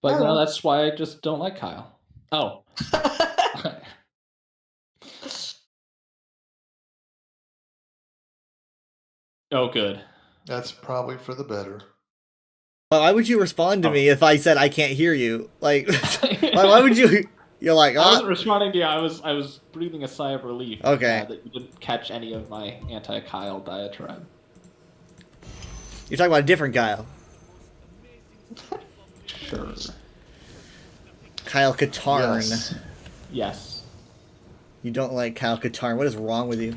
But Oh. that's why I just don't like Kyle. Oh. Oh, good. That's probably for the better. Why would you respond to Oh. me if I said I can't hear you? Like, why would you? You're like, I wasn't responding to you. I was breathing a sigh of relief. Okay. That you didn't catch any of my anti-Kyle diatribe. You're talking about a different Kyle. Sure. Kyle Katarn. Yes. Yes. You don't like Kyle Katarn. What is wrong with you?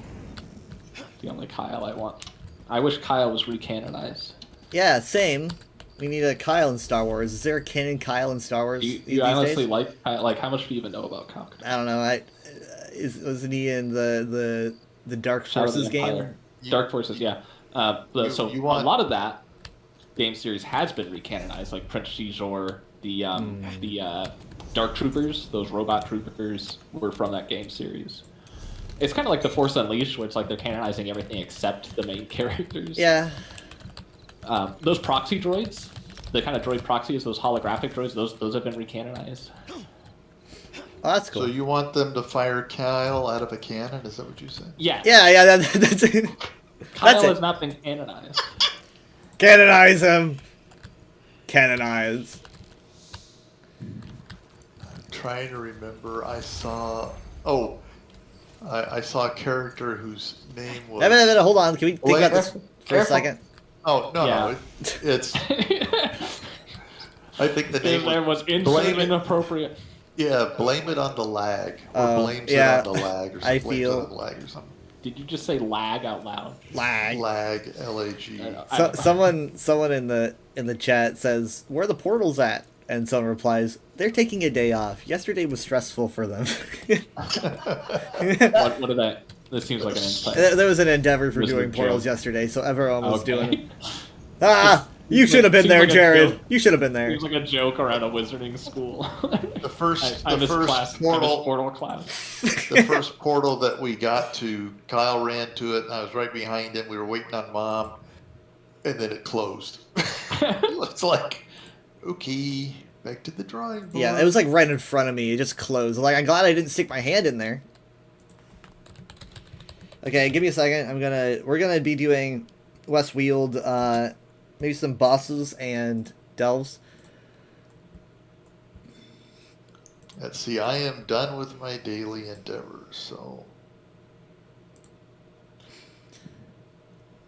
The only Kyle I want. I wish Kyle was recanonized. Yeah, same. We need a Kyle in Star Wars. Is there a canon Kyle in Star Wars? You honestly like Kyle? Like, how much do you even know about Kyle? I don't know. Wasn't he in the Dark Forces game? Dark Forces, yeah. A lot of that game series has been recanonized, like Prince Xizor, the Dark Troopers, those robot troopers were from that game series. It's kind of like the Force Unleashed, where it's like they're canonizing everything except the main characters. Yeah. Those proxy droids, the kind of droid proxies, those holographic droids, those have been recanonized. Oh, that's cool. So you want them to fire Kyle out of a cannon? Is that what you said? Yes. Yeah, that's it. Kyle has not been canonized. Canonize him. Canonize. I'm trying to remember. I saw a character whose name was... Hold on. Can we think about this for a second? Oh, no. It's... I think the name was inappropriate. Yeah, blame it on the lag. Or blames it on the lag. Or I blames feel... it on the lag or something. Did you just say lag out loud? Lag. Lag, L-A-G. Someone in the chat says, "Where are the portals at?" And someone replies, "They're taking a day off. Yesterday was stressful for them." What did that? This seems like an insight. There was an endeavor for doing portals yesterday, so everyone was doing. You should have been there, Jared. You should have been there. Seems like a joke around a wizarding school. The first portal class. The first portal that we got to, Kyle ran to it, and I was right behind him. We were waiting on Mom, and then it closed. It's like, okay, back to the drawing board. Yeah, it was like right in front of me. It just closed. Like, I'm glad I didn't stick my hand in there. Okay, give me a second. We're gonna be doing Westweald, maybe some bosses and delves. Let's see, I am done with my daily endeavors, so...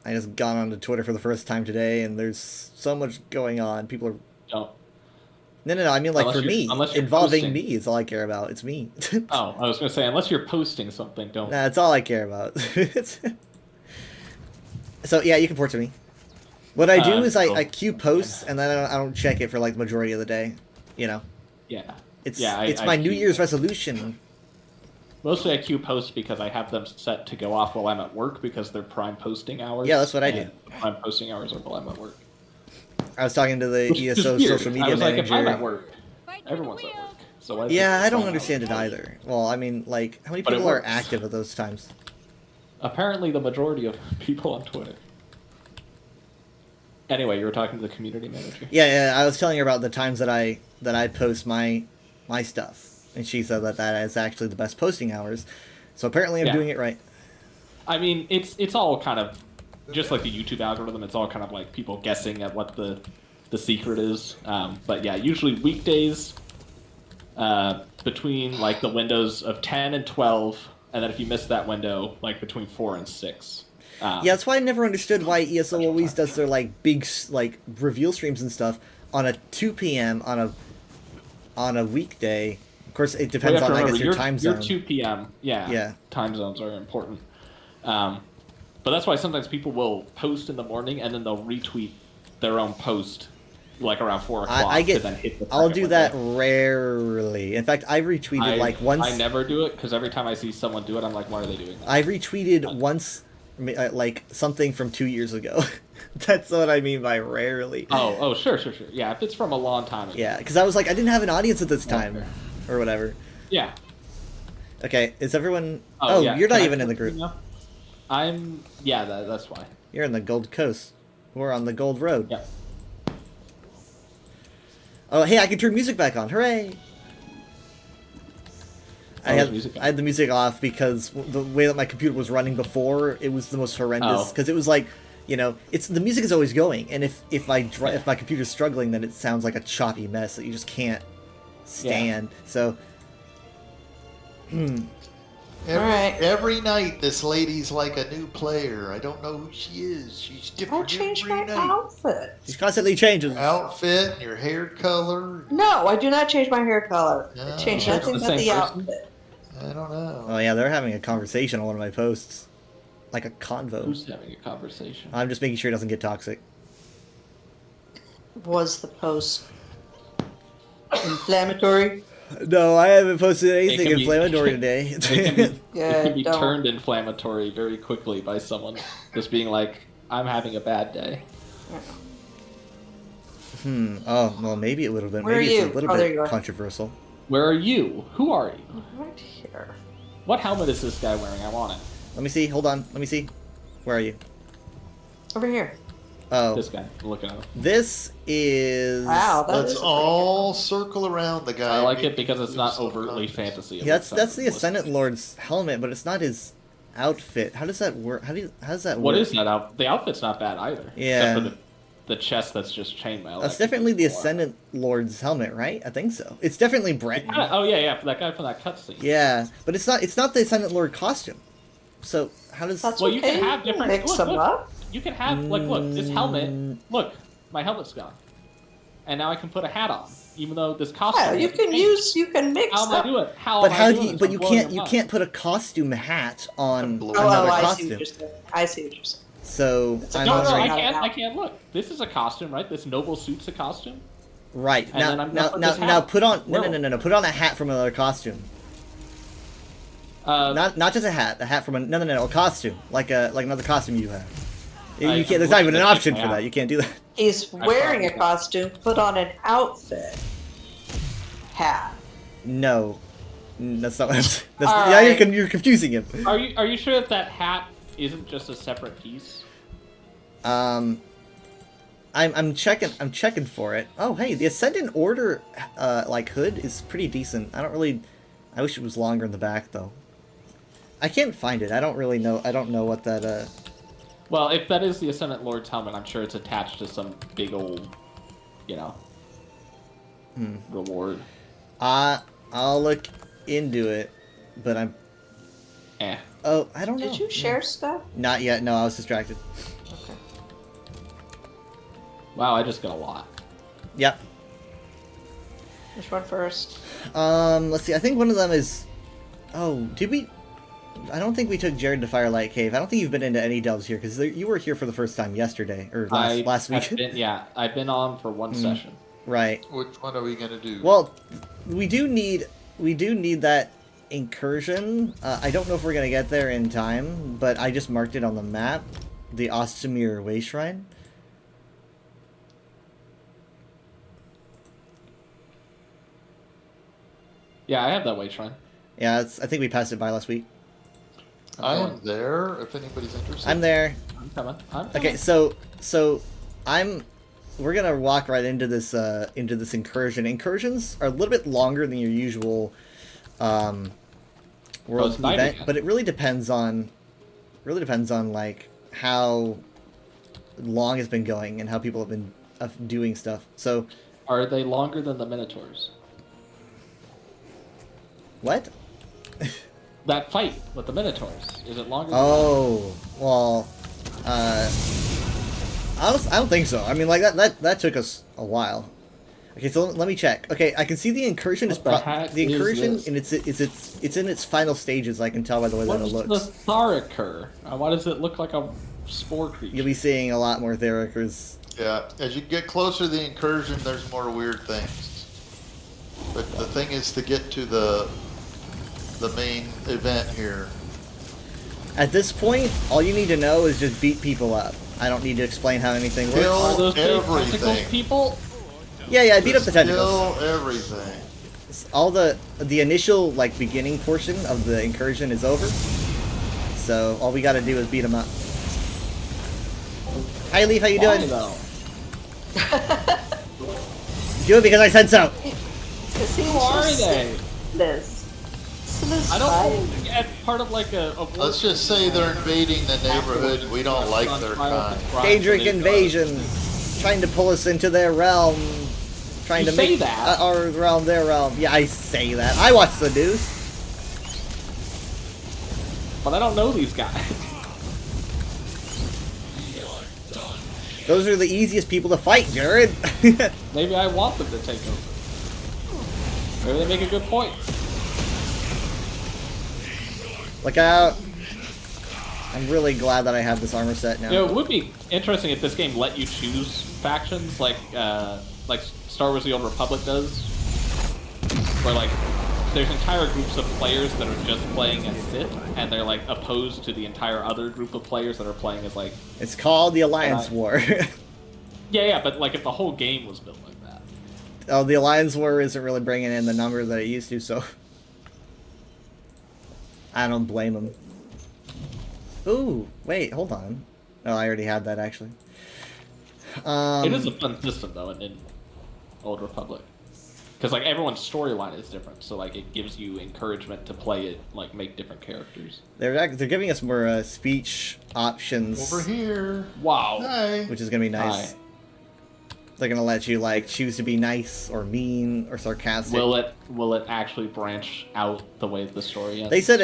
I just got onto Twitter for the first time today, and there's so much going on. People are... Don't. No, I mean, like, for me. Involving me is all I care about. It's me. Oh, I was going to say, unless you're posting something, don't... Nah, that's all I care about. So, yeah, you can port to me. What I do is I queue posts, and then I don't check it for, like, the majority of the day. You know? Yeah. It's my New Year's resolution. Mostly I queue posts because I have them set to go off while I'm at work because they're prime posting hours. Yeah, that's what I do. Prime posting hours are while I'm at work. I was talking to the ESO social media manager. Like, if I'm at work, everyone's at work. So yeah, I don't understand it either. Well, I mean, like, how many people are active at those times? Apparently the majority of people on Twitter. Anyway, you were talking to the community manager. Yeah, I was telling her about the times that I post my stuff, and she said that is actually the best posting hours. So apparently I'm doing it right. I mean, it's all kind of just like the YouTube algorithm. It's all kind of like people guessing at what the secret is. But yeah, usually weekdays between like the windows of 10 and 12, and then if you miss that window, like between 4 and 6. Yeah, that's why I never understood why ESO always does their like big like reveal streams and stuff on a 2 p.m. on a weekday. Of course, it depends on, I guess, your time zone. Your 2 p.m. Yeah. Time zones are important. But that's why sometimes people will post in the morning and then they'll retweet their own post like around 4 o'clock to then hit the I'll do that rarely. In fact, I've retweeted like once. I never do it because every time I see someone do it, I'm like, why are they doing that? I've retweeted once, like something from 2 years ago. That's what I mean by rarely. Oh, sure. Yeah, if it's from a long time ago. Yeah, because I was like, I didn't have an audience at this time, or whatever. Yeah. Okay, is everyone... Oh, yeah. You're not even in the group. Yeah, that's why. You're in the Gold Coast. We're on the Gold Road. Yeah. Oh, hey, I can turn music back on. Hooray! I had the music off because the way that my computer was running before, it was the most horrendous. Because it was like, you know, the music is always going, and if my computer's struggling, then it sounds like a choppy mess that you just can't stand. Yeah. So, Every night, this lady's like a new player. I don't know who she is. She's different. I changed my outfit. She's constantly changing. Outfit and your hair color. No, I do not change my hair color. I change nothing but the outfit. I don't know. Oh yeah, they're having a conversation on one of my posts, like a convo. Who's having a conversation? I'm just making sure it doesn't get toxic. Was the post inflammatory? No, I haven't posted anything inflammatory today. It can be turned inflammatory very quickly by someone just being like, "I'm having a bad day." Oh, well, maybe a little bit. Where maybe are you? It's a little bit controversial. Where are you? Who are you? Right here. What helmet is this guy wearing? I want it. Let me see. Hold on. Let me see. Where are you? Over here. Oh. This guy. I'm looking at him. This is... Wow, let's all circle around the guy. I like it because it's not overtly fantasy. Yeah, that's the Ascendant Lord's helmet, but it's not his outfit. How does that work? How does that work? What is that The outfit's not bad either. Yeah. Except for the chest that's just chainmail. That's definitely the Ascendant Lord's helmet, right? I think so. It's definitely Breton. Oh yeah, for that guy from that cutscene. Yeah, but it's not the Ascendant Lord costume. So how does? That's you can have different. Mix them up. You can have look, this helmet. Look, my helmet's gone, and now I can put a hat on, even though this costume. Yeah, you can mix. How am I doing? But you can't put a costume hat on another costume. I see what you're saying. So I can't look. This is a costume, right? This noble suit's a costume. Right. And now put on no. Put on a hat from another costume. Not just a hat from a costume, like another costume you have. You can't. There's not even an option for that. You can't do that. He's wearing a costume. Put on an outfit. Hat. No, that's not what I'm saying. You're confusing him. Are you sure that hat isn't just a separate piece? I'm checking for it. Oh, hey, the Ascendant Order hood is pretty decent. I wish it was longer in the back though. I can't find it. I don't really know. I don't know what that Well, if that is the Ascendant Lord's helmet, I'm sure it's attached to some big old, reward. I'll look into it, but I'm Oh, I don't know. Did you share stuff? Not yet. No, I was distracted. Okay. Wow, I just got a lot. Yep. Which one first? Let's see. I think one of them is... Oh, did we... I don't think we took Jared to Firelight Cave. I don't think you've been into any delves here, because you were here for the first time yesterday, or last week. I've been on for one session. Right. Which one are we gonna do? Well, we do need that incursion. I don't know if we're gonna get there in time, but I just marked it on the map. The Ostermere Way Shrine. Yeah, I have that way shrine. Yeah, I think we passed it by last week. I am there. If anybody's interested, I'm there. I'm coming. Okay, so we're gonna walk right into this incursion. Incursions are a little bit longer than your usual world event, but it really depends on like how long it's been going and how people have been doing stuff. So, are they longer than the Minotaurs? What? That fight with the Minotaurs, is it longer? Oh, well, I don't think so. I mean, like that took us a while. Okay, so let me check. Okay, I can see the incursion the incursion, and it's in its final stages. I can tell by the way that it looks. What's the Tharaker? Why does it look like a spore creature? You'll be seeing a lot more Tharakers. Yeah, as you get closer to the incursion, there's more weird things. But the thing is to get to the main event here. At this point, all you need to know is just beat people up. I don't need to explain how anything works. Are those tentacles people? Yeah, beat up the tentacles. Kill everything. All the initial beginning portion of the incursion is over. So all we got to do is beat them up. Hi, Leaf. How you doing? Do it because I said so. Who are they? I don't get part of like a Let's just say they're invading the neighborhood. We don't like their kind. Daedric invasion, trying to pull us into their realm, trying to make our realm their realm. Yeah, I say that. I watch the news, but I don't know these guys. Those are the easiest people to fight, Jared. Maybe I want them to take over. Maybe they make a good point. Look out. I'm really glad that I have this armor set now. You know, it would be interesting if this game let you choose factions like Star Wars The Old Republic does. Where like there's entire groups of players that are just playing as Sith, and they're like opposed to the entire other group of players that are playing as like... It's called the Alliance War. Yeah, but like if the whole game was built like that. Oh, the Alliance War isn't really bringing in the numbers that it used to, so... I don't blame them. Ooh, wait, hold on. Oh, I already had that, actually. It is a fun system, though, in Old Republic. Because, like, everyone's storyline is different, so, like, it gives you encouragement to play it, like, make different characters. They're giving us more speech options. Over here. Wow. Hi. Which is going to be nice. Hi. They're going to let you, like, choose to be nice or mean or sarcastic. Will it actually branch out the way the story ends? They said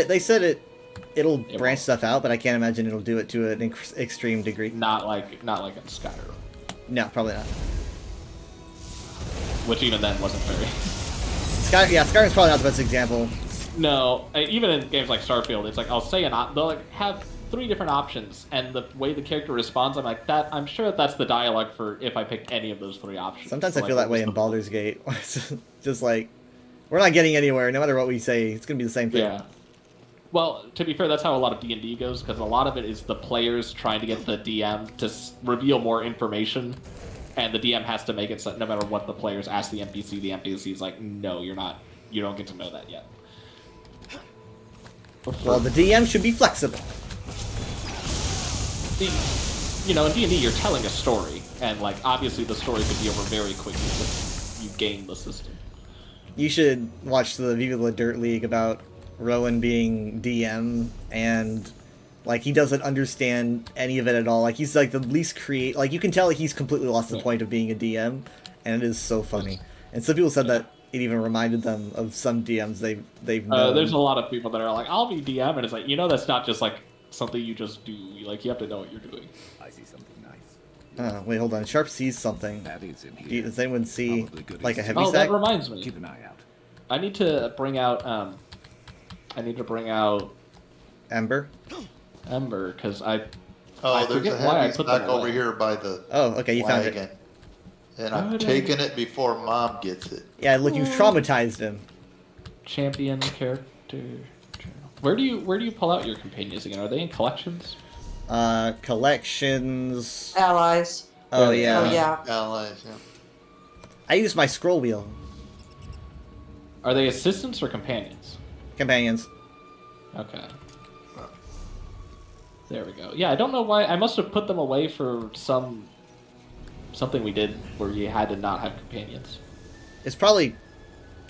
it'll branch stuff out, but I can't imagine it'll do it to an extreme degree. Not like in Skyrim. No, probably not. Which even then wasn't very... Skyrim's probably not the best example. No, even in games like Starfield, it's like, I'll say they'll like have 3 different options, and the way the character responds, I'm like, I'm sure that's the dialogue for if I picked any of those 3 options. Sometimes I feel that way in Baldur's Gate. Just like, we're not getting anywhere, no matter what we say, it's going to be the same thing. Yeah. Well, to be fair, that's how a lot of D&D goes, because a lot of it is the players trying to get the DM to reveal more information, and the DM has to make it so no matter what the players ask the NPC's like, no, you don't get to know that yet. Well, the DM should be flexible. You know, in D&D, you're telling a story, and, like, obviously the story could be over very quickly if you game the system. You should watch the Viva La Dirt League about Rowan being DM, and, like, he doesn't understand any of it at all. Like, he's, like, the least like, you can tell he's completely lost the point of being a DM, and it is so funny. And some people said that it even reminded them of some DMs they've known. There's a lot of people that are like, I'll be DM, and it's like, that's not just, like, something you just do. Like, you have to know what you're doing. I see something nice. Wait, hold on. Sharp sees something. That is in here. Does anyone see, like, a heavy sack? Oh, that reminds me. Keep an eye out. I need to bring out, Ember? Ember, because I there's a heavy sack over here by the okay, you found it. And I'm taking it before Mom gets it. Yeah, look, you've traumatized him. Champion character. Where do you pull out your companions again? Are they in collections? Collections. Allies. Oh yeah. Oh yeah. Allies. Yeah. I use my scroll wheel. Are they assistants or companions? Companions. Okay. There we go. Yeah, I don't know why. I must have put them away for something we did where you had to not have companions. It's probably,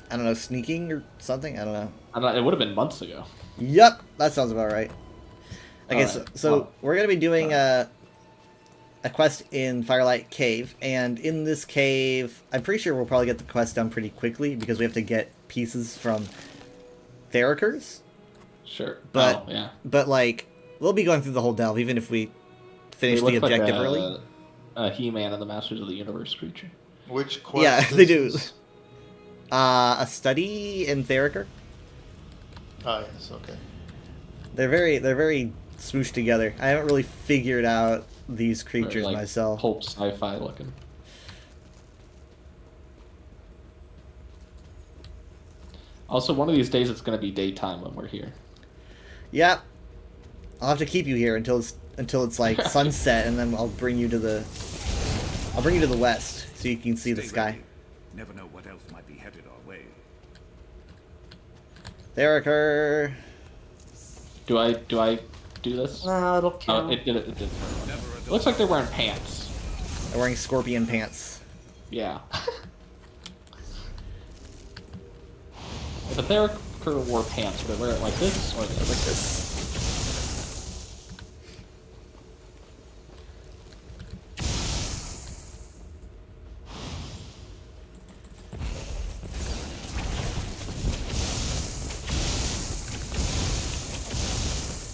I don't know, sneaking or something. I don't know. It would have been months ago. Yep, that sounds about right. Okay, right. So we're gonna be doing a quest in Firelight Cave, and in this cave, I'm pretty sure we'll probably get the quest done pretty quickly because we have to get pieces from Theriker's. Sure. But yeah. But like, we'll be going through the whole delve even if we finish the objective early. He-Man and the Masters of the Universe creature. Which quest? Yeah, they do. A study in Theriker. Oh yes, okay. They're very smooshed together. I haven't really figured out these creatures like myself. Pulp sci-fi looking. Also, one of these days it's going to be daytime when we're here. Yeah, I'll have to keep you here until it's like sunset, and then I'll bring you to the west so you can see the sky. Ready. Never know what else might be headed our way. Theriker. Do I do this? No, it'll kill. Oh, it did. Looks like they're wearing pants. They're wearing scorpion pants. Yeah. If a Berserker wore pants, would they wear it like this or like this?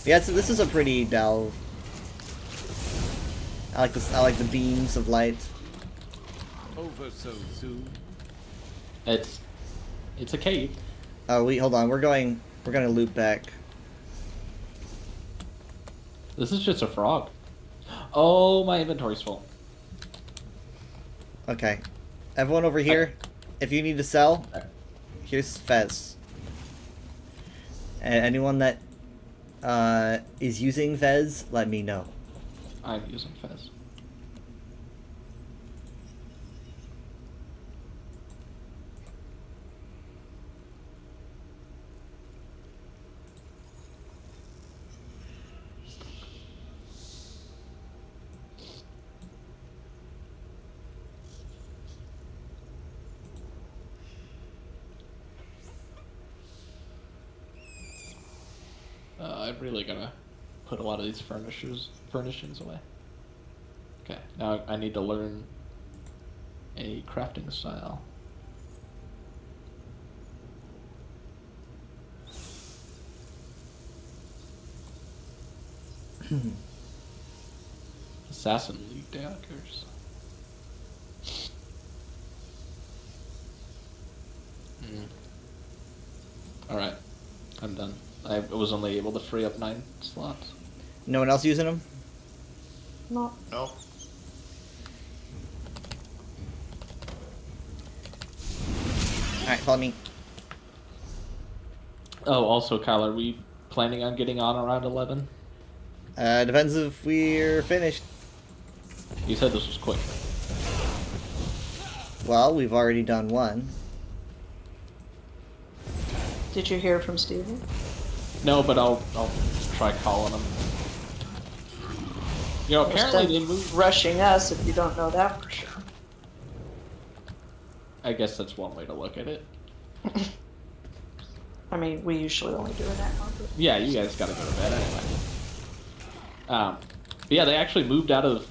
Yeah, this is a pretty delve. I like this. I like the beams of light. Over so soon. It's a cave. Oh, hold on. We're gonna loop back. This is just a frog. Oh, my inventory's full. Okay. Everyone over here, if you need to sell, here's Fez. And anyone that is using Fez, let me know. I'm using Fez. I'm really gonna put a lot of these furnishings away. Okay, now I need to learn a crafting style. Assassin League daggers. Alright, I'm done. I was only able to free up 9 slots. No one else using them? No. No. Alright, follow me. Oh, also, Kyle, are we planning on getting on around 11? Depends if we're finished. You said this was quick. Well, we've already done one. Did you hear from Steven? No, but I'll try calling him. You know, apparently they moved. Rushing us if you don't know that for sure. I guess that's one way to look at it. I mean, we usually only do an hour. But... Yeah, you guys gotta go to bed anyway. But yeah, they actually moved out of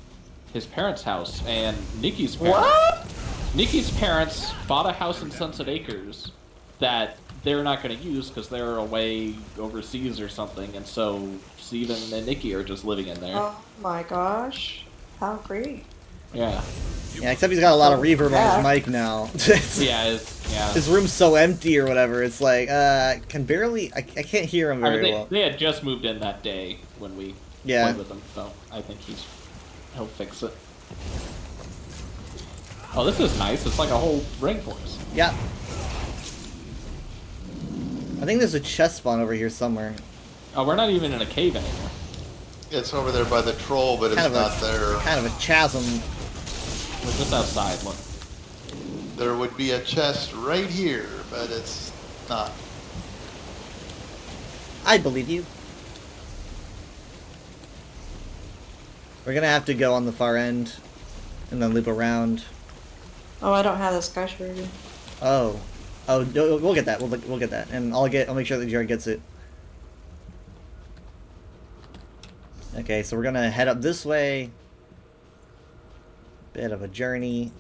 his parents' house, and Nikki's parents. What? Nikki's parents bought a house in Sunset Acres that they're not going to use because they're away overseas or something, and so Steven and Nikki are just living in there. Oh my gosh. How great. Yeah. Yeah, except he's got a lot of reverb on his mic now. Yeah, His room's so empty or whatever. It's like, I can't hear him very well. They had just moved in that day when we played with him, so I think he'll fix it. Oh, this is nice. It's like a whole rainforest. Yeah. I think there's a chest spawn over here somewhere. Oh, we're not even in a cave anymore. It's over there by the troll, but it's not there. Kind of a chasm. We're just outside, look. There would be a chest right here, but it's not. I believe you. We're gonna have to go on the far end, and then loop around. Oh, I don't have the skyscraper. Oh, no, we'll get that. We'll get that, and I'll make sure that Jared gets it. Okay, so we're gonna head up this way. Bit of a journey.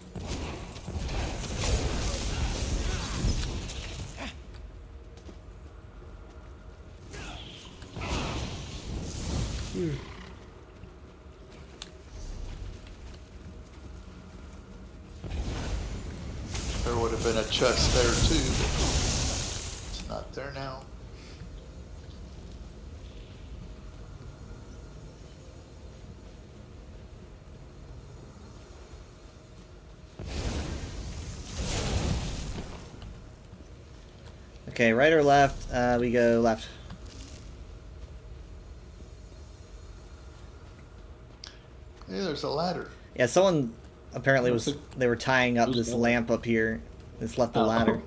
There would have been a chest there too, but it's not there now. Okay, right or left? We go left. Yeah, there's a ladder. Yeah, someone apparently they were tying up this lamp up here. It's left the ladder.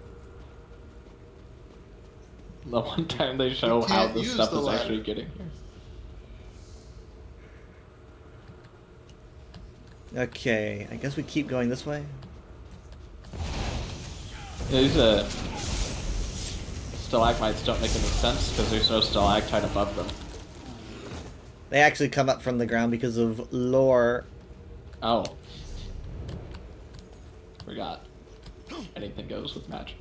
The one time they show how the stuff is actually getting here. Okay, I guess we keep going this way. There's a stalagmites don't make any sense because there's no stalactite above them. They actually come up from the ground because of lore. Oh. Forgot. Anything goes with magic.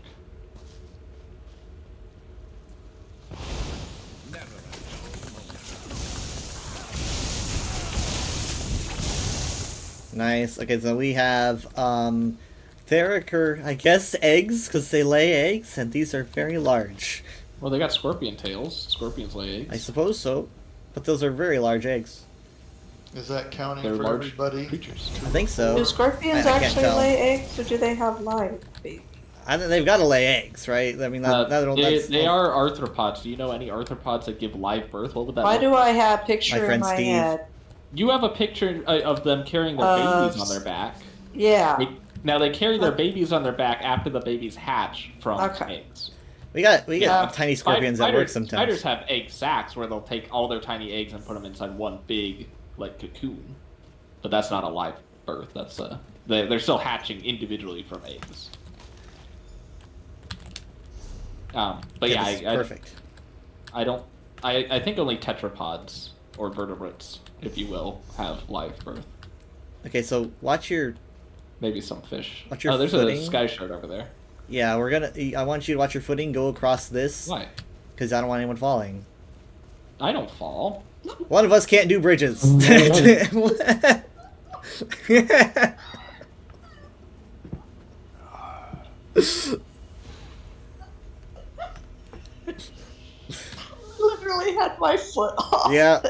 Nice. Okay, so we have Theriker, I guess, eggs, because they lay eggs, and these are very large. Well, they got scorpion tails. Scorpions lay eggs. I suppose so, but those are very large eggs. Is that counting They're for large everybody? creatures. I think so. Do scorpions I can't actually tell. lay eggs, or do they have live babies? I think they've got to lay eggs, right? I mean, They are arthropods. Do you know any arthropods that give live birth? What would that Why look do like? I have a picture My in friend my Steve. head? You have a picture of them carrying their babies on their back. Yeah. Now they carry their babies on their back after the babies hatch from eggs. We got tiny scorpions that work sometimes. Spiders have egg sacs where they'll take all their tiny eggs and put them inside one big cocoon. But that's not a live birth. That's they're still hatching individually from eggs. But yeah, perfect. I think only tetrapods or vertebrates, if you will, have live birth. Okay, so watch your. Maybe some fish. Watch your there's footing. a sky shard over there. Yeah, I want you to watch your footing. Go across this. Why? Because I don't want anyone falling. I don't fall. One of us can't do bridges. Literally had my foot off. Yeah.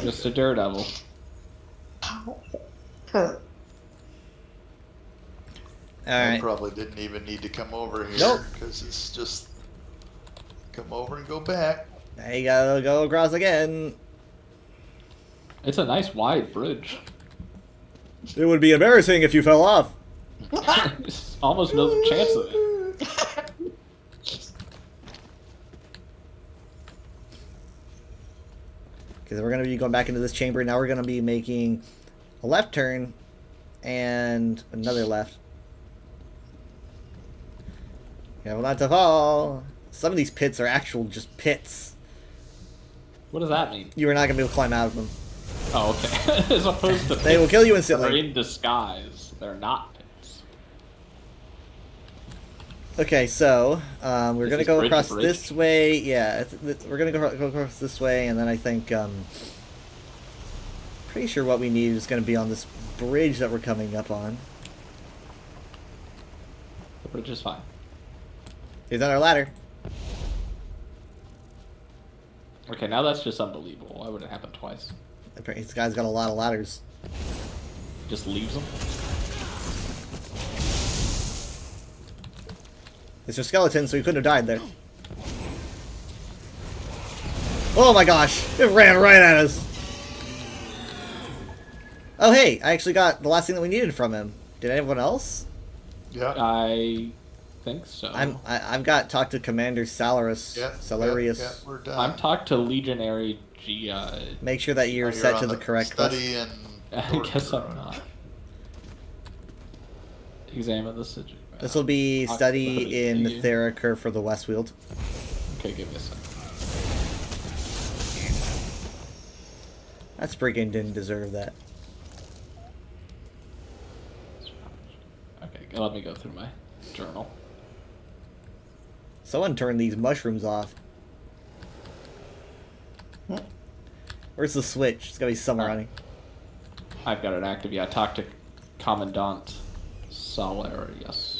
Just a daredevil. I Alright. probably didn't even need to come over here. Nope. Because it's just come over and go back. Now you gotta go across again. It's a nice wide bridge. It would be embarrassing if you fell off. Almost no chance of it. Because we're going to be going back into this chamber. Now we're going to be making a left turn and another left. Careful not to fall. Some of these pits are actual just pits. What does that mean? You are not going to be able to climb out of them. Oh, okay. As opposed to They will pits kill you that are instantly. in disguise. They're not pits. Okay, so we're This going to is go bridge to across bridge? this way. Yeah, we're going to go across this way, and then I think pretty sure what we need is going to be on this bridge that we're coming up on. The bridge is fine. He's on our ladder. Okay, now that's just unbelievable. Why would it happen twice? Apparently this guy's got a lot of ladders. Just leaves them? It's a skeleton, so he couldn't have died there. Oh my gosh! It ran right at us! Oh hey, I actually got the last thing that we needed from him. Did anyone else? Yeah. I think so. I've got talked to Commander Salarius. Yeah, we're done. I'm talked to Legionary Make sure that you're set to the correct study quest. and I guess I'm not. Examine the situation. This will be study in Theriker for the Westfield. Okay, give me a second. That Spriggan didn't deserve that. Okay, let me go through my journal. Someone turned these mushrooms off. Where's the switch? It's gotta be somewhere on it. I've got it active. Yeah, I talked to Commandant Salarius.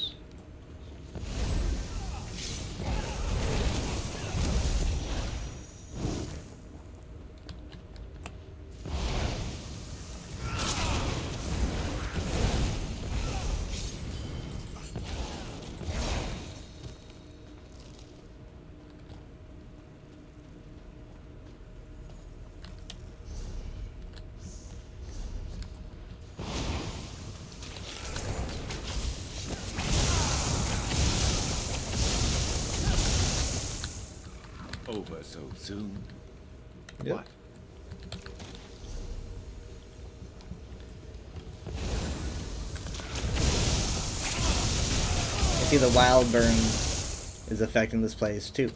Over so soon. Yep. What? I see the wild burn. is affecting this place too.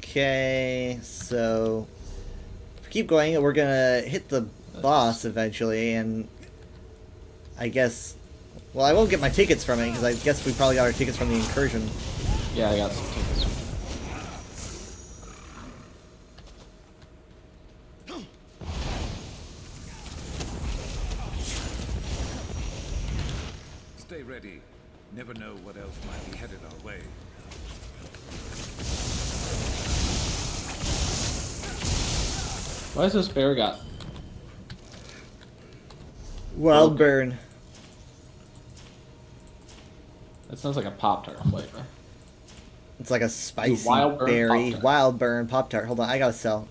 Okay, so if we keep going, we're gonna hit the boss eventually, and I guess, well, I won't get my tickets from it because I guess we probably got our tickets from the incursion. Yeah, I got some tickets. Stay ready. Never know what else might be headed our way. Why has this bear got? Wild burn. That sounds like a Pop-Tart flavor. It's like a spicy Wild burn berry Pop-Tart. wild burn Pop-Tart. Hold on, I gotta sell.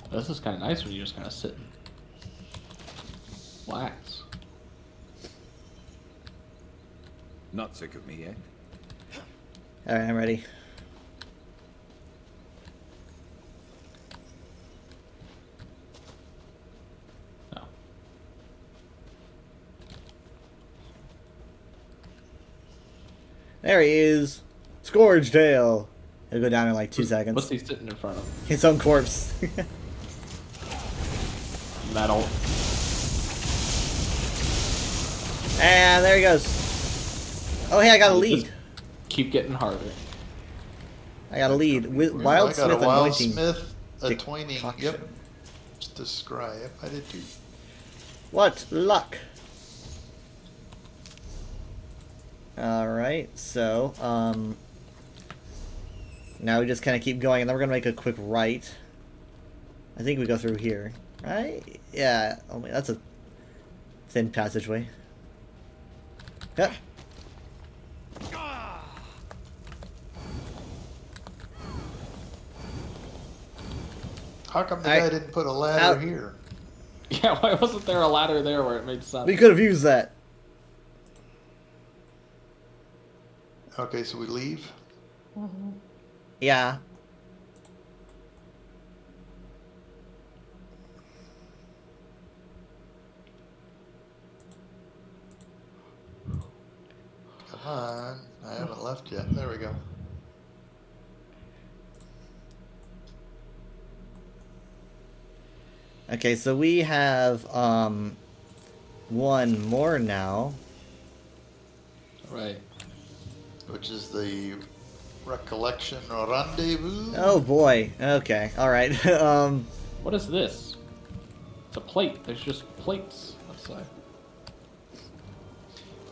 This is kind of nice when you just kind of sit and relax. Not sick of me yet? Alright, I'm ready. No. There he is. Scourge Tail. He'll go down in like 2 seconds. What's he sitting in front of? His own corpse. Metal. And there he goes. Oh, hey, I got a lead. Keep getting harder. I got a lead. With I Wild got Smith a Wild anointing. Smith anointing. decoction. Yep. Just describe. I did too. What luck. Alright, so, now we just kind of keep going, and then we're going to make a quick right. I think we go through here, right? Yeah, oh, wait, that's a thin passageway. Yep. How come the guy didn't put a ladder Out. here? Yeah, why wasn't there a ladder there where it made sense? We could have used that. Okay, so we leave. Yeah. Come on. I haven't left yet. There we go. Okay, so we have, one more now. Right. Which is the Recollection Rendezvous. Oh boy. Okay, alright. What is this? It's a plate. There's just plates outside.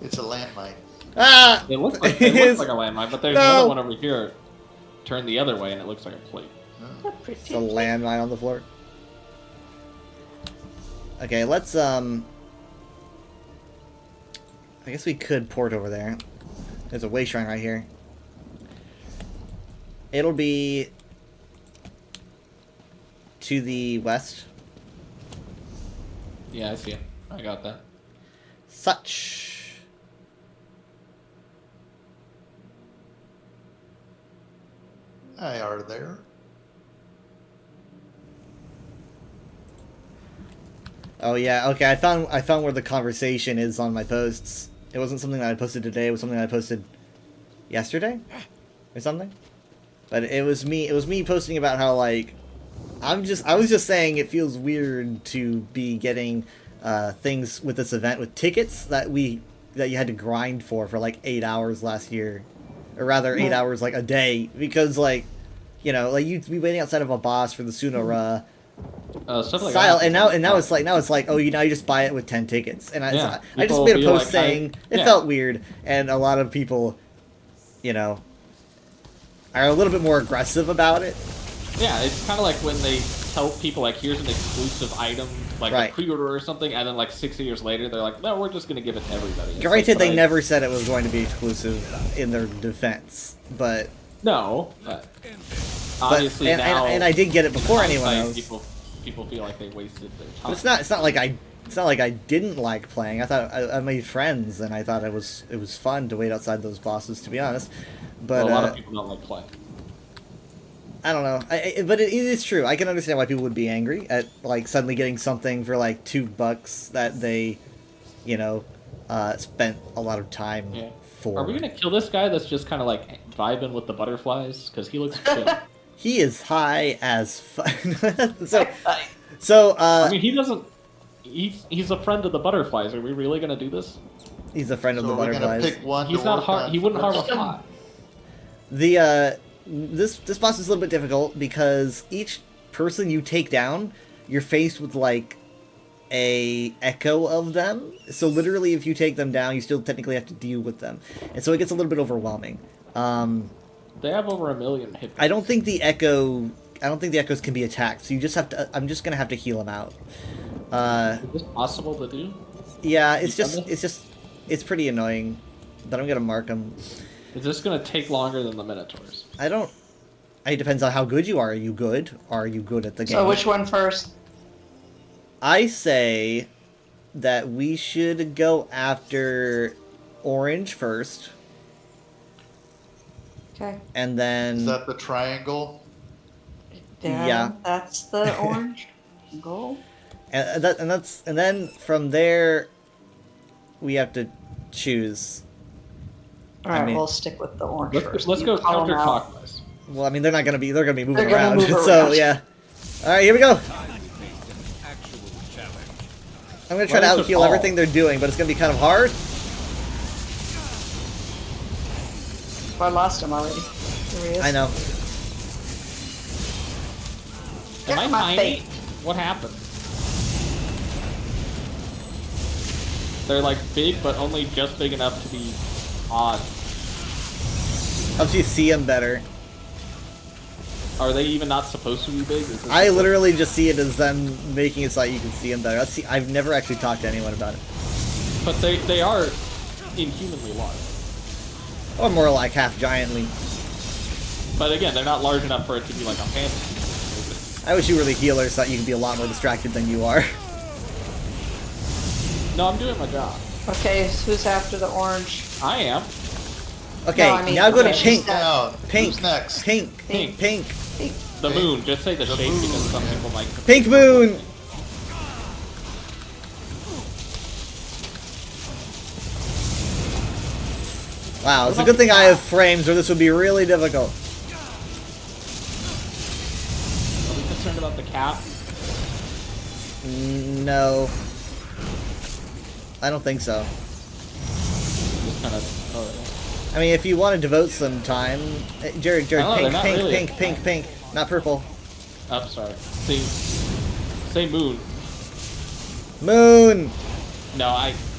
It's a landmine. Ah! It looks like a landmine, but there's No. another one over here. Turn the other way, and it looks like a plate. It's a landmine on the floor. Okay, let's, I guess we could port over there. There's a way shrine right here. It'll be to the west. Yeah, I see it. I got that. Such. I are there. Oh yeah, okay, I found where the conversation is on my posts. It wasn't something that I posted today, it was something that I posted yesterday? Or something? But it was me posting about how, like, I was just saying it feels weird to be getting things with this event with tickets that you had to grind for like 8 hours last year. Or rather 8 hours like a day, because like, you know, like you'd be waiting outside of a boss for the Sunora Stuff like style, that. and now it's like, oh, you just buy it with 10 tickets, and I just people made a be post like, saying it felt weird, and a lot of people, you know, are a little bit more aggressive about it. Yeah, it's kind of like when they tell people, like, here's an exclusive item, like Right. a pre-order or something, and then like 6 years later, they're like, no, we're just gonna give it to everybody. It's Granted, like, they but never said it was going to be exclusive in their defense, but No, but obviously and now I did get it before anyone hindsight, else. People people feel like they wasted their time. But it's not like I didn't like playing. I thought I made friends, and I thought it was fun to wait outside those bosses. To be honest, but well, a lot of people don't like playing. I don't know. But it is true. I can understand why people would be angry at like suddenly getting something for like $2 that they, you know, spent a lot of time for. Are we gonna kill this guy that's just kind of like vibing with the butterflies? Because he looks chill. He is high as fuck. so I mean, he doesn't. He's a friend of the butterflies. Are we really gonna do this? He's a friend of the We're butterflies. gonna pick one. He's not hard. He wouldn't harm a fly. This boss is a little bit difficult because each person you take down, you're faced with like a echo of them. So literally, if you take them down, you still technically have to deal with them, and so it gets a little bit overwhelming. They have over 1 million hit points. I don't think the echoes can be attacked. So you just have to. I'm just gonna have to heal them out. Is this possible to do? Yeah, it's pretty annoying, but I'm gonna mark them. Is this gonna take longer than the Minotaurs? I don't. It depends on how good you are. Are you good? Are you good at the game? So which one first? I say that we should go after Orange first. Okay. And then... Is that the triangle? Yeah. That's the orange goal. And then from there, we have to choose. Alright, we'll stick with the orange first. Let's go counterclockwise. Well, I mean, they're gonna be moving They're gonna around. move So around. yeah. All right, here we go. I'm gonna try to out-heal everything they're doing, but it's gonna be kind of hard. I lost him already. There he is. I know. Am I tiny? What happened? They're like big, but only just big enough to be odd. Helps you see them better. Are they even not supposed to be big? I literally just see it as them making it so that you can see them better. I've never actually talked to anyone about it. But they are inhumanly large. Or more like half giantly. But again, they're not large enough for it to be like a fantasy. I wish you were the healer so that you could be a lot more distracted than you are. No, I'm doing my job. Okay, so who's after the orange? I am. Okay, No, I mean, now go to okay, pink. Down. Pink. Who's next? Pink. Pink. Pink. The moon. Just say the shape because some people might. Pink moon! Wow, it's a good thing I have frames or this would be really difficult. Are we concerned about the cap? No. I don't think so. Just kind of. Oh, I mean, if you want to devote some time... Jared, know, pink, they're pink, not really- pink, pink, not purple. yeah. Oh, sorry. Say moon. Moon! No,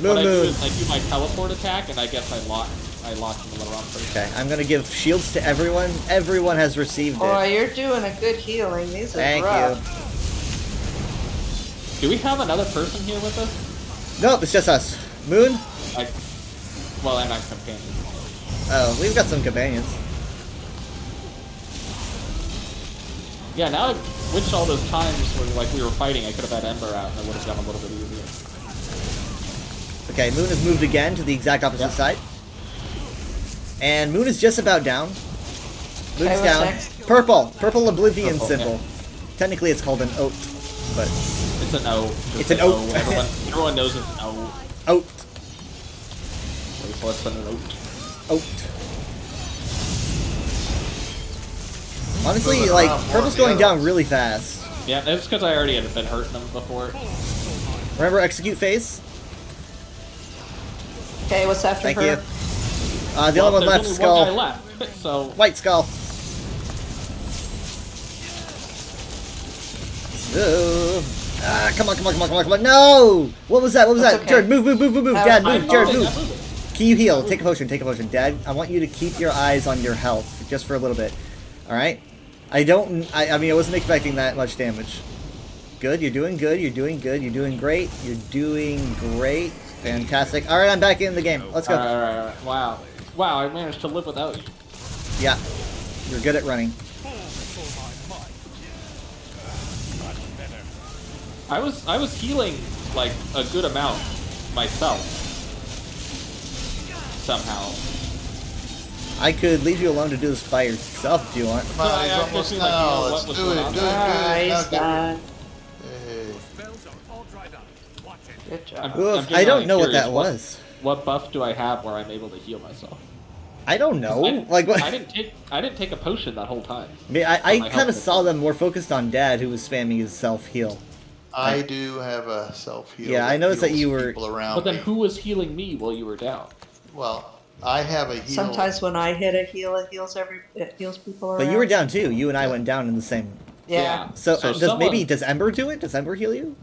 what I do is I do my teleport attack, and I guess I lock him in the wrong place. Okay, I'm gonna give shields to everyone. Everyone has received Boy, it. you're doing a good healing. These are Thank rough. Do we have another person here with us? Nope, it's just us. Moon? Well, I'm not companion. Oh, we've got some companions. Yeah, now which all those times where like we were fighting, I could have had Ember out, and it would have gone a little bit easier. Okay, Moon has moved again to the exact opposite side. And Moon is just about down. Moon's Okay, what's down. next? Purple. Purple Oblivion Purple, symbol. yeah. Technically it's called an oat, but... It's an O. It's an O. Everyone knows it's an O. Oat. It's less than an oat. Oat. Honestly, Moving like, around more Purple's than the going down others. really fast. Yeah, it's because I already had been hurting them before. Remember execute phase? Okay, what's after Thank her? you. The other one there's left, only skull. one guy left, so White skull. Ooh. Ah, come on. No! What was that? That's okay. Jared, move. That Dad, was move. my Jared, fault. move. Can you heal? Take a potion. Dad, I want you to keep your eyes on your health, just for a little bit. Alright? I mean, I wasn't expecting that much damage. Good, you're doing good. You're doing great. Fantastic. Alright, I'm back in the game. Let's go. Alright. Wow, I managed to live without you. Yeah. You're good at running. I was healing like a good amount myself somehow. I could leave you alone to do this by yourself if you want. Come on, he's almost now. Let's do it. Do it. He's done. Hey. Spells are all dried up. Watch it. Good job. Oof, I don't know what that was. What buff do I have where I'm able to heal myself? I don't know. Like what? I didn't take a potion that whole time. I kind of saw them more focused on Dad, who was spamming his self heal. I do have a self heal. Yeah, I noticed that you were. But then who was healing me while you were down? Well, I have a heal. Sometimes when I hit a heal, it heals people around. But you were down too. You and I went down in the same. Yeah. So does Ember do it? Does Ember heal you?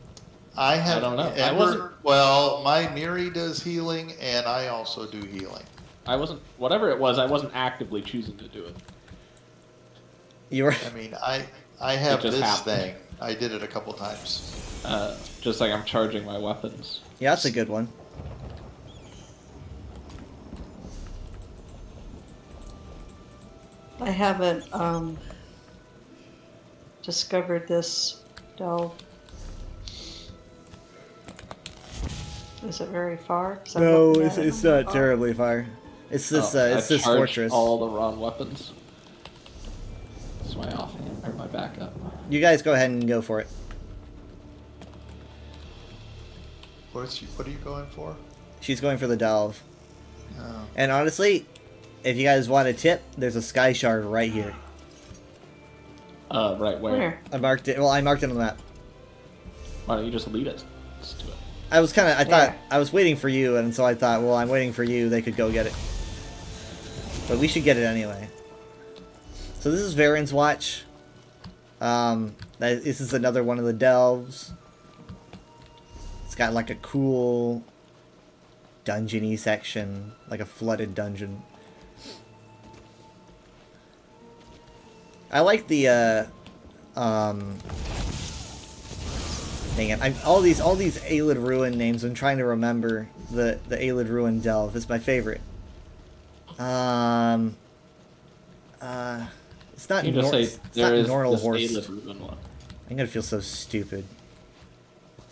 I have. I don't know. Ember, well, my Miri does healing, and I also do healing. I wasn't. Whatever it was, I wasn't actively choosing to do it. You were. I mean, I have just this happened. thing. I did it a couple times. Just like I'm charging my weapons. Yeah, that's a good one. I haven't discovered this delve. Is it very far? 'Cause I'm No, looking at it. it's not terribly far. It's this it's this charged fortress. all the wrong weapons. It's my offhand or my backup. You guys go ahead and go for it. What are you going for? She's going for the delve. Oh. And honestly, if you guys want a tip, there's a sky shard right here. Right where? Where? I marked it. Well, I marked it on the map. Why don't you just lead us to it? I was kind of. I thought Where? I was waiting for you, and so I thought, well, I'm waiting for you. They could go get it, but we should get it anyway. So this is Varen's Watch. This is another one of the delves. It's got like a cool dungeony section, like a flooded dungeon. I like the dang it! All these Aelid Ruin names. I'm trying to remember the Aelid Ruin delve. It's my favorite. It's not. You just say It's there not is Nornal this Horse. Aelid Ruin one. I'm gonna feel so stupid.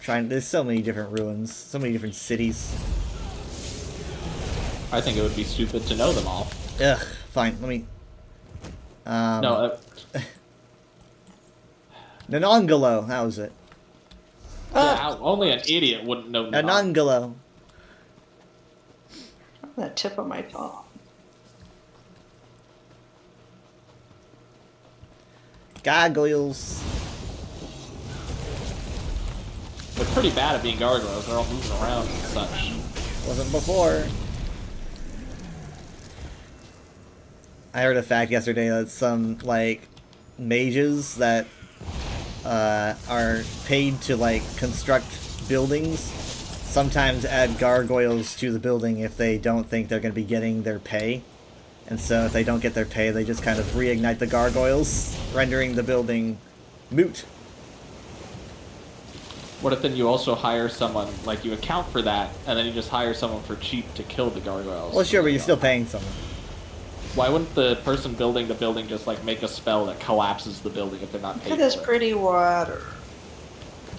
There's so many different ruins, so many different cities. I think it would be stupid to know them all. Ugh. Fine. Let me. No. Nanongalo. That was it. Yeah, only an idiot wouldn't know. Nanongalo. That tip of my tongue. Gargoyles. They're pretty bad at being gargoyles. They're all moving around and such. Wasn't before. I heard a fact yesterday that some, like, mages that are paid to, like, construct buildings sometimes add gargoyles to the building if they don't think they're going to be getting their pay. And so if they don't get their pay, they just kind of reignite the gargoyles, rendering the building moot. What if then you also hire someone, like you account for that, and then you just hire someone for cheap to kill the gargoyles? Well, sure, but you're still paying someone. Why wouldn't the person building the building just like make a spell that collapses the building if they're not paid Look at this for it? pretty water.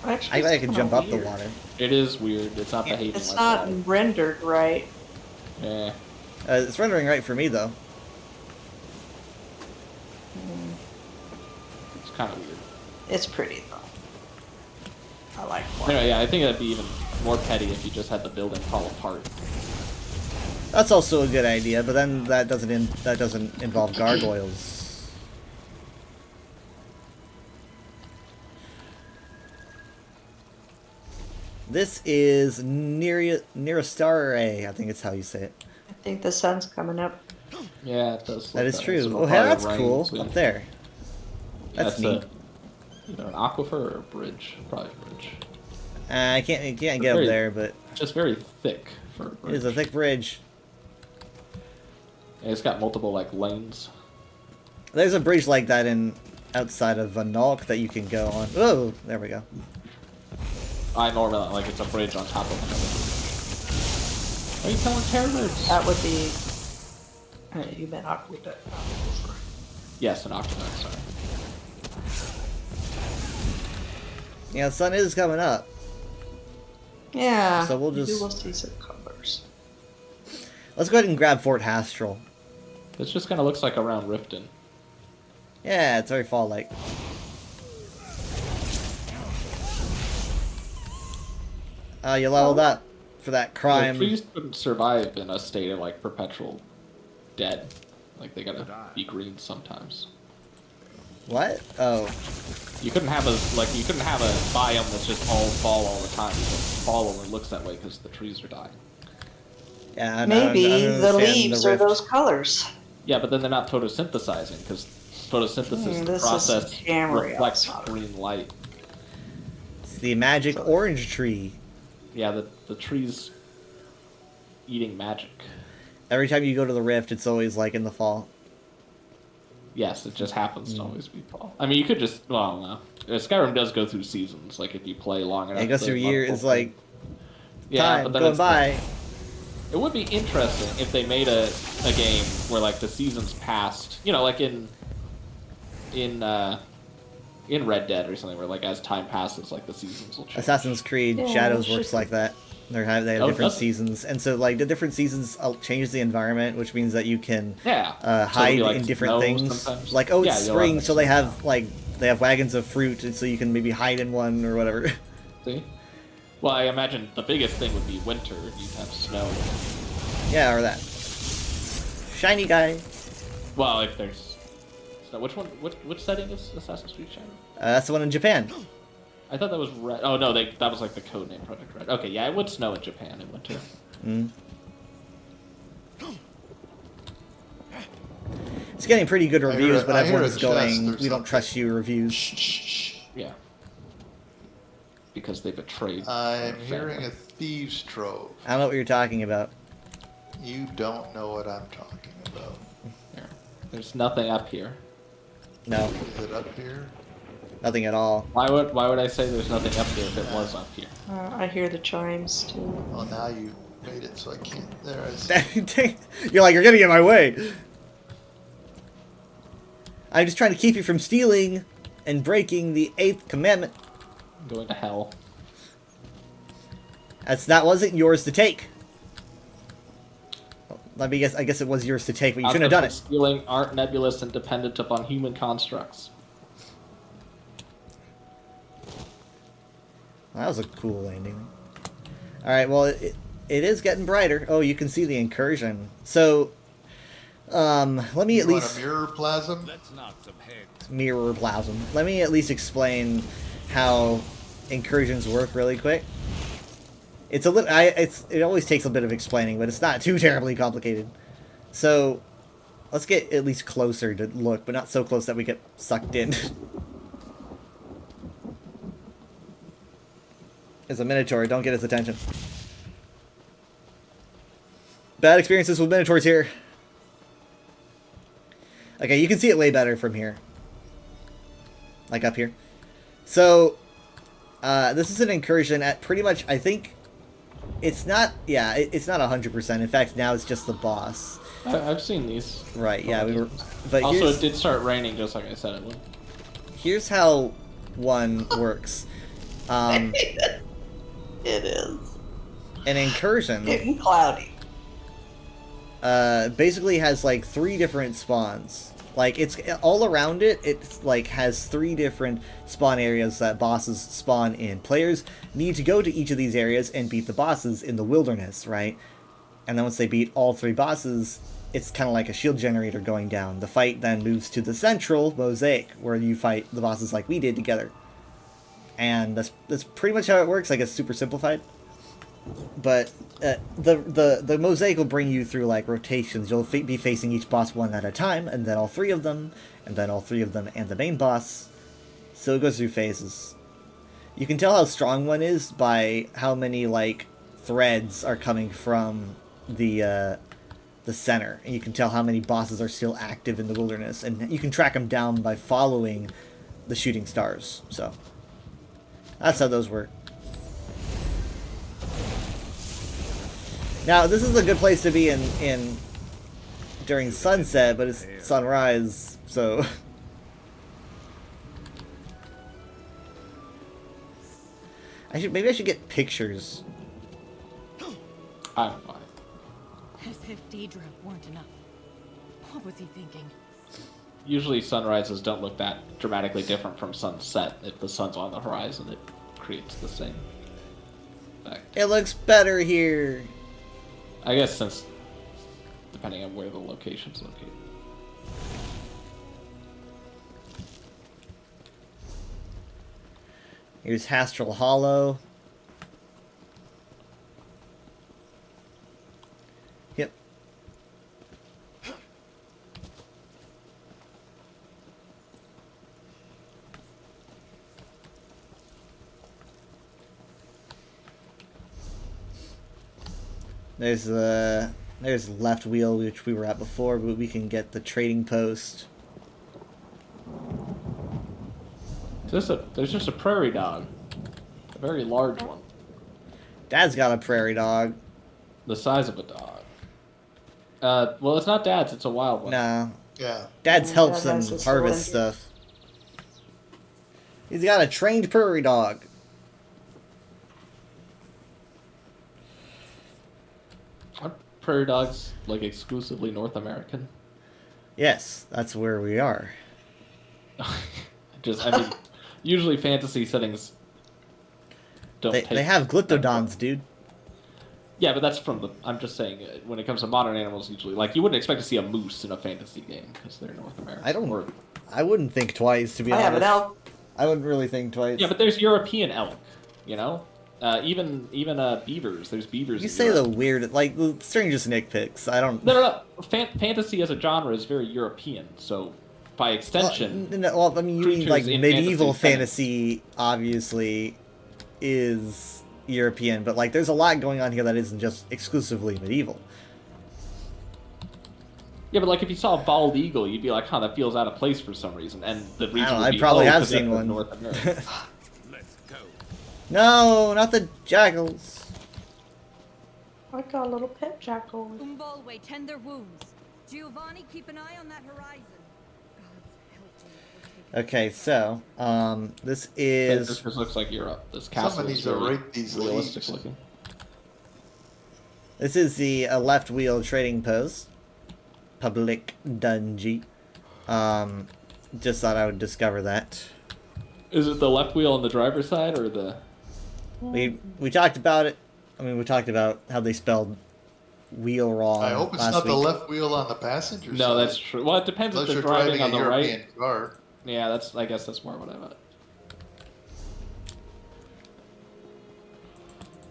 Actually, I bet I it's can kinda jump up the weird. water. It is weird. It's not behaving It's like not that. rendered right. Yeah. It's rendering right for me, though. It's kind of weird. It's pretty though. I like water. Anyway, yeah, I think that'd be even more petty if you just had the building fall apart. That's also a good idea, but then that doesn't involve gargoyles. This is Nerastare, I think it's how you say it. I think the sun's coming up. Yeah, it does. That look is nice. true. It'll Oh, hey, probably that's rain cool. soon. Up there. That's neat. Either an aquifer or a bridge. Probably a bridge. I can't get up Very- there, but Just very thick for a it bridge. is a thick bridge. And it's got multiple like lanes. There's a bridge like that outside of Vanalk that you can go on. Oh, there we go. I normally like it's a bridge on top of another. Are you telling terror nerds? That would be. You meant aqueduct. Yes, an aqueduct. Sorry. Yeah, the sun is coming up. Yeah. So we'll maybe just- we'll see some colors. Let's go ahead and grab Fort Hastral. This just kind of looks like around Riften. Yeah, it's very fall-like. You leveled up for that crime. The trees couldn't survive in a state of like perpetual dead. Like they gotta be green sometimes. What? Oh. You couldn't have a biome that's just all fall all the time. Because fall only looks that way because the trees are dying. Yeah, Maybe I don't the understand leaves are rift. those colors. Yeah, but then they're not photosynthesizing because photosynthesis the This is process Tamriel. reflects green light. It's the magic orange tree. Yeah, the trees eating magic. Every time you go to the rift, it's always like in the fall. Yes, it just happens to always be fall. I mean, you could just well, no. Skyrim does go through seasons. Like if you play long enough, It goes through years. It's like yeah, time but then going it's by. It would be interesting if they made a game where like the seasons passed, you know, like in Red Dead or something, where like as time passes, like the seasons will change. Assassin's Creed Yeah, Shadows should works be. like that. They have Oh, different does it? seasons, and so like the different seasons change the environment, which means that you can Yeah. So it'll hide be, like, in different snow things. sometimes. Like oh, Yeah, it's you'll spring, have, so they have wagons of fruit, and so you can maybe hide in one or whatever. See? Well, I imagine the biggest thing would be winter. You'd have snow. Yeah, or that shiny guy. Well, if there's so which one? Which setting is Assassin's Creed Shadow? That's the one in Japan. I thought that was Red. Oh no, that was like the codename Project Red. Okay, yeah, it would snow in Japan in winter. Mm. It's getting pretty good reviews, but I hear everyone's a chest going, or we don't something." trust you reviews. Shh, shh, shh. Yeah. Because they betrayed. I'm their hearing family. a thieves' trove. I don't know what you're talking about. You don't know what I'm talking about. There. There's nothing up here. No, Is it up here? nothing at all. Why would I say there's nothing up here if it was up here? I hear the chimes too. Well, now you made it so I can't. There I see. You're like, you're getting in my way. I'm just trying to keep you from stealing and breaking the 8th commandment. I'm going to hell. That wasn't yours to take. Let me guess. I guess it was yours to take, but you shouldn't have done it. Stealing aren't nebulous and dependent upon human constructs. That was a cool landing. All right. Well, it is getting brighter. Oh, you can see the incursion. So, let me at You want least a mirror plasm? Let's knock some heads. mirror plasm. Let me at least explain how incursions work really quick. It's a little. It always takes a bit of explaining, but it's not too terribly complicated. So, let's get at least closer to look, but not so close that we get sucked in. It's a Minotaur. Don't get his attention. Bad experiences with Minotaurs here. Okay, you can see it way better from here. Like up here. So, this is an incursion at pretty much, I think, it's not, yeah, it's not 100%. In fact, now it's just the boss. I've seen these. Right, yeah, we were, but Also, here's, it did start raining just like I said it would. here's how one works. It is An incursion getting cloudy. basically has like 3 different spawns. Like it's all around it. It's like has 3 different spawn areas that bosses spawn in. Players need to go to each of these areas and beat the bosses in the wilderness, right? And then once they beat all 3 bosses, it's kind of like a shield generator going down. The fight then moves to the central mosaic where you fight the bosses like we did together. And that's pretty much how it works. I guess super simplified. But the mosaic will bring you through like rotations. You'll be facing each boss one at a time, and then all 3 of them, and then all 3 of them, and the main boss. So it goes through phases. You can tell how strong one is by how many like threads are coming from the center, and you can tell how many bosses are still active in the wilderness, and you can track them down by following the shooting stars. So that's how those work. Now, this is a good place to be in during sunset, but it's sunrise, so... Maybe I should get pictures. I'm fine. As if Daedra weren't enough. What was he thinking? Usually sunrises don't look that dramatically different from sunset. If the sun's on the horizon, it creates the same effect. It looks better here. I guess since, depending on where the location's located. Here's Hastral Hollow. Yep. There's left wheel, which we were at before, but we can get the trading post. There's just a prairie dog. A very large one. Dad's got a prairie dog. The size of a dog. Well, it's not Dad's, it's a wild one. No. Yeah. Dad's helps Dad him has his harvest surrender. stuff. He's got a trained prairie dog. Are prairie dogs, like, exclusively North American? Yes, that's where we are. I mean, usually fantasy settings don't take... They have glyptodons, dude. Yeah, but that's from the... I'm just saying, when it comes to modern animals, usually... Like, you wouldn't expect to see a moose in a fantasy game, because they're North American. I wouldn't think twice, to be honest. I have an elk. I wouldn't really think twice. Yeah, but there's European elk, you know? Even beavers. There's beavers. You say the weird, like, the strangest nitpicks. I don't... No. Fantasy as a genre is very European, so... By extension, well, I mean, you mean like medieval fantasy, obviously, is European, but like, there's a lot going on here that isn't just exclusively medieval. Yeah, but like if you saw a bald eagle, you'd be like, "Huh, that feels out of place for some reason." And the reason would I be, probably have 'cause that's seen in one. North America. Let's go. No, not the jackals. I got a little pet jackal. Umbolwe, tend their wounds. Giovanni, keep an eye on that horizon. God's help me. Okay, so this This is just looks like Europe. This castle Somebody is needs to very rake these realistic leaves. looking. the left wheel trading post, Public Dungeon. Just thought I would discover that. Is it the left wheel on the driver's side or the? We talked about it. I mean, we talked about how they spelled wheel wrong. I hope it's last not the week. left wheel on the passenger side. No, that's true. Well, it depends Unless if you're they're driving driving on a the European right. car. Yeah, I guess that's more what I meant.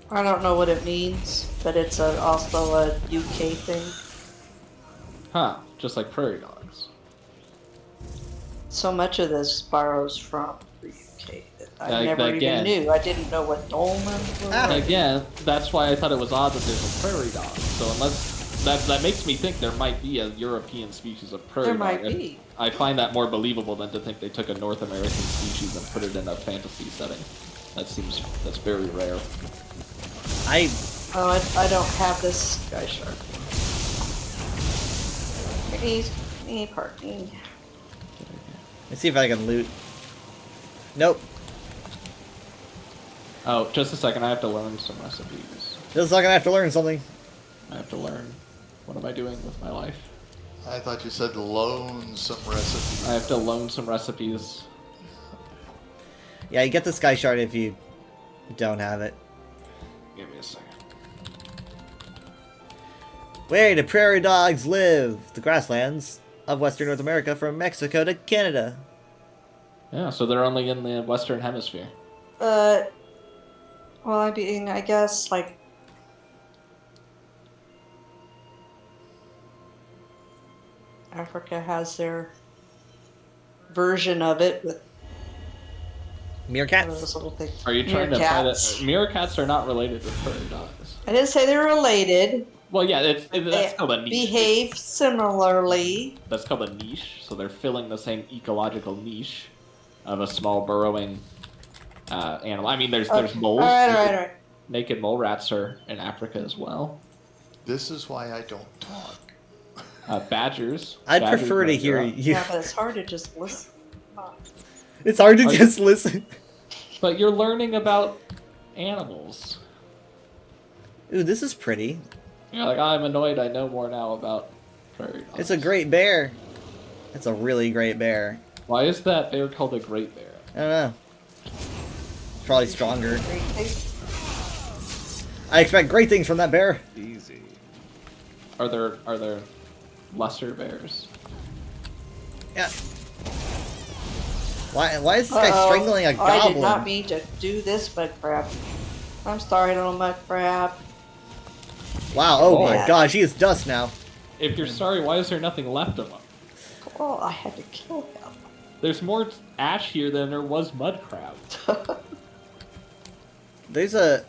I don't know what it means, but it's also a UK thing. Huh? Just like prairie dogs. So much of this borrows from the UK that I Like, never again. even knew. I didn't know what dolmens were. Again, that's why I thought it was odd that there's a prairie dog. So unless that makes me think there might be a European species of prairie There dog. might and be. I find that more believable than to think they took a North American species and put it in a fantasy setting. That's very rare. Oh, I don't have this sky shark. Any parking. Let's see if I can loot. Nope. Oh, just a second. I have to learn some recipes. Just like I have to learn something. I have to learn. What am I doing with my life? I thought you said loan some recipes. I have to loan some recipes. Yeah, you get the sky shard if you don't have it. Give me a second. Where do prairie dogs live? The grasslands of western North America from Mexico to Canada. Yeah, so they're only in the Western Hemisphere. Well, I guess, like... Africa has their version of it with Meerkats? those little things. Are you trying to imply that Meerkats. meerkats are not related to prairie dogs? I didn't say they're related. Well, yeah, that's called a niche. Behave similarly. That's called a niche. So they're filling the same ecological niche of a small burrowing animal. I mean, there's moles. All right. Naked mole rats are in Africa as well. This is why I don't talk. Badgers. I'd Badgers prefer are to in hear Europe. you. Yeah, but it's hard to just listen. It's hard to Are you- just listen. But you're learning about animals. Ooh, this is pretty. You're like, I'm annoyed I know more now about prairie dogs. It's a great bear. It's a really great bear. Why is that bear called a great bear? I don't know. It's probably stronger. Great thing. I expect great things from that bear. Easy. Are there lesser bears? Yeah. Why is this guy Uh-oh. strangling a I goblin? did not mean to do this, mud crab. I'm sorry, little mud crab. Wow, oh my Yeah. gosh, he is dust now. If you're sorry, why is there nothing left of him? Oh, I had to kill him. There's more ash here than there was mud crab. There's a...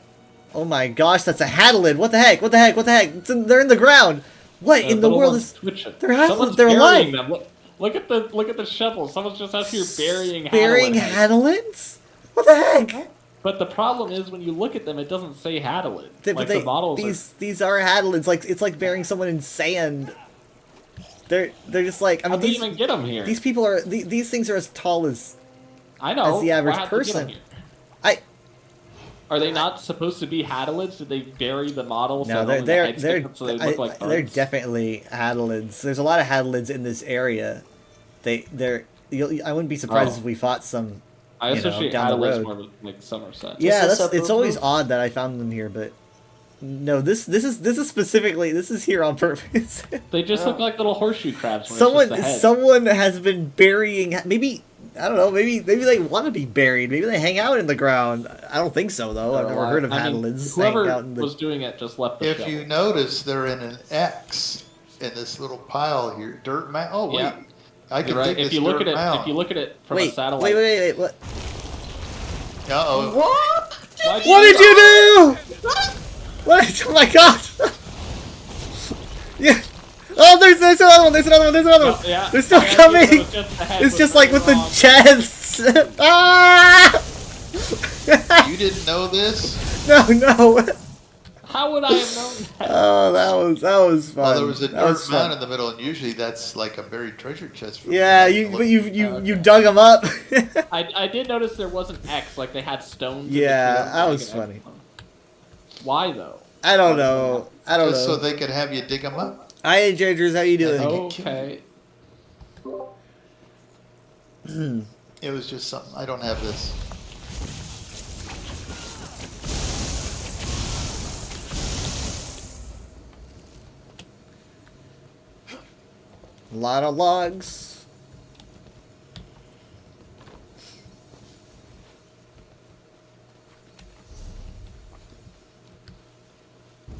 Oh my gosh, that's a Hadalid. What the heck? What the heck? What the heck? They're in the ground. What in the little world one's is... twitching. They're Hadalid. Someone's They're burying alive. them. Look at the shovel. Someone's just out here burying Burying Hadalid. Hadalids? What the heck? But the problem is when you look at them, it doesn't say Hadalid. But Like they, the models these are Hadalids. Like it's like burying someone in sand. They're just like I How mean did you these even get them here? these people are these things are as tall as I know. as the average Why how'd you get 'em person. here? I Are they not supposed to be Hadalids? Did they bury the model? no so only the they're heads stick up so they look like they're birds? definitely Hadalids. There's a lot of Hadalids in this area. I wouldn't be surprised Oh. if we fought some. I you know, associate down the Hadalids road. more with like Somerset. Yeah, Is this that's a it's always boo-boo? odd that I found them here, but no, this is specifically this is here on purpose. They just look like little horseshoe crabs. When someone it's just the head. someone has been burying maybe I don't know maybe they want to be buried, maybe they hang out in the ground. I don't think so though. I've never heard of I mean, Hadalids hanging whoever out in the was doing it just left the If shovel. you notice, they're in an X in this little pile here. Dirt mound. Oh wait, Yeah. I can You're right. take If this you look dirt at it, mound. if you look at it from a wait, satellite, wait, what? Uh oh. What? Why'd What did you do? What? What? Oh my god! Yeah. Oh, there's another one. There's another one. There's another one. Yeah, They're still I guess coming. it was just the head It's was just like with the wrong. chests. Ah! You didn't know this? No. How would I have known that? Oh, that was fun. Well, there was a That was dirt fun. mound in the middle, and usually that's like a buried treasure chest. For Yeah, me. you Okay. dug them up. I did notice there wasn't X, like they had stones. in Yeah, between them, that like was an X funny. one. Why though? I don't know. Just so they could have you dig them up. Hi, Jaders, how you doing? Okay. It was just something. I don't have this. A lot of logs.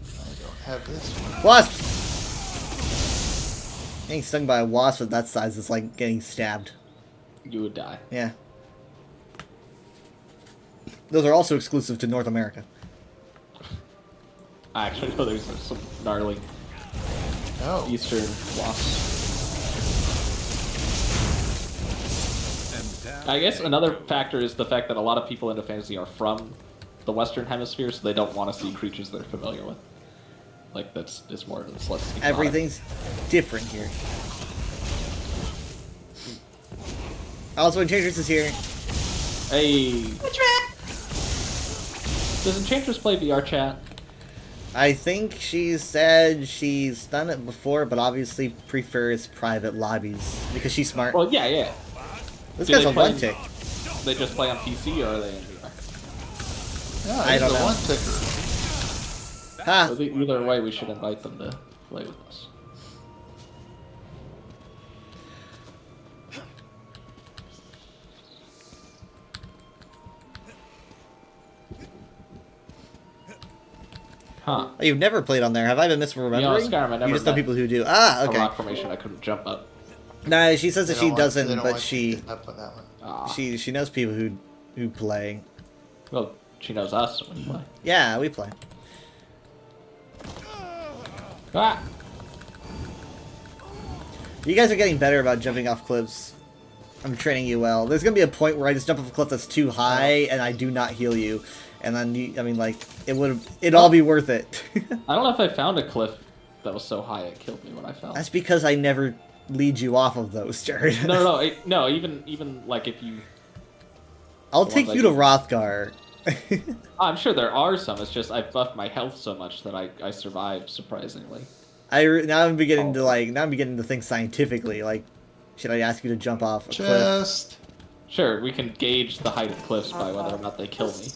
I don't have this one. Wasp! Getting stung by a wasp of that size is like getting stabbed. You would die. Yeah. Those are also exclusive to North America. I actually know there's some gnarly Oh, eastern wasps. And down I guess they another go. factor is the fact that a lot of people into fantasy are from the Western Hemisphere, so they don't want to see creatures they're familiar with. Like that's it's more it's less exotic. Everything's different here. Also, Enchantress is here. Hey, Which man? does Enchantress play VR chat? I think she said she's done it before, but obviously prefers private lobbies because she's smart. Well, yeah. This do guy's they a play- one tick. They just play on PC or are they in VR? yeah, I he's don't the know. one ticker. Ha! So either way, we should invite them to play with us. Huh. Oh, you've never played on there. Have I been misremembering? Skyrim, I never you just know met people who do. Ah, A okay. rock formation, I couldn't jump up. Nah, she says They that don't she want- doesn't, they don't but want she you getting up on that one. Ah, she knows people who play. well, she knows us when we play. Yeah, we play. Ah! You guys are getting better about jumping off cliffs. I'm training you well. There's gonna be a point where I just jump off a cliff that's too high and I do not heal you, and then I mean, like it'd all be worth it. I don't know if I found a cliff that was so high it killed me when I fell. That's because I never lead you off of those, Jared. No. Even like if you. I'll the take ones you I to do. Rothgar I'm sure there are some. It's just I've buffed my health so much that I survive surprisingly. Now I'm beginning to think scientifically. Like, should I ask you to jump off a cliff? Sure, we can gauge the height of cliffs by whether or not they kill me.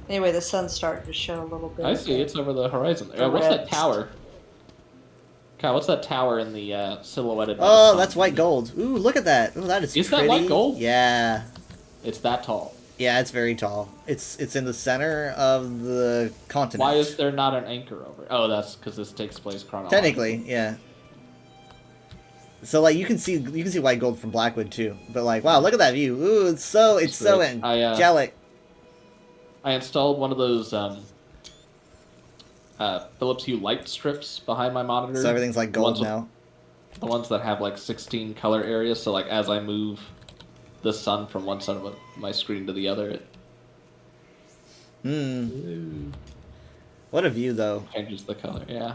Anyway, the sun's starting to show a little bit. I see, it's over the horizon. What's that tower? Kyle, what's that tower in the silhouetted? Oh, that's white gold. Ooh, look at that. Ooh, that is Is pretty. that white gold? Yeah. It's that tall. Yeah, it's very tall. It's in the center of the continent. Why is there not an anchor over it? Oh, that's because this takes place chronologically. Technically, yeah. So like you can see white gold from Blackwood too. But like, wow, look at that view. Ooh, it's so angelic. I installed one of those Philips Hue light strips behind my monitor. So everything's like gold now. The ones that have like 16 color areas. So like as I move the sun from one side of my screen to the other, it What a view, though. changes the color. Yeah.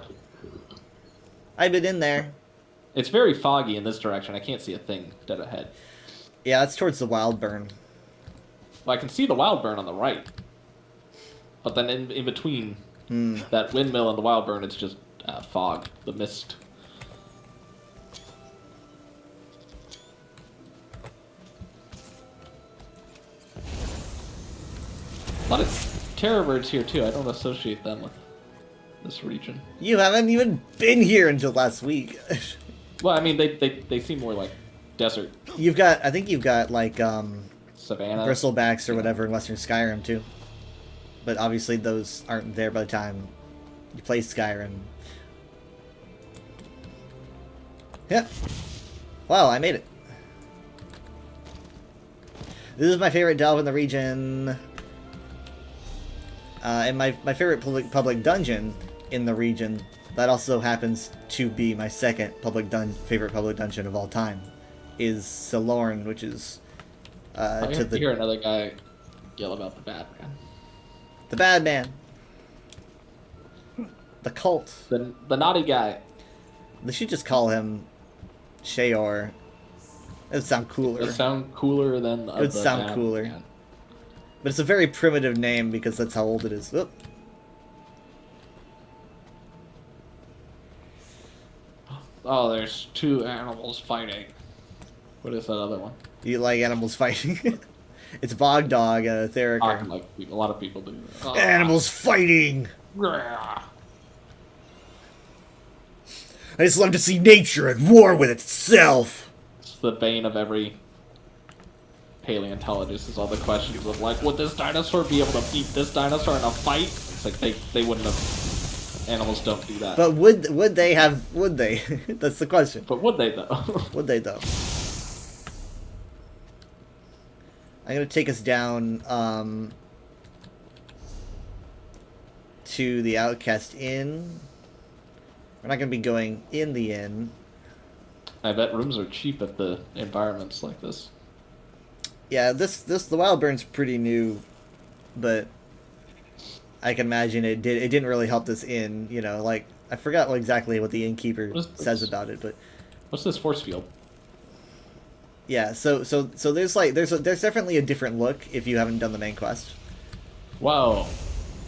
I've been in there. It's very foggy in this direction. I can't see a thing dead ahead. Yeah, that's towards the Wildburn. Well, I can see the Wildburn on the right. But then in between that windmill and the Wildburn, it's just fog, the mist. A lot of terror birds here, too. I don't associate them with this region. You haven't even been here until last week. Well, I mean, they seem more like desert. I think you've got, like, Savannah. Bristlebacks or whatever in Western Skyrim, too. But obviously those aren't there by the time you play Skyrim. Yeah. Wow, I made it. This is my favorite delve in the region. And my favorite public dungeon in the region, that also happens to be my second favorite public dungeon of all time, is Solorn, which is to the... hear another guy yell about the bad man. The bad man. The cult. The naughty guy. They should just call him Sheor. It would sound cooler. It would sound cooler than It would sound cooler. Man. But it's a very primitive name because that's how old it is. Oop. Oh, there's two animals fighting. What is that other one? You like animals fighting? It's Bog Dog and Theriker. Like a lot of people do. Animals fighting! I just love to see nature at war with itself! It's the bane of every paleontologist, is all the questions of like, would this dinosaur be able to beat this dinosaur in a fight? It's like they wouldn't have. Animals don't do that. But would they? That's the question. But would they though? Would they though? I'm gonna take us down to the Outcast Inn. We're not gonna be going in the inn. I bet rooms are cheap at the environments like this. Yeah, the Wildburn's pretty new, but I can imagine it didn't really help this inn, you know, like I forgot exactly what the innkeeper says about it, but what's this force field? Yeah, so there's definitely a different look if you haven't done the main quest. Whoa.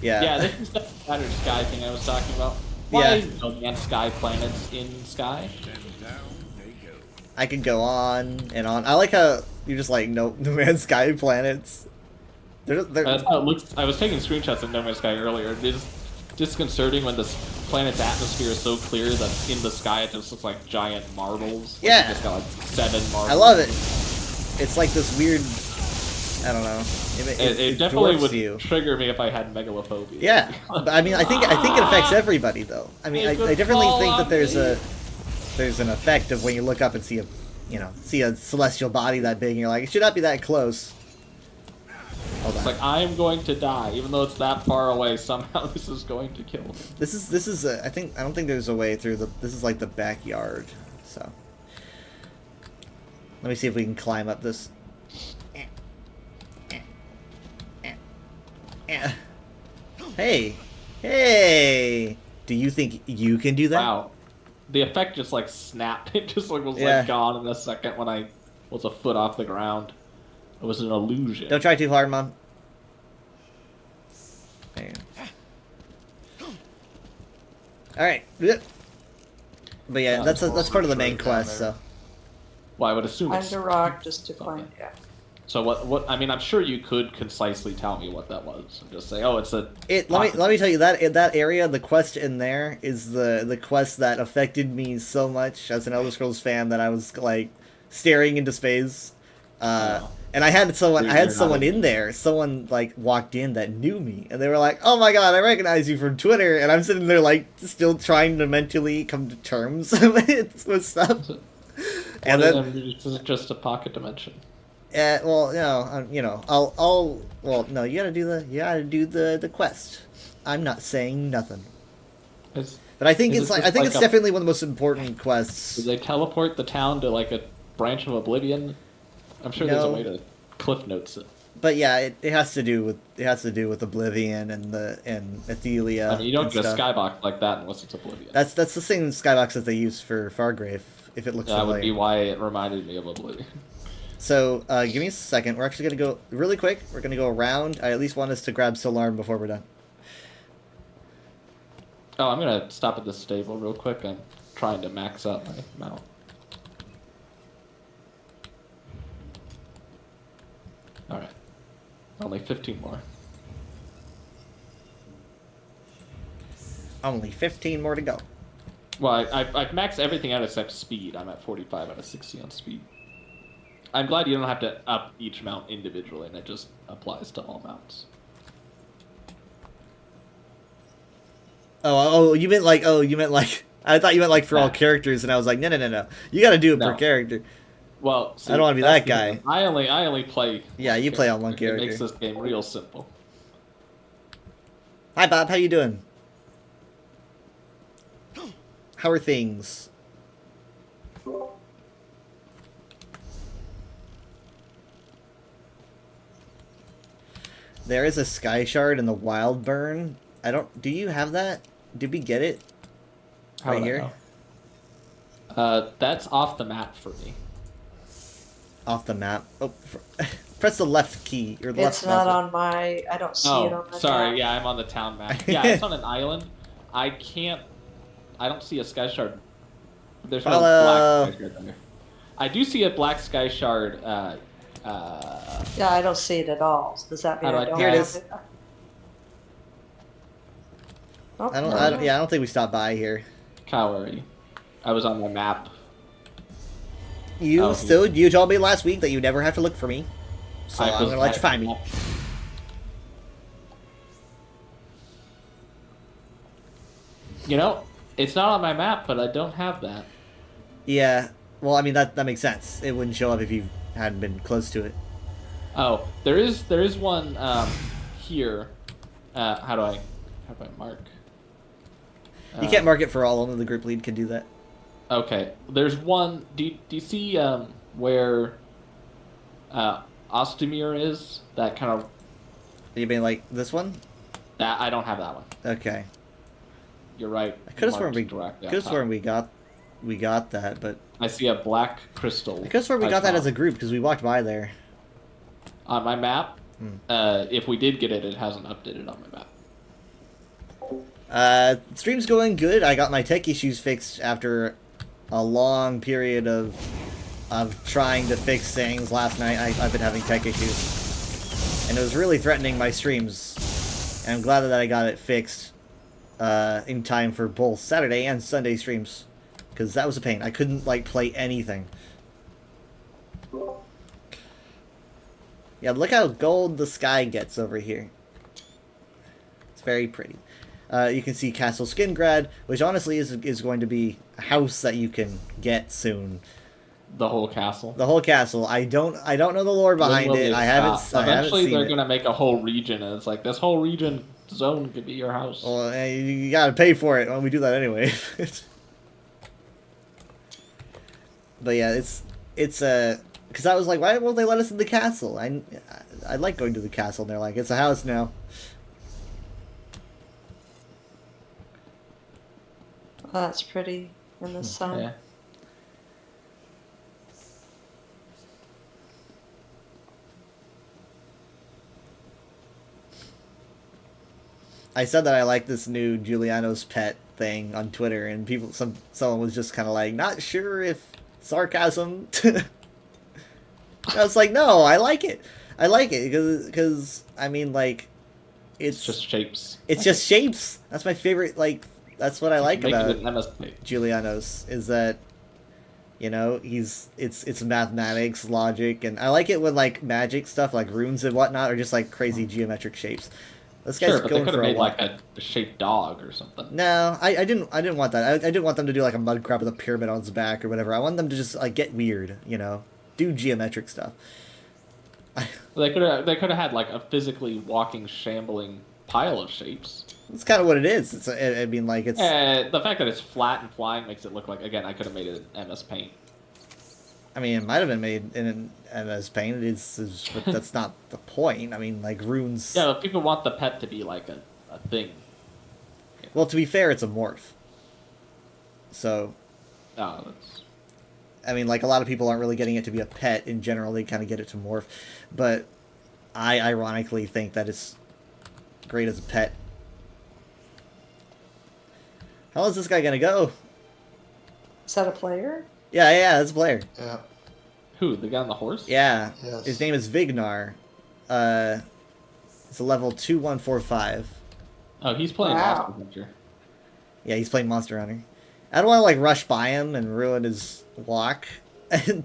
Yeah. Yeah, this is the Shattered Sky thing I was talking about. Why no man's sky planets in sky? I could go on and on. I like how you're just like no man's sky planets. That's how it looks. I was taking screenshots of No Man's Sky earlier. It is disconcerting when this planet's atmosphere is so clear that in the sky it just looks like giant marbles. Like yeah. It's got like 7 marbles. I love it. It's like this weird. I don't know. It definitely would trigger me if I had megalophobia. Yeah, but I mean, I think it affects everybody though. I mean, I definitely think that there's an effect of when you look up and see a celestial body that big, and you're like, it should not be that close. It's like I'm going to die, even though it's that far away. Somehow this is going to kill me. This is I don't think there's a way through this is like the backyard. So let me see if we can climb up this. Hey! Do you think you can do that? Wow, the effect just like snapped. It just like was like gone in a second when I was a foot off the ground. It was an illusion. Don't try too hard, Mom. All right. But yeah, that's part of the main quest. So. Well, I would assume Find it's a rock just to find. Yeah. So what? I mean, I'm sure you could concisely tell me what that was, and just say, "Oh, it's a." Let me tell you that in that area, the quest in there is the quest that affected me so much as an Elder Scrolls fan that I was like staring into space. And I had someone in there. Someone like walked in that knew me, and they were like, "Oh my god, I recognize you from Twitter." And I'm sitting there like still trying to mentally come to terms with stuff. And then this is just a pocket dimension. Well, well, no, you gotta do the quest. I'm not saying nothing. But I think it's definitely one of the most important quests. Did they teleport the town to like a branch of Oblivion? I'm sure there's a way to cliff notes it. But yeah, it has to do with Oblivion and Athelia. I mean, you don't get a skybox like that unless it's Oblivion. That's the same skybox that they use for Fargrave. If it looks that would be why it reminded me of Oblivion. So, give me a second. We're actually going to go really quick. We're going to go around. I at least want us to grab Solarm before we're done. Oh, I'm going to stop at this stable real quick. I'm trying to max out my mount. Alright. Only 15 more. Only 15 more to go. Well, I've maxed everything out except speed. I'm at 45 out of 60 on speed. I'm glad you don't have to up each mount individually, and it just applies to all mounts. You meant like I thought you meant like for all characters, and I was like, no. You got to do it per character. Well, see, I don't want to be that guy. I only play. Yeah, you play on one character. It makes this game real simple. Hi, Bob. How you doing? How are things? There is a Sky Shard in the Wild Burn. Do you have that? Did we get it? Right here? That's off the map for me. Off the map? Oh, press the left key. Or the it's not on my... I don't see it on the sorry. map. Yeah, I'm on the town map. Yeah, it's on an island. I don't see a Sky Shard. There's no black Sky Shard there. I do see a black Sky Shard... yeah, I don't see it at all. Does that mean I don't Here have it is. Oh, I don't think we stopped by here. Kyle, where are you? I was on the map. You told me last week that you never have to look for me. So I'm gonna let you find me. You know, it's not on my map, but I don't have that. Yeah, well, I mean that makes sense. It wouldn't show up if you hadn't been close to it. Oh, there is one here. How do I mark? You can't mark it for all. Only the group lead can do that. Okay, there's one. Do you see where Ostomer is? That kind of. You mean like this one? That I don't have that one. Okay. You're right. I could have sworn we got that, but I see a black crystal. I could have sworn we got that as a group because we walked by there. On my map, if we did get it, it hasn't updated on my map. Stream's going good. I got my tech issues fixed after a long period of trying to fix things. Last night I've been having tech issues, and it was really threatening my streams. And I'm glad that I got it fixed in time for both Saturday and Sunday streams, because that was a pain. I couldn't like play anything. Yeah, look how gold the sky gets over here. It's very pretty. You can see Castle Skingrad, which honestly is going to be a house that you can get soon. The whole castle. The whole castle. I don't know the lore behind it. I haven't Eventually, seen they're gonna make a whole region, and it's like this whole region zone could be your house. Well, you gotta pay for it. Well, we do that anyway. But yeah, it's because I was like, why won't they let us in the castle? I like going to the castle. And they're like, it's a house now. Oh, that's pretty in the sun. Yeah. I said that I like this new Giuliano's Pet thing on Twitter, and someone was just kind of like, not sure if sarcasm. I was like, no, I like it. I like it because I mean, like, it's just shapes. It's just shapes. That's my favorite. Like, that's what I like about MSP. Julianos, is that, you know, it's mathematics, logic, and I like it when like magic stuff, like runes and whatnot, are just like crazy geometric shapes. This guy's sure, but going they could for have made lot. like a shaped dog or something. No, I didn't want that. I didn't want them to do like a mud crab with a pyramid on its back or whatever. I want them to just like get weird, you know, do geometric stuff. They could have had like a physically walking, shambling pile of shapes. It's kind of what it is. It's I mean, like, it's the fact that it's flat and flying makes it look like, again, I could have made it in MS Paint. I mean, it might have been made in an MS Paint. But that's not the point. I mean, like, runes. Yeah, but people want the pet to be like a thing. Well, to be fair, it's a morph. So. Oh, that's... I mean, like, a lot of people aren't really getting it to be a pet in general. They kind of get it to morph. But I ironically think that it's great as a pet. How is this guy gonna go? Is that a player? Yeah, that's a player. Yeah. Who? The guy on the horse? Yeah. Yes. His name is Vignar. It's a level 2145. Oh, he's playing Wow. Monster Hunter. Yeah, he's playing Monster Hunter. I don't want to like rush by him and ruin his walk. And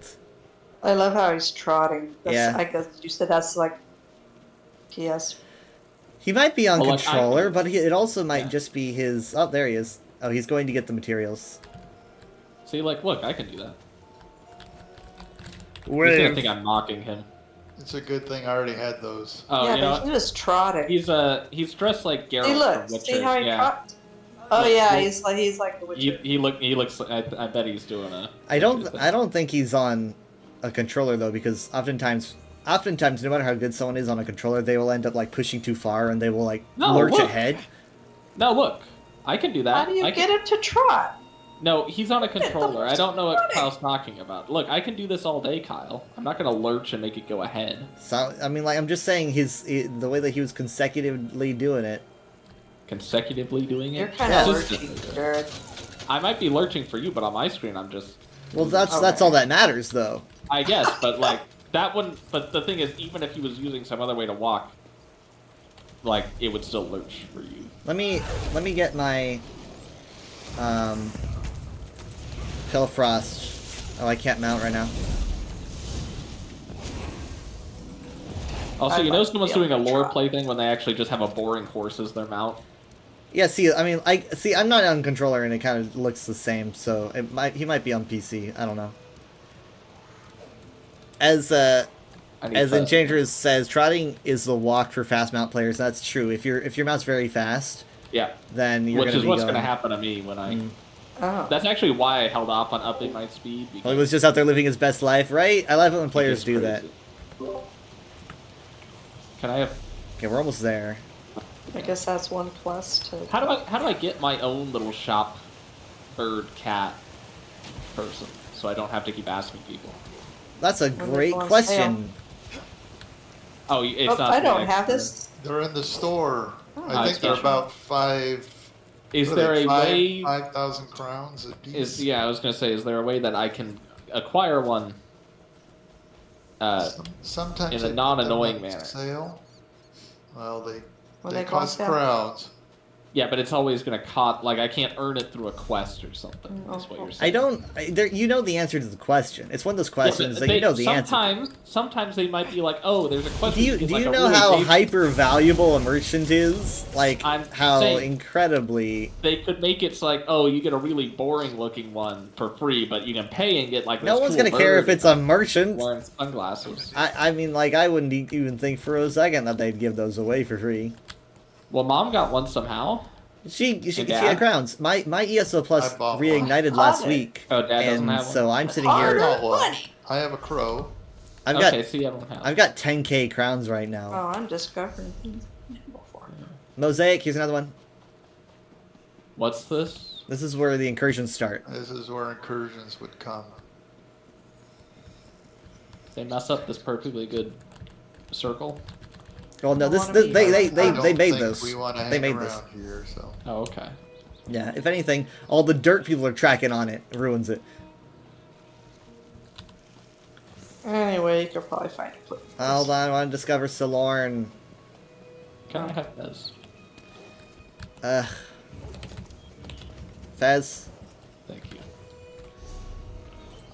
I love how he's trotting. Yeah. I guess you said that's like PS. he might be on Well, like, controller, but it also might Yeah. just be his. Oh, there he is. Oh, he's going to get the materials. See, like, look, I can do that. He's Wave. gonna think I'm mocking him. It's a good thing I already had those. Oh, yeah, you know but he what? was trotting. He's dressed like Geralt See, look. from Witcher. See how he yeah. trots? Oh yeah, Look. he's like the Witcher. He looks. I bet he's doing a. I Witcher thing. don't think he's on a controller though, because oftentimes, no matter how good someone is on a controller, they will end up like pushing too far and they will like No, lurch look. ahead. No, look, I can do that. How do you I get can... him to trot? No, he's on a controller. I don't know what Running. Kyle's talking about. Look, I can do this all day, Kyle. I'm not gonna lurch and make it go ahead. So I mean, like, I'm just saying the way that he was consecutively doing it. Consecutively doing it. You're kind of Consistently. lurching, Jared. I might be lurching for you, but on my screen, I'm just. Well, that's Okay. all that matters though. I guess, but like that one. But the thing is, even if he was using some other way to walk, like it would still lurch for you. Let me get my Pelfrost. Oh, I can't mount right now. Also, I'd you know like to someone's be able doing a to lore try. play thing when they actually just have a boring horse as their mount. Yeah, see, I mean, I'm not on controller and it kind of looks the same, so he might be on PC. I don't know. As Enchantress says, trotting is the walk for fast mount players. That's true. If your mount's very fast, Yeah, then you're which gonna is be what's going. going to happen to me when I. Oh. That's actually why I held off on upping my speed. Well, Because he was just out there living his best life, right? I love it when players it's do that. crazy. Can I have? Okay, we're almost there. I guess that's 1 plus to. How do I get my own little shop, bird, cat, person, so I don't have to keep asking people? That's a When great they're on question. Oh, it's Oh, not. I don't something have can- this. They're in the store. Oh, I think it's they're not. about 5. Is what are there they, a way? 5,000 crowns a piece. I was gonna say, is there a way that I can acquire one? Sometimes in a they put non-annoying them on manner. Sale. Well, When they they go on cost sale. crowns. Yeah, but it's always gonna cost. Like I can't earn it through a quest or something. That's what you're saying. You know the answer to the question. It's one of those Yeah, questions but that you know the answer. Sometimes they might be like, oh, there's a question. Do you you get, like, a know really how basic- hyper valuable a merchant is? Like I'm how saying- incredibly. They could make it so like, oh, you get a really boring looking one for free, but you can pay and get like. No this one's cool gonna care if bird it's a merchant. wearing sunglasses. I mean, like, I wouldn't even think for a second that they'd give those away for free. Well, Mom got one somehow. She Dad? had crowns. My ESO Plus I bought one. reignited I last bought it. week. Oh, Dad doesn't and have one? so I'm sitting Oh, here. Not one. money. I have a crow. I've Okay, got so you have one house. I've got 10k crowns right now. Oh, I'm discovering things before. Mosaic. Here's another one. What's this? This is where the incursions start. This is where incursions would come. They mess up this perfectly good circle. Well, no, I this wanna be- they I don't made think this. We want to They hang made around this. here, so. Oh, okay. Yeah, if anything, all the dirt people are tracking on it. It ruins it. Anyway, you could probably find a place. Hold on, I want to discover Solorn. Can I have this? Fez? Thank you.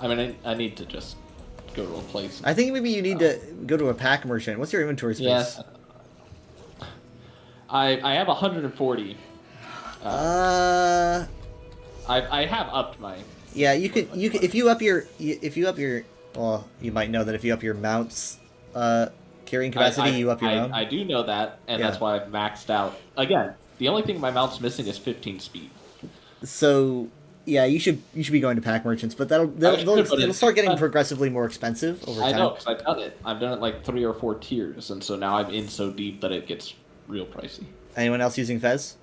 I mean, I need to just go to a place. I think maybe you need to go to a pack merchant. What's your inventory space? Yes. I have 140. I have upped my. Yeah, you could if you up your well, you might know that if you up your mount's carrying capacity, you up your own. I do know that, and Yeah. that's why I've maxed out. Again, the only thing my mount's missing is 15 speed. So yeah, you should be going to pack merchants, but it'll start getting progressively more expensive over time. I know, because I've done it. I've done it like 3 or 4 tiers, and so now I'm in so deep that it gets real pricey. Anyone else using Fez?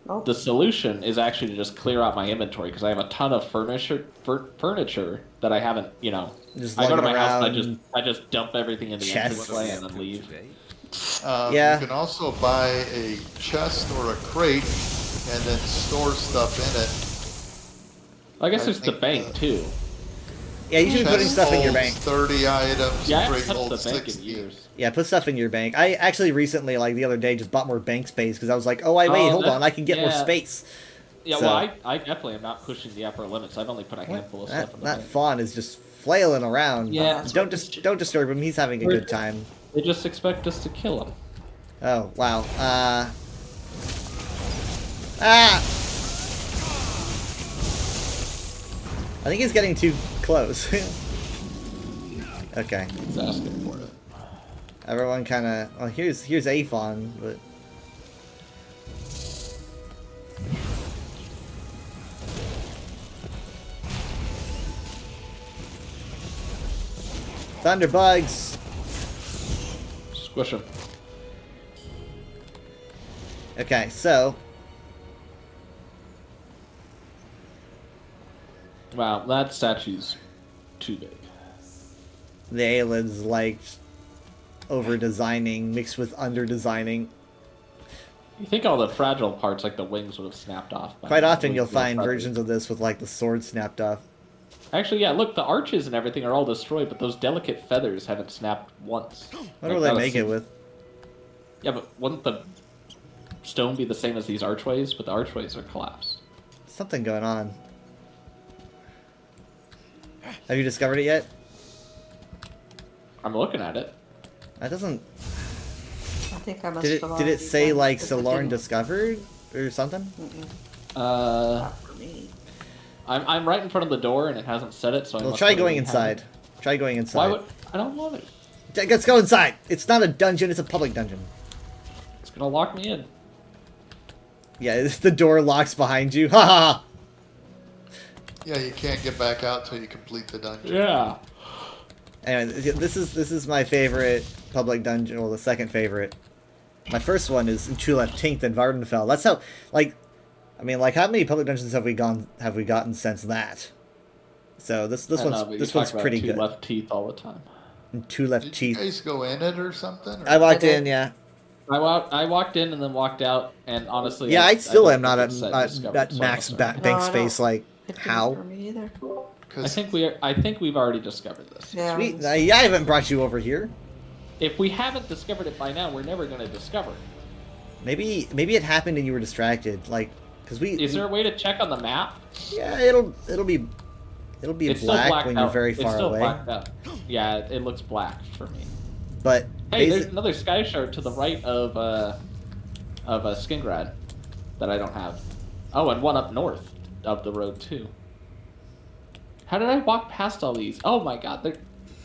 Nope. The solution is actually to just clear out my inventory because I have a ton of furniture that I haven't, Just I go to lugging my house around and I just dump everything in the chests. entranceway and then leave. Yeah. You can also buy a chest or a crate and then store stuff in it. I guess I there's the think, bank too. Yeah, you should be putting Chest stuff in your holds bank. 30 items. Yeah, I haven't crate touched holds the bank in 60. years. Yeah, put stuff in your bank. I actually recently, like the other day, just bought more bank space because I was like, oh, wait, hold on, I can get more yeah. space. Yeah, So- well, I definitely am not pushing the upper limits. I've only put a handful of stuff in the That bank. fawn is just flailing around. Yeah. Don't disturb him. He's having a good time. They just expect us to kill him. Oh wow. I think he's getting too close. Okay. He's asking for it. Everyone kind of. Well, here's Aphon, but. Thunderbugs. Squish him. Okay, so Wow, that statue's too big. the Aelids liked over-designing mixed with under-designing. You think all the fragile parts, like the wings, would have snapped off. Quite often you'll find versions of this with like the sword snapped off. Actually, yeah, look, the arches and everything are all destroyed, but those delicate feathers haven't snapped once. What will they make it with? Yeah, but wouldn't the stone be the same as these archways? But the archways are collapsed. Something going on. Have you discovered it yet? I'm looking at it. That doesn't. I think I must Did have it already say done like because it Solorn didn't- discovered or something? Not for me. I'm right in front of the door and it hasn't said it, so I Well, must try have going already had inside. it. Try going Why inside. would I don't want it? Let's go inside. It's not a dungeon. It's a public dungeon. It's gonna lock me in. Yeah, the door locks behind you. Ha ha. Yeah, you can't get back out till you complete the dungeon. Yeah. Anyway, this is my favorite public dungeon. Well, the second favorite. My first one is Chulef Tinkt and Vardenfell. That's how, like, I mean, like, how many public dungeons have we gotten since that? So this one's pretty good. Left teeth all the time. And two left Did you teeth. guys go in it or something? Or? I walked did. in, yeah. I walked in and then walked out, and honestly, Yeah, I still don't am not think at, it's set at discovered, so max I'm bank No, I don't. space. Like, It didn't how? for me either. I think we've already discovered this. Yeah. Sweet. Yeah, I haven't brought you over here. If we haven't discovered it by now, we're never going to discover it. Maybe it happened and you were distracted. Like, because we. Is there a way to check on the map? Yeah, it'll be It's still black blacked when out. you're very It's far still away. blacked out. Yeah, it looks black for me. But Hey, there's another sky shard to the right of Skingrad that I don't have. Oh, and one up north of the road too. How did I walk past all these? Oh my god, they're...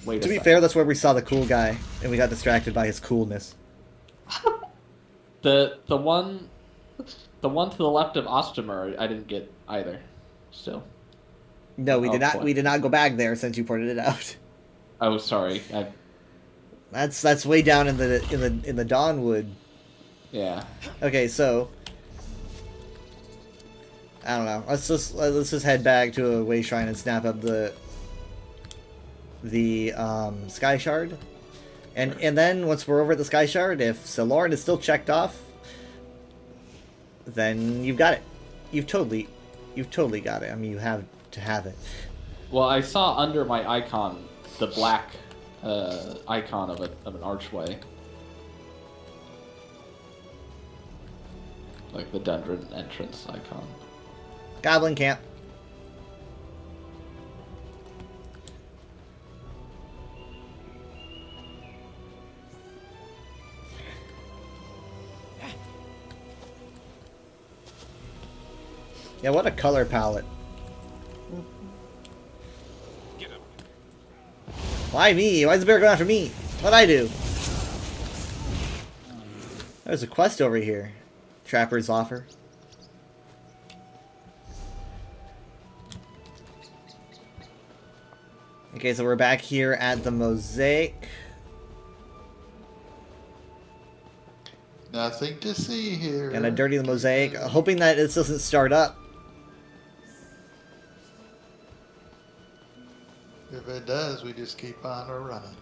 Wait to a be second. fair, that's where we saw the cool guy, and we got distracted by his coolness. The one to the left of Ostermer, I didn't get either. Still. No, we Oh, did not. boy. We did not go back there since you pointed it out. Oh, sorry. That's way down in the Dawnwood. Yeah. Okay, so I don't know. Let's just head back to a way shrine and snap up the Sky Shard, and then once we're over at the Sky Shard, if Solorn is still checked off, then you've got it. you've totally got it. I mean, you have to have it. Well, I saw under my icon the black icon of an archway, like the Dendron entrance icon. Goblin camp. Yeah, what a color palette. Why me? Why is the bear going after me? What'd I do? There's a quest over here. Trapper's offer. Okay, so we're back here at the Mosaic. Nothing to see here. Gonna dirty the Mosaic, hoping that this doesn't start up. If it does, we just keep on running.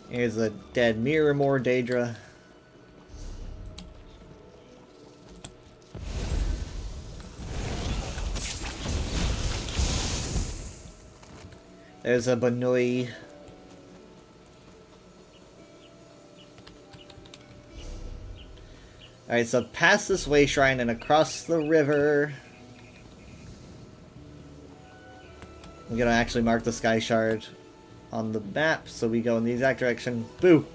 Here's a dead Miramore Daedra. There's a Banoi. Alright, so past this way shrine and across the river. I'm gonna actually mark the Sky Shard on the map, so we go in the exact direction. Boo!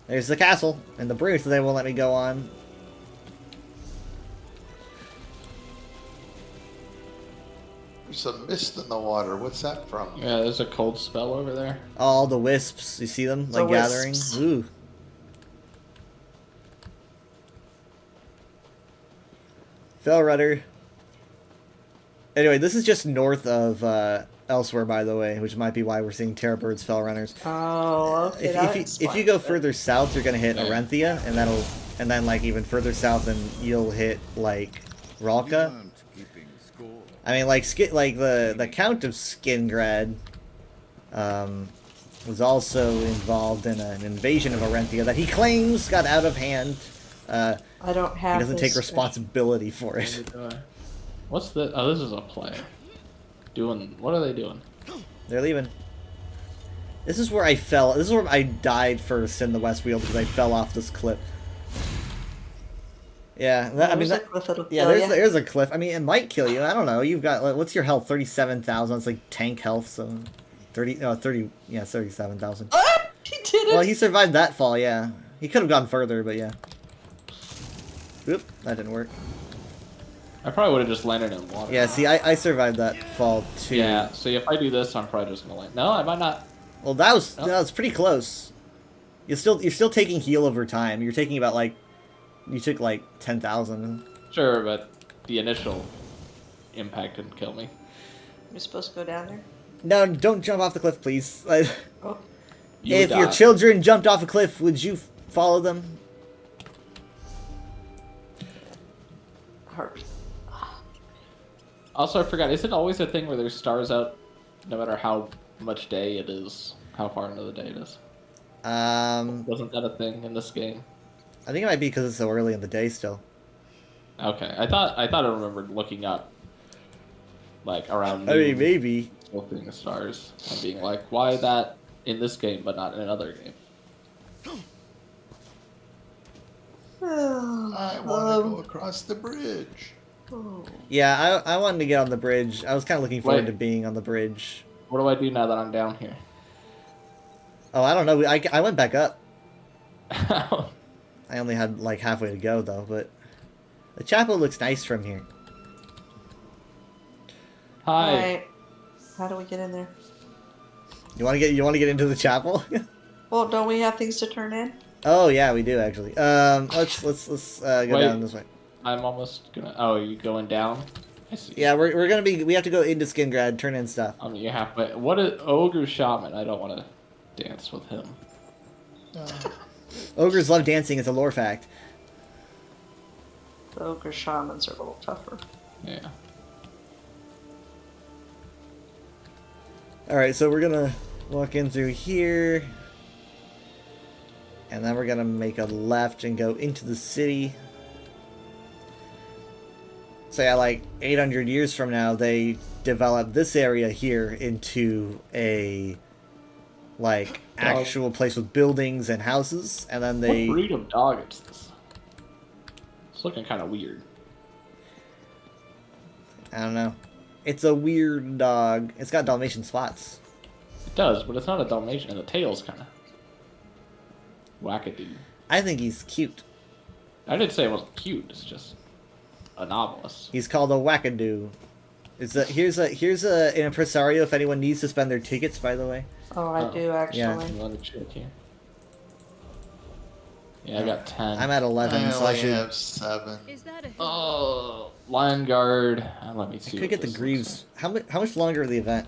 There's the castle and the bridge that they won't let me go on. There's some mist in the water. What's that from? Yeah, there's a cold spell over there. All the wisps, you see them? Like gathering? Wisps. Ooh. Fell Rudder. Anyway, this is just north of Elsewhere, by the way, which might be why we're seeing Terra Birds, Fell Runners. Oh, okay. If you go further south, you're gonna hit Arenthia, and then like even further south, and you'll hit like Ralka. I mean, like the Count of Skingrad was also involved in an invasion of Arenthia that he claims got out of hand. I don't have. He doesn't take responsibility for it. What's the? Oh, this is a play. What are they doing? They're leaving. This is where I fell. This is where I died first in the Westfield because I fell off this cliff. Yeah, there's a cliff. I mean, it might kill you. I don't know. You've got what's your health? 37,000. It's like tank health, so 30. Yeah, 37,000. Ah, he did it. Well, he survived that fall. Yeah, he could have gone further, but yeah. Oop, that didn't work. I probably would have just landed in water. Yeah, see, I survived that fall too. Yeah, so if I do this, I'm probably just gonna land. No, I might not. Well, that was pretty close. You're still taking heal over time. You're taking about like, you took like 10,000. Sure, but the initial impact didn't kill me. You're supposed to go down there. No, don't jump off the cliff, please. Oh, If your children jumped off a cliff, would you follow them? hurt. Also, I forgot, is it always a thing where there's stars out no matter how much day it is, how far into the day it is? Wasn't that a thing in this game? I think it might be because it's so early in the day still. Okay, I thought I remembered looking up, like, around noon, I mean, maybe. looking at stars and being like, why that in this game but not in another game? I want to go across the bridge. Yeah, I wanted to get on the bridge. I was kind of looking forward to being on the bridge. What do I do now that I'm down here? Oh, I don't know. I went back up. I only had like halfway to go though, but the chapel looks nice from here. Hi. Alright. How do we get in there? You want to get into the chapel? Well, don't we have things to turn in? Oh yeah, we do actually. Let's go down this way. I'm almost gonna. Oh, are you going down? I see. Yeah, we're gonna be. We have to go into Skingrad, turn in stuff. I mean, you have. But what is Ogre Shaman? I don't want to dance with him. Ogres love dancing. It's a lore fact. The ogre shamans are a little tougher. Yeah. Alright, so we're gonna walk in through here. And then we're gonna make a left and go into the city. So yeah, like 800 years from now, they develop this area here into a like actual place with buildings and houses, and then they. What breed of dog is this? It's looking kind of weird. I don't know. It's a weird dog. It's got Dalmatian spots. It does, but it's not a Dalmatian, and the tail's kind of wackadoo. I think he's cute. I didn't say it wasn't cute. It's just anomalous. He's called a wackadoo. Here's an impresario if anyone needs to spend their tickets. By the way. Oh, I do actually. Yeah. Let me check here. Yeah, I got 10. I'm at 11, I so I only should. have 7. Is that a Oh, Lion Guard. Let me I see. could get the Greaves. How much longer of the event?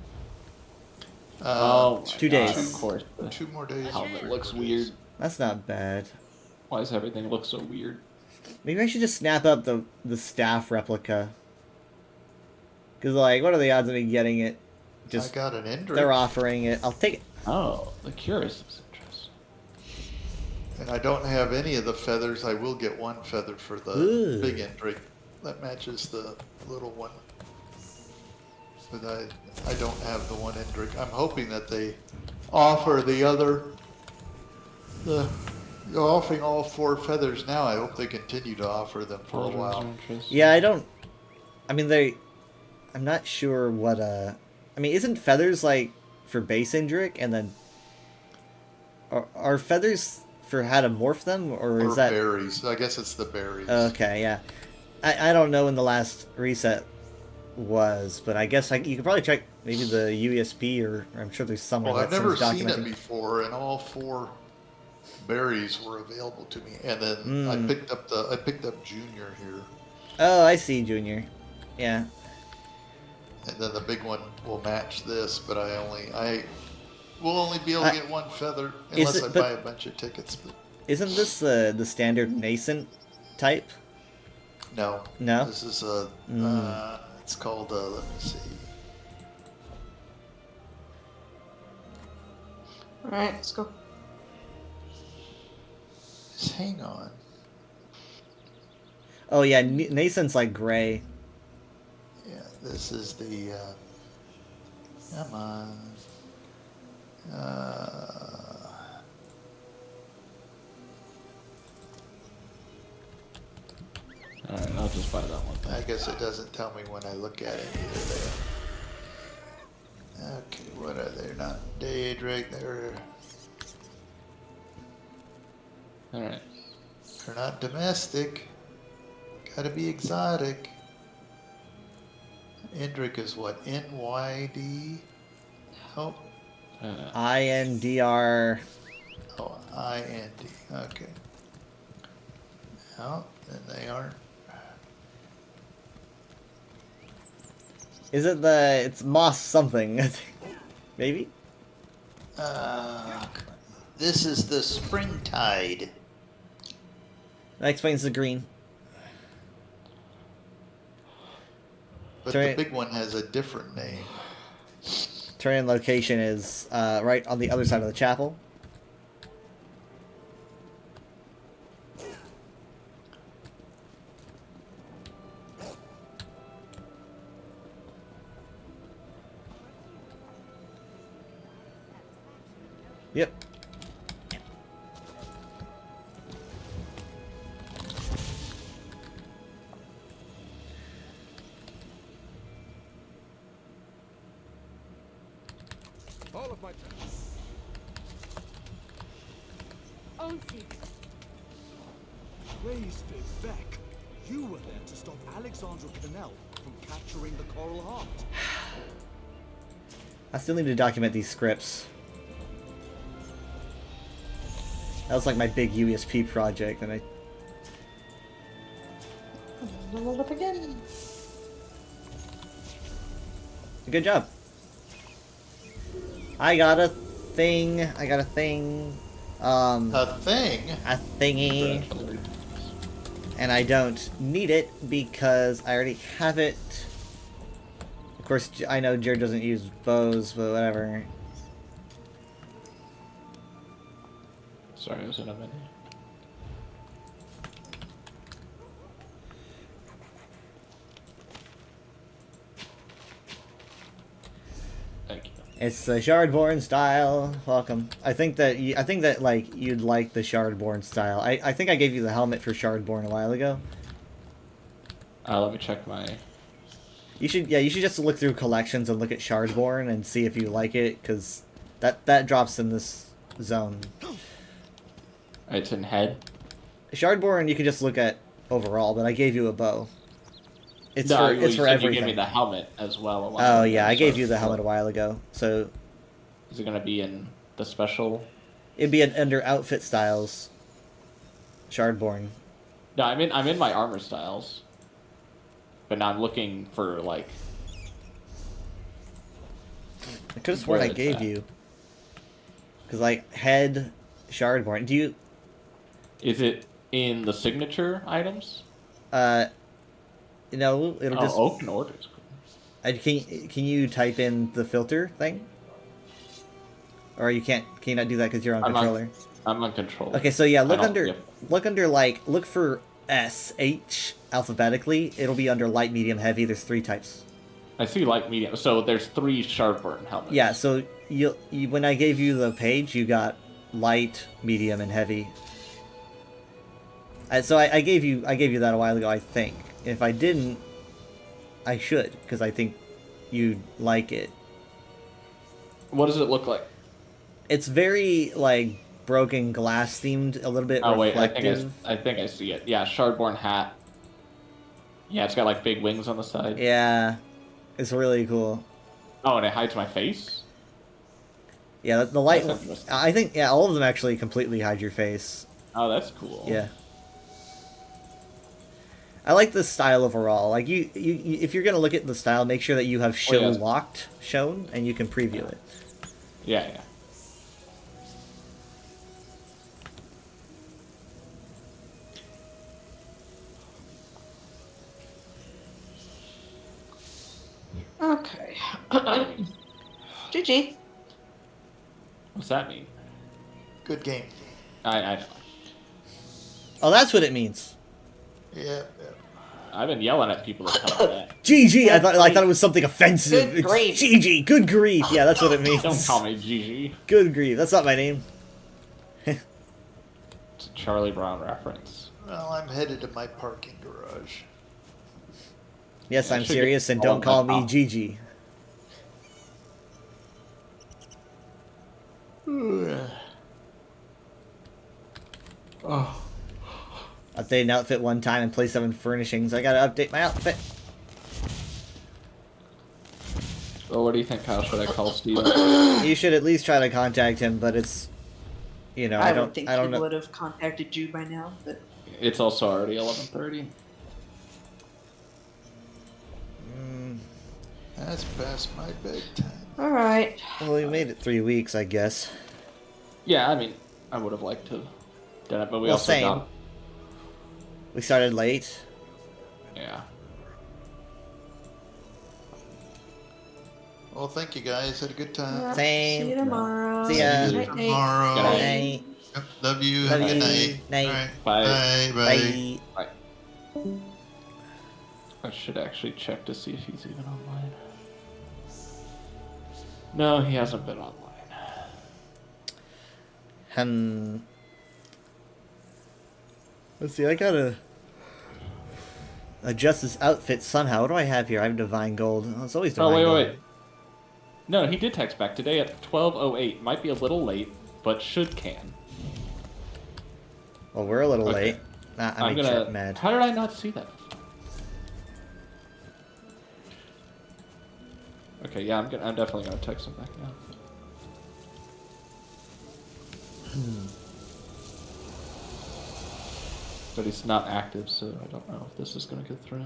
Oh, 2 days. Of course. The 2 more days. helmet looks weird. That's not bad. Why does everything look so weird? Maybe I should just snap up the staff replica. Cause like, what are the odds of me getting it? Just I got an Indrik. they're offering it. I'll take it. Oh, the Curious is interesting. And I don't have any of the feathers. I will get 1 feather for the Ooh. big Indrik. That matches the little one. But I don't have the 1 Indrik. I'm hoping that they offer the other. They're offering all 4 feathers now. I hope they continue to offer them for a while. Yeah, I'm not sure what I mean, isn't feathers like for base Indrik, and then are feathers for how to morph them, or is that berries? I guess it's the berries. Okay, yeah. I don't know when the last reset was, but I guess you could probably check maybe the UESP, or I'm sure there's somewhere Well, I've that never seems seen documented. it before, and all 4 berries were available to me. And then I picked up Junior here, Oh, I see, Junior. Yeah. and then the big one will match this, but I will only be able to get 1 feather unless I buy a bunch of tickets. But Isn't this the standard nascent type? no, No? this is it's called let me see. All right, let's go. Just hang on. Oh yeah, nascent's like gray. Yeah, this is the. Come on. Alright, I'll just buy that one. I guess it doesn't tell me when I look at it either. Okay, what are they? Not Daedric. Alright. They're not domestic. Gotta be exotic. Indrik is what? NYD? Oh, INDR. oh, IND. Okay. No, then they aren't. Is it it's Moss something? I think. Maybe? This is the Springtide. That explains the green. But Sorry. the big one has a different name. Terrain location is right on the other side of the chapel. Yep. All of my Onsi. Praise Vivek. You were there to stop Alexandra Cannell from capturing the Coral Heart. I still need to document these scripts. That was like my big UESP project, and Level up again. good job. I got a thing. A thing? A thingy. And I don't need it because I already have it. Of course, I know Jared doesn't use bows, but whatever. Sorry, I was in a minute. Thank you. It's the Shardborn style. Welcome. I think that like you'd like the Shardborn style. I think I gave you the helmet for Shardborn a while ago. Let me check my... You should just look through collections and look at Shardborn and see if you like it, because that drops in this zone. It's in head. Shardborn you can just look at overall, but I gave you a bow. It's no, for everything. You gave me the helmet as well. A while Oh ago, yeah, I so gave you the helmet a while ago. So is it gonna be in the special? It'd be under outfit styles. Shardborn. No, I'm in my armor styles. But now I'm looking for like. I could have sworn I gave you. Because like head, Shardborn. Do you? Is it in the signature items? No, it'll just. Open orders. Can you type in the filter thing? Or you can't? Can you not do that because you're on controller? I'm on controller. Okay, so yeah, look for SH alphabetically. It'll be under light, medium, heavy. There's 3 types. I see light, medium. So there's 3 Shardborn helmets. Yeah. So you when I gave you the page, you got light, medium, and heavy. So I gave you that a while ago, I think. If I didn't, I should, because I think you'd like it. What does it look like? It's very like broken glass themed, a little bit reflective. Wait, I think I see it. Yeah, Shardborn hat. Yeah, it's got like big wings on the side. Yeah, it's really cool. Oh, and it hides my face? Yeah, the light. I think all of them actually completely hide your face. Oh, that's cool. Yeah. I like the style overall. Like you if you're gonna look at the style, make sure that you have show locked shown, and you can preview it. Yeah. Okay. GG. What's that mean? Good game. I know. Oh, that's what it means. Yeah. I've been yelling at people that tell me that. GG. I thought it was something offensive. Good grief. GG. Good grief. Yeah, that's what it means. Don't call me GG. Good grief. That's not my name. It's a Charlie Brown reference. Well, I'm headed to my parking garage. Yes, I'm serious, and don't call me GG. Oh. Update an outfit one time and place them in furnishings. I gotta update my outfit. Well, what do you think? How should I call Steven? You should at least try to contact him, but it's, I don't think he know. would have contacted you by now, but It's also already 11:30. That's past my bedtime. all right. Well, we made it 3 weeks, I guess. Yeah, I mean, I would have liked to done it, but we Well, also same. got... We started late. Yeah. Well, thank you guys. Had a good time. Same. See you tomorrow. See ya. See you Night, night. tomorrow. Good night. Night. Yep, love you. Love Have a good you. night. Night. All right. Bye. Bye. Bye. I should actually check to see if he's even online. No, he hasn't been online. Let's see, I gotta adjust this outfit somehow. What do I have here? I have Divine Gold. Oh, it's always Divine Gold. Wait. No, he did text back today at 12:08. Might be a little late, but should can. Well, we're a little Okay. late. I'm gonna mad. How did I not see that? Okay, yeah, I'm definitely gonna text him back now. But he's not active, so I don't know if this is gonna get through.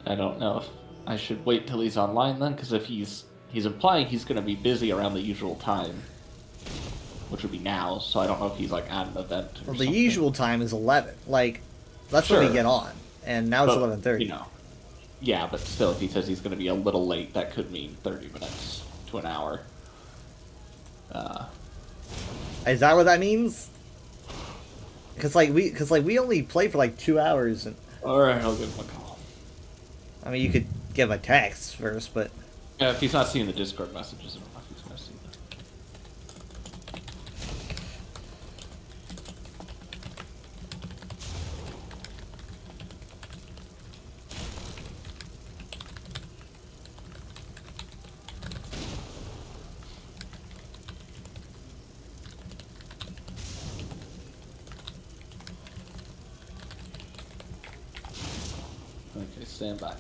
I don't know if I should wait till he's online then, because if he's implying he's going to be busy around the usual time, which would be now. So I don't know if he's like at an event. Or Well, the something. usual time is 11. Like, that's when we get on, and now it's 11:30. You know, yeah, but still, if he says he's going to be a little late, that could mean 30 minutes to an hour. Is that what that means? Because we only play for like 2 hours, and All right, I'll give him a call. I mean, you could give a text first, but Yeah, if he's not seeing the Discord messages, I don't know if he's going to see them. Okay, stand by.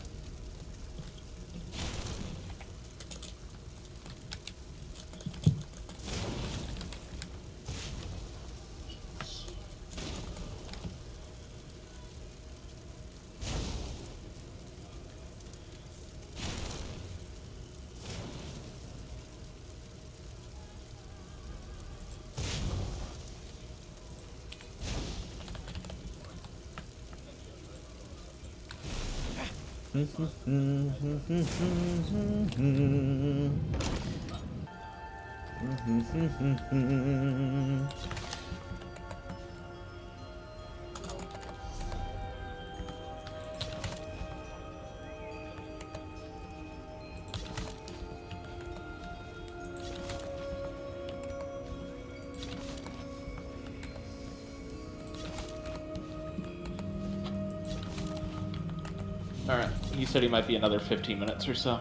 Alright, he said he might be another 15 minutes or so.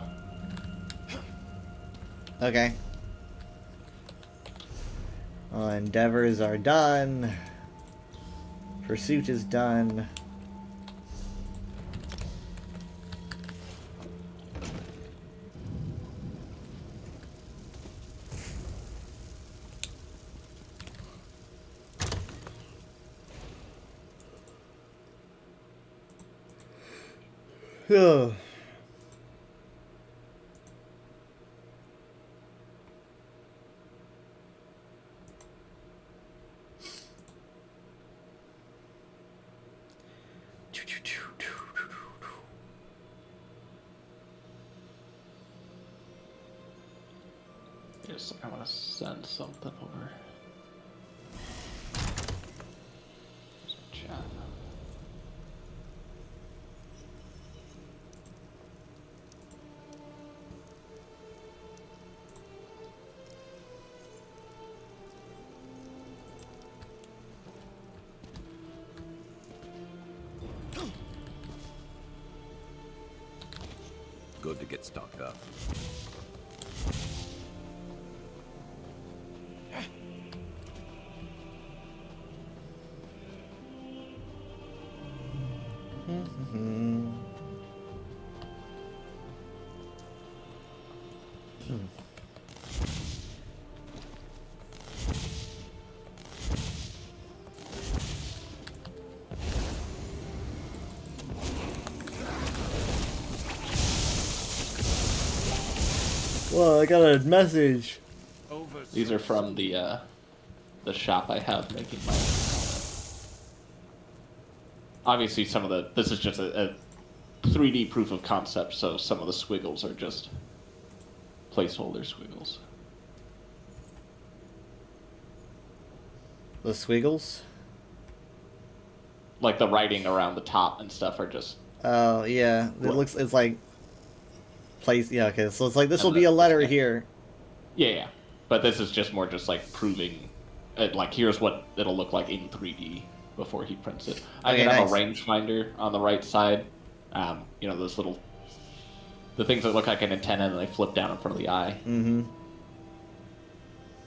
okay. Endeavors are done. Pursuit is done. Ugh. Yes, I want to send something over. Chat. Good to get stocked up. Whoa, I got a message. These are from the shop I have making my. Obviously, some of the this is just a 3D proof of concept, so some of the squiggles are just placeholder squiggles. The squiggles? Like the writing around the top and stuff are just. Oh, yeah. It's like place. Yeah, okay. So it's like this will be a letter here. Yeah. But this is just more just like proving, like here's what it'll look like in 3D before he prints it. I Okay, have nice. a rangefinder on the right side. You know, those little, the things that look like an antenna and they flip down in front of the eye. Mm-hmm.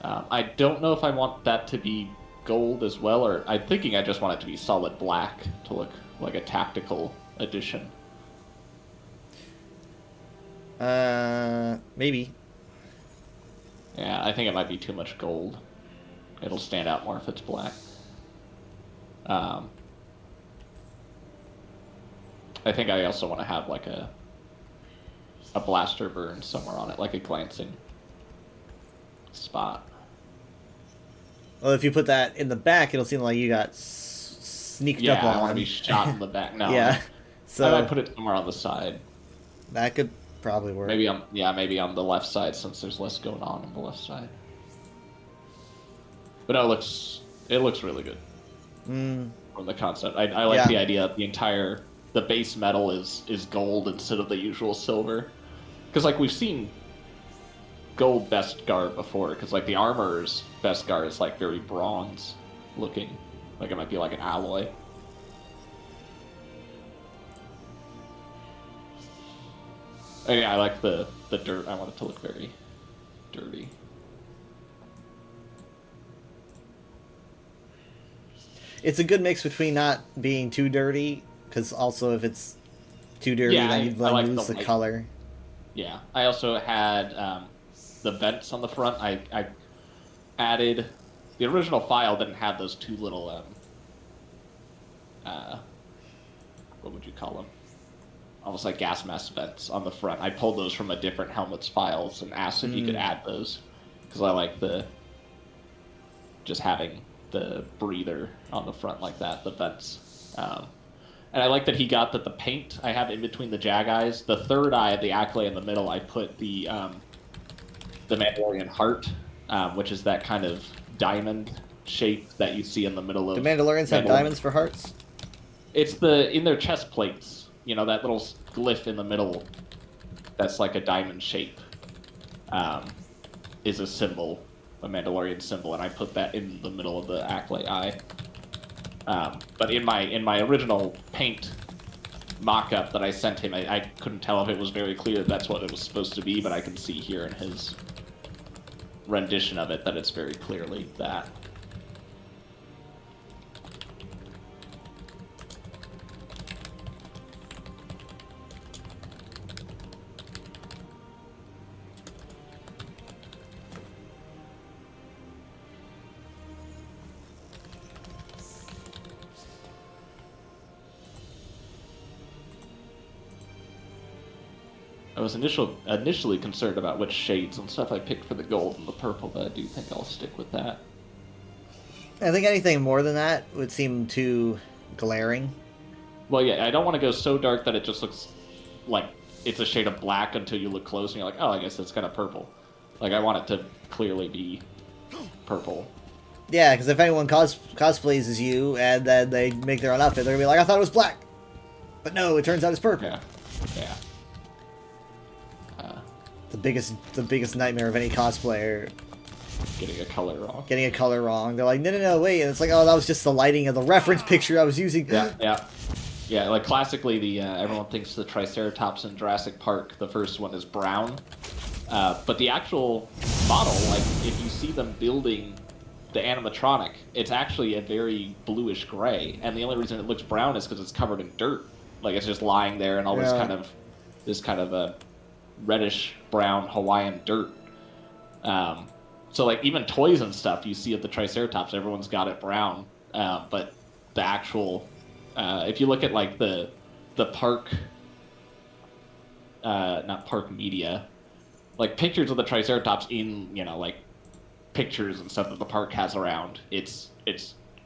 I don't know if I want that to be gold as well, or I'm thinking I just want it to be solid black to look like a tactical edition. Maybe. Yeah, I think it might be too much gold. It'll stand out more if it's black. I think I also want to have like a blaster burn somewhere on it, like a glancing spot. Well, if you put that in the back, it'll seem like you got sneaked up on. Yeah, I want to be shot in the back. No. Yeah. So I might put it somewhere on the side. that could probably work. Maybe on the left side since there's less going on the left side. But no, it looks really good from the concept. I like the idea that the base metal is gold instead of the usual silver, because like we've seen gold Beskar before, because like the armor's Beskar is like very bronze looking, like it might be like an alloy. Oh, yeah, I like the dirt. I want it to look very dirty. It's a good mix between not being too dirty, because also if it's too dirty, then you'd lose the color. Yeah, I also had the vents on the front. I added the original file didn't have those two little what would you call them? Almost like gas mask vents on the front. I pulled those from a different helmet's files and asked if you could add those, because I like just having the breather on the front like that, the vents. And I like that he got that the paint I have in between the Jag eyes, the third eye of the Acklay in the middle, I put the Mandalorian heart, which is that kind of diamond shape that you see in the middle of. Do Mandalorians have diamonds for hearts? It's in their chest plates. You know, that little glyph in the middle that's like a diamond shape is a symbol, a Mandalorian symbol, and I put that in the middle of the Acklay eye. But in my original paint mock-up that I sent him, I couldn't tell if it was very clear that's what it was supposed to be, but I can see here in his rendition of it that it's very clearly that. I was initially concerned about which shades and stuff I picked for the gold and the purple, but I do think I'll stick with that. I think anything more than that would seem too glaring. Well, yeah, I don't want to go so dark that it just looks like it's a shade of black until you look close and you're like, oh, I guess it's kind of purple. Like, I want it to clearly be purple. Yeah, because if anyone cosplays as you and then they make their own outfit, they're going to be like, I thought it was black. But no, it turns out it's purple. Yeah. Yeah. The biggest nightmare of any cosplayer. Getting a color wrong. Getting a color wrong. They're like, no, wait. And it's like, oh, that was just the lighting of the reference picture I was using. Yeah, like classically, everyone thinks the Triceratops in Jurassic Park, the first one, is brown. But the actual model, like, if you see them building the animatronic, it's actually a very bluish gray. And the only reason it looks brown is because it's covered in dirt. Like, it's just lying there and all this kind of a reddish brown Hawaiian dirt. So like even toys and stuff you see of the Triceratops, everyone's got it brown. But the actual, if you look at like the park, not park media, like pictures of the Triceratops in, you know, like pictures and stuff that the park has around, it's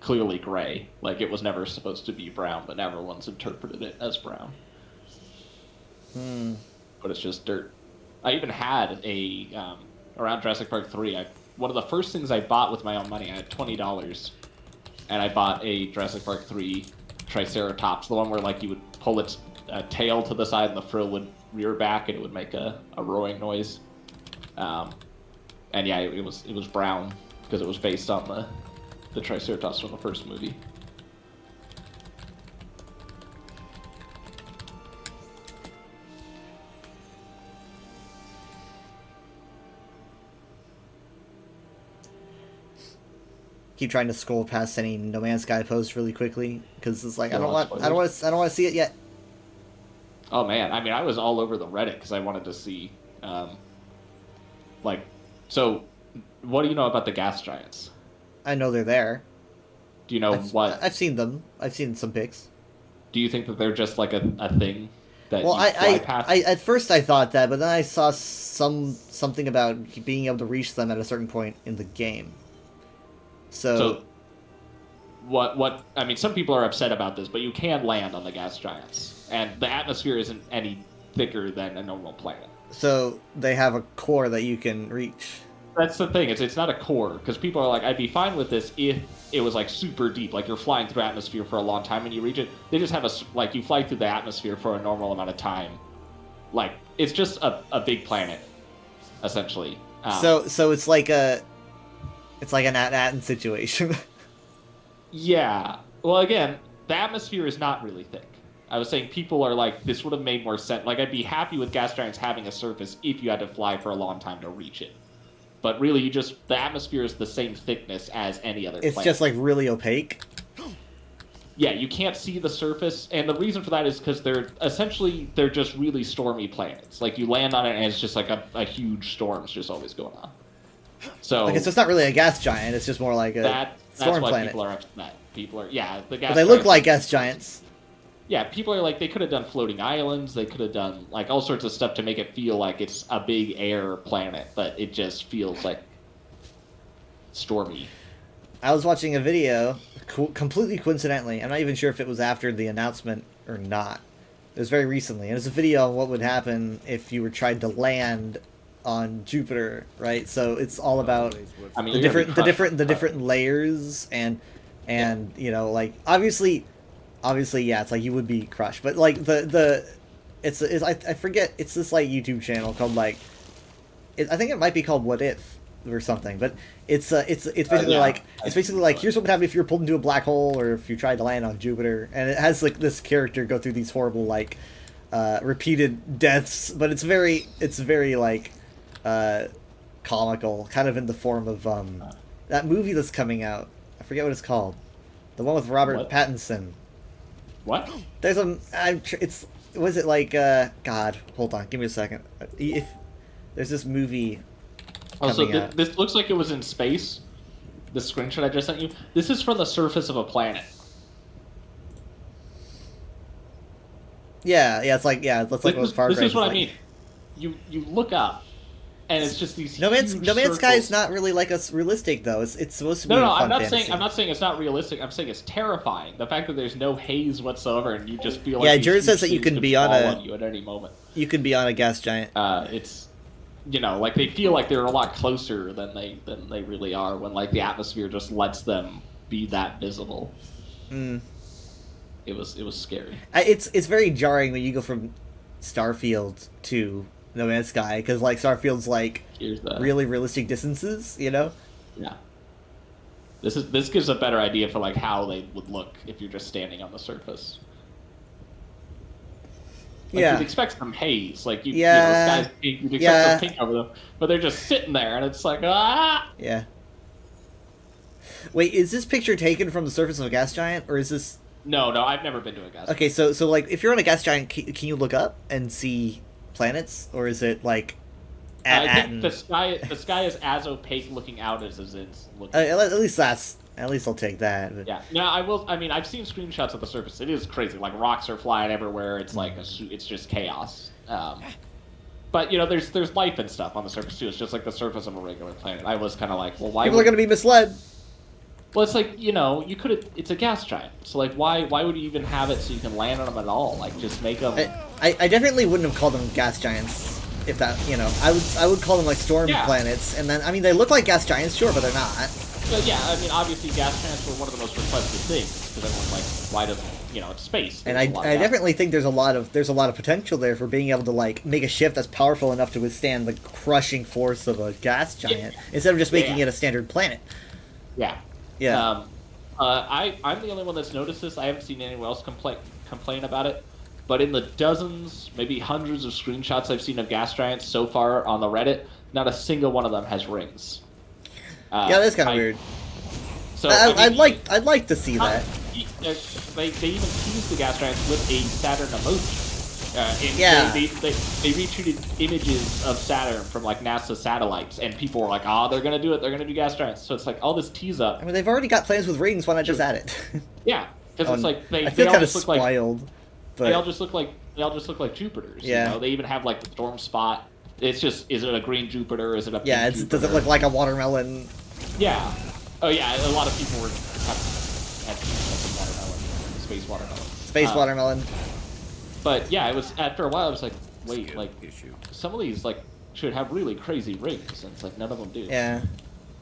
clearly gray. Like it was never supposed to be brown, but everyone's interpreted it as brown. But it's just dirt. I even had around Jurassic Park 3, one of the first things I bought with my own money, I had $20, and I bought a Jurassic Park 3 Triceratops, the one where like you would pull its tail to the side and the frill would rear back and it would make a roaring noise. And yeah, it was brown because it was based on the Triceratops from the first movie. Keep trying to scroll past any No Man's Sky posts really quickly because it's like I don't want to see it yet. Oh man, I mean, I was all over the Reddit because I wanted to see, so what do you know about the gas giants? I know they're there. Do you know what? I've seen them. I've seen some pics. Do you think that they're just like a thing that Well, you fly past? at first I thought that, but then I saw something about being able to reach them at a certain point in the game. So what I mean, some people are upset about this, but you can land on the gas giants, and the atmosphere isn't any thicker than a normal planet. So they have a core that you can reach. That's the thing. It's not a core, because people are like, I'd be fine with this if it was like super deep, like you're flying through atmosphere for a long time and you reach it. They just have like you fly through the atmosphere for a normal amount of time. Like it's just a big planet, essentially. So it's like an At-Atten situation. Yeah. Well, again, the atmosphere is not really thick. I was saying people are like, this would have made more sense. Like, I'd be happy with gas giants having a surface if you had to fly for a long time to reach it. But really, the atmosphere is the same thickness as any other planet. It's just, like, really opaque? Yeah, you can't see the surface, and the reason for that is because they're just really stormy planets. Like, you land on it, and it's just like a huge storm's just always going on. So it's not really a gas giant, it's just more like a storm why planet. People are upset. The gas. But they look like gas giants. Yeah, people are like, they could have done floating islands, they could have done like all sorts of stuff to make it feel like it's a big air planet, but it just feels like stormy. I was watching a video, completely coincidentally, I'm not even sure if it was after the announcement or not. It was very recently, and it was a video on what would happen if you were trying to land on Jupiter, right? So it's all about the different layers and you know, like obviously yeah, it's like you would be crushed, but like I forget, it's this like YouTube channel called like I think it might be called What If or something, but it's basically like here's what would happen if you were pulled into a black hole or if you tried to land on Jupiter, and it has like this character go through these horrible like repeated deaths, but it's very like comical, kind of in the form of that movie that's coming out. I forget what it's called. The one with Robert Pattinson. What? There's was it like God? Hold on, give me a second. If there's this movie. This looks like it was in space. The screenshot I just sent you. This is from the surface of a planet. Yeah, it's like what Far Cry. This is what I mean. You look up, and it's just these. No Man's Sky is not really like us realistic though. It's supposed to be. No, I'm not saying it's not realistic. I'm saying it's terrifying. The fact that there's no haze whatsoever, and you just feel like Jared says that you can be on you at any moment. You can be on a gas giant. It's, you know, like they feel like they're a lot closer than they really are when like the atmosphere just lets them be that visible. Mm. It was scary. It's very jarring when you go from Starfield to No Man's Sky, because like Starfield's like really realistic distances, you know. Yeah. This gives a better idea for like how they would look if you're just standing on the surface. Like, you'd expect some haze, like you know, the sky's pink, you'd expect some pink over them, but they're just sitting there, and it's like ah. Yeah. Wait, is this picture taken from the surface of a gas giant, or is this? No, I've never been to a gas giant. Okay, so like if you're on a gas giant, can you look up and see planets, or is it like? I think the sky is as opaque looking out as it's looking. At least I'll take that. But... Yeah. No, I will. I mean, I've seen screenshots of the surface. It is crazy. Like rocks are flying everywhere. It's like it's just chaos. But you know, there's life and stuff on the surface too. It's just like the surface of a regular planet. I was kind of like, well, why? People are going to be misled. Well, it's like, you know, you could. It's a gas giant. So like, why would you even have it so you can land on them at all? Like, just make them. I definitely wouldn't have called them gas giants. If that, you know, I would call them like storm planets, and then I mean they look like gas giants, sure, but they're not. But yeah, I mean obviously gas giants were one of the most requested things because everyone's like, why doesn't, you know, it's space. And I definitely think there's a lot of potential there for being able to like make a ship that's powerful enough to withstand the crushing force of a gas giant instead of just making it a standard planet. Yeah. Yeah. I'm the only one that's noticed this. I haven't seen anyone else complain about it. But in the dozens, maybe hundreds of screenshots I've seen of gas giants so far on the Reddit, not a single one of them has rings. Yeah, that's kind of weird. So I'd like to see that. They even teased the gas giants with a Saturn emoji. They retweeted images of Saturn from like NASA satellites, and people were like, "Oh, they're gonna do it. They're gonna do gas giants." So it's like all this tease up. I mean, they've already got plans with rings. Why not just add it? Yeah. Because it's like I feel kind of spoiled. But... They all just look like Jupiters. Yeah. You know? They even have like the storm spot. It's just, is it a green Jupiter? Is it a pink Jupiter? Does it look like a watermelon? Yeah. Oh yeah, a lot of people were had watermelon, space watermelon. Space watermelon. But yeah, it was after a while. I was like, wait, like some of these like should have really crazy rings, and it's like none of them do. Yeah,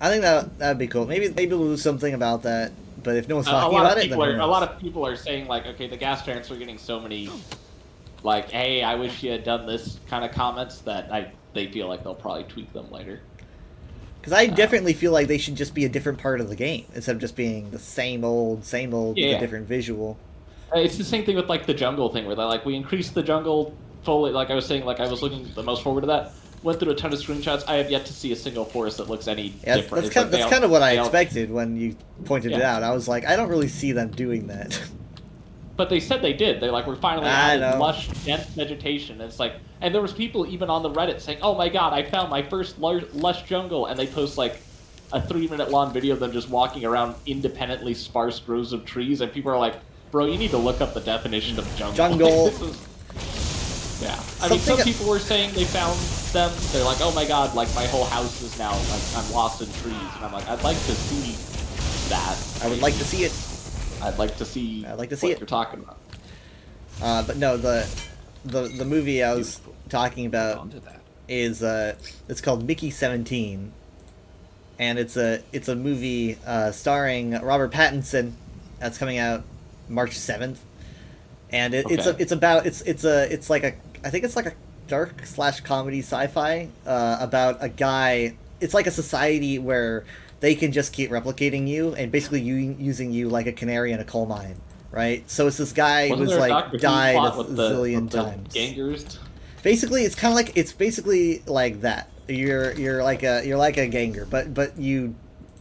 I think that'd be cool. Maybe we'll do something about that. But if no one's talking about it, then a lot of people are saying like, okay, the gas giants are getting so many, like, hey, I wish you had done this kind of comments that they feel like they'll probably tweak them later. Because I definitely feel like they should just be a different part of the game instead of just being the same old with a different visual. It's the same thing with like the jungle thing where they like we increased the jungle fully. Like I was saying, like I was looking the most forward to that. Went through a ton of screenshots. I have yet to see a single forest that looks any different. That's kind of what I expected when you pointed it out. I was like, I don't really see them doing that. But they said they did. They like we're finally adding lush, dense vegetation. It's like, and there was people even on the Reddit saying, "Oh my god, I found my first lush jungle," and they post like a 3-minute long video of them just walking around independently sparse groves of trees, and people are like, "Bro, you need to look up the definition of jungle." Yeah, I mean, some people were saying they found them. They're like, "Oh my god, like my whole house is now like I'm lost in trees," and I'm like, "I'd like to see that." I would like to see it. I'd like to see. What you're talking about. But no, the movie I was talking about is it's called Mickey 17, and it's a movie starring Robert Pattinson that's coming out March 7th. And it's like a dark / comedy sci-fi about a guy. It's like a society where they can just keep replicating you and basically using you like a canary in a coal mine, right? So it's this guy who's like died a zillion times. Gangers. Basically, it's kind of like like that. You're like a ganger, but you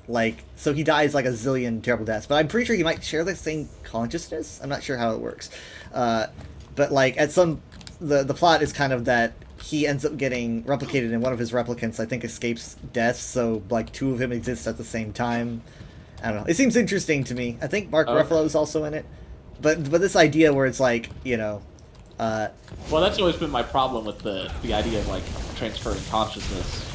like so he dies like a zillion terrible deaths. But I'm pretty sure he might share the same consciousness. I'm not sure how it works. But like the plot is kind of that he ends up getting replicated and one of his replicants I think escapes death, so like two of him exist at the same time. I don't know. It seems interesting to me. I think Mark Ruffalo is also in it. But this idea where it's like, you know, well, that's always been my problem with the idea of like transferring consciousness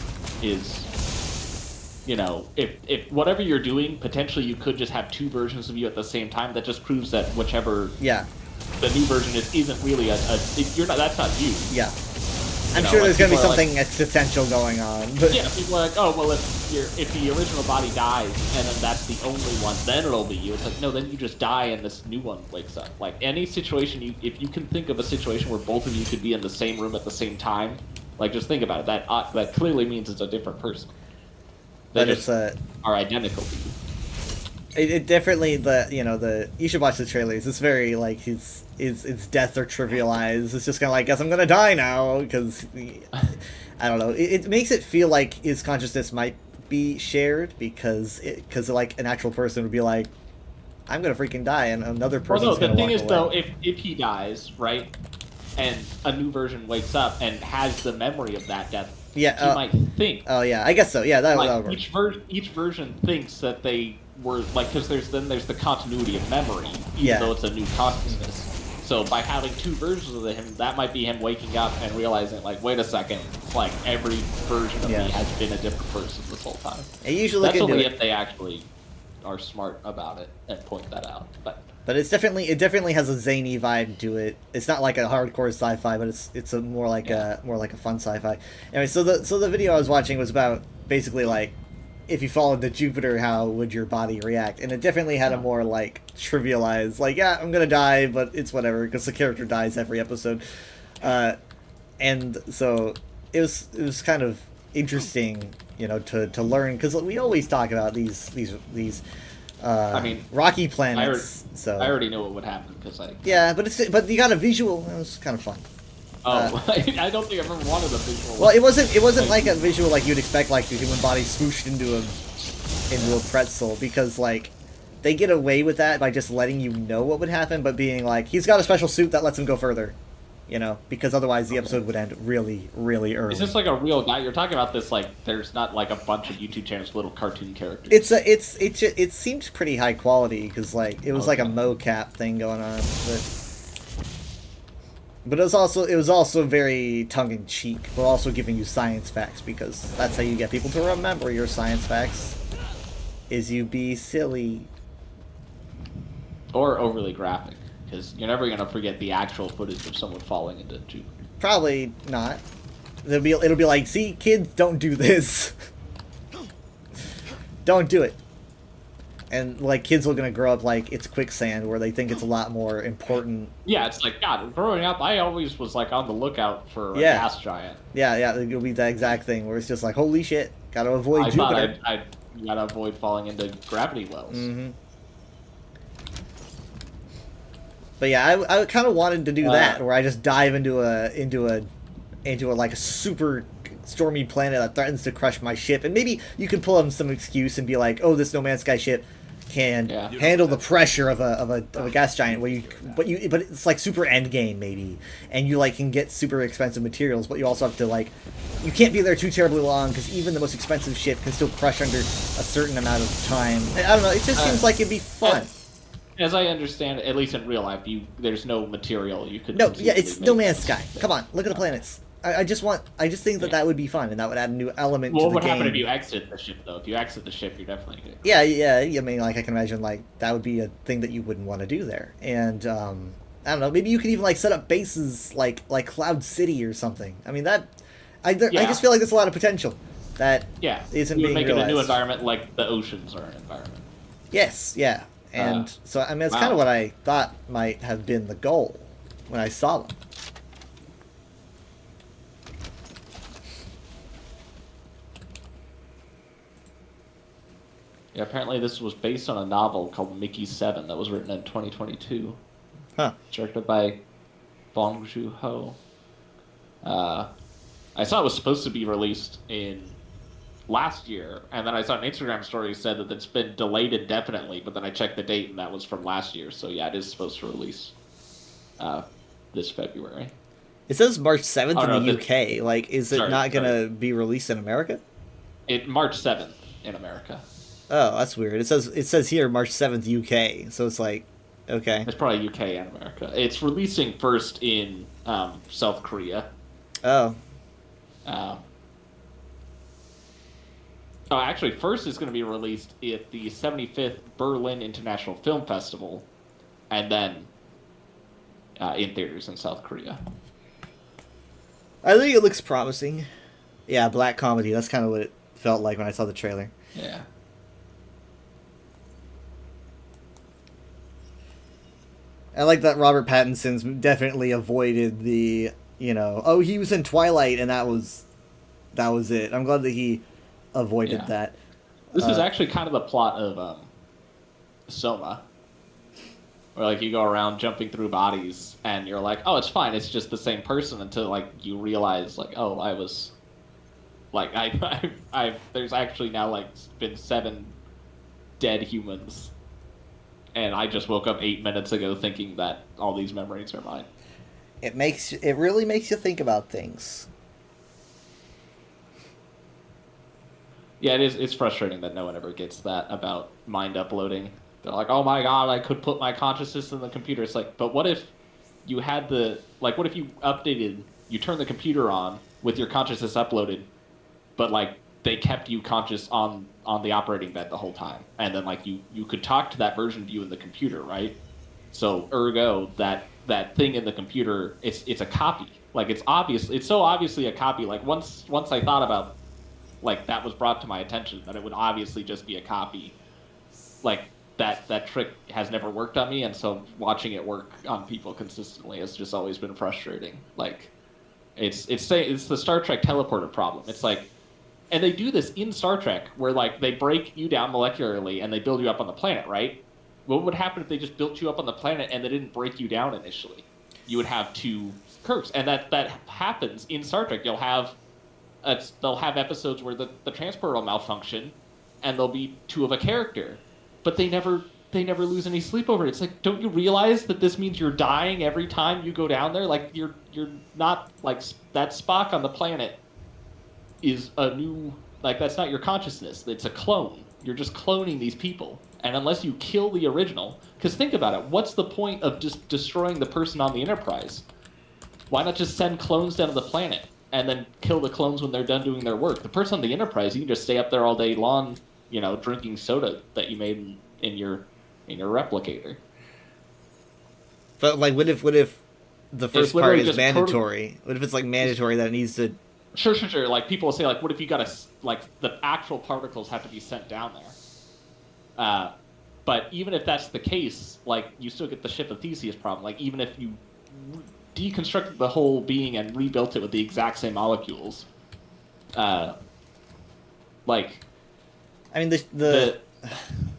is, you know, if whatever you're doing, potentially you could just have two versions of you at the same time. That just proves that whichever the new version isn't really that's not you. Yeah. I'm sure there's going to be something existential going on. But... Yeah, people are like, oh, well, if the original body dies and then that's the only one, then it'll be you. It's like, no, then you just die and this new one wakes up. Like, any situation, if you can think of a situation where both of you could be in the same room at the same time, like, just think about it. That clearly means it's a different person. They just are identical to you. It definitely, you should watch the trailers. It's very, like, his deaths are trivialized. It's just kind of like, guess I'm gonna die now, because, I don't know. It makes it feel like his consciousness might be shared, because like, an actual person would be like, I'm gonna freaking die, and another person's gonna walk away. The thing is, though, if he dies, right, and a new version wakes up and has the memory of that death, he might think. Oh, yeah, I guess so. Yeah, that'll work. Each version thinks that they were, like, because there's the continuity of memory, even though it's a new consciousness. So by having two versions of him, that might be him waking up and realizing, like, wait a second, like, every version of me has been a different person this whole time. That's only if they actually are smart about it and point that out. But it definitely has a zany vibe to it. It's not like a hardcore sci-fi, but it's a more like a fun sci-fi. Anyway, so the video I was watching was about basically like, if you followed the Jupiter, how would your body react? And it definitely had a more, like, trivialized, like, yeah, I'm gonna die, but it's whatever, because the character dies every episode. And so it was kind of interesting, you know, to learn, because we always talk about these I mean, rocky planets. I already know what would happen, because I... Yeah, but you got a visual, it was kind of fun. Oh, I don't think I've ever wanted a visual. Well, it wasn't like a visual like you'd expect, like the human body swooshed into a pretzel, because like they get away with that by just letting you know what would happen, but being like, he's got a special suit that lets him go further. You know, because otherwise the episode would end really, really early. Is this like a real guy? You're talking about this like there's not like a bunch of YouTube channels, little cartoon characters. It seems pretty high quality because like it was like a mocap thing going on, but it was also very tongue in cheek. We're also giving you science facts because that's how you get people to remember your science facts. Is you be silly or overly graphic. Because you're never going to forget the actual footage of someone falling into Jupiter. Probably not. It'll be like, see, kids, don't do this. Don't do it. And, like, kids are going to grow up like it's quicksand, where they think it's a lot more important. Yeah, it's like, God, growing up, I always was, like, on the lookout for a gas giant. Yeah, it'll be that exact thing, where it's just like, holy shit, gotta avoid Jupiter. I gotta avoid falling into gravity wells. Mm-hmm. But yeah, I kind of wanted to do that, where I just dive into a like a super stormy planet that threatens to crush my ship, and maybe you could pull up some excuse and be like, "Oh, this No Man's Sky ship can handle the pressure of a gas giant," but it's like super end game maybe, and you like can get super expensive materials, but you also have to like, you can't be there too terribly long because even the most expensive ship can still crush under a certain amount of time. I don't know. It just seems like it'd be fun. As I understand, at least in real life, there's no material you could. No, yeah, it's No Man's Sky. Come on, look at the planets. I just think that would be fun, and that would add a new element to the game. What would happen if you exit the ship, though? If you exit the ship, you're definitely good. Yeah. I mean, like, I can imagine, like, that would be a thing that you wouldn't want to do there. And, I don't know, maybe you could even, like, set up bases like Cloud City or something. I mean, I just feel like there's a lot of potential that isn't being realized. You would make it a new environment like the oceans are an environment. Yes, yeah. And so, I mean, that's kind of what I thought might have been the goal when I saw them. Yeah, apparently this was based on a novel called Mickey 7 that was written in 2022. Huh. Directed by Bong Joon-ho. I saw it was supposed to be released in last year, and then I saw an Instagram story said that it's been delayed indefinitely, but then I checked the date and that was from last year. So yeah, it is supposed to release this February. It says March 7th in the UK. Like, is it not going to be released in America? March 7th in America. Oh, that's weird. It says here March 7th UK, so it's like, okay. It's probably UK and America. It's releasing first in South Korea. Oh. Actually, first is going to be released at the 75th Berlin International Film Festival, and then in theaters in South Korea. I think it looks promising. Yeah, black comedy. That's kind of what it felt like when I saw the trailer. Yeah. I like that Robert Pattinson's definitely avoided the, he was in Twilight and that was it. I'm glad that he avoided that. This is actually kind of the plot of Soma, where like you go around jumping through bodies and you're like, oh, it's fine, it's just the same person, until like you realize like, oh, I was like I've there's actually now like been 7 dead humans, and I just woke up 8 minutes ago thinking that all these memories are mine. It really makes you think about things. Yeah, it's frustrating that no one ever gets that about mind uploading. They're like, oh my god, I could put my consciousness in the computer. It's like, but what if you had what if you updated, you turned the computer on with your consciousness uploaded, but like they kept you conscious on the operating bed the whole time, and then like you could talk to that version of you in the computer, right? So ergo, that thing in the computer, it's a copy. Like it's so obviously a copy. Like once I thought about, like, that was brought to my attention that it would obviously just be a copy. Like that trick has never worked on me, and so watching it work on people consistently has just always been frustrating. Like it's the Star Trek teleporter problem. It's like, and they do this in Star Trek where like they break you down molecularly and they build you up on the planet, right? What would happen if they just built you up on the planet and they didn't break you down initially? You would have 2 Kirks, and that happens in Star Trek. They'll have episodes where the transporter will malfunction, and there'll be 2 of a character, but they never they never lose any sleep over it. It's like, don't you realize that this means you're dying every time you go down there? Like, you're not, like, that Spock on the planet is a new, like, that's not your consciousness. It's a clone. You're just cloning these people. And unless you kill the original, because think about it, what's the point of just destroying the person on the Enterprise? Why not just send clones down to the planet and then kill the clones when they're done doing their work? The person on the Enterprise, you can just stay up there all day long, you know, drinking soda that you made in your replicator. But like, what if the first part is mandatory? What if it's like mandatory that it needs to? Sure. Like, people will say, like, what if you got like, the actual particles have to be sent down there? But even if that's the case, like, you still get the ship of Theseus problem. Like, even if you deconstructed the whole being and rebuilt it with the exact same molecules, like, I mean, the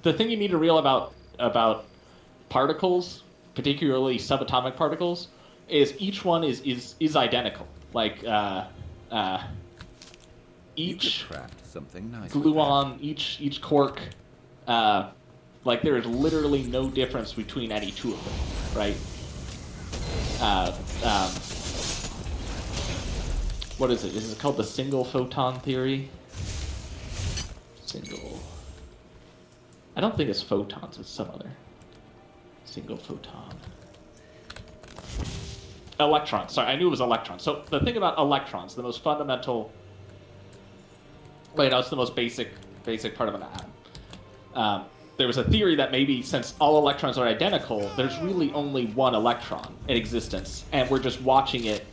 thing you need to realize about particles, particularly subatomic particles, is each one is identical. Like, each something nice gluon, each quark, like, there is literally no difference between any two of them, right? What is it? Is it called the single photon theory? I don't think it's photons, it's some other. Single photon. Electrons. Sorry, I knew it was electrons. So the thing about electrons, the most fundamental... it's the most basic part of an atom. There was a theory that maybe since all electrons are identical, there's really only one electron in existence, and we're just watching it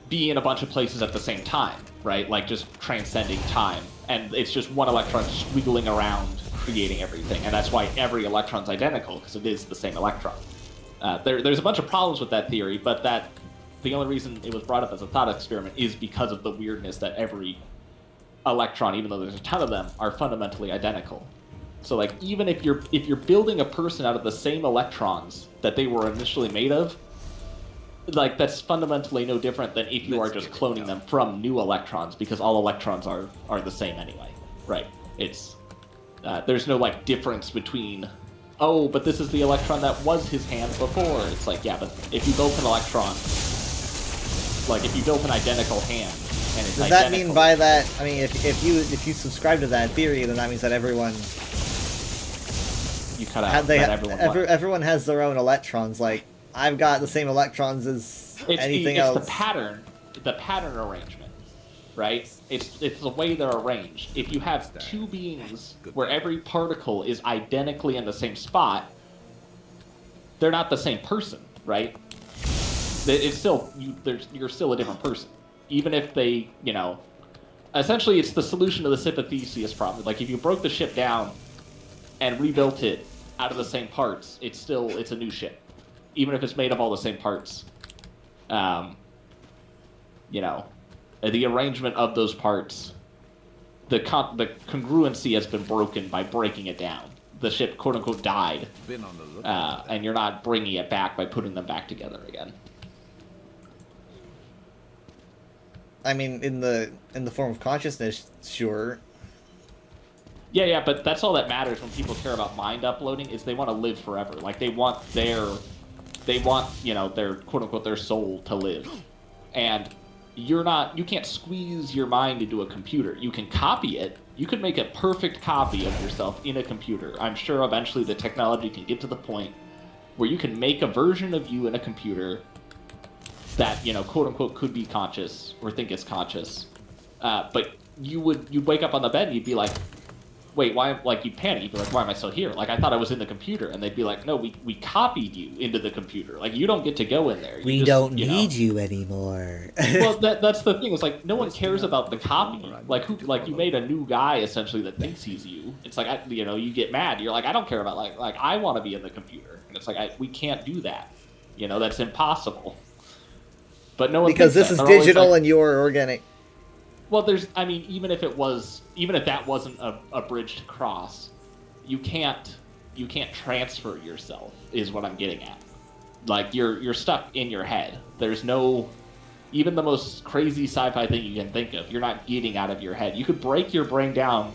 be in a bunch of places at the same time, right? Like, just transcending time. And it's just one electron squiggling around, creating everything. And that's why every electron's identical, because it is the same electron. There's a bunch of problems with that theory, but the only reason it was brought up as a thought experiment is because of the weirdness that every electron, even though there's a ton of them, are fundamentally identical. So, like, even if you're building a person out of the same electrons that they were initially made of, like, that's fundamentally no different than if you are just cloning them from new electrons, because all electrons are the same anyway, right? It's there's no, like, difference between, oh, but this is the electron that was his hand before. It's like, yeah, but if you built an electron, like, if you built an identical hand, and it's does that mean by that? I mean, if you subscribe to that theory, then that means that everyone. You cut out. Everyone has their own electrons. Like, I've got the same electrons as anything else. It's the pattern arrangement, right? It's the way they're arranged. If you have two beings where every particle is identically in the same spot, they're not the same person, right? It's still you're still a different person, even if they, you know. Essentially, it's the solution to the ship of Theseus problem. Like, if you broke the ship down and rebuilt it out of the same parts, it's a new ship, even if it's made of all the same parts. You know, the arrangement of those parts, the congruency has been broken by breaking it down. The ship, quote unquote, died, and you're not bringing it back by putting them back together again. I mean, in the form of consciousness, sure. Yeah, but that's all that matters when people care about mind uploading, is they want to live forever. Like, they want their quote unquote their soul to live. And you can't squeeze your mind into a computer. You can copy it. You could make a perfect copy of yourself in a computer. I'm sure eventually the technology can get to the point where you can make a version of you in a computer that, you know, quote unquote could be conscious or think it's conscious. But you'd wake up on the bed and you'd be like, wait, why? Like, you'd panic. You'd be like, why am I still here? Like, I thought I was in the computer. And they'd be like, no, we copied you into the computer. Like, you don't get to go in there. We don't need you anymore. Well, that's the thing. It's like, no one cares about the copy. Like, you made a new guy, essentially, that thinks he's you. It's like, you get mad. You're like, I don't care about, like I want to be in the computer. And it's like, we can't do that. You know, that's impossible. But no one because this is digital and you're organic. Well, even if that wasn't a bridge to cross, you can't transfer yourself, is what I'm getting at. Like, you're stuck in your head. There's no, even the most crazy sci-fi thing you can think of, you're not getting out of your head. You could break your brain down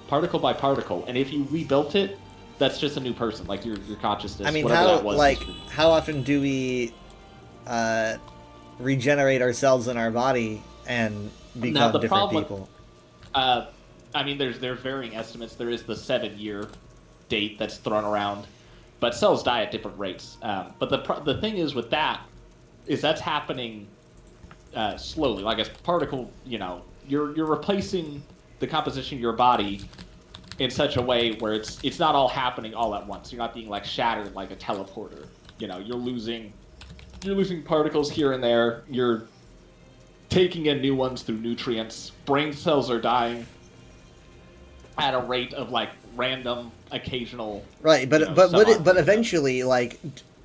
particle by particle, and if you rebuilt it, that's just a new person. Like your consciousness. I mean, whatever how that was, like how often do we regenerate ourselves in our body and become different people? I mean, there's varying estimates. There is the 7-year date that's thrown around, but cells die at different rates. But the thing is with that is that's happening slowly. Like a particle, you're replacing the composition of your body in such a way where it's not all happening all at once. You're not being like shattered like a teleporter. You're losing particles here and there. You're taking in new ones through nutrients. Brain cells are dying at a rate of like random, occasional. Right, but eventually, like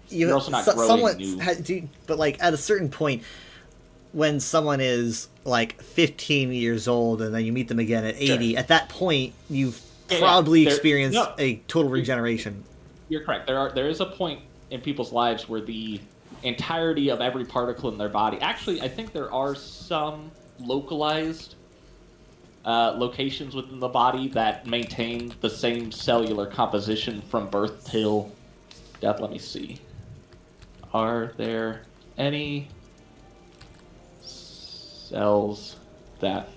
you're also not growing new. But like at a certain point, when someone is like 15 years old and then you meet them again at 80, at that point you've probably experienced a total regeneration. You're correct. There is a point in people's lives where the entirety of every particle in their body. Actually, I think there are some localized locations within the body that maintain the same cellular composition from birth till death. Let me see. Are there any cells that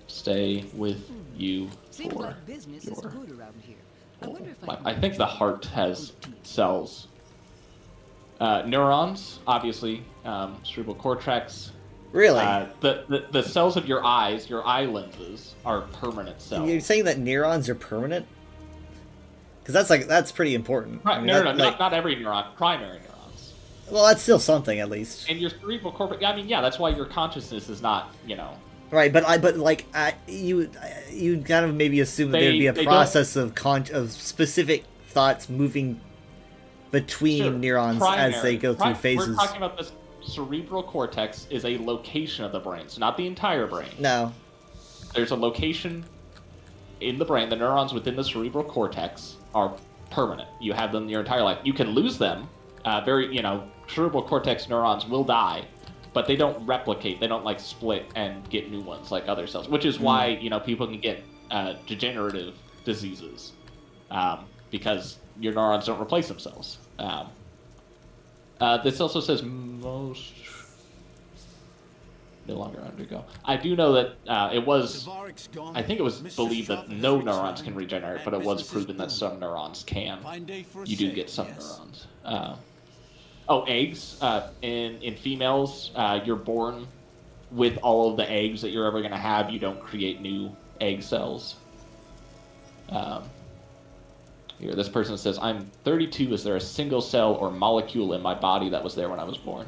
stay with you Seems for like business is good around here. I wonder if I think the heart has cells. Neurons, obviously, cerebral cortex. Really? The cells of your eyes, your eye lenses, are permanent cells. You're saying that neurons are permanent? Because that's pretty important. Right. I mean, No, not every neuron. Primary neurons. Well, that's still something at least. And your cerebral cortex. I mean, yeah, that's why your consciousness is not, Right, but you kind of maybe assume that there'd be a process of specific thoughts moving between neurons as they go through phases. We're talking about this cerebral cortex is a location of the brain, so not the entire brain. No. There's a location in the brain. The neurons within the cerebral cortex are permanent. You have them your entire life. You can lose them. Cerebral cortex neurons will die, but they don't replicate. They don't split and get new ones like other cells, which is why people can get degenerative diseases because your neurons don't replace themselves. This also says most no longer undergo. I do know that it was. I think it was believed that no neurons can regenerate, but it was proven that some neurons can. You do get some neurons. Eggs. In females, you're born with all of the eggs that you're ever going to have. You don't create new egg cells. Here, this person says, I'm 32. Is there a single cell or molecule in my body that was there when I was born?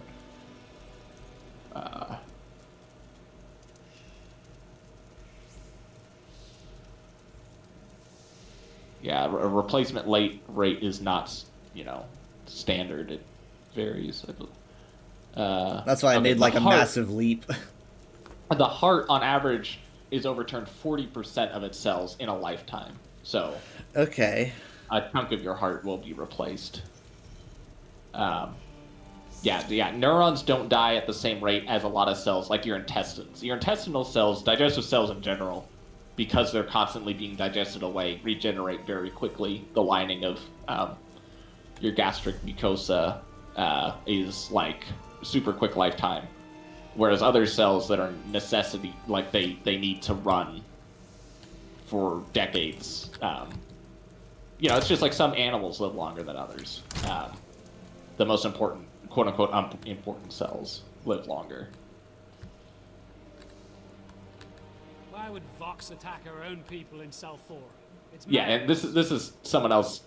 Yeah, a replacement rate is not, standard. It varies. That's why I made a massive leap. The heart, on average, is overturned 40% of its cells in a lifetime. So, okay, a chunk of your heart will be replaced. Neurons don't die at the same rate as a lot of cells, like your intestines. Your intestinal cells, digestive cells in general, because they're constantly being digested away, regenerate very quickly. The lining of your gastric mucosa is super quick lifetime, whereas other cells that are necessity, they need to run for decades. It's just some animals live longer than others. The most important, quote unquote, important cells live longer. Why would Vox attack our own people in Cell 4? And this is someone else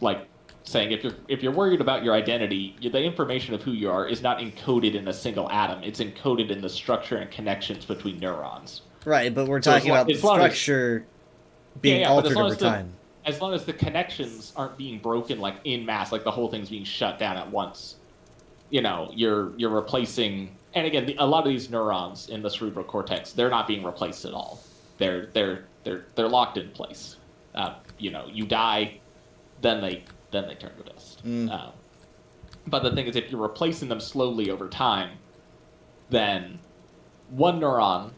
saying if you're worried about your identity, the information of who you are is not encoded in a single atom. It's encoded in the structure and connections between neurons. Right, but we're talking about the structure being altered over time. As long as the connections aren't being broken en masse, the whole thing's being shut down at once, you're replacing. And again, a lot of these neurons in the cerebral cortex, they're not being replaced at all. They're locked in place. You die, then they turn to dust. But the thing is, if you're replacing them slowly over time, then one neuron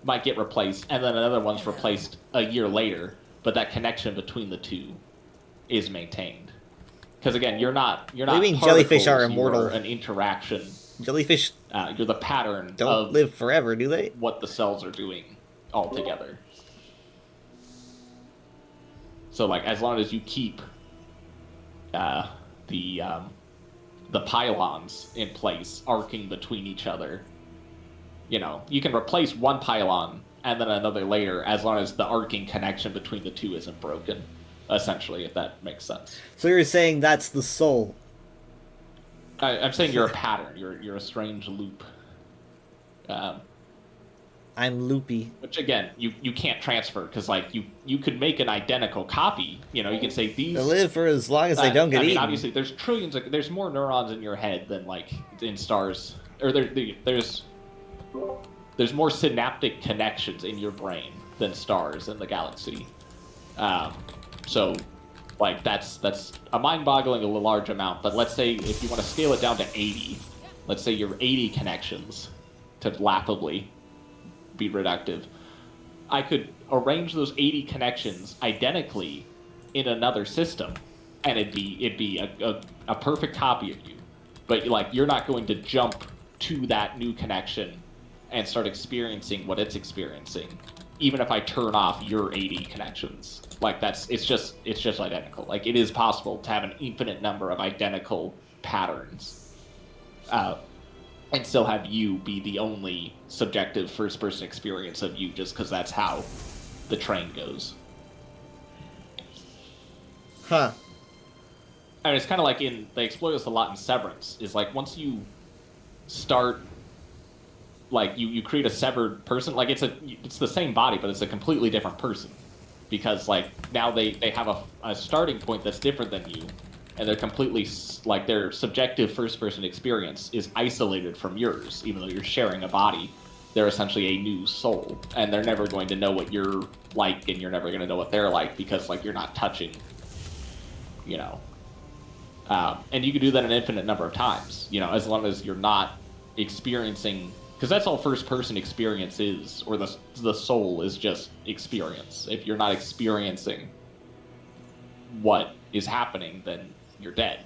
might get replaced, and then another one's replaced a year later. But that connection between the two is maintained. Because again, you're not What do you mean jellyfish are immortal? You're an interaction. Jellyfish you're the pattern don't live forever, do they? What the cells are doing all together. So like, as long as you keep the pylons in place, arcing between each other, you know, you can replace one pylon and then another later, as long as the arcing connection between the two isn't broken. Essentially, if that makes sense. So you're saying that's the soul? I'm saying you're a pattern. You're a strange loop. I'm loopy. Which again, you can't transfer because like you could make an identical copy. You know, you can say these. They live for as long as they don't get eaten. Obviously, there's trillions. There's more neurons in your head than like in stars. Or there's more synaptic connections in your brain than stars in the galaxy. So, like, that's a mind-boggling large amount, but let's say if you want to scale it down to 80, let's say you're 80 connections to laughably be reductive, I could arrange those 80 connections identically in another system, and it'd be a perfect copy of you. But, like, you're not going to jump to that new connection and start experiencing what it's experiencing, even if I turn off your 80 connections. Like, it's just identical. Like, it is possible to have an infinite number of identical patterns, and still have you be the only subjective first-person experience of you, just because that's how the train goes. Huh. I mean, it's kind of like they explore this a lot in Severance, is like, once you start, like, you create a severed person, like, it's the same body, but it's a completely different person. Because, like, now they have a starting point that's different than you, and they're completely, like, their subjective first-person experience is isolated from yours, even though you're sharing a body. They're essentially a new soul, and they're never going to know what you're like, and you're never going to know what they're like, because, like, you're not touching, you know. And you can do that an infinite number of times, you know, as long as you're not experiencing... Because that's all first-person experience is, or the soul is just experience. If you're not experiencing what is happening, then you're dead,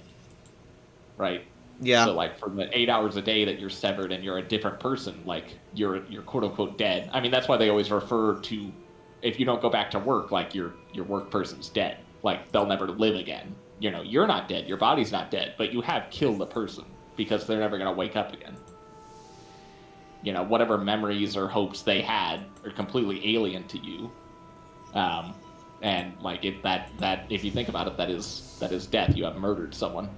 right? Yeah. So, like, for the 8 hours a day that you're severed and you're a different person, like, you're quote-unquote dead. I mean, that's why they always refer to, if you don't go back to work, like, your work person's dead. Like, they'll never live again. You know, you're not dead, your body's not dead, but you have killed a person, because they're never going to wake up again. You know, whatever memories or hopes they had are completely alien to you. And like, if you think about it, that is death. You have murdered someone.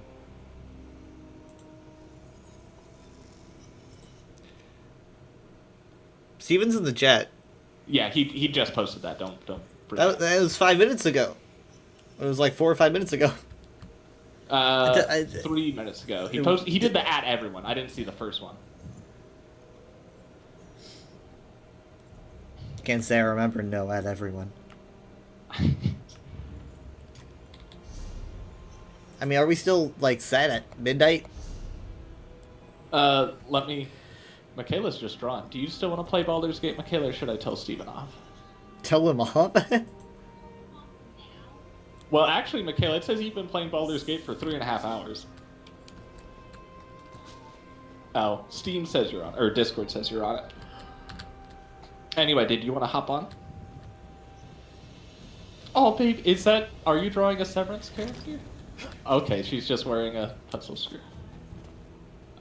Steven's in the chat. Yeah, he just posted that. Don't. That was 5 minutes ago. It was like 4 or 5 minutes ago. 3 minutes ago. He did the at everyone. I didn't see the first one. Can't say I remember no at everyone. I mean, are we still, like, set at midnight? Michaela's just drawn. Do you still want to play Baldur's Gate, Michaela, or should I tell Steven off? Tell him off? Well, actually, Michaela, it says you've been playing Baldur's Gate for 3.5 hours. Oh, Steam says you're on, or Discord says you're on it. Anyway, did you want to hop on? Oh, babe, are you drawing a Severance character? Okay, she's just wearing a pencil skirt.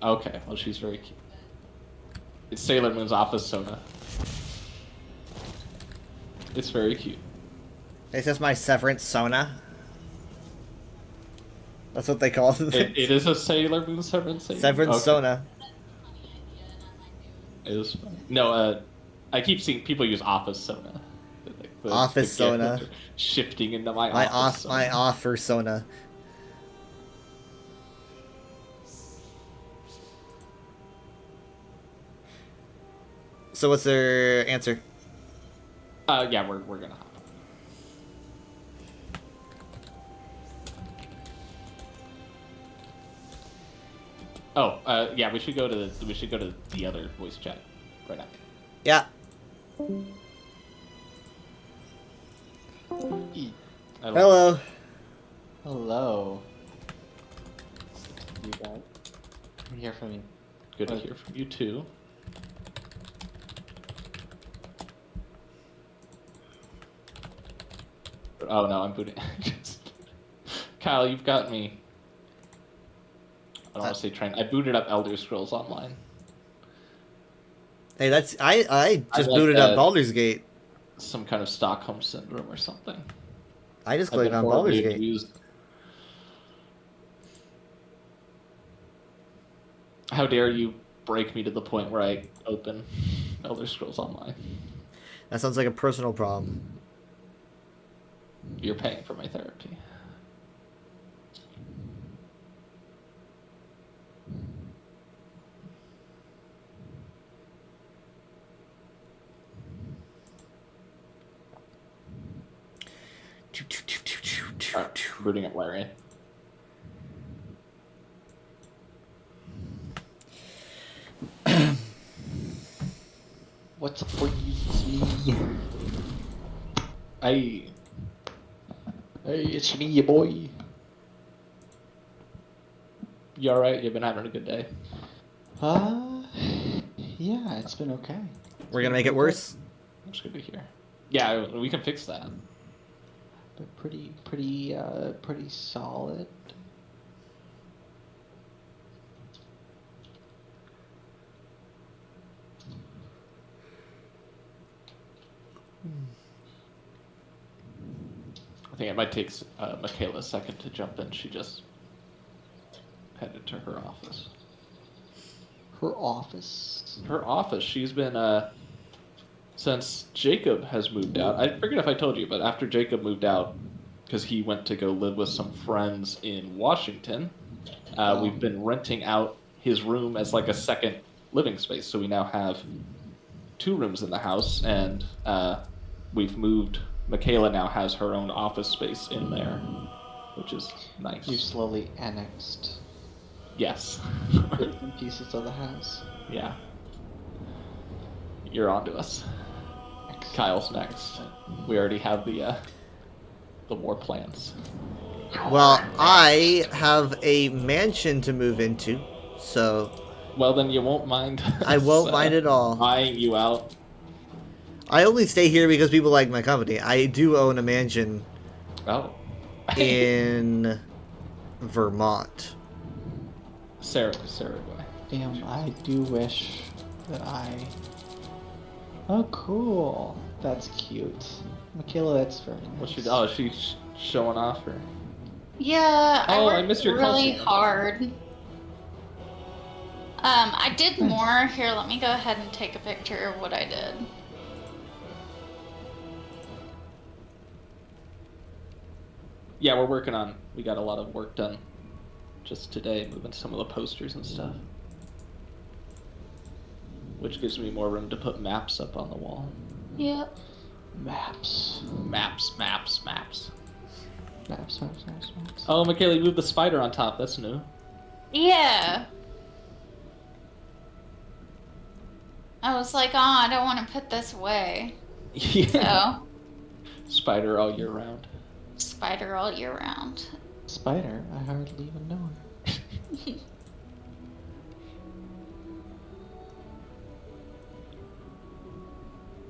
Okay, well, she's very cute. It's Sailor Moon's office Sona. It's very cute. This is my Severance Sona. That's what they call it. It is a Sailor Moon Severance. Severance okay. Sona. It is funny. No, I keep seeing people use Office Sona. Office Sona. Shifting into my Office Sona. My offer Sona. So what's their answer? Yeah, we're gonna hop. Oh, yeah, we should go to the other voice chat right now. Yeah. Hello. Hello. You guys. Good to hear from you. Good to hear from you too. Oh no, I'm booting. Kyle, you've got me. I don't want to say trained. I booted up Elder Scrolls Online. Hey, that's I just booted up Baldur's Gate. Some kind of Stockholm syndrome or something. I just clicked on Baldur's Gate. Abused. How dare you break me to the point where I open Elder Scrolls Online? That sounds like a personal problem. You're paying for my therapy. Right, booting up Larry. What's up, boy? Hey, it's me, your boy. You alright? You've been having a good day? Yeah, it's been okay. We're gonna make it worse? That's good to hear. Yeah, we can fix that. But pretty solid. I think it might take Michaela a second to jump in. She just headed to her office. Her office? Her office. She's been, since Jacob has moved out. I forget if I told you, but after Jacob moved out, because he went to go live with some friends in Washington, we've been renting out his room as like a second living space. So we now have 2 rooms in the house, and we've moved. Michaela now has her own office space in there, which is nice. You slowly annexed. Yes. Bits and pieces of the house. Yeah. You're on to us. Excellent. Kyle's next. We already have the war plans. Well, I have a mansion to move into, so... Well, then you won't mind. I won't mind at all. Buying you out. I only stay here because people like my company. I do own a mansion. Oh. In Vermont. Sarah. Damn, I do wish that I... Oh, cool. That's cute. Michaela, that's very nice. She's showing off her... Yeah, I missed your really costume. hard. I did more. Here, let me go ahead and take a picture of what I did. Yeah, we're working on... We got a lot of work done just today, moving some of the posters and stuff. Which gives me more room to put maps up on the wall. Yep. Maps. Oh, Michaela, you moved the spider on top. That's new. Yeah. I was like, oh, I don't want to put this away. Yeah. So. Spider all year round. Spider all year round. Spider? I hardly even know her.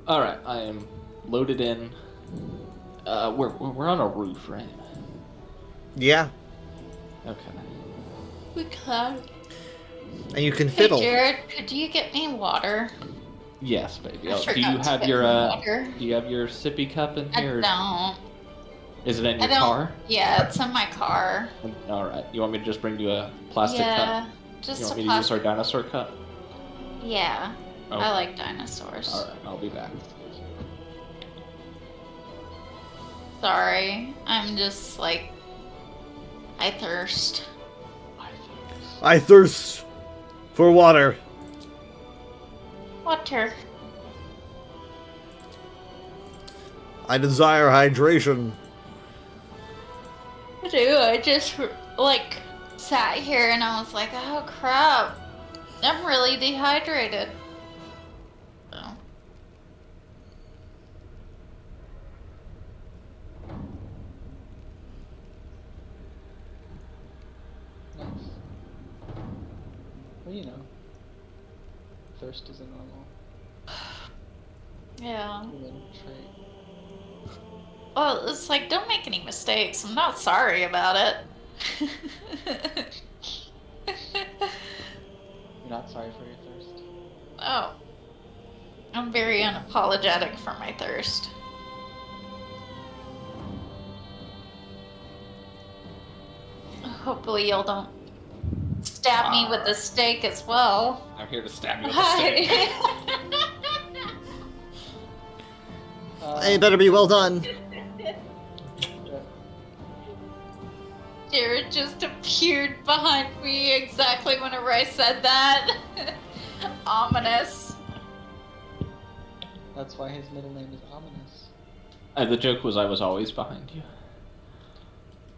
Alright, I am loaded in. We're on a roof, right? Yeah. Okay. We could. And you can fiddle. Hey, Jared, could you get me water? Yes, baby. I Oh, do you forgot to have get your water. do you have your sippy cup in here? I don't. Is it in I your don't. car? Yeah, it's in my car. Alright. You want me to just bring you a plastic Yeah, cup? just You want a me to use our plastic. dinosaur cup? Yeah, Okay. I like dinosaurs. Alright, I'll be back. Sorry, I'm just like, I thirst. I thirst for water. Water. I desire hydration. I do. I just like sat here and I was like, oh crap, I'm really dehydrated. So. thirst is a normal Yeah. human trait. Well, it's like, don't make any mistakes. I'm not sorry about it. You're not sorry for your thirst. Oh. I'm very unapologetic for my thirst. Hopefully y'all don't stab me with the stake as well. I'm here to stab you with a stake. It better be well done. Jared just appeared behind me exactly whenever I said that. Ominous. That's why his middle name is Ominous. The joke was I was always behind you.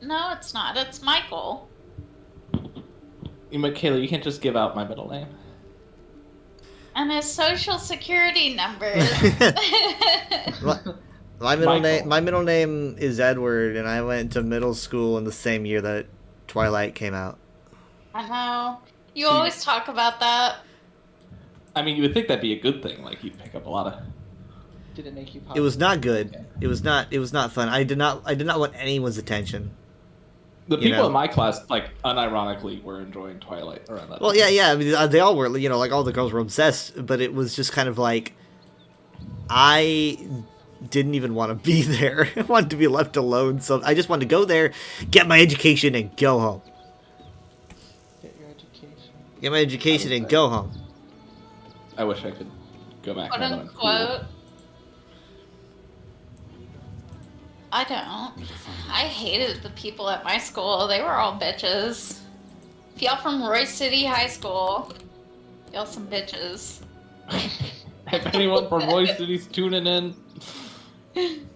No, it's not. It's Michael. Michaela, you can't just give out my middle name. And his social security number. My middle name is Edward, and I went to middle school in the same year that Twilight came out. I know. You always talk about that. I mean, you would think that'd be a good thing. Like, you'd pick up a lot of... Did it make you pop? It was not good. It was not fun. I did not want anyone's attention. The people in my class, like, unironically, were enjoying Twilight around that time. Well, yeah. I mean, they all were. Like all the girls were obsessed, but it was just kind of like I didn't even want to be there. I wanted to be left alone. So I just wanted to go there, get my education, and go home. Get your education. Get my education and go home. I wish I could go back. Quote now that I'm cool. unquote. I don't. I hated the people at my school. They were all bitches. If y'all from Roy City High School, y'all some bitches. If anyone from Roy City's tuning in,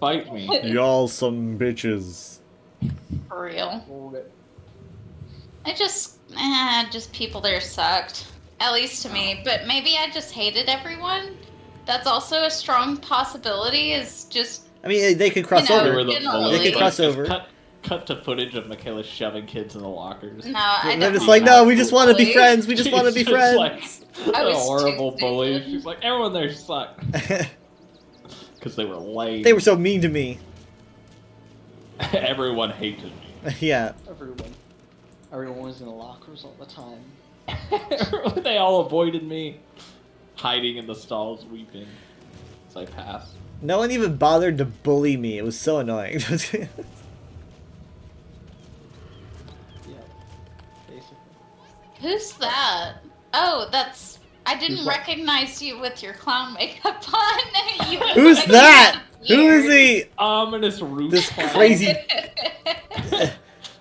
fight me. Y'all some bitches. For real. Just people there sucked. At least to me. But maybe I just hated everyone. That's also a strong possibility, is just... I mean, they could cross over. They could cross over. Cut to footage of Michaela shoving kids in the lockers. No, I don't. They're just like, no, we just want to be friends. We just want to be friends. Like, a horrible bully. She's like, everyone there sucked. Because they were lame. They were so mean to me. Everyone hated me. Yeah. Everyone was in the lockers all the time. They all avoided me. Hiding in the stalls, weeping as I passed. No one even bothered to bully me. It was so annoying. Yeah, basically. Who's that? Oh, that's... I didn't recognize you with your clown makeup on. Who's that? Who is he? Ominous roof. This crazy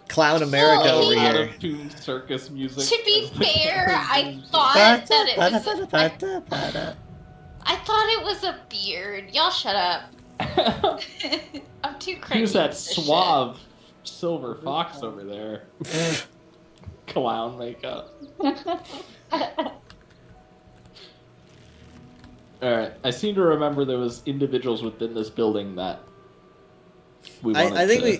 Clown America over here. Out-of-tune circus music. To be fair, I thought that it was... I thought it was a beard. Y'all shut up. I'm too crazy. Who's that suave silver fox over there? Clown makeup. Alright, I seem to remember there was individuals within this building that we wanted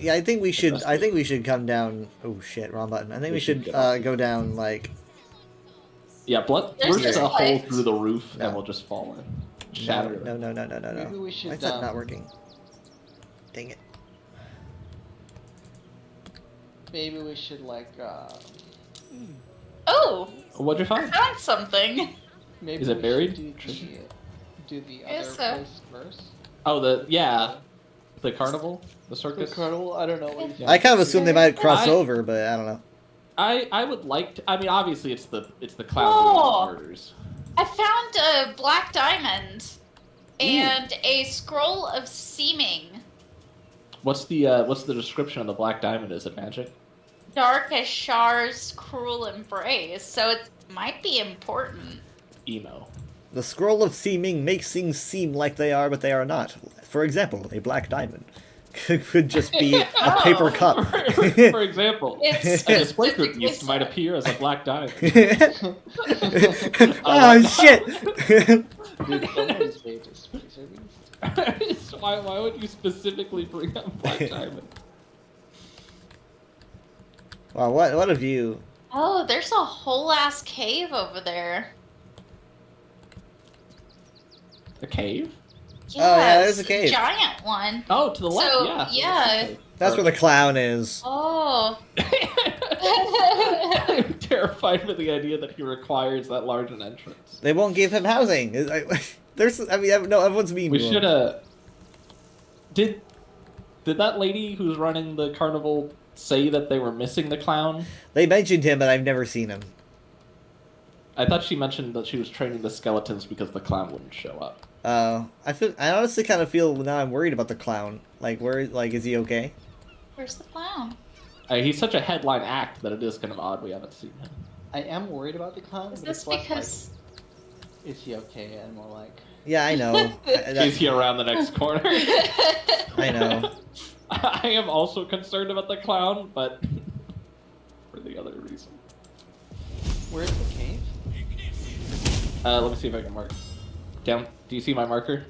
I think we should come down. Oh shit, wrong button. I think we should go down like. Yeah, we're just a hole through the roof and we'll just fall in. Shatter. No. Maybe we should. Why is that not working? Dang it. Maybe we should like. Oh. What'd you find? I found something. Maybe is it buried? Do the other place first. Oh, the carnival, the circus. The carnival. I don't know. What I kind of assume they might cross over, but I don't know. I would like to. I mean, obviously, it's the clown murders. I found a black diamond and a scroll of seeming. What's the description of the black diamond? Is it magic? Dark as Shar's cruel embrace, so it might be important. Emo. The scroll of seeming makes things seem like they are, but they are not. For example, a black diamond could just be a paper cup. For example, a display piece might appear as a black diamond. Oh shit! Why would you specifically bring up black diamond? Wow, what a view! Oh, there's a whole ass cave over there. A cave? Yes, Oh, yeah, there's a cave. Giant one. Oh, to the left, So, yeah. yeah. That's where the clown is. Oh. I'm terrified with the idea that he requires that large an entrance. They won't give him housing. There's, I mean, no, everyone's mean. We should have. Did that lady who's running the carnival say that they were missing the clown? They mentioned him, but I've never seen him. I thought she mentioned that she was training the skeletons because the clown wouldn't show up. I honestly kind of feel now I'm worried about the clown. Like, is he okay? Where's the clown? He's such a headline act that it is kind of odd we haven't seen him. I am worried about the clown. Is but this it's less because... like, is he okay? And more like... Yeah, I know. Is he around the next corner? I know. I am also concerned about the clown, but for the other reason. Where's the cave? Let me see if I can mark. Down. Do you see my marker?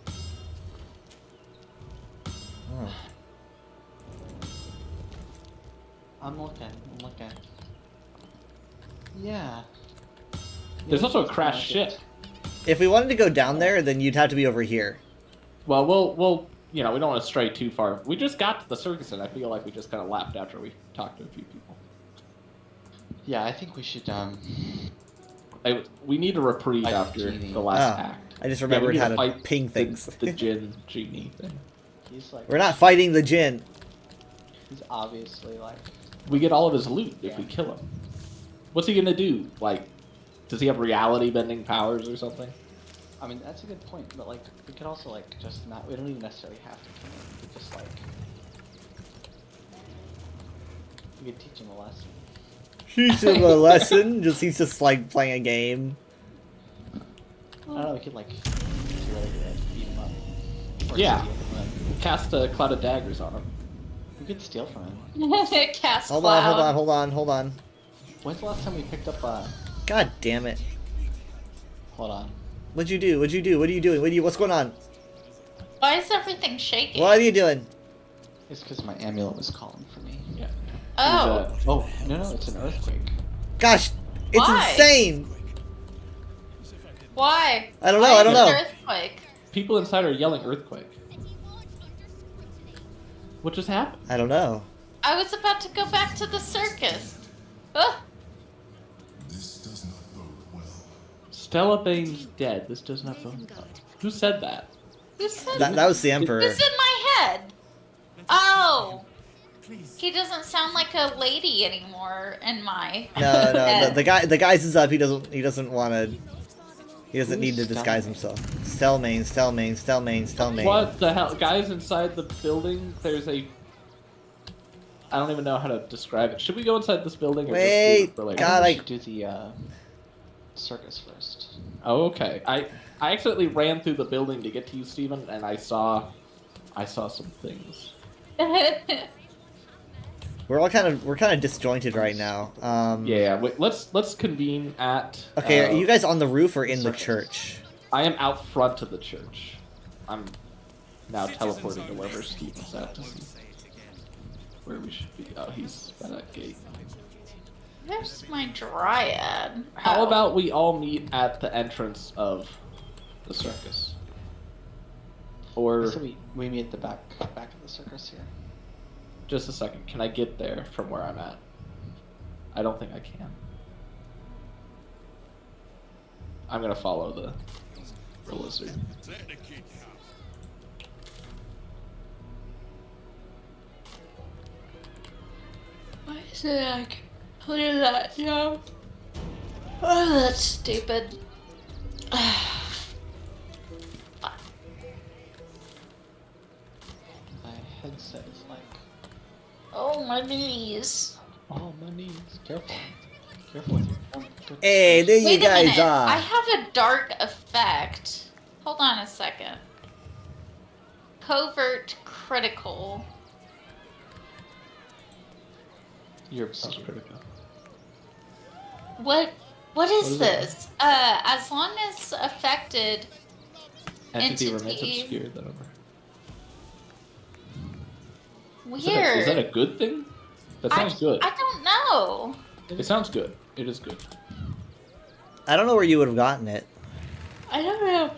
Oh. I'm looking. Yeah. There's also a crashed ship. If we wanted to go down there, then you'd have to be over here. Well, we'll we don't want to stray too far. We just got to the circus, and I feel like we just kind of laughed after we talked to a few people. Yeah, I think we should, we need a reprieve after the last act. I just remembered how to fight ping things. The Jinn genie thing. He's like... We're not fighting the Jinn. He's obviously like... We get all of his loot if we kill him. What's he gonna do? Like, does he have reality-bending powers or something? I mean, that's a good point, but like, we could also like, just not... We don't even necessarily have to kill him. We could just like... We could teach him a lesson. Teach him a lesson? He's just like playing a game. I don't know, we could like theoretically like beat him up. Or Yeah. steal from him. Cast a cloud of daggers on him. We could steal from him. Cast Hold cloud. on. When's the last time we picked up God damn it. Hold on. What'd you do? What are you doing? What's going on? Why is everything shaking? What are you doing? It's because my amulet was calling for me. Yeah. Oh. Oh, no, it's an earthquake. Gosh, it's Why? insane! Why? I don't know, Why I don't is it know. Earthquake? People inside are yelling earthquake. What just happened? I don't know. I was about to go back to the circus. Ugh. Stella Bane's dead. This does not bode well. Who said that? Who said That was the Emperor. Who's in my head? Oh. He doesn't sound like a lady anymore in my No, head. the guy's is up. He doesn't need to disguise himself. Stelmane. What the hell? Guys inside the building, there's a... I don't even know how to describe it. Should we go inside this building? Or Wait, just for later? God, We should do the circus first. Oh, okay. I accidentally ran through the building to get to you, Steven, and I saw some things. We're kind of disjointed right now. Yeah. Wait, let's convene at. Okay, are you guys on the roof or in the church? I am out front of the church. I'm now teleporting to wherever Steven's at to see where we should be. Oh, he's by that gate. There's my dryad. How about we all meet at the entrance of the circus? Or So we meet at the back of the circus here. just a second, can I get there from where I'm at? I don't think I can. I'm gonna follow the lizard. Why is it like... Look at that, yo. Oh, that's stupid. My headset is like... Oh, my knees. Oh, my knees. Careful. Careful with your phone. Hey, there you Wait a guys minute. are. I have a dark effect. Hold on a second. Covert critical. You're obscure. What is is this? As long as affected Entity remains entity. obscured. That over. Weird. Is that a good thing? That sounds good. I don't know. It sounds good. It is good. I don't know where you would have gotten it. I don't know.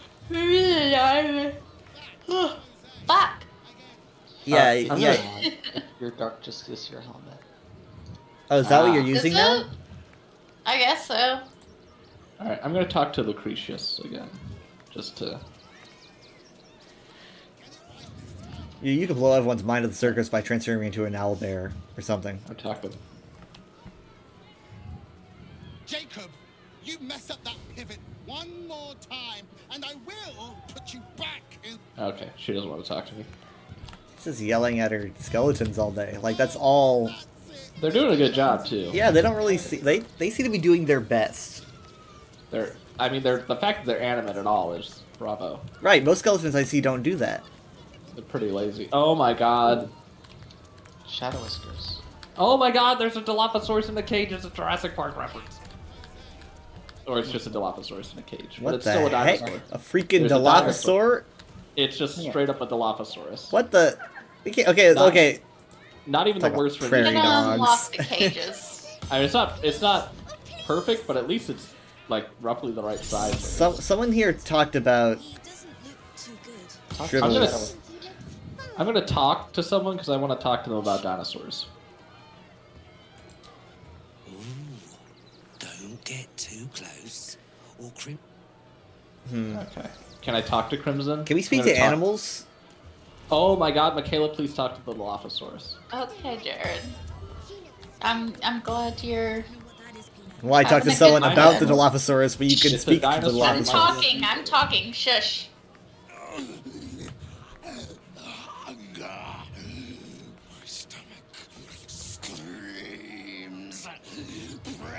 Fuck. Yeah, I'm yeah. gonna your Dark Justice, your helmet. Oh, is that what you're using Is now? it? I guess so. Alright, I'm gonna talk to Lucretius again. Just to... You could blow everyone's mind at the circus by transferring me into an owlbear or something. I'll talk with... Jacob, you mess up that pivot one more time, and I will put you back in. Okay, she doesn't want to talk to me. She's just yelling at her skeletons all day. Like, that's all... They're doing a good job, too. Yeah, they don't really see... They seem to be doing their best. The fact that they're animate at all is bravo. Right, most skeletons I see don't do that. They're pretty lazy. Oh my god. Shadow Whiskers. Oh my god, there's a Dilophosaurus in the cage. It's a Jurassic Park reference. Or it's just a Dilophosaurus in a cage. What but it's the still a heck? dinosaur. A freaking There's a Dilophosaur? It's just straight up a Dilophosaurus. What the... Okay. Not even the worst prairie rendition. dogs. Unlock the cages. I mean, it's not perfect, but at least it's like roughly the right size. Someone here talked about... I'm gonna talk to someone because I want to talk to them about dinosaurs. Ooh, don't get too close, or Okay. Can I talk to Crimson? Can we speak to animals? Oh my god, Michaela, please talk to the Dilophosaurus. Okay, Jared. I'm glad you're... Well, I talked to someone about the Dilophosaurus, but you can speak to the Dilophosaurus. I'm talking, shush.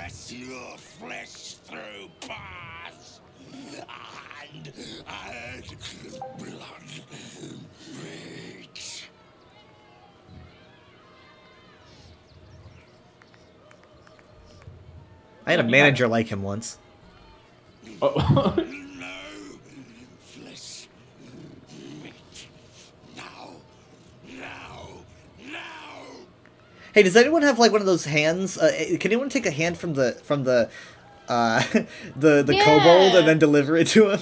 press your flesh through bars and add blood rage. I had a manager like him once. Oh. Flesh, meat, now. Hey, does anyone have like one of those hands? Can anyone take a hand from the kobold and then deliver it to him?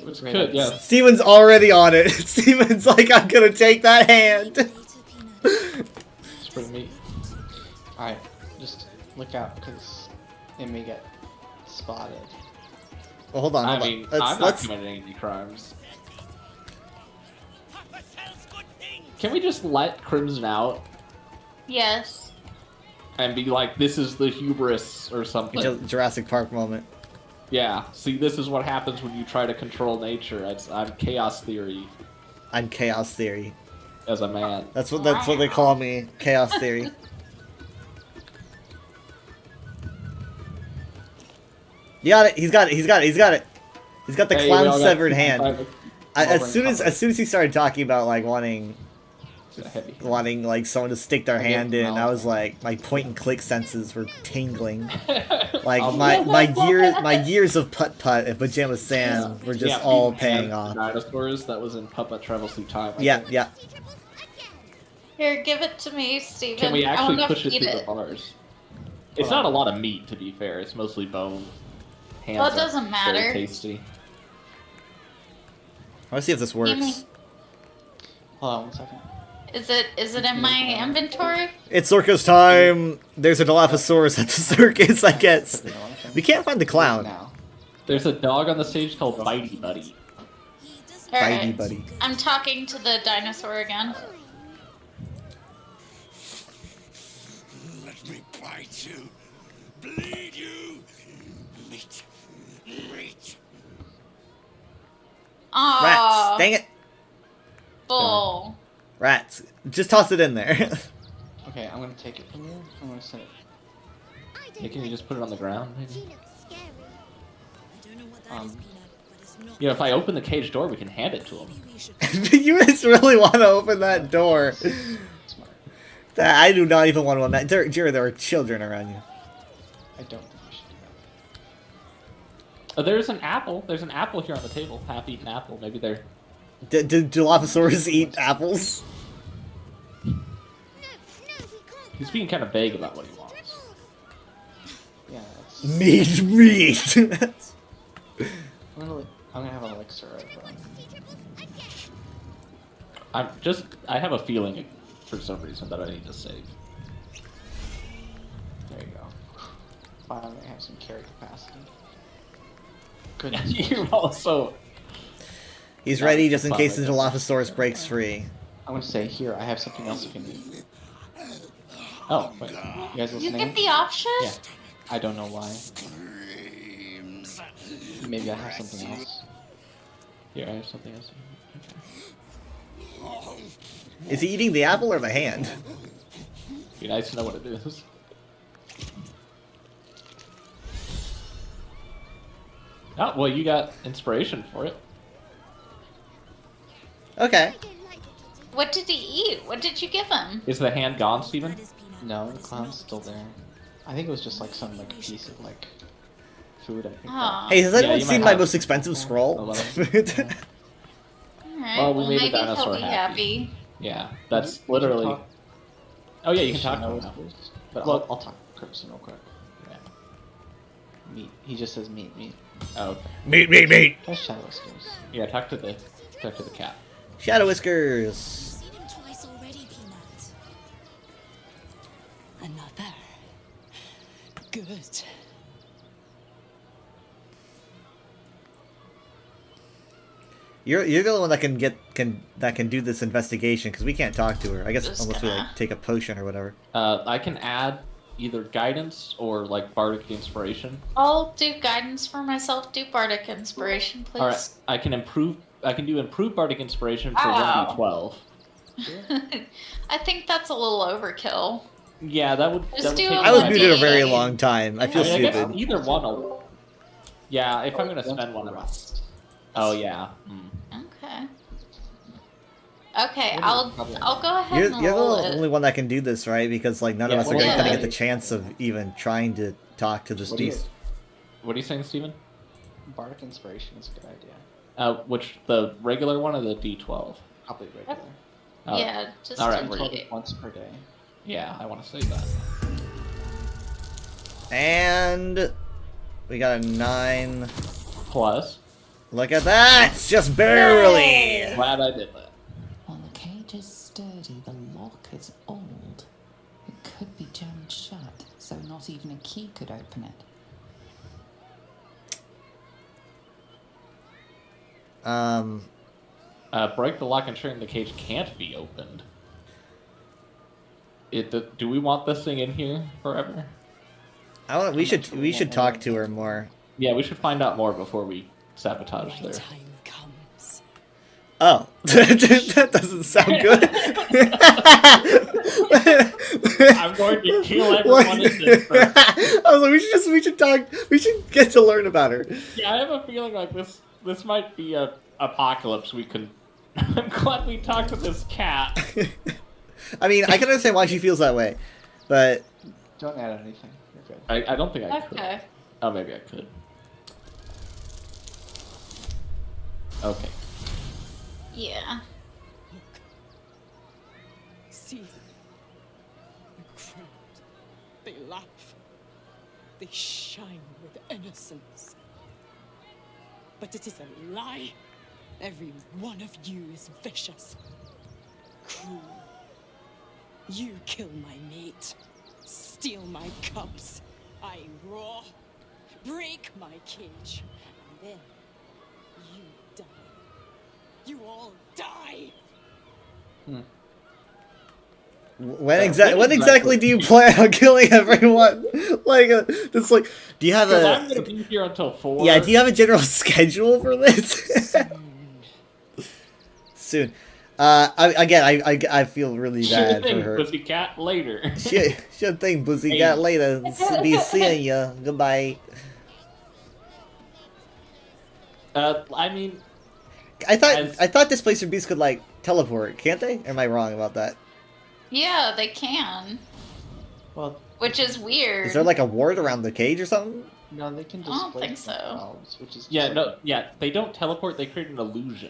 Which could, yeah. Steven's already on it. Steven's like, I'm gonna take that hand. Spring meat. Alright, just look out because it may get spotted. Well, hold on. I mean, I'm not committing any crimes. Can we just let Crimson out? Yes. And be like, this is the hubris or something. Jurassic Park moment. Yeah. See, this is what happens when you try to control nature. I'm Chaos Theory. I'm Chaos Theory. As a man. That's what they call me. Chaos Theory. You got it. He's got it. He's got the clown severed hand. As soon as he started talking about like wanting like someone to stick their hand in, I was like, my point and click senses were tingling. Like my years of Putt Putt and Pajama Sam were just all paying off. Dinosaurs that was in Putt Putt Travels Through Time. Yeah. Here, give it to me, Steven. Can we actually push it feed through the bars? It's not a lot of meat, to be fair. It's mostly bone. Hands well, it doesn't matter. Very tasty. I want to see if this works. Hold on 1 second. Is it in my inventory? It's circus time. There's a Dilophosaurus at the circus, I guess. We can't find the clown. There's a dog on the stage called Bitey Buddy. Bitey Buddy. I'm talking to the dinosaur again. Let me bite you, bleed you, meat. Aww. Rats! Dang it! Bull. Rats. Just toss it in there. Okay, I'm gonna take it from you. I'm gonna set it. Yeah, can you just put it on the ground, maybe? You know, if I open the cage door, we can hand it to him. You just really want to open that door. I do not even want to imagine. Jared, there are children around you. I don't think we should do that. Oh, there's an apple. There's an apple here on the table. Half-eaten apple. Maybe they're... Did Dilophosaurus eat apples? He's being kind of vague about what he wants. Yeah, that's... Meat! I'm gonna have an elixir of. I have a feeling for some reason that I need to save. There you go. Finally, I have some carry capacity. Goodness. You're also. He's ready just in case the Dilophosaurus breaks free. I'm gonna say here. I have something else you can do. Oh, wait. You guys listening? You get the option? Yeah. I don't know why. Maybe I have something else. Here, I have something else. Okay. Is he eating the apple or the hand? Be nice to know what it is. Oh, well, you got inspiration for it. Okay. What did he eat? What did you give him? Is the hand gone, Steven? No, the clown's still there. I think it was just like some like piece of like food. I think. Aw. Hey, has anyone you seen might my have- most expensive scroll? Alright, Well, we well, made the maybe he'll dinosaur be happy. happy. Yeah, that's Did you literally. talk- Oh yeah, you can talk to Shadow him now. Whispers? But Look. I'll talk to Crimson real quick. Yeah. Meat. He just says meat. Oh, okay. Meat. That's Shadow Whispers. Yeah, talk to the cat. Shadow Whiskers. Seen him twice already, Peanut. Another. Good. You're the only one that can do this investigation because we can't talk to her. I guess Just unless we gonna- like take a potion or whatever. I can add either guidance or like bardic inspiration. I'll do guidance for myself. Do bardic inspiration, please. All right, I can do improved bardic inspiration for Ow. 1d12. I think that's a little overkill. Yeah, that would. Just that would do take a I was Okay. muted a very long time. I feel I guess stupid. either one will. Yeah, if I'm gonna spend one of them. Oh yeah. Okay. Okay, I'll go ahead You're and the roll it. only one that can do this, right? Because like none of Yeah, us are well, gonna yeah. get the chance of even trying to talk to this What do you- beast. What are you saying, Steven? Bardic Inspiration is a good idea. Which the regular one or the D12? Probably regular. Oh, Yeah, just all right, do we're Twelve it. once per day. Yeah, I want to say that. And we got a 9. Plus, Look at that! It's just barely. glad I did that. While the cage is sturdy, the lock is old. It could be jammed shut, so not even a key could open it. Break the lock, ensuring the cage can't be opened. Do we want this thing in here forever? I want. We should talk to her more. Yeah, we should find out more before we sabotage My there. time comes. Oh, that doesn't sound good. I'm going to kill everyone in this first. I was like, we should talk. We should get to learn about her. Yeah, I have a feeling like this might be a apocalypse. We can. I'm glad we talked to this cat. I mean, I can understand why she feels that way, but Don't add anything. You're good. I don't think I could. Okay. Oh, maybe I could. Okay. Yeah. See, the crowd, they laugh. They shine with innocence. But it is a lie. Every one of you is vicious, cruel. You kill my mate, steal my cubs. I roar, break my cage, and then you die. You all die. when exactly do you plan on killing everyone? Like, it's like, do you have Because a? I'm gonna be here until 4. Yeah, do you have a general schedule for this? Soon. I feel really bad for her. Pussycat later. Should think Pussy got later. Be seeing ya. Goodbye. I mean, I thought Displacer Beasts could like teleport, can't they? Or am I wrong about that? Yeah, they can. Well, Which is weird. Is there like a ward around the cage or something? no, they can I don't display think so. themselves, which is yeah, just no, like- yeah, they don't teleport. They create an illusion.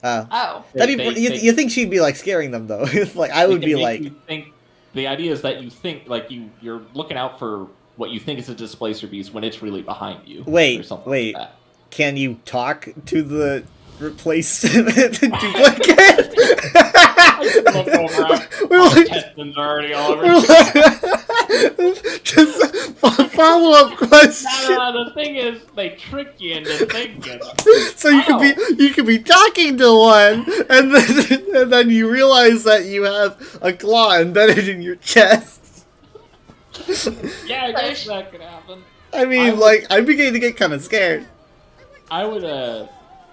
Oh. Oh. That'd be, you think she'd be like scaring them though? It's like I would They be can make like, you think. The idea is that you think like you're looking out for what you think is a displacer beast when it's really behind you. or wait, something wait. Like that. can you talk to the replaced duplicate? Look over our intestines already all over. Just a follow-up question. No, the thing is, they trick you into thinking. So you could be talking to one, and then you realize that you have a claw embedded in your chest. Yeah, I guess that could happen. I mean, I'm beginning to get kind of scared. I would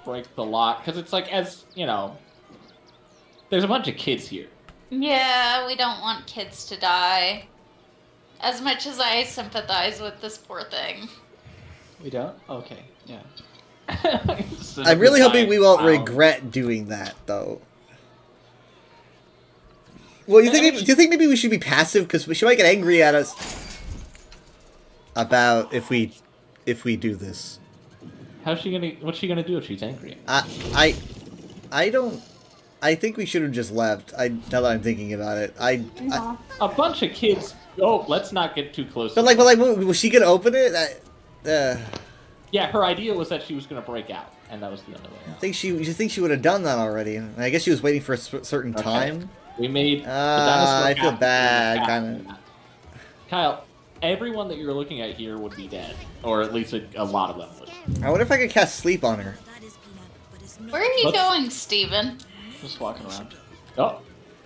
break the lock because it's like, as you know, there's a bunch of kids here. Yeah, we don't want kids to die. As much as I sympathize with this poor thing. We don't? Okay, yeah. I'm really hoping we won't regret doing that, though. Well, do you think maybe we should be passive because she might get angry at us about if we do this? What's she gonna do if she's angry? I think we should have just left. Now that I'm thinking about it, a bunch of kids. Oh, let's not get too close. But was she gonna open it? Yeah, her idea was that she was gonna break out, and that was the other way. You think she would have done that already? And I guess she was waiting for a certain time. We made. I feel bad, kind of. Kyle, everyone that you're looking at here would be dead, or at least a lot of them would. I wonder if I could cast sleep on her. Where are you going, Steven? Just walking around. Oh.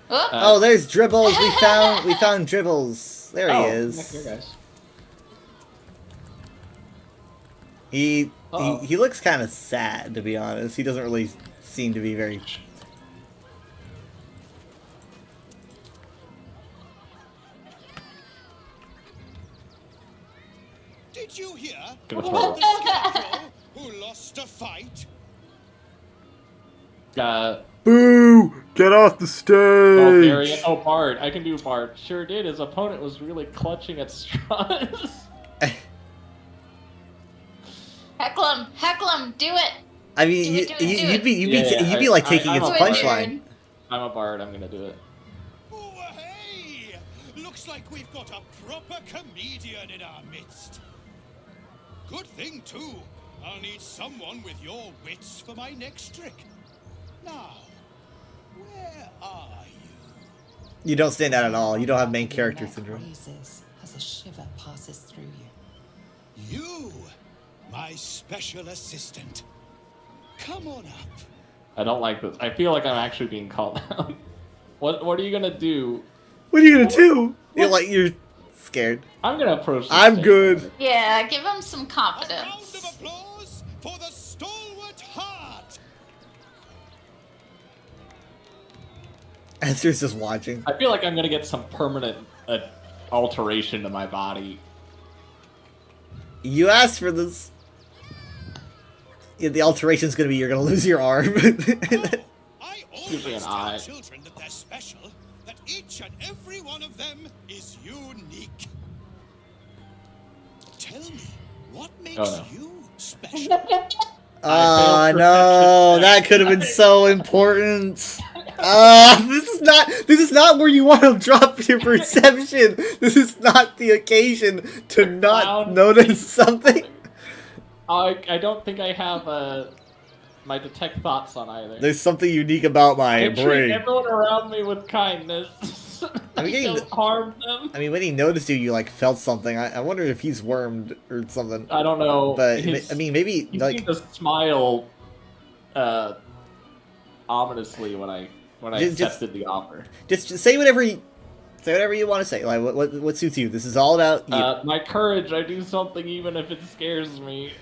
Oh, there's Dribbles. We found Dribbles. There he is. Here, guys. He looks kind of sad, to be honest. He doesn't really seem to be very. Did you hear? Gonna who lost a fight? Boo! Get off the stage! Oh, Bard. I can do Bard. Sure did. His opponent was really clutching at straws. Heckle him, do it! I mean, you'd be like taking its punchline. I'm a Bard, I'm gonna do it. Oh, hey! Looks like we've got a proper comedian in our midst. Good thing, too. I'll need someone with your wits for my next trick. Now, where are you? You don't stand out at all. You don't have main character syndrome. As a shiver passes through you. You, my special assistant. Come on up. I don't like this. I feel like I'm actually being called out. What are you gonna do? What are you gonna do? You're scared. I'm gonna approach. I'm good. Yeah, give him some confidence. A round of applause for the stalwart heart. Esther's just watching. I feel like I'm gonna get some permanent alteration to my body. You asked for this. Yeah, the alteration's gonna be you're gonna lose your arm. I Usually always an tell eye. children that they're special, that each and every one of them is unique. Tell me, what makes you special? No, that could have been so important. This is not where you want to drop your perception. This is not the occasion to not notice something. I don't think I have my detect thoughts on either. There's something unique about my I treat brain. everyone around me with kindness. I don't harm them. I mean, when he noticed you, you like felt something. I wonder if he's wormed or something. I don't know. But I mean, maybe he like seemed to smile ominously when I accepted the offer. Just say whatever you want to say. Like what suits you. This is all about you. My courage. I do something even if it scares me.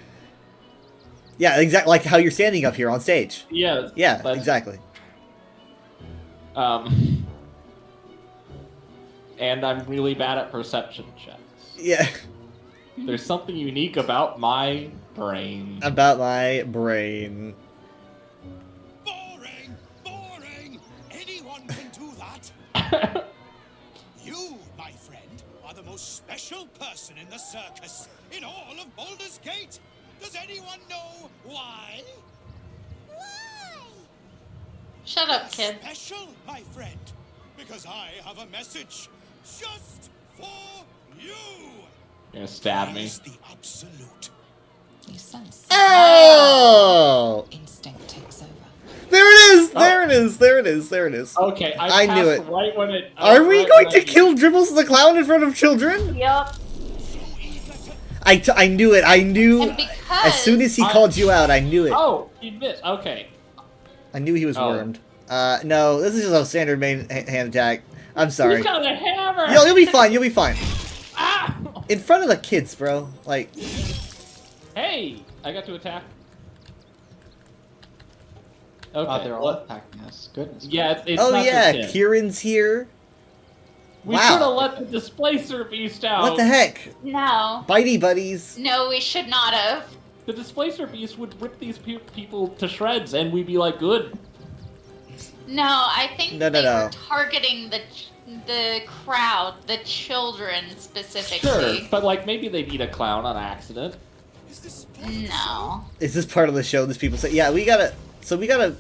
Yeah, exactly. Like how you're standing up here on stage. Yeah. Yeah, exactly. And I'm really bad at perception checks. Yeah. There's something unique about my brain. About my brain. Boring! Anyone can do that. You, my friend, are the most special person in the circus, in all of Baldur's Gate. Does anyone know why? Why? Shut up, kid. Special, my friend, because I have a message just for you. You're gonna stab me. Is the absolute. You sense. Oh! Instinct takes over. There it is! There it is! There it is! There it is. Okay, I knew it. Right when it. Are we going to kill Dribbles the Clown in front of children? Yep. I knew it. I knew. And because As soon as he called you out, I knew it. Oh, he missed. Okay. I knew he was wormed. No, this is just a standard main hand attack. I'm sorry. He's got a hammer. You'll be fine. You'll be fine. Ah! In front of the kids, bro. Like. Hey, I got to attack. Okay. Oh, they're all attacking us. Goodness. Yeah, it's Oh not yeah, just him. Kieran's here. We Wow. should have let the displacer beast out. What the heck? no, Bitey buddies. no, we should not have. The displacer beast would rip these people to shreds, and we'd be like, good. No, I think No, they no. were targeting the crowd, the children specifically. Sure, but like maybe they beat a clown on accident. No. Is this part of the show? These people say, yeah, we gotta. So we gotta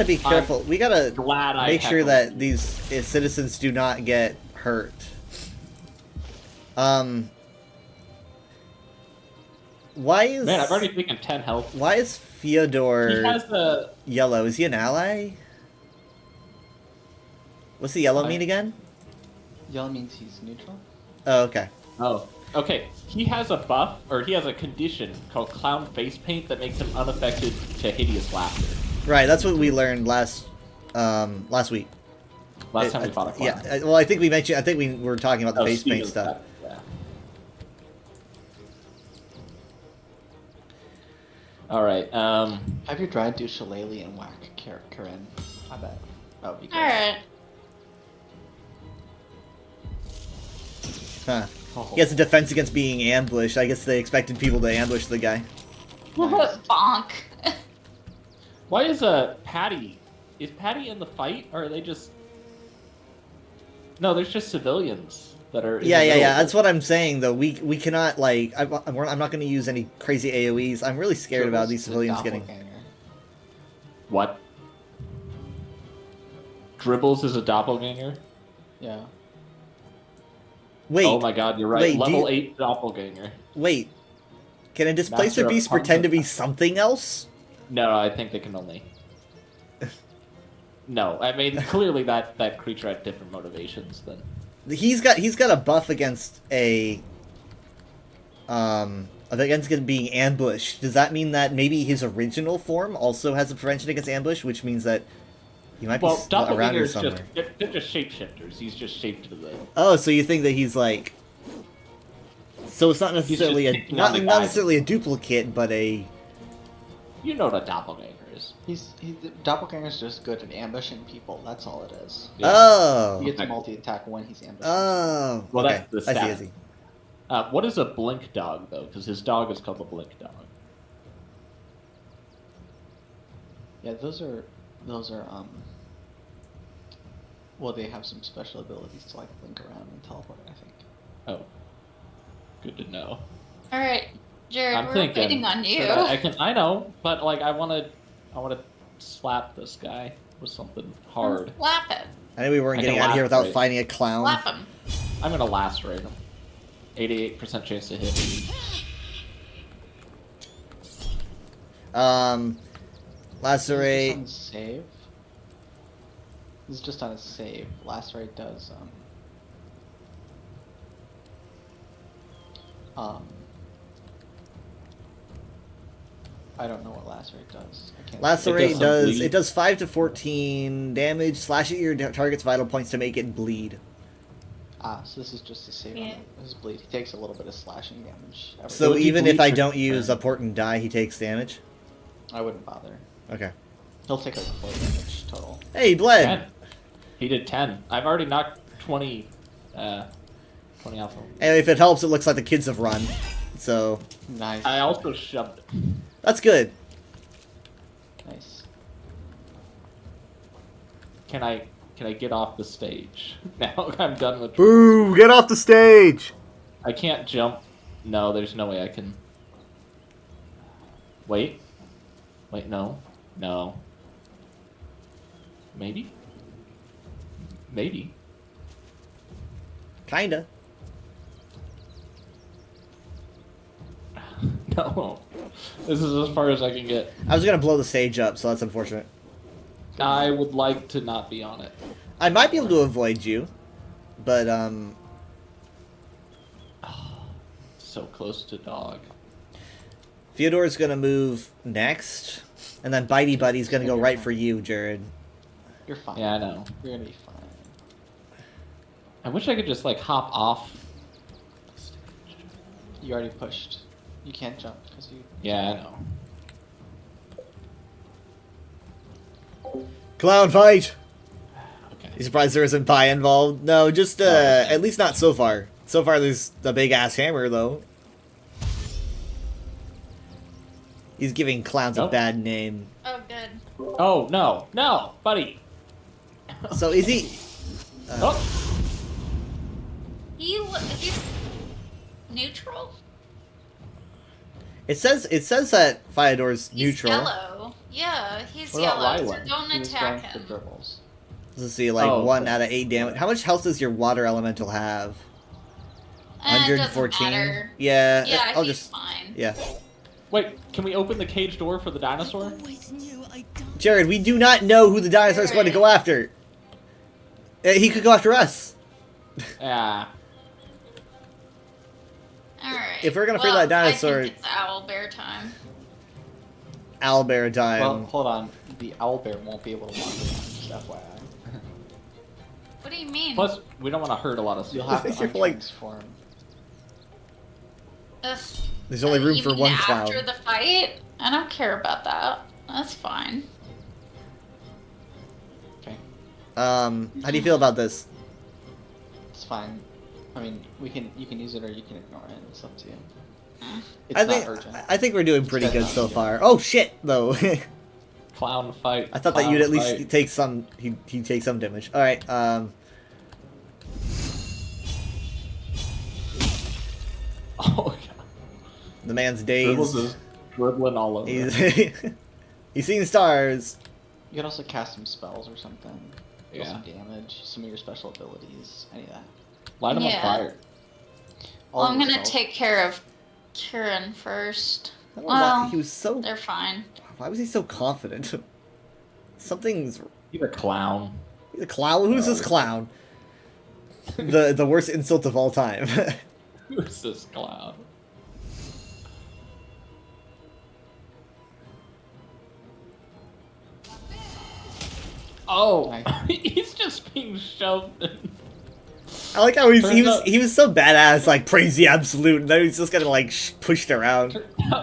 be careful. We gotta Glad I make sure heckled that you. these citizens do not get hurt. Why is Man, I've already taken 10 health. Why is Fyodor He has the yellow? Is he an ally? What's the yellow mean again? Yellow means he's neutral. Oh, okay. Oh, okay. He has a buff, or he has a condition called Clown Face Paint that makes him unaffected to hideous laughter. Right, that's what we learned last week. Last time we fought a clown. Yeah, well, I think we mentioned. I think we were talking about the Oh, face paint Steven's stuff. back, yeah. All right. Have your drive do Shillelagh and whack Karen. I bet. That would be good. Alright. Huh. Oh. He has a defense against being ambushed. I guess they expected people to ambush the guy. Bonk. Why is Patty? Is Patty in the fight, or are they just? No, there's just civilians that are. Yeah. That's what I'm saying, though. We cannot like. I'm not going to use any crazy AOE's. I'm really scared about these civilians getting. What? Dribbles is a doppelganger? Yeah. Wait. Oh my god, you're right. Wait, Level 8 doppelganger. Wait. Can a displacer Master of beast pretend to be something else? No, I think they can only. No, I mean clearly that creature had different motivations than. He's got a buff against against being ambushed. Does that mean that maybe his original form also has a prevention against ambush, which means that he might be around here doppelgangers somewhere? they're just shapeshifters. He's just shaped to the. Oh, so you think that he's like? So it's not necessarily just a picking not on the not guy. necessarily a duplicate, but a. You know what a doppelganger is. Doppelganger's just good at ambushing people. That's all it is. Yeah. Oh. He gets to multi-attack when he's ambushing. Oh. Well, okay. that's the I stat. see. What is a blink dog though? Because his dog is called a blink dog. Yeah, those are well, they have some special abilities to like blink around and teleport, I think. Oh, good to know. Alright, Jared, I'm we're thinking. waiting on you. I know, but like I want to slap this guy with something hard. Slap it. I knew we weren't I getting can out of here without lacerate. fighting a clown. Slap him. I'm gonna lacerate him. 88% chance to hit. Lacerate. On save. This is just on a save. Lacerate does I don't know what lacerate does. I can't. Lacerate does 5 to 14 damage. Slash at your target's vital points to make it bleed. Ah, so this is just a save. Yeah. On his bleed. He takes a little bit of slashing damage. So even if I don't use a port and die, he takes damage. I wouldn't bother. Okay. He'll take like 4 damage total. Hey, he bled. 10. He did 10. I've already knocked 20. 20 off him. And if it helps, it looks like the kids have run. So. Nice. I also shoved it. That's good. Nice. Can I get off the stage? Now I'm done with. Boo! Get off the stage! I can't jump. No, there's no way I can. Wait. Wait, no. No. Maybe? Maybe. Kinda. No. This is as far as I can get. I was gonna blow the stage up, so that's unfortunate. I would like to not be on it. I might be able to avoid you, but So close to dog. Fyodor's gonna move next, and then Bitey Buddy's gonna go right for you, Jared. You're fine. Yeah, I know. You're gonna be fine. I wish I could just like hop off. You already pushed. You can't jump because you. Yeah, I know. Clown fight! Okay. You surprised there isn't pie involved? No, just at least not so far. So far there's the big ass hammer though. He's giving clowns a bad name. Oh, good. Oh no, no, buddy. So is he? He's neutral. It says that Fyodor's He's neutral. yellow. Yeah, he's What about yellow. So Rylan? don't He was attack going for him. dribbles. Let's see, like Oh, 1 okay. out of 8 damage. How much health does your water elemental have? It doesn't 114. matter. Yeah, Yeah, I'll he's just. fine. Yeah, Wait, can we open the cage door for the dinosaur? Jared, we do not know who the dinosaur is going to go after. He could go after us. Yeah. Alright. If we're gonna free that dinosaur- I think it's owl bear time. Owlbear time. Well, hold on. The owlbear won't be able to walk around, just FYI. What do you mean? Plus, we don't want to hurt a lot of You'll stuff. have to You're like- untransform. Ugh. There's only room You for mean one after clown. the fight? I don't care about that. That's fine. Okay, How do you feel about this? it's fine. I mean, you can use it or you can ignore it. It's up to you. It's I not think urgent. I think we're doing pretty It's good not so urgent. far. Oh shit, though. Clown fight. I thought that clown you'd at least fight. take some. He'd take some damage. All right. Oh god. The man's Dribbles dazed. is dribbling all over. He's he's seeing stars. You can also cast some spells or something. Deal Yeah. some damage, some of your special abilities, any of that. Light him Yeah. on fire. Well, All I'm of gonna yourself. take care of Kieran first. I don't know why Well, he was so. they're fine. Why was he so confident? Something's. He's a clown. He's a clown. Who's this clown? The worst insult of all time. Who's this clown? Oh, Nice. he's just being shoved. In. I like how he Turns was out- he was so badass, like praise the absolute, and then he's just kind of like pushed around.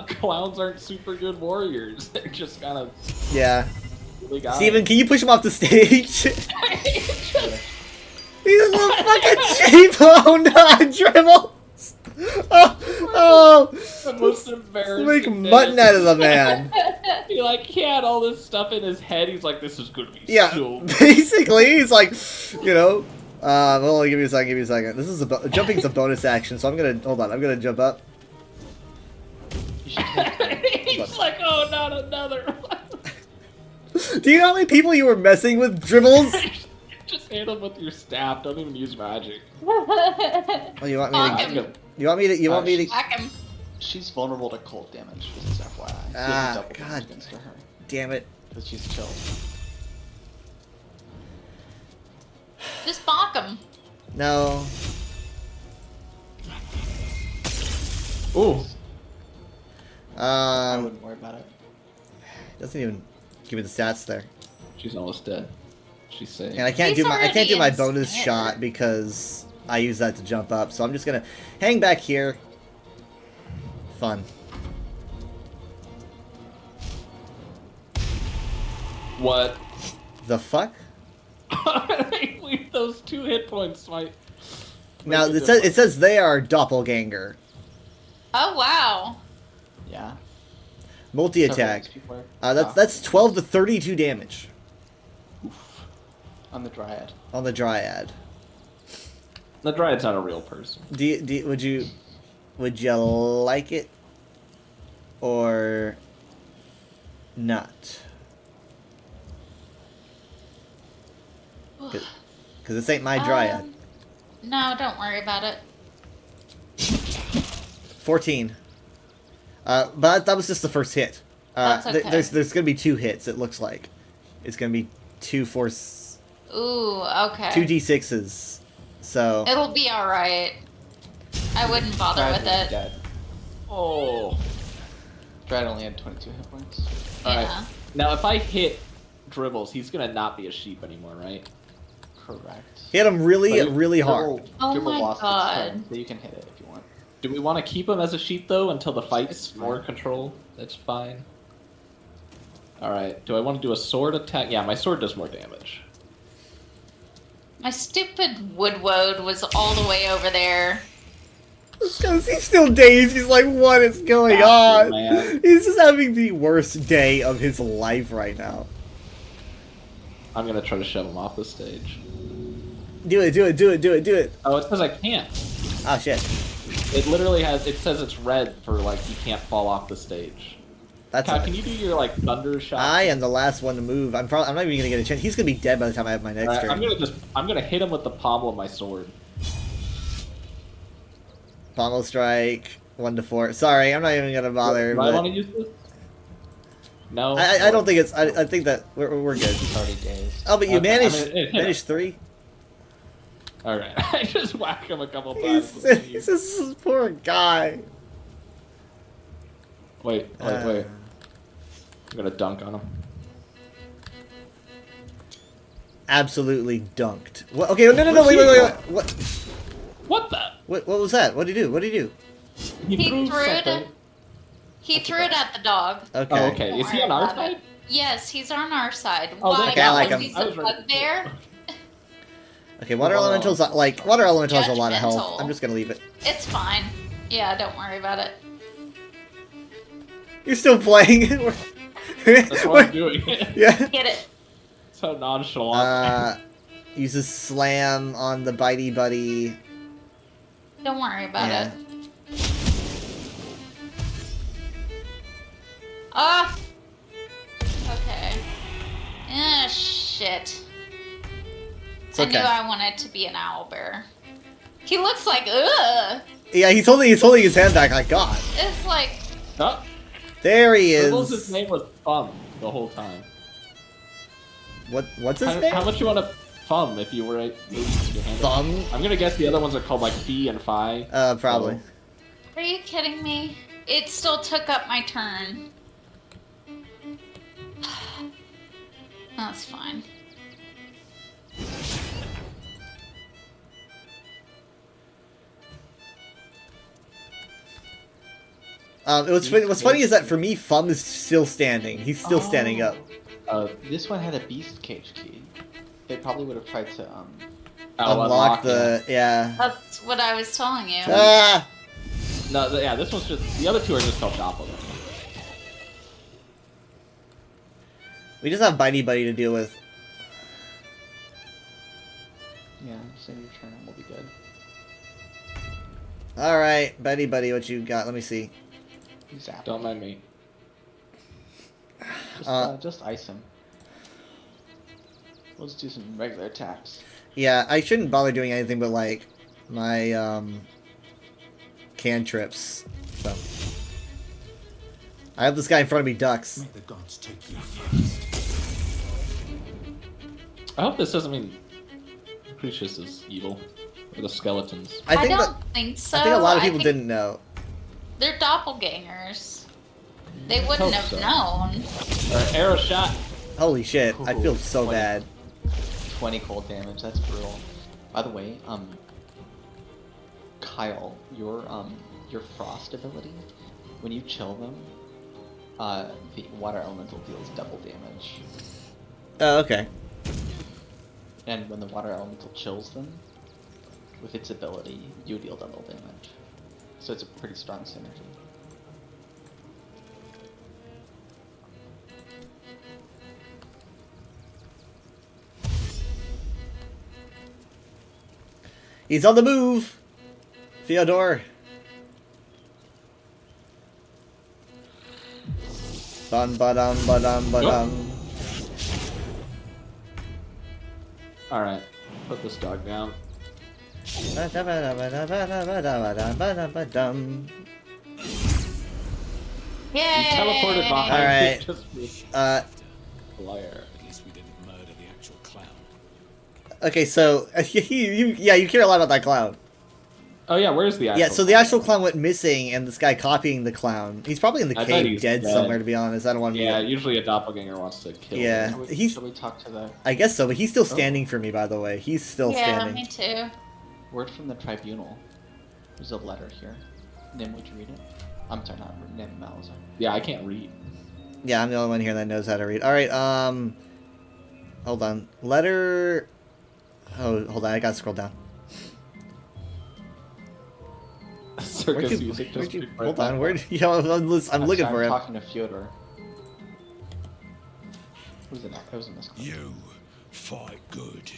Clowns aren't super good warriors. They're just kind of Yeah. really guys. Steven, can you push him off the stage? He's a fucking cheap. Oh no, dribbles. Oh, the most embarrassing. make day. mutton out of the man. He had all this stuff in his head. He's like, this is gonna be Yeah, so. basically, he's like, you know. Hold on, give me a second. This is jumping's a bonus action, so I'm gonna hold on. I'm gonna jump up. You should take He's like, oh, not another one. Do you know how many people you were messing with, Dribbles? Just hit him with your staff. Don't even use magic. Oh, you want me Bonk to? him. You want me to? You want me to? Whack him. She's vulnerable to cold damage, just FYI. Ah, Double damage God. against her, Damn it! because she's chilled. Just bonk him. No. Ooh. I Um, wouldn't worry about it. doesn't even give me the stats there, She's almost dead. She's safe. and I can't He's do my already bonus ensnared. shot because I use that to jump up. So I'm just gonna hang back here. Fun. What? The fuck? Those 2 hit points might. Now make a it says they are doppelganger. Oh wow. Yeah. Multi attack. Several people are That's 12 to 32 damage on the Dryad. on the Dryad. The Dryad's not a real person. Would you like it or not? Because this ain't my Dryad. No, don't worry about it. 14. But that was just the first hit. That's okay. There's gonna be 2 hits. It looks like it's gonna be 2 force. Ooh, okay. 2 d6s. So it'll be all right. I wouldn't bother with it. Dead. Oh. Brad only had 22 hit points. Yeah. Alright. Now, if I hit Dribbles, he's gonna not be a sheep anymore, right? Correct. hit him really hard. Oh Dribble my lost its God. turn, so you can hit it if you want. Do we want to keep him as a sheep, though, until the fight's more control? That's fine. Alright, do I want to do a sword attack? Yeah, my sword does more damage. My stupid Woodwode was all the way over there. Because he's still dazed. He's like, what is going on? Man. He's just having the worst day of his life right now. I'm gonna try to shove him off the stage. Do it. Oh, it says I can't. Oh, shit. It literally has, it says it's red for, like, you can't fall off the stage. That's Cal, can you do your, like, thunder shot? I am the last one to move. I'm not even gonna get a chance. He's gonna be dead by the time I have my next turn. I'm gonna hit him with the pommel of my sword. Pommel strike, 1 to 4. Sorry, I'm not even gonna bother. Do I want to use this? No. I don't think it's. I think that we're good. He's already dazed. Oh, but you Okay, managed 3. Alright, I just whack him a couple times. He's this poor guy. Wait. I'm gonna dunk on him. Absolutely dunked. What? Okay, no, wait. What? What the? What was that? What did he do? He threw it at the dog. Okay. Oh, okay. Is he on our side? Yes, he's on our side. Oh, Why? okay, I like him. He's a bugbear. Okay, water elementals has a lot of health. Judgmental. I'm just gonna leave it. It's fine. Yeah, don't worry about it. You're still playing. That's what I'm doing. Yeah. Get it. So nonchalant. Uses slam on the bitey buddy. Don't worry about it. Ah! Okay. Ah, shit. It's okay. I knew I wanted to be an owlbear. He looks like, ugh! Yeah, he's holding his hand back like God. It's like... Oh. There he is. His name was Thumb the whole time. What's his name? How much you want to thumb if you were your hand? Thumb? I'm gonna guess the other ones are called like Phi and Phi. Probably. Are you kidding me? It still took up my turn. That's fine. What's funny is that for me, Thumb is still standing. He's still standing up. This one had a beast cage key. They probably would have tried to unlock the yeah. That's what I was telling you. Ah! No, yeah, this one's just the other two are just called doppelgangers. We just have Bitey Buddy to deal with. Yeah, save your turn. We'll be good. All right, Bitey Buddy, what you got? Let me see. Don't mind me. Just ice him. Let's do some regular attacks. Yeah, I shouldn't bother doing anything but like my cantrips. So I have this guy in front of me ducks. May the gods take you first. I hope this doesn't mean Crucius is evil. Or the skeletons. I don't think so. I think a lot of people didn't know. They're doppelgangers. They wouldn't have known. Alright, arrow shot. Holy shit, I feel so 20 bad. 20 cold damage, that's brutal. By the way, Kyle, your frost ability, when you chill them, the water elemental deals double damage. Oh, okay. And when the water elemental chills them, with its ability, you deal double damage. So it's a pretty strong synergy. He's on the move! Theodore! Ba-dum. Alright, put this dog down. Yay! You teleported behind All right. just me. Liar. At least we didn't murder the actual clown. Okay, so you care a lot about that clown. Oh yeah, where's the actual? Yeah, so the actual clown went missing, and this guy copying the clown. He's probably in the cave, dead somewhere. To be honest, I don't want to. Yeah, usually a doppelganger wants to kill. Yeah, him. Shall we talk to the? I guess so, but he's still standing for me. By the way, he's still standing. Yeah, me too. Word from the tribunal. There's a letter here. Nim, would you read it? I'm sorry, not Nim, Malazar. Yeah, I can't read. Yeah, I'm the only one here that knows how to read. All right, hold on. Letter. Oh, hold on. I gotta scroll down. Circus music. Hold on. Where? I'm looking for I'm him. talking to Fyodor. Who's in that? Who's in this clip? You fight good.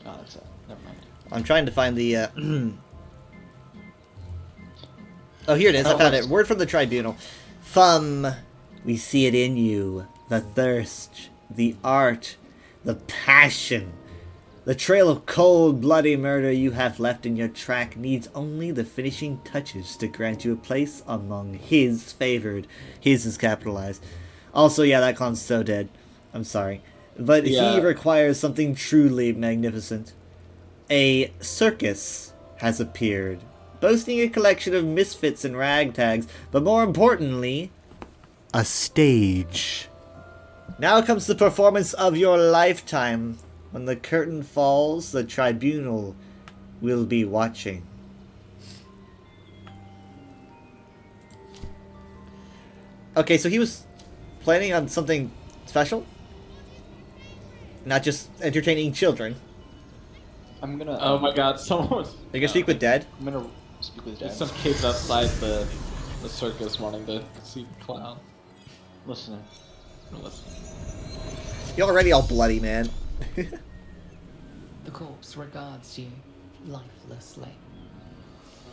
Oh, that's it. Never mind. I'm trying to find the. Oh, here it is. I found it. Word from the tribunal. We see it in you. The thirst, the art, the passion. The trail of cold, bloody murder you have left in your track needs only the finishing touches to grant you a place among his favored. His is capitalized. Also, yeah, that clown's so dead. I'm sorry. But he requires something truly magnificent. A circus has appeared, boasting a collection of misfits and ragtags, but more importantly, a stage. Now comes the performance of your lifetime. When the curtain falls, the tribunal will be watching. Okay, so he was planning on something special? Not just entertaining children. I'm gonna... Oh my god, someone... You gonna speak with Dead? I'm gonna speak with Dead. There's some kids outside the circus wanting to see the clown. Listening. Listening. You're already all bloody, man. The corpse regards you lifelessly.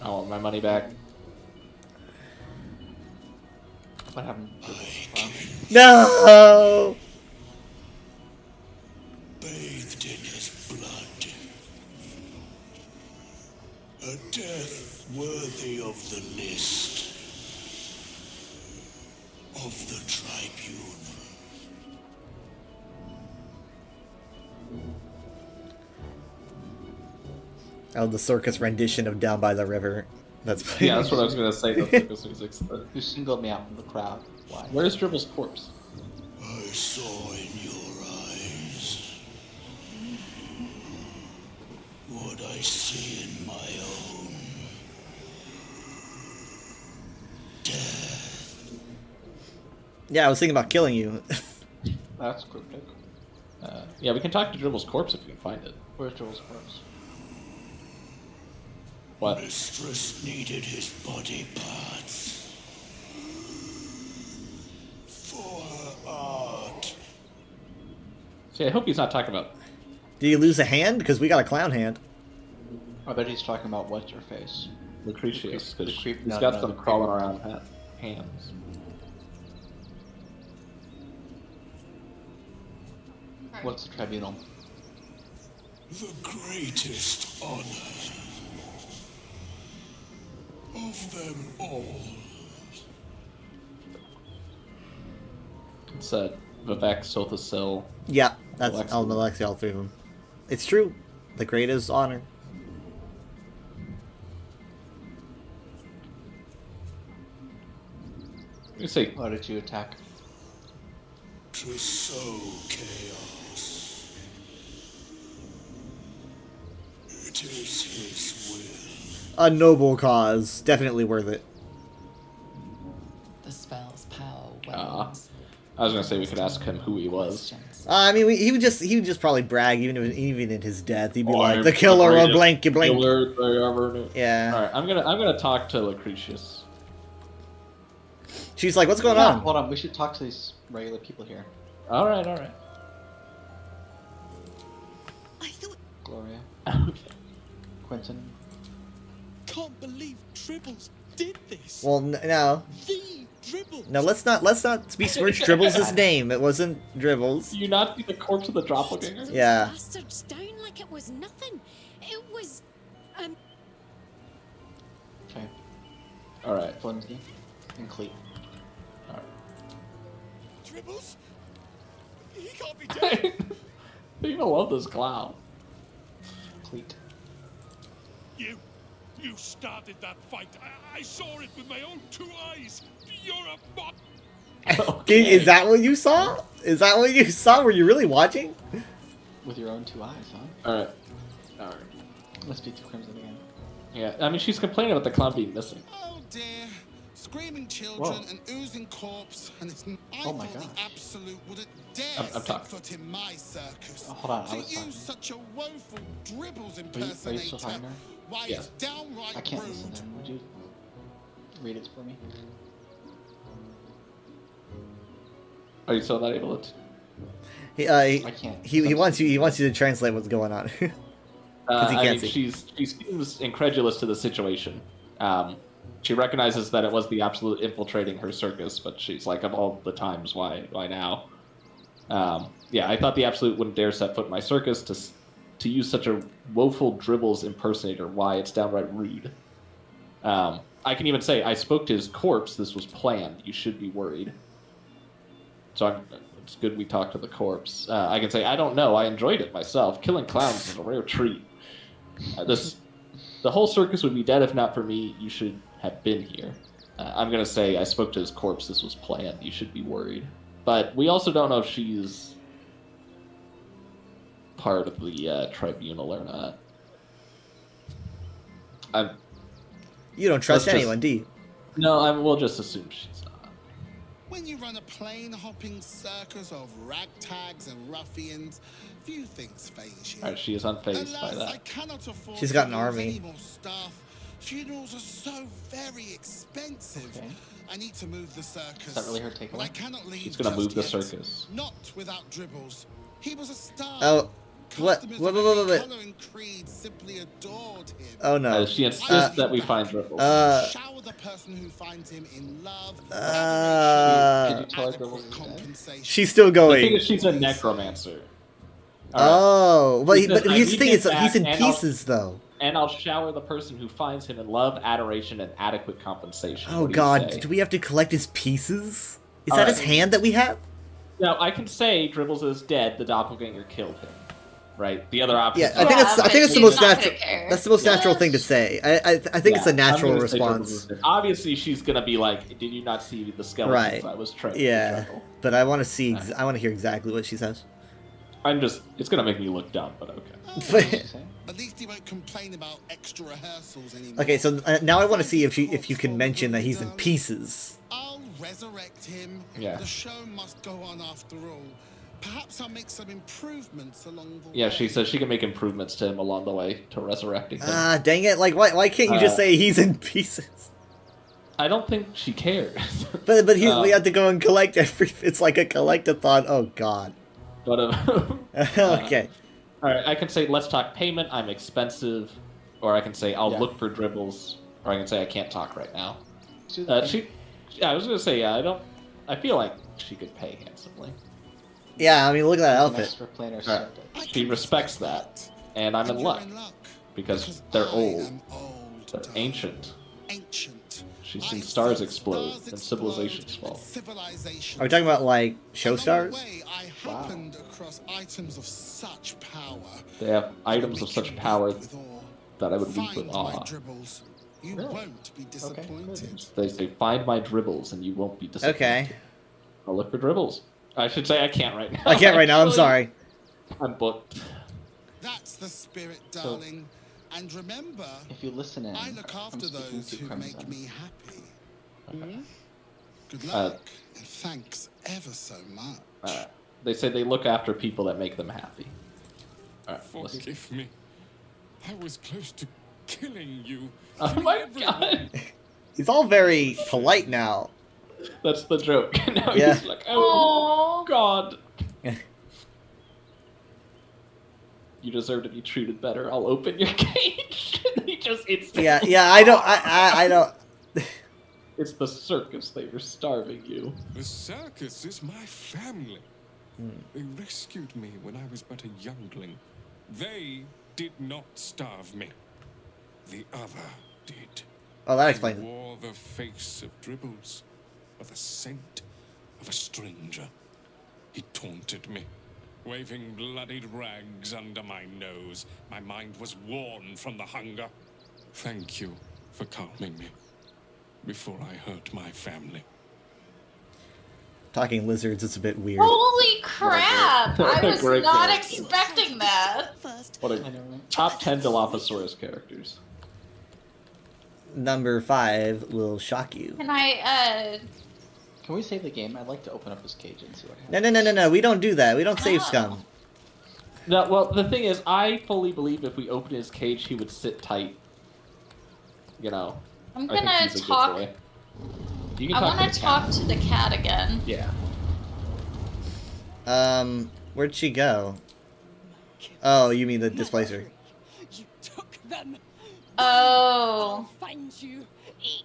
I want my money back. What happened to this clown? No! Bathed in his blood. A death worthy of the list. Of the tribunal. Oh, the circus rendition of Down by the River. That's yeah, that's what I was gonna say. The circus music's You singled me out from the crowd. Why? Where's Dribble's corpse? I saw in your eyes what I see in my own. Death. Yeah, I was thinking about killing you. That's cryptic. Yeah, we can talk to Dribble's corpse if we can find it. Where's Dribble's corpse? What? Mistress needed his body parts for her art. See, I hope he's not talking about... Did you lose a hand? Because we got a clown hand. I bet he's talking about what's your face. Lucretius, because he's no, got no, them the crawling around hands. What's the tribunal? The greatest honor of them all. It's Vivek, Sothasil. Yeah, that's Alexei, all three of them. It's true. The greatest honor. You say, why did you attack? To sow chaos. It is his will. A noble cause. Definitely worth it. The spell's power wanes. I was gonna say we could ask him who he was. I mean, he would just probably brag even in his death. He'd be like the killer of blank blank. Killer they ever knew. Yeah. All right, I'm gonna talk to Lucretius. She's like, "What's going on?" Hold on, we should talk to these regular people here. All right. I thought. Gloria. Okay. Quentin. Can't believe Dribbles did this. Well, no. The Dribbles. No, let's not besmirch Dribbles' name. It wasn't Dribbles. Do you not see the corpse of the doppelganger? Yeah. Bastards down like it was nothing. It was, Okay. All right. Flimsy. And Cleat. Dribbles? He can't be dead. People love this clown. Cleat. You started that fight. I saw it with my own 2 eyes. You're a bot. Okay. Is that what you saw? Is that what you saw? Were you really watching? With your own 2 eyes, huh? Alright. Let's speak to Crimson again. Yeah, I mean, she's complaining about the clown being missing. Oh dear. Screaming children and oozing corpse, and it's I Oh my thought the gosh. absolute wouldn't dare I'm set talking. foot in my circus. Oh, hold on, I to was use talking. such a woeful dribbles Are you impersonator. still talking to her? Why Yeah. it's downright I can't rude. listen to him. Would you read it for me? Are you still not able to? I can't. He wants you to translate what's going on. 'Cause he I can't mean, see. she seems incredulous to the situation. She recognizes that it was the absolute infiltrating her circus, but she's like, of all the times, why now? Yeah, I thought the absolute wouldn't dare set foot in my circus to use such a woeful dribbles impersonator. Why? It's downright rude. I can even say, I spoke to his corpse. This was planned. You should be worried. So it's good we talked to the corpse. I can say, I don't know. I enjoyed it myself. Killing clowns is a rare treat. The whole circus would be dead if not for me. You should have been here. I'm going to say, I spoke to his corpse. This was planned. You should be worried. But we also don't know if she's part of the tribunal or not. You don't trust Let's anyone, do you? No, we'll just assume she's not. When you run a plane-hopping circus of ragtags and ruffians, few things faze you. Alright, she is unfazed by Alas, I that. cannot afford She's got to an lose army. any more staff. Funerals are so very expensive. Okay. I need to move the circus. Is that really her takeaway? But I cannot leave She's gonna just move the yet. circus. Not without Dribbles. He was a star. Oh, what? Customers What? of every What? colour and creed simply adored him. Oh no. She insists that we find Dribbles. Shower the person who finds him in love. Can you tell her Dribbles is dead? compensation. She's still The going. thing is, she's a necromancer. Oh, but He says, but "I here's the need thing: him he's back, in and I'll- pieces, though. And I'll shower the person who finds him in love, adoration, and adequate compensation. Oh What do you God, say? do we have to collect his pieces? Is All that right. his hand that we have? Now, I can say Dribbles is dead, the doppelganger killed him. Right? The other option. Yeah, I think it's the most natural. That's the most Yeah. natural thing to say. I think it's a natural response. Obviously, she's gonna be like, "Did you not see the skeletons Right. I was trying to Yeah, juggle?" but I want to see. I want to hear exactly what she says. It's gonna make me look dumb, but okay. At least he won't complain about extra rehearsals anymore. Okay, so now I want to see if you can mention that he's in pieces. I'll resurrect him. Yeah. The show must go on after all. Perhaps I'll make some improvements along the way. Yeah, she says she can make improvements to him along the way to resurrecting him. Ah, dang it! Like, why can't you just say he's in pieces? I don't think she cares. But we have to go and collect every. It's like a collect-a-thon. Oh God. But Okay. All right, I can say let's talk payment. I'm expensive, or I can say I'll Yeah. look for Dribbles, or I can say I can't talk right now. She- I was gonna say I feel like she could pay handsomely. Yeah, I mean, look at that An outfit. expert planner Right. circuit. She respects that, and I'm in luck because they're old, they're ancient. She's seen stars explode and civilizations fall. Are we talking about like show stars? I happened across items of such power. They have items of such power that I would weep with Find my awe. Dribbles. You won't be disappointed. They say, "Find my Dribbles, and you won't be disappointed." Okay. I'll look for Dribbles. I should say I can't right now. I can't right now. I'm actually. sorry. I'm booked. That's the spirit, darling. And remember, If you listen in, I look after I'm speaking those to who make Crimson. me happy. Good Uh, luck, and thanks ever so much. They say they look after people that make them happy. All right, listen. Forgive me. I was close to killing you. Oh my God. He's all very polite now. That's the joke. Now Yeah. he's like, oh God. You deserve to be treated better. I'll open your cage. And he just Yeah, I don't. It's the circus. They were starving you. The circus is my family. They rescued me when I was but a youngling. They did not starve me. The other did. Oh, that explains He it. wore the face of Dribbles. but the scent of a stranger. He taunted me, waving bloodied rags under my nose. My mind was worn from the hunger. Thank you for calming me before I hurt my family. Talking lizards, it's a bit weird. Holy crap! I was Great not character. expecting that. What a top 10 Dilophosaurus characters. Number 5 will shock you. Can I, Can we save the game? I'd like to open up this cage and see what happens. No. We don't do that. We don't save scum. No, well, the thing is, I fully believe if we opened his cage, he would sit tight. You know. I'm I think gonna he's a good talk. boy. You can I talk want to to the cat. talk to the cat again. Yeah. Where'd she go? Oh, you mean the displacer. Oh.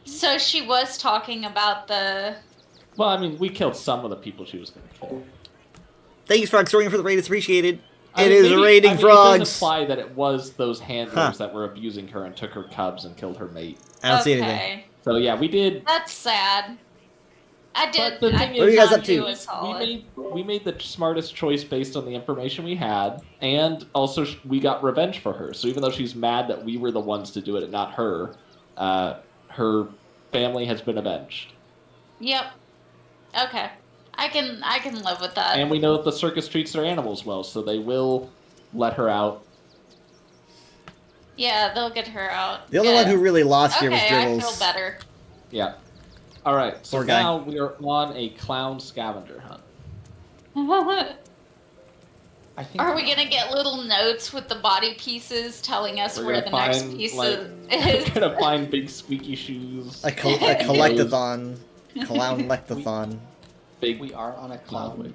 So she was talking about the. Well, I mean, we killed some of the people she was going to kill. Thanks, Frog Story, for the raid. It's appreciated. I It mean, is maybe- raiding I mean, It frogs. does imply that it was those handlers that were abusing her and took her cubs and killed her mate. I don't see anything. So yeah, we did. That's sad. I did. But the thing I is, What are you guys up do to? a solid. we made the smartest choice based on the information we had, and also we got revenge for her. So even though she's mad that we were the ones to do it and not her, her family has been avenged. Yep. Okay. I can live with that. And we know that the circus treats their animals well, so they will let her out. Yeah, they'll get her out. The only Good. one who really lost here was Okay, I Dribbles. feel better. Yeah. All right. So Poor guy. now we are on a clown scavenger hunt. I think Are we gonna get little notes with the body pieces telling us We're where gonna the next find, piece like, is? We're gonna find big squeaky shoes. A collectathon. Clown lectathon. Big. We are on a clown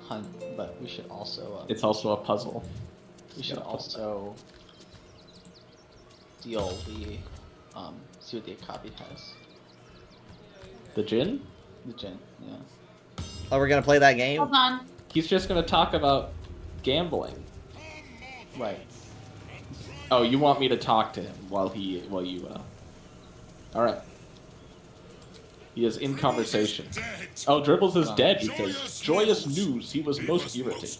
hunt, but we should also. It's also a puzzle. We should also deal the see what the Akabi has. The Jinn? The Jinn, yeah. Oh, we're gonna play that game? Hold on. He's just gonna talk about gambling. Right. Oh, you want me to talk to him while you All right. He is in conversation. Oh, Dribbles is dead. He says, "Joyous news. He was most irritating."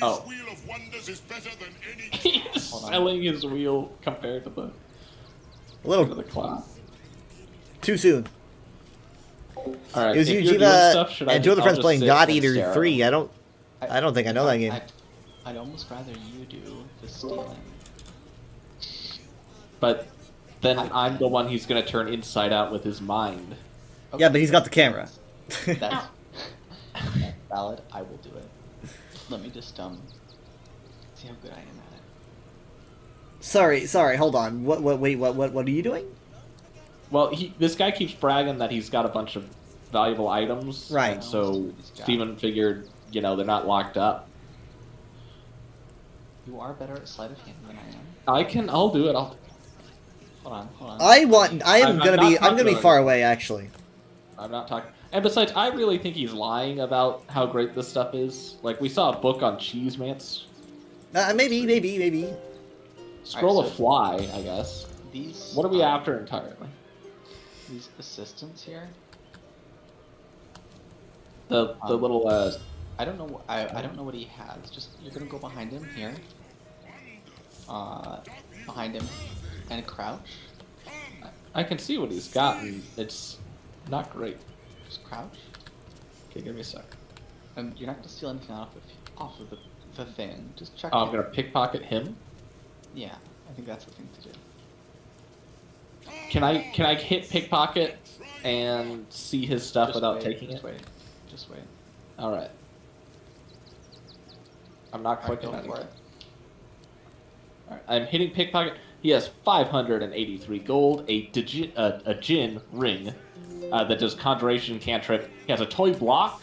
Oh. Wheel of Wonders is better than any. He's selling his wheel compared to the A little to the clown. too soon. All right. It was if you're doing Ujiva stuff, should I and two other I'll friends just playing sit God and Eater stare at 3. him. I don't think I know that game. I'd almost rather you do the stealing. But then I'm the one he's gonna turn inside out with his mind. Yeah, but he's got the camera. That's valid. I will do it. Let me just see how good I am at it. Sorry, hold on. Wait, what are you doing? Well, this guy keeps bragging that he's got a bunch of valuable items. Right. And so Steven figured, they're not locked up. You are better at sleight of hand than I am. I'll do it. Hold on. I'm gonna be far away, actually. I'm not talking. And besides, I really think he's lying about how great this stuff is. Like, we saw a book on cheese mance. Maybe. Scroll Alright, a fly, I guess. These. What are we after entirely? These assistants here. The little I don't know. I don't know what he has. Just you're gonna go behind him here. Behind him, and crouch. I can see what he's got, and it's not great. Just crouch. Okay, give me a sec. And you're not gonna steal anything off of the thing. Just check. Oh, I'm gonna pickpocket him. Yeah, I think that's the thing to do. Can I hit pickpocket and see his stuff Just without wait, taking just it? Wait. Just wait. All right. I'm not clicking Alright, go for anything. All right, I'm hitting pickpocket. He has 583 gold, a Jinn ring that does conjuration cantrip. He has a toy block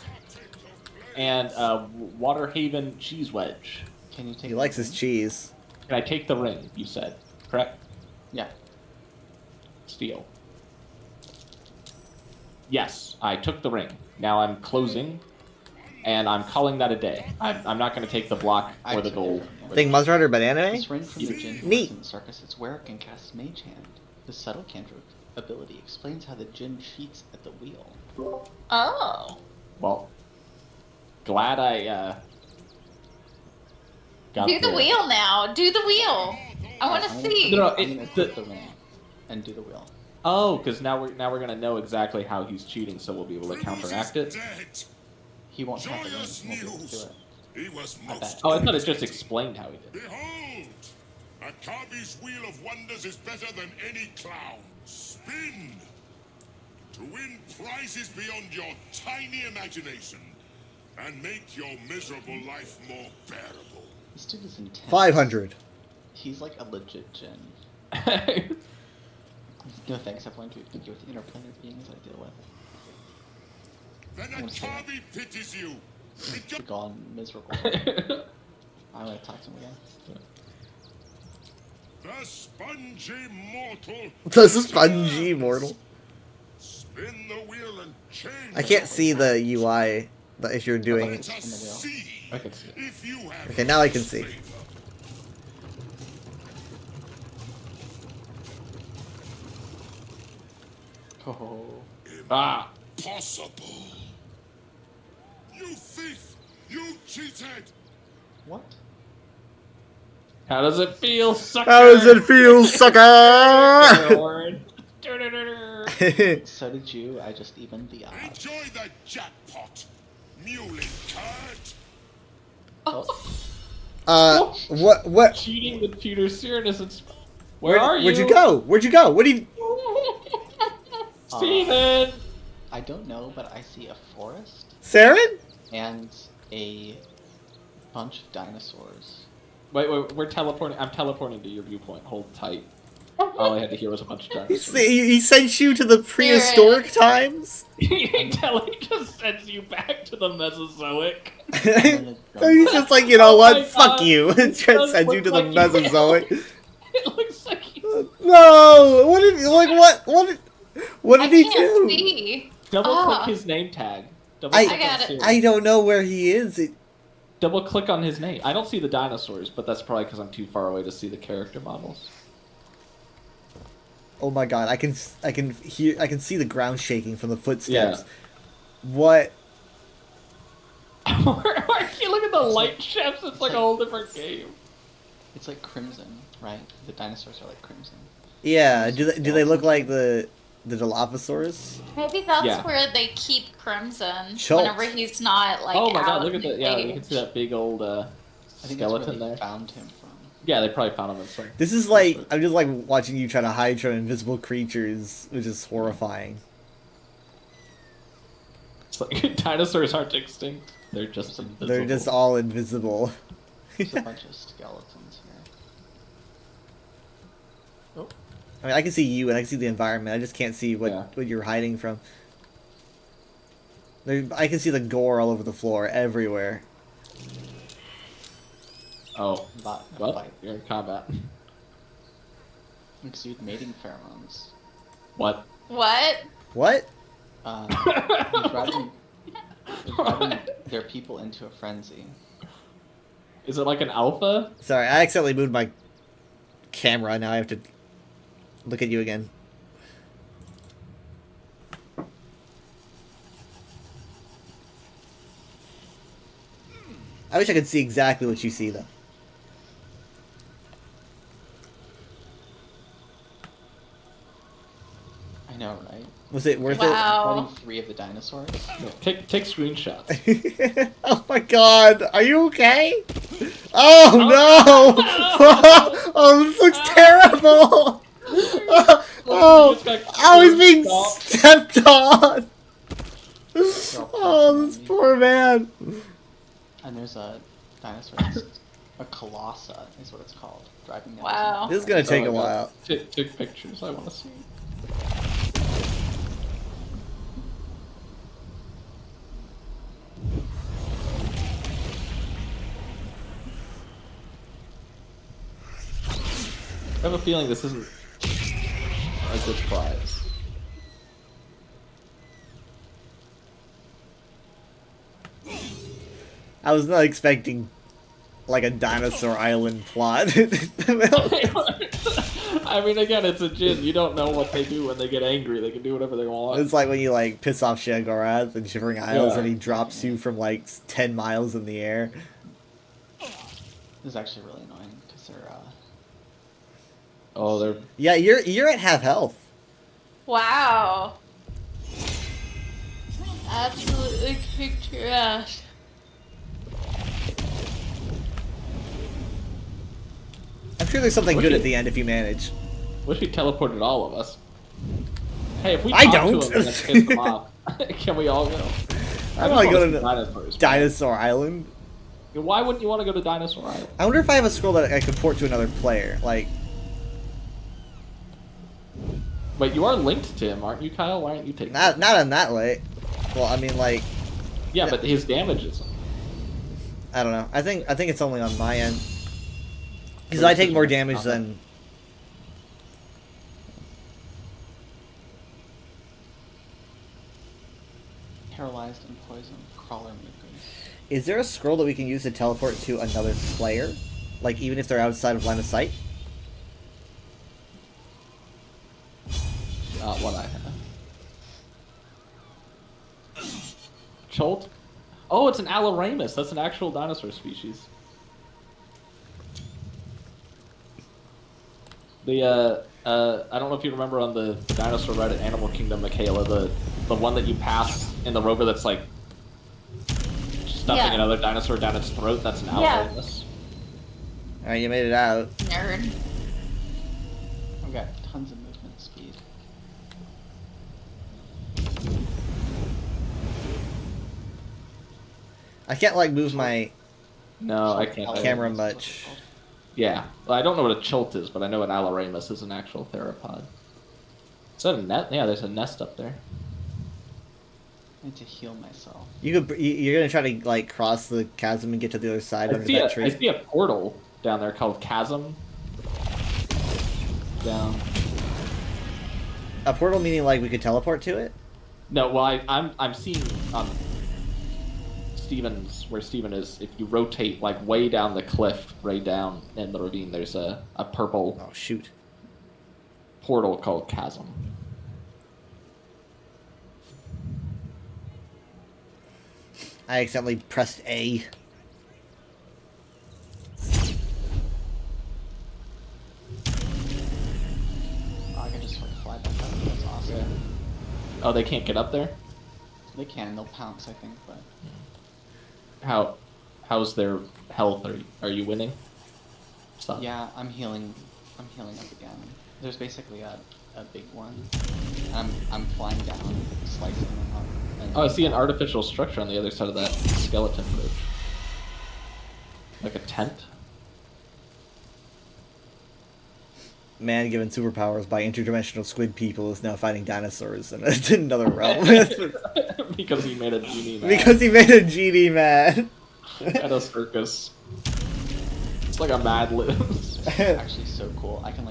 and a Waterhaven cheese wedge. Can you take? He likes his cheese. Can I take the ring? You said, correct? Yeah. Steal. Yes, I took the ring. Now I'm closing, and I'm calling that a day. I'm not going to take the block or the gold. Think Muzzrider but anime? This ring from the Jinn Neat. in the circus. It's where it can cast Mage Hand. The subtle cantrip ability explains how the Jinn cheats at the wheel. Oh. Well, glad I got Do the wheel now. Do the wheel. I want to see. No, I'm gonna click the ring and do the wheel. Oh, because now we're gonna know exactly how he's cheating, so we'll be able to counteract it. He won't have the ring. He won't be able to do it. He was I bet. Oh, I thought it just explained how he did. Behold! Akabi's Wheel of Wonders is better than any clown. Spin! To win prizes beyond your tiny imagination and make your miserable life more bearable. This dude is intense. 500. He's like a legit Jinn. No thanks, I've learned to figure with interplanar beings I deal with. Then Akabi pities you. Be gone, miserable. I'm gonna talk to him again. The spongy mortal. The spongy mortal. Spin the wheel and change. I can't see the UI if you're doing it. I can see it. Okay, now I can see. Oh. Ah! Impossible. You thief! You cheated! What? How does it feel, sucker? How does it feel, sucker? So did you, I just evened the odds. Enjoy the jackpot, muley curt! What? Cheating with Peter Cyrus. Where are you? Where'd you go? Where'd you go? What do you... Steven! I don't know, but I see a forest. Saren? And a bunch of dinosaurs. Wait, we're teleporting. I'm teleporting to your viewpoint. Hold tight. All I had to hear was a bunch of dinosaurs. He sent you to the prehistoric times? He just sends you back to the Mesozoic. He's just like, you know Oh what? my Fuck God. you. And It just does sends you look to the like Mesozoic. It looks like he's... No! What did he I do? can't see. Double Ah. click his name tag. Double I click on got it. Siri. I don't know where he is. Double click on his name. I don't see the dinosaurs, but that's probably because I'm too far away to see the character models. Oh my god, I can see the ground shaking from the footsteps. Yeah. What? Look at the light shifts. It's like a whole different game. It's like Crimson, right? The dinosaurs are like Crimson. Yeah, do they look like the Dilophosaurus? Maybe that's Yeah. where they keep Crimson Schultz. whenever he's not like. Oh my god, out look in at the that! Yeah, you cage. can see that big old I think skeleton that's where they there. found him from. Yeah, they probably found him in some. This is like I'm just like watching you try to hide from invisible creatures, which is horrifying. It's like dinosaurs aren't extinct; they're just invisible. They're just all invisible. There's a bunch of skeletons here. Oh. I mean, I can see you and I can see the environment. I just can't see what you're hiding from. I can see the gore all over the floor, everywhere. Oh, Bot, well, bite. you're in combat. Exude mating pheromones. What? What? What? They're driving their people into a frenzy. Is it like an alpha? Sorry, I accidentally moved my camera. Now I have to look at you again. I wish I could see exactly what you see, though. I know, right? Was it worth Wow. Fighting 3 of the dinosaurs. No, take screenshots. it? Oh my god, are you okay? Oh no! Oh, this looks terrible! Oh, he's being stepped on! Oh, this poor man. And there's a dinosaur, that's a Colossa is what it's called, driving down. Wow. This is gonna take Oh a my God. while. Take pictures. I want to see. I have a feeling this isn't a good prize. I was not expecting like a dinosaur island plot. I I mean, again, it's a Jin. You don't know what they do when they get angry. They can do whatever they want. It's like when you like piss off Sheogorath and Shivering Isles, Yeah. and he drops you from like 10 miles in the air. This is actually really annoying because they're. Oh, they're. Yeah, you're at half health. Wow. Absolutely kicked your ass. I'm sure there's something good at the end if you manage. Wish he teleported all of us. Hey, if we I talk don't. to him and piss him off, can we all go? I want to go to Dinosaurs. Dinosaur Island. Why wouldn't you want to go to Dinosaur Island? I wonder if I have a scroll that I could port to another player. Like, Wait, you are linked to him, aren't you, Kyle? Why aren't you taking? not in that way. Well, I mean, like. Yeah, but his damage isn't. I don't know. I think it's only on my end. Because I take more damage than. Paralyzed and poisoned crawler mucus. Is there a scroll that we can use to teleport to another player? Like, even if they're outside of line of sight? Not what I have. Cholt? Oh, it's an Alloramus. That's an actual dinosaur species. The I don't know if you remember on the dinosaur ride at Animal Kingdom, Michaela, the one that you pass in the rover that's like stuffing another dinosaur down its throat. That's an Alloramus. Alright, you made it out. Nerd. I've got tons of movement speed. I can't like move my I can't. camera much. Yeah, well, I don't know what a Cholt is, but I know an Alloramus is an actual theropod. Is that a net? Yeah, there's a nest up there. I need to heal myself. You're gonna try to like cross the chasm and get to the other side under that tree. I see a portal down there called Chasm. Down. A portal meaning like we could teleport to it? No, well, I'm seeing on Steven's where Steven is. If you rotate like way down the cliff, right down in the ravine, there's a purple. Oh shoot. Portal called Chasm. I accidentally pressed A. Oh, I can just like fly back up. That's awesome. Yeah. Oh, they can't get up there? They can. They'll pounce, I think, but. How's their health? Are you winning? Stop. Yeah, I'm healing. I'm healing up again. There's basically a big one. I'm flying down, slicing them up. Oh, I see an artificial structure on the other side of that skeleton bridge. Like a tent? Man given superpowers by interdimensional squid people is now fighting dinosaurs in another realm. Because he made a genie mad. Because he made a genie mad. At a circus. It's like a Mad Libs. It's actually so cool. I can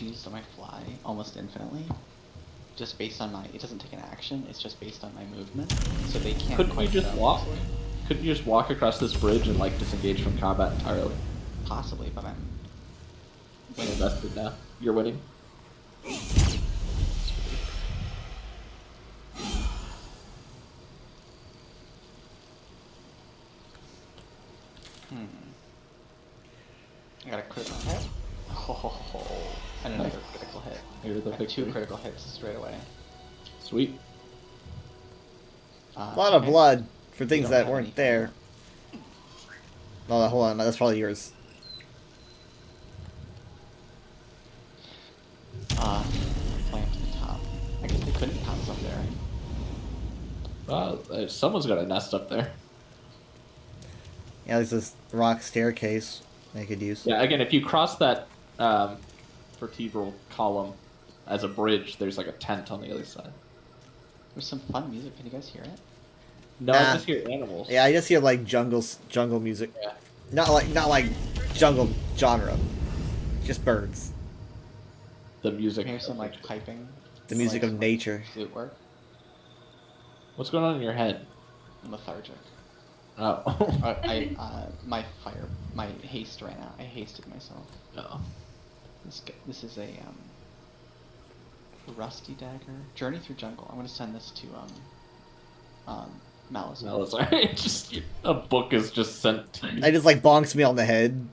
use my fly almost infinitely. Just based on my, it doesn't take an action. It's just based on my movement, so they can't. Couldn't you quite just tell, walk? easily. Couldn't you just walk across this bridge and like disengage from combat entirely? Possibly, but I'm. You're invested now. You're winning. I got a critical hit. Oh, and another critical hit. You're the I got 2 critical hits straight away. Sweet. A lot of blood for things that weren't there. Oh, hold on, that's probably yours. Flying up to the top. I guess they couldn't pounce up there. Someone's got a nest up there. Yeah, there's this rock staircase they could use. Yeah, again, if you cross that vertebral column as a bridge, there's like a tent on the other side. There's some fun music. Can you guys hear it? No, I just hear animals. Yeah, I just hear like jungle music. Yeah. Not like jungle genre. Just birds. The music. Here's some like piping. The music of nature. Flute work. What's going on in your head? I'm lethargic. Oh. My haste ran out. I hasted myself. Oh. This is a Rusty Dagger. Journey Through Jungle. I'm gonna send this to Malazar. Malazar. Just a book is just sent to you. I just like bonks me on the head.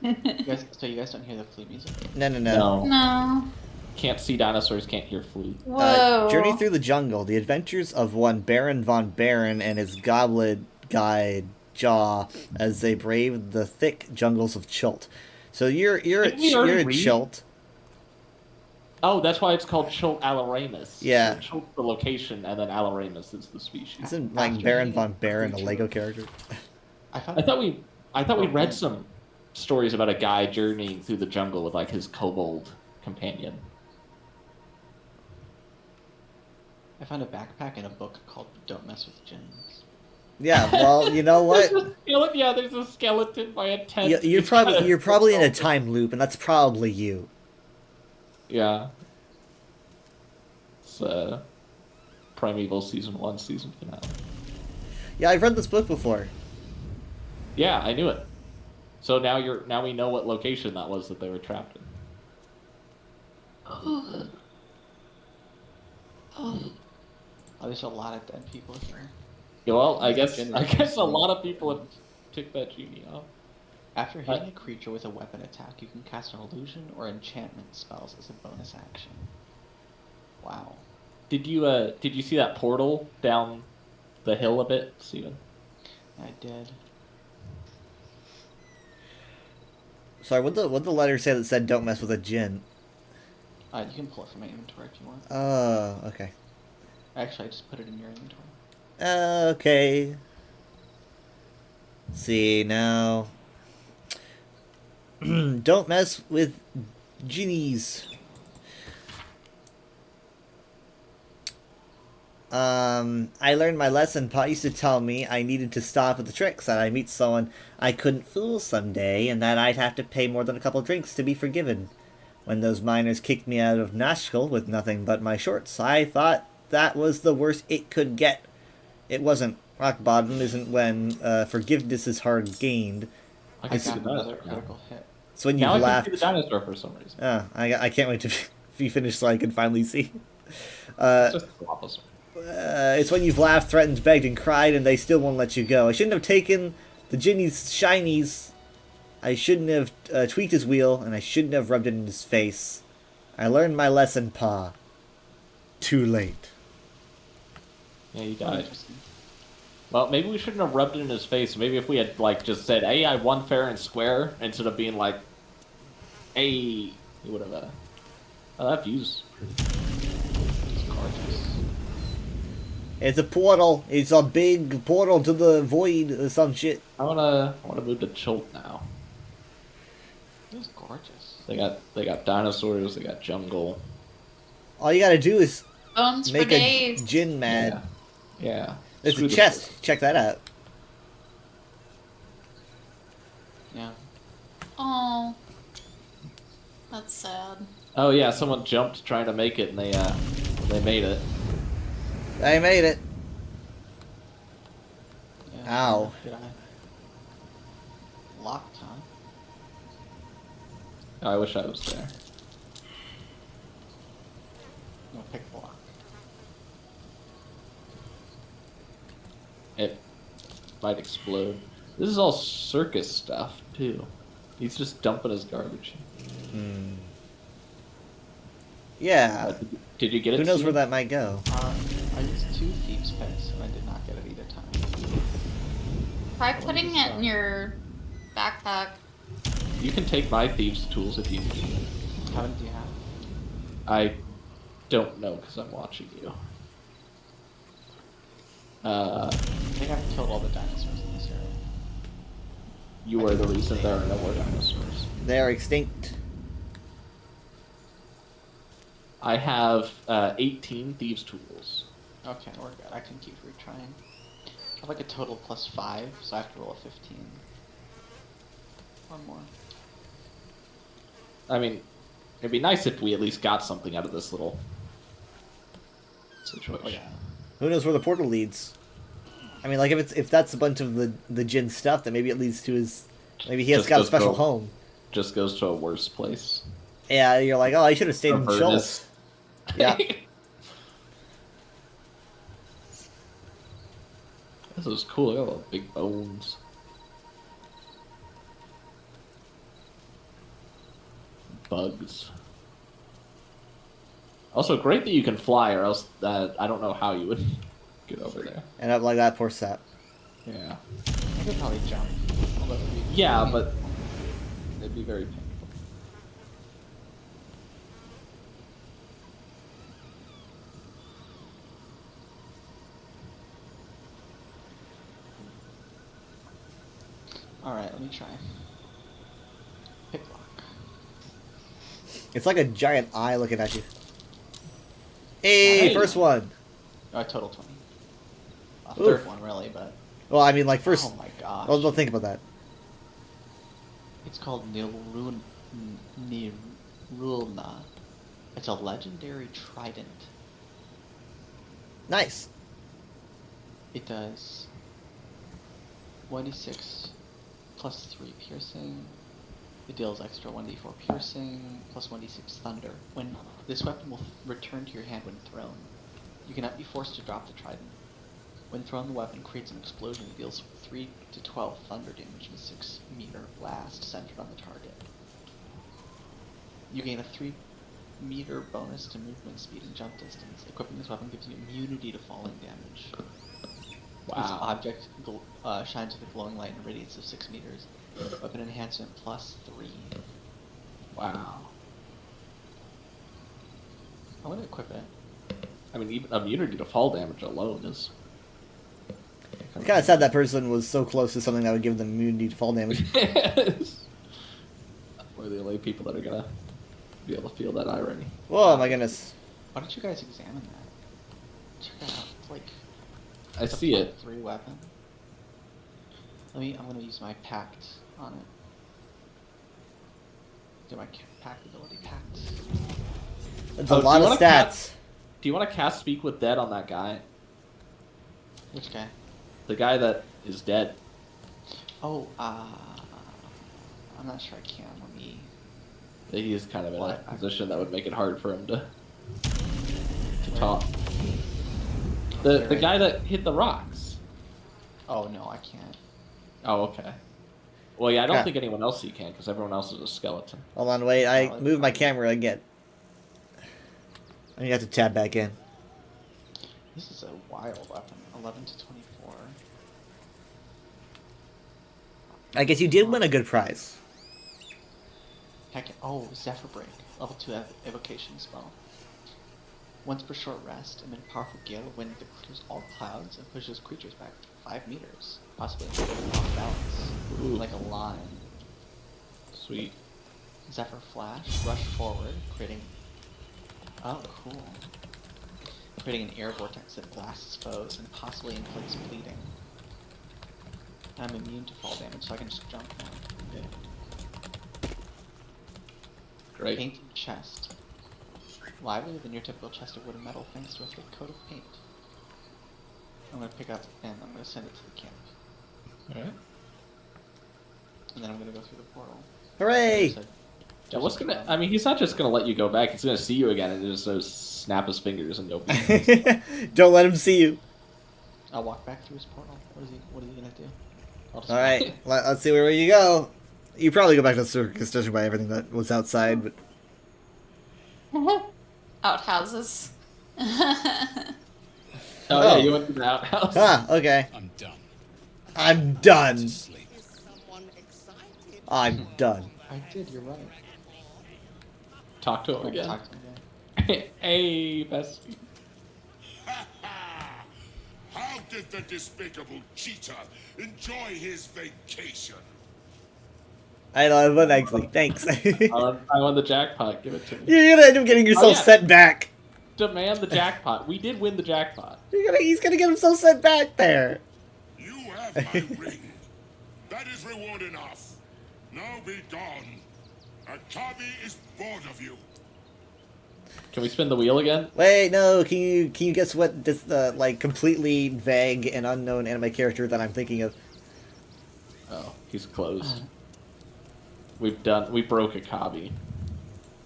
You guys don't hear the flute music? No. No. Can't see dinosaurs, can't hear flute. Whoa. Journey Through the Jungle. The adventures of one Baron von Baron and his goblet guide Jaw as they brave the thick jungles of Chult. So you're at Chult. Oh, that's why it's called Chult Alaramus. Yeah. So Chult the location, and then Alaramus is the species. Isn't like Baron von Baron a Lego character? I thought we read some stories about a guy journeying through the jungle with like his kobold companion. I found a backpack and a book called Don't Mess with Gins. Yeah, well, you know what? There's a skeleton by a tent. You're probably in a time loop, and that's probably you. Yeah. It's Primeval Season 1 season finale. Yeah, I've read this book before. Yeah, I knew it. So now we know what location that was that they were trapped in. Oh, there's a lot of dead people here. Yeah, well, I guess a lot of people have took that genie off. After hitting a creature with a weapon attack, you can cast an illusion or enchantment spells as a bonus action. Wow. Did you see that portal down the hill a bit, Steven? I did. Sorry, what the letter say that said don't mess with a djinn? You can pull it from my inventory if you want. Oh, okay. Actually, I just put it in your inventory. Okay. See, now... Don't mess with genies. I learned my lesson. Pa used to tell me I needed to stop at the tricks, that I meet someone I couldn't fool someday, and that I'd have to pay more than a couple drinks to be forgiven. When those miners kicked me out of Nashkel with nothing but my shorts, I thought that was the worst it could get. It wasn't. Rock bottom isn't when forgiveness is hard gained. I can see another critical hit. It's when you've laughed. I can see the dinosaur for some reason. Oh, I can't wait to be finished so I can finally see. It's when you've laughed, threatened, begged, and cried, and they still won't let you go. I shouldn't have taken the Ginny's shinies. I shouldn't have tweaked his wheel, and I shouldn't have rubbed it in his face. I learned my lesson, Pa. Too late. Yeah, he died. Well, maybe we shouldn't have rubbed it in his face. Maybe if we had, like, just said, hey, I won fair and square, instead of being like, hey, he would have, oh, that view's it's gorgeous. It's a portal. It's a big portal to the void or some shit. I wanna move to Chult now. It was gorgeous. They got dinosaurs, they got jungle. All you gotta do is Bones make for a days. djinn mad. Yeah. There's a chest. Check that out. Yeah. Oh. That's sad. Oh yeah, someone jumped trying to make it, and they made it. They made it. Yeah, Ow. Did I? Locked, huh? Oh, I wish I was there. No, pick the lock. It might explode. This is all circus stuff, too. He's just dumping his garbage. Hmm. Yeah. Did you get it? Who knows where that might go? I used 2 thieves' picks, and I did not get it either time. Try putting it in your backpack. You can take my thieves' tools if you need. How many do you have? I don't know, because I'm watching you. I think I've killed all the dinosaurs in this area. You are the reason there are no more dinosaurs. They are extinct. I have 18 thieves' tools. Okay, we're good. I can keep retrying. I have like a total plus 5, so I have to roll a 15. Or more. I mean, it'd be nice if we at least got something out of this little situation. Oh, yeah. Who knows where the portal leads? I mean, like if that's a bunch of the djinn stuff, then maybe it leads to his. Maybe he has got a special home. Just goes to a worse place. Yeah, you're like, oh, I should have stayed in Schultz. Yeah. This is cool. Look at all the big bones. Bugs. Also, great that you can fly, or else I don't know how you would get over there. And up like that, poor sap. Yeah. I could probably jump. Yeah, but it'd be very painful. Alright, let me try. Pick lock. It's like a giant eye looking at you. Hey, first one. Total 20. Third one, really, but... Well, I mean, like, first... Oh my gosh. Well, don't think about that. It's called Nirulna. It's a legendary trident. Nice. It does 1d6 plus 3 piercing. It deals extra 1d4 piercing plus 1d6 thunder. When this weapon will return to your hand when thrown, you cannot be forced to drop the trident. When thrown, the weapon creates an explosion that deals 3 to 12 thunder damage in a 6-meter blast centered on the target. You gain a 3-meter bonus to movement speed and jump distance. Equipping this weapon gives you immunity to falling damage. Wow. This object shines with a glowing light in a radius of 6 meters. Weapon enhancement plus 3. Wow. I'm gonna equip it. I mean, even immunity to fall damage alone is... It's kind of sad that person was so close to something that would give them immunity to fall damage. We're the only people that are gonna be able to feel that irony. Whoa, my goodness. Why don't you guys examine that? Check that out. It's like... I see it. 3 weapon. I'm gonna use my pact on it. Do my pact ability pact. That's a lot of stats. Do you want to cast Speak with Dead on that guy? Which guy? The guy that is dead. Oh, I'm not sure I can. Let me... He is kind of in a position that would make it hard for him to talk. The guy that hit the rocks. Oh, no, I can't. Oh, okay. Well, yeah, I don't think anyone else you can, because everyone else is a skeleton. Hold on, wait, I moved my camera again. I have to tab back in. This is a wild weapon. 11 to 24. I guess you did win a good prize. Heck, oh, Zephyr Break. Level 2 evocation spell. Once per short rest, amid a powerful gale of wind that clears all clouds and pushes creatures back 5 meters, possibly off balance, like a line. Sweet. Zephyr Flash, rush forward, creating... Oh, cool. Creating an air vortex that blasts foes and possibly inflicts bleeding. I'm immune to fall damage, so I can just jump now. Okay. Great. Painted chest. Livelier than your typical chest of wood and metal thanks to a thick coat of paint. I'm going to pick up and I'm going to send it to the camp. Alright. And then I'm going to go through the portal. Hooray! Yeah, what's gonna... I mean, he's not just going to let you go back. He's going to see you again and just snap his fingers and go... Don't let him see you. I'll walk back through his portal. What is he going to do? Alright, let's see where you go. You probably go back to the circus, judging by everything that was outside, but... Outhouses. Yeah, you went to the outhouse. Ah, okay. I'm done. I'm done. I'm done. I did, you're right. Talk to him again. Talk to him again. Hey, bestie. How did the despicable cheater enjoy his vacation? I know, I won actually. Thanks. I won the jackpot. Give it to me. You're gonna end up getting yourself sent back. Demand the jackpot. We did win the jackpot. He's gonna get himself sent back there. You have my ring. That is reward enough. Now be gone. Akabi is bored of you. Can we spin the wheel again? Wait, no. Can you guess what this like completely vague and unknown anime character that I'm thinking of? Oh, he's closed. We broke Akabi.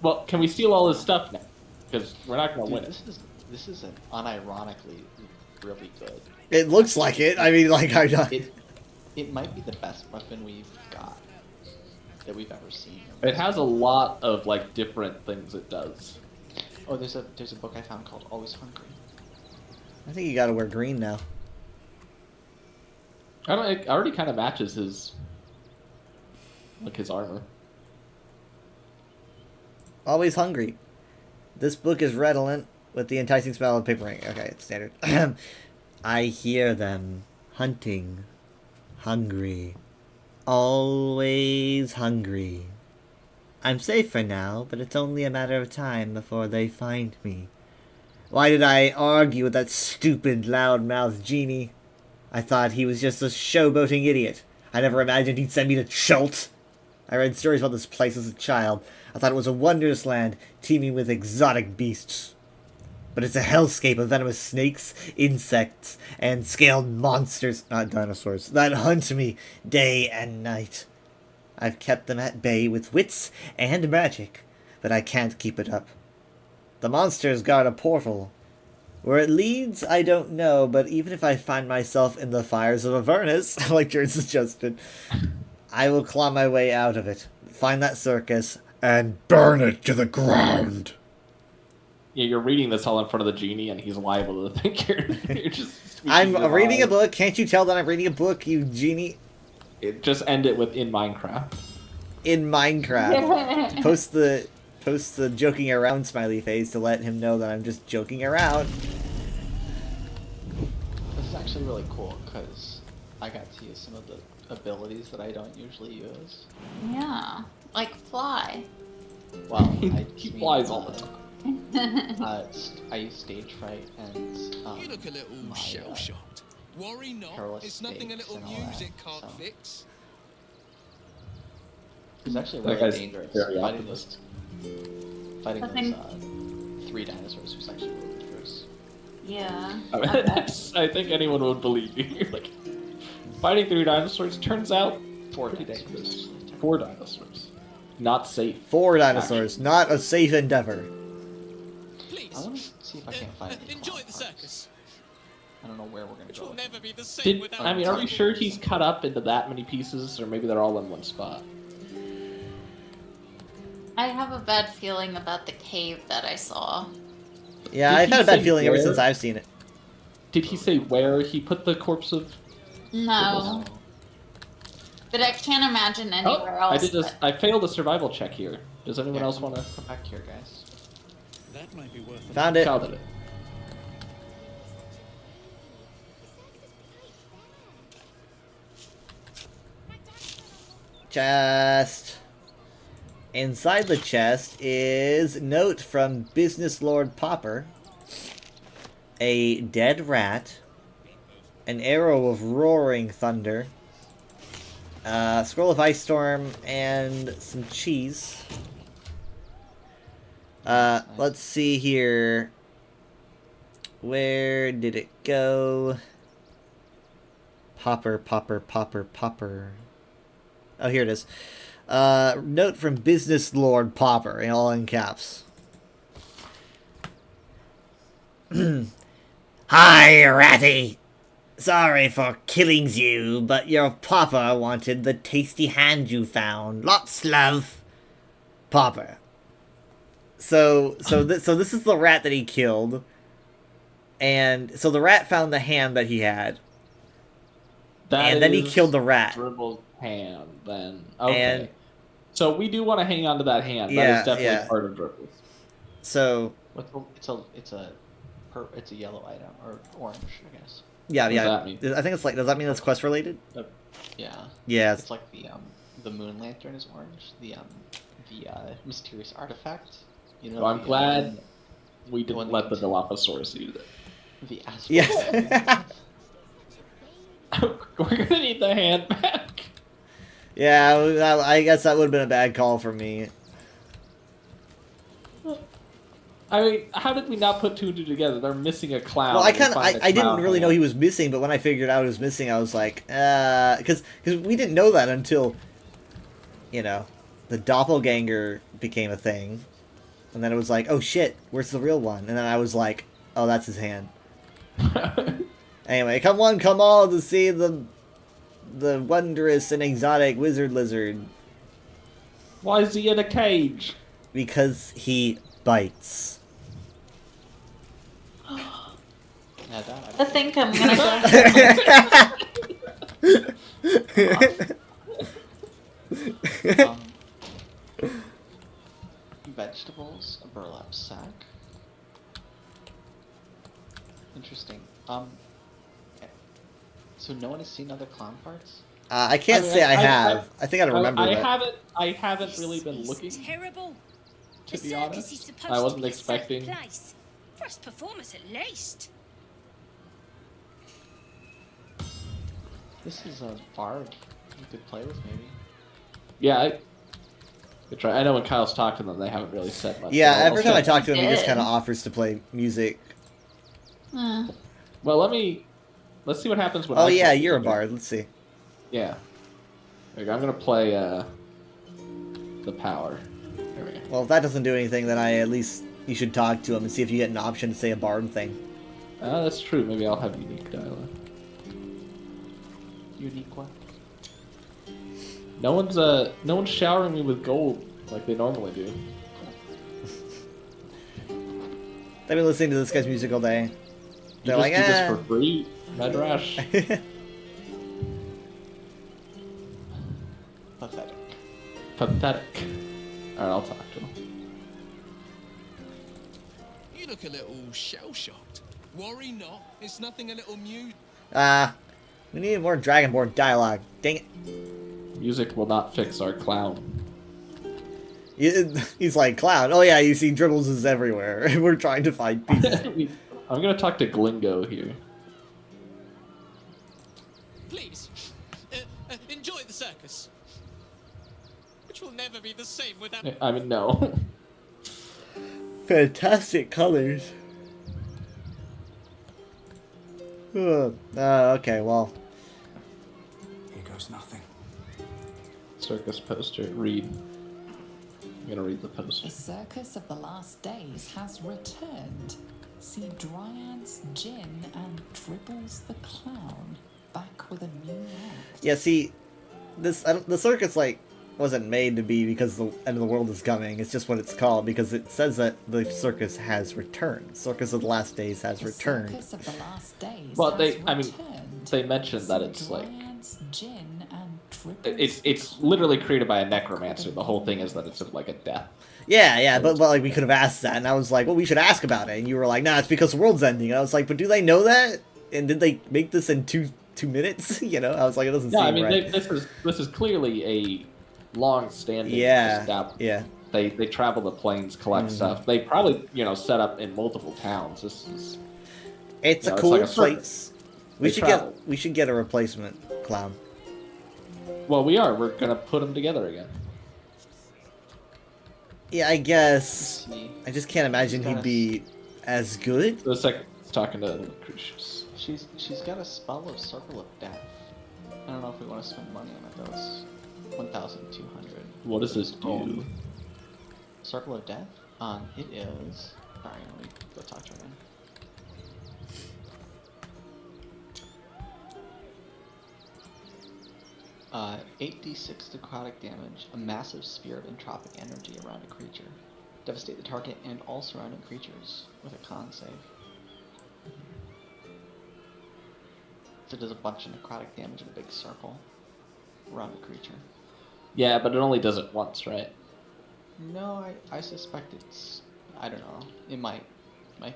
Well, can we steal all his stuff now? Because we're not going to win it. This is an unironically really good. It looks like it. I mean, like it might be the best weapon we've got that we've ever seen. It has a lot of like different things it does. Oh, there's a book I found called Always Hungry. I think you gotta wear green now. It already kind of matches his armor. Always hungry. This book is redolent with the enticing smell of papering. Okay, it's standard. I hear them hunting. Hungry. Always hungry. I'm safe for now, but it's only a matter of time before they find me. Why did I argue with that stupid, loud-mouthed genie? I thought he was just a showboating idiot. I never imagined he'd send me to Chult. I read stories about this place as a child. I thought it was a wondrous land, teeming with exotic beasts. But it's a hellscape of venomous snakes, insects, and scaled monsters, not dinosaurs, that hunt me day and night. I've kept them at bay with wits and magic, but I can't keep it up. The monsters guard a portal. Where it leads, I don't know, but even if I find myself in the fires of Avernus, like Jared suggested, I will claw my way out of it, find that circus, and burn it to the ground. Yeah, you're reading this all in front of the genie, and he's liable to think you're just... I'm reading a book. Can't you tell that I'm reading a book, you genie? Just end it with in Minecraft. In Minecraft. Post the joking around smiley face to let him know that I'm just joking around. This is actually really cool, because I got to use some of the abilities that I don't usually use. Yeah, like fly. Well, he flies all the time. I use stage fright and You look a little shell-shocked. Worry not, it's nothing a little music can't fix. It's actually really dangerous. Fighting those 3 dinosaurs was actually really dangerous. Yeah. I think anyone would believe you. Like, fighting 3 dinosaurs turns out 4 dangerous. 4 dinosaurs. Not safe. 4 dinosaurs, not a safe endeavor. I want to see if I can find any enjoy the circus. I don't know where we're going to go. Will never be the same without are we sure he's cut up into that many pieces, or maybe they're all in one spot? I have a bad feeling about the cave that I saw. Yeah, I've had a bad feeling ever since I've seen it. Did he say where he put the corpse of... No. But I can't imagine anywhere else. I failed a survival check here. Does anyone else want to... Come back here, guys. That might be worth Found it. Found it. Chest. Inside the chest is note from Business Lord Popper. A dead rat. An arrow of roaring thunder. Scroll of Ice Storm and some cheese. Let's see here. Where did it go? Popper. Oh, here it is. Note from Business Lord Popper, in all in caps. Hi, Ratty! Sorry for killing you, but your papa wanted the tasty hand you found. Lots love. Popper. So this is the rat that he killed. And so the rat found the hand that he had. And then he killed the rat. Dribbled hand, then. Okay. So we do want to hang on to that hand. That is definitely part of Dribbles. So it's a yellow item or orange, I guess. Yeah, What does that mean? I think it's like. Does that mean it's quest related? Yeah. Yeah. It's like the moon lantern is orange. The mysterious artifact. You know. Well, I'm glad we didn't let the Dilophosaurus use it. The asphalt. Yeah. We're gonna need the hand back. Yeah, I guess that would have been a bad call for me. I mean, how did we not put 2 and 2 together? They're missing a clown. Well, I didn't really know he was missing, but when I figured out he was missing, I was like, because we didn't know that until, the doppelganger became a thing. And then it was like, oh shit, where's the real one? And then I was like, oh, that's his hand. Anyway, come one, come all to see the wondrous and exotic wizard lizard. Why is he in a cage? Because he bites. I think I'm gonna go. Vegetables, a burlap sack. Interesting. So no one has seen other clown parts? I can't say I have. I think I remember that. I haven't really been looking. Terrible. To be circus honest, is supposed I wasn't to be expecting. A safe place. First performance at least. This is a bard you could play with, maybe. Yeah, I try. I know when Kyle's talked to them, they haven't really said much. Yeah, every time I talk to him, he just kind of offers to play music. Hmm. Well, let's see what happens when. Oh yeah, you're a bard. Let's see. Yeah. There we go. I'm gonna play the power. There we go. Well, if that doesn't do anything, then at least you should talk to him and see if you get an option to say a bard thing. That's true. Maybe I'll have unique dialogue. Unique what? No one's showering me with gold like they normally do. They've been listening to this guy's music all day. They're you like, just do this for free, Madrash. Pathetic. Pathetic. Alright, I'll talk to him. You look a little shell-shocked. Worry not. It's nothing a little mute. We need more Dragonborn dialogue. Dang it. Music will not fix our clown. He's like, clown. Oh yeah, you see dribbles is everywhere. We're trying to find pieces. I'm gonna talk to Glingo here. Please, enjoy the circus. Which will never be the same without... I mean, no. Fantastic colors. Okay, well. Here goes nothing. Circus poster. Read. I'm gonna read the poster. The Circus of the Last Days has returned. See Dryads, Jin, and Dribbles the Clown back with a new act. Yeah, see, the circus wasn't made to be because the end of the world is coming. It's just what it's called because it says that the circus has returned. Circus of the Last Days has returned. Circus of the Last Days. Well, they mentioned that it's like it's literally created by a necromancer. The whole thing is that it's like a death. Yeah, but like we could have asked that, and I was like, well, we should ask about it, and you were like, nah, it's because the world's ending. And I was like, but do they know that? And did they make this in two minutes? You know, I was like, it doesn't seem right. Yeah, I mean, this is clearly a long-standing establishment. Yeah. They travel the plains, collect stuff. They probably set up in multiple towns. It's a cool place. We should get a replacement clown. Well, we're gonna put them together again. Yeah, I guess. I just can't imagine he'd be as good. The second talking to Lucretius. She's got a spell of Circle of Death. I don't know if we want to spend money on it though. It's 1,200. What does this do? Circle of Death? It is. Sorry, let me go talk to her again. Uh, 8d6 necrotic damage, a massive sphere of entropic energy around a creature. Devastate the target and all surrounding creatures with a con save. So it does a bunch of necrotic damage in a big circle around a creature. Yeah, but it only does it once, right? No, I suspect it's... I don't know. It might be.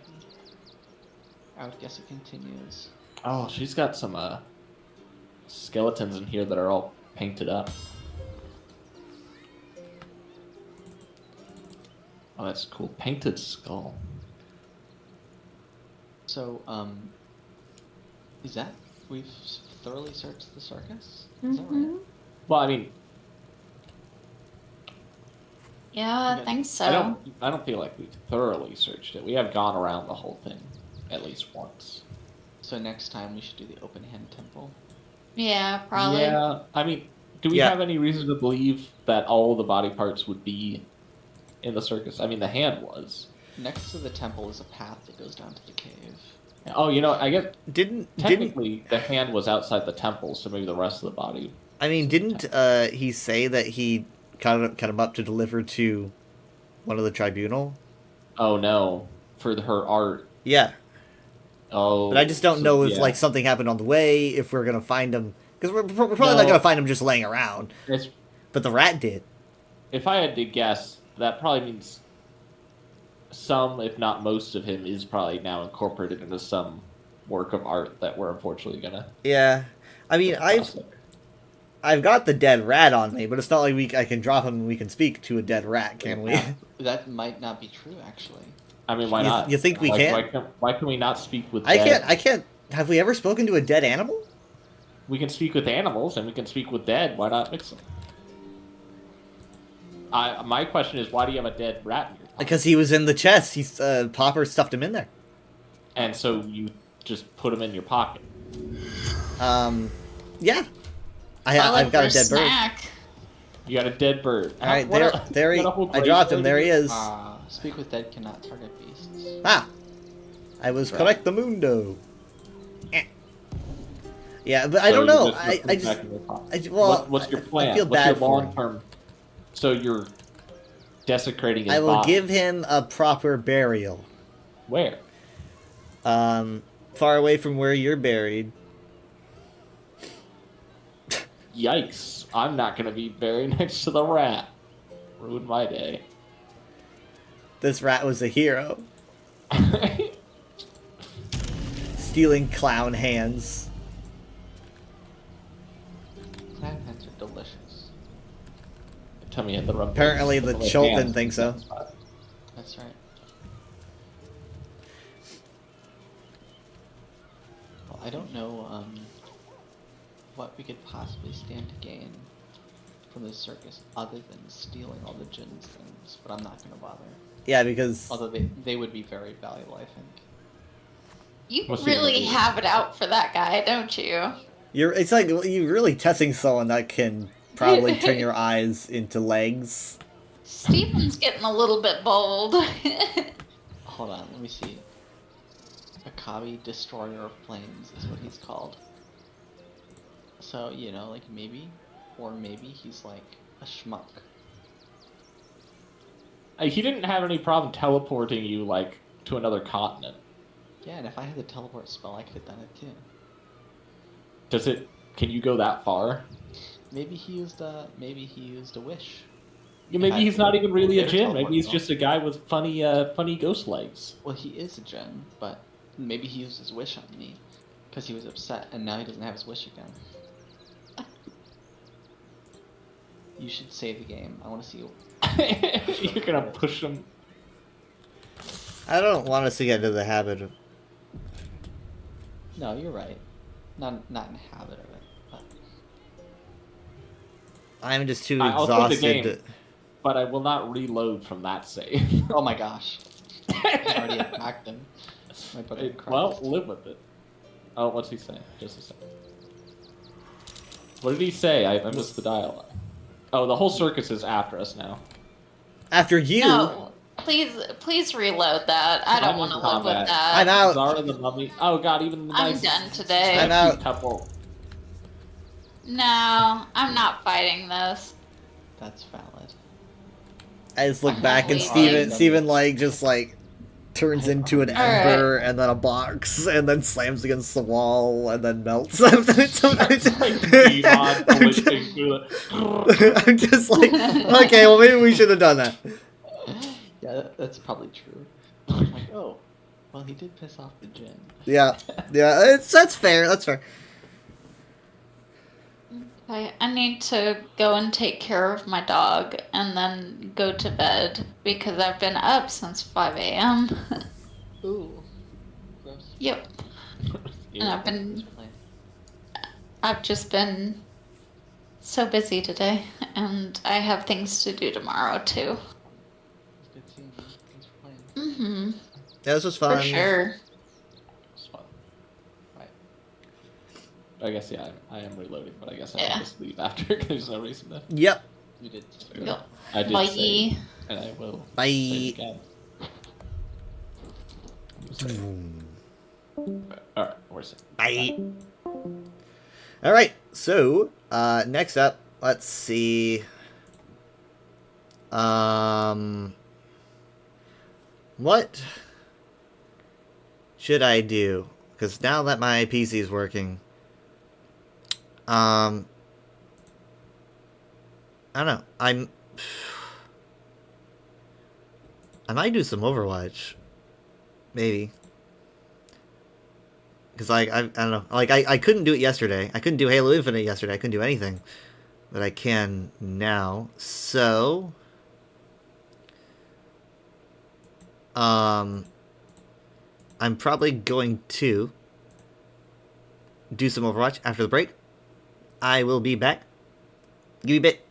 I would guess it continues. Oh, she's got some skeletons in here that are all painted up. Oh, that's cool. Painted skull. So, is that... We've thoroughly searched the circus? Is that right? Well, I mean... Yeah, I think so. I don't feel like we've thoroughly searched it. We have gone around the whole thing at least once. So next time we should do the open hand temple? Yeah, probably. Yeah, I mean, do we have any reason to believe that all the body parts would be in the circus. I mean, the hand was. Next to the temple is a path that goes down to the cave. Oh, I guess technically the hand was outside the temple, so maybe the rest of the body. I mean, didn't he say that he cut him up to deliver to one of the tribunal? Oh no, for her art. Yeah. Oh. But I just don't know if like something happened on the way. If we're gonna find him, because we're probably not gonna find him just laying around. But the rat did. If I had to guess, that probably means some, if not most of him, is probably now incorporated into some work of art that we're unfortunately gonna. Yeah, I mean, I've got the dead rat on me, but it's not like I can drop him and we can speak to a dead rat, can we? That might not be true, actually. I mean, why not? You think we can? Why can we not speak with? I can't. Have we ever spoken to a dead animal? We can speak with animals, and we can speak with dead. Why not mix them? My question is, why do you have a dead rat in your pocket? Because he was in the chest. Popper stuffed him in there. And so you just put him in your pocket. Yeah. I've got a dead bird. You got a dead bird. All right, there he. I dropped him. There he is. Speak with dead cannot target beasts. Ah, I was correct. The mundo. Yeah, but I don't know. What's your plan? I feel bad for him. Long-term? So you're desecrating his body. I will give him a proper burial. Where? Far away from where you're buried. Yikes! I'm not gonna be buried next to the rat. Ruined my day. This rat was a hero. Stealing clown hands. Clown hands are delicious. Tell me you had the rub. Apparently the Chult didn't think so. That's right. Well, I don't know what we could possibly stand to gain from this circus other than stealing all the Jin's things, but I'm not going to bother. Yeah, because... Although they would be very valuable, I think. You really have it out for that guy, don't you? It's like you're really testing someone that can probably turn your eyes into legs. Steven's getting a little bit bold. Hold on, let me see. Akabi, Destroyer of Planes is what he's called. So, like maybe he's like a schmuck. He didn't have any problem teleporting you, like, to another continent. Yeah, and if I had the teleport spell, I could have done it too. Can you go that far? Maybe he used a wish. Yeah, maybe he's not even really a Jin. Maybe he's just a guy with funny ghost legs. Well, he is a Jin, but maybe he used his wish on me because he was upset, and now he doesn't have his wish again. You should save the game. I want to see you. You're gonna push him. I don't want us to get into the habit of. No, you're right. Not in the habit of it. But... I'm just too I'll exhausted. take the game, but I will not reload from that save. Oh my gosh! I already attacked him. My brother well, live with it. Oh, what's he saying? Just a second. What did he say? I missed the dialogue. Oh, the whole circus is after us now. After you? No, please reload that. I don't want to live with that. I'm out. Zara the mummy. Oh god, even the I'm nice done today. I'm out. Couple. No, I'm not fighting this. That's valid. I just look back and Steven like just like turns into an ember and then a box and then slams against the wall and then melts. I'm just like, okay, well maybe we should have done that. Yeah, that's probably true. I'm like, oh, well he did piss off the Jin. Yeah, that's fair. That's fair. I need to go and take care of my dog and then go to bed because I've been up since 5 a.m. Ooh. Gross. Yep. And I've just been so busy today, and I have things to do tomorrow too. It's good seeing you. Thanks for playing. Mm-hmm. Yeah, this was fun. For sure. I guess, yeah, I am reloading, but I guess I can just leave after because there's no reason to. Yep. You did. Yep. I did Bye. say, and I will Bye. say it again. Alright, where's it? Bye. Alright, so, next up, let's see. What should I do? Because now that my PC is working, I don't know. I might do some Overwatch, maybe. Because like I don't know. Like I couldn't do it yesterday. I couldn't do Halo Infinite yesterday. I couldn't do anything, but I can now. So. I'm probably going to do some Overwatch after the break. I will be back. Give me a bit.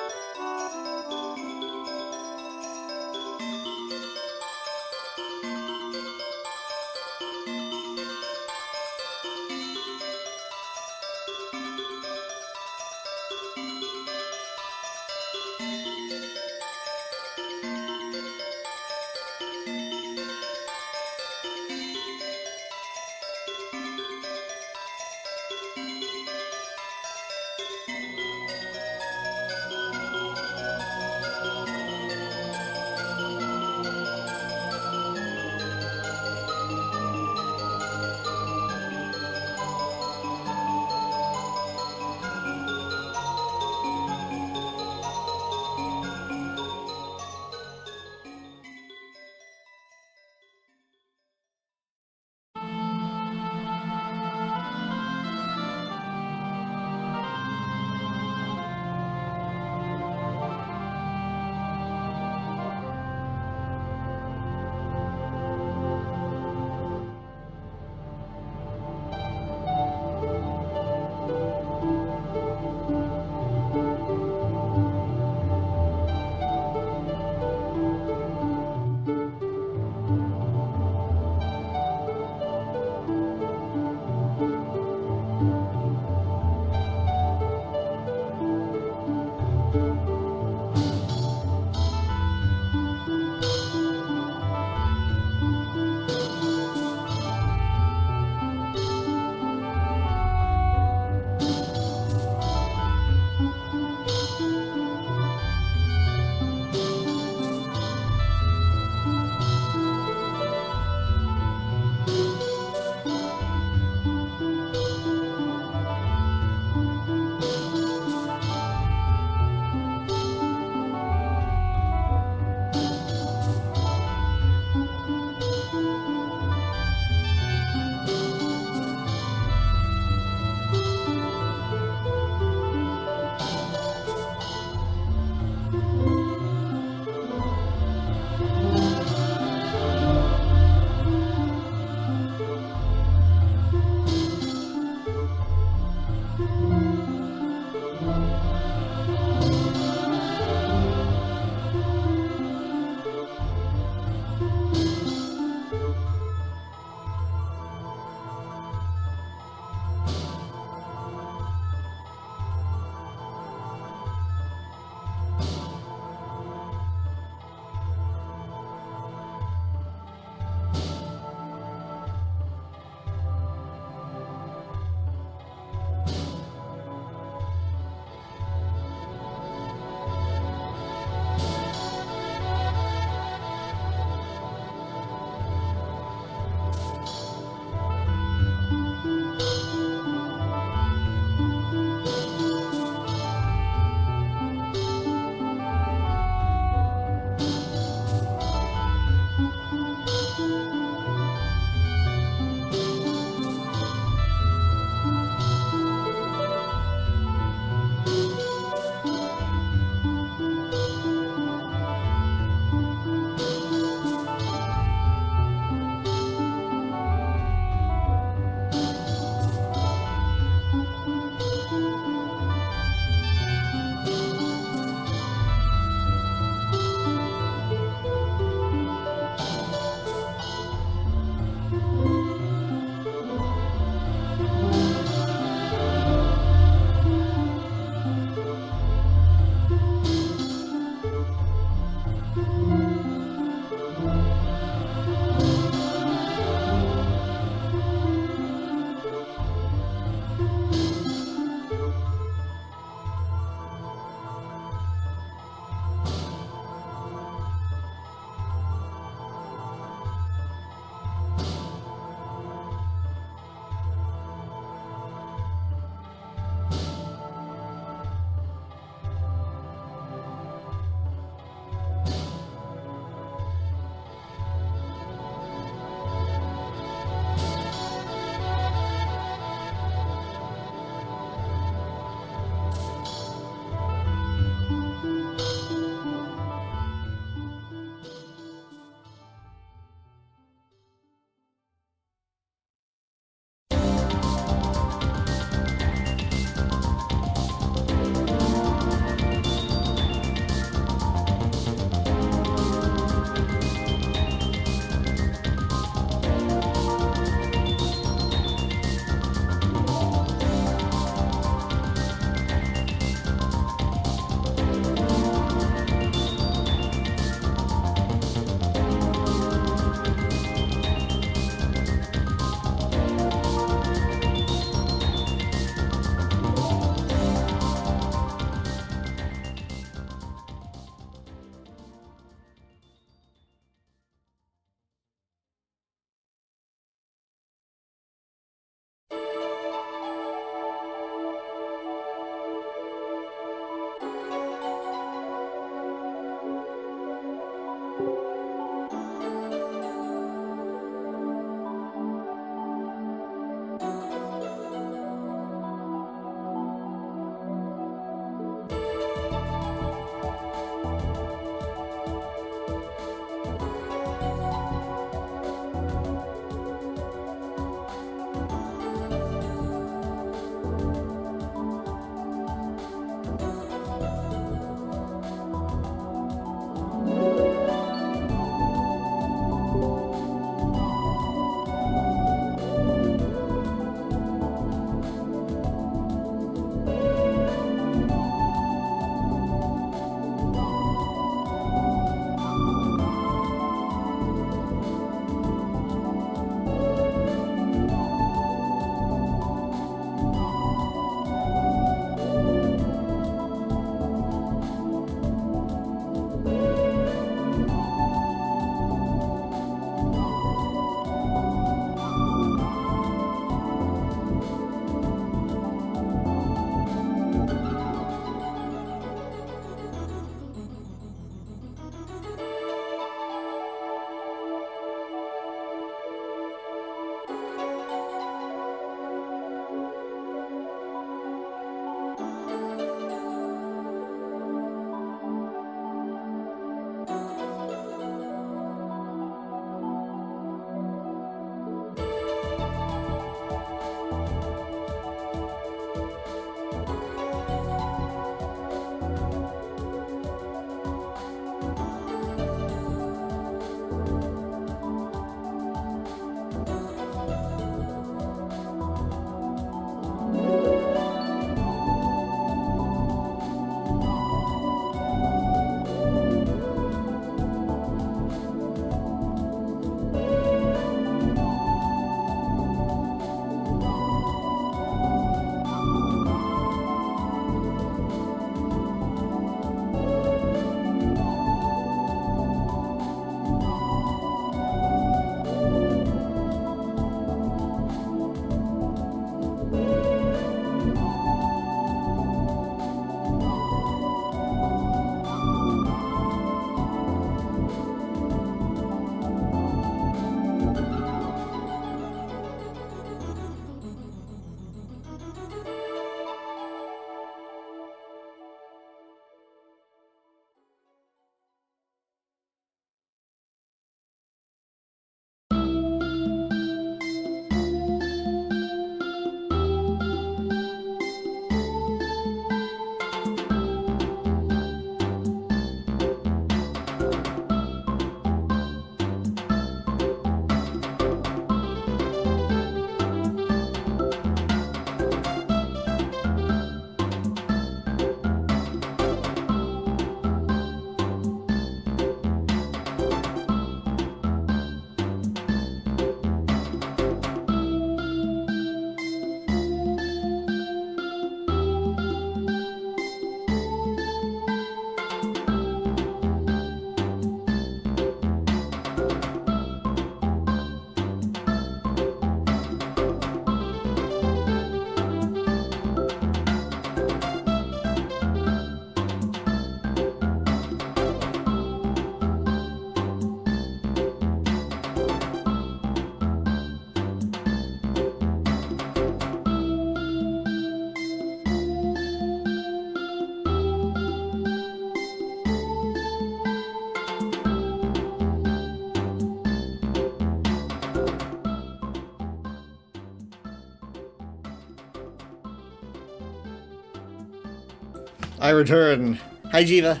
I return. Hi, Jiva.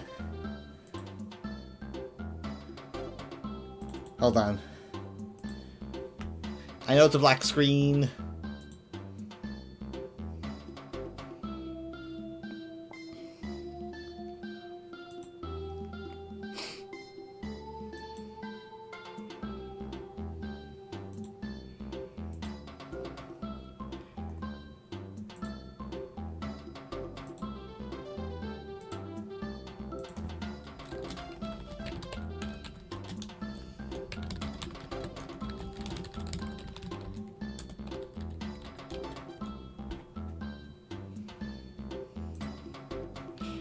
Hold on. I know it's a black screen.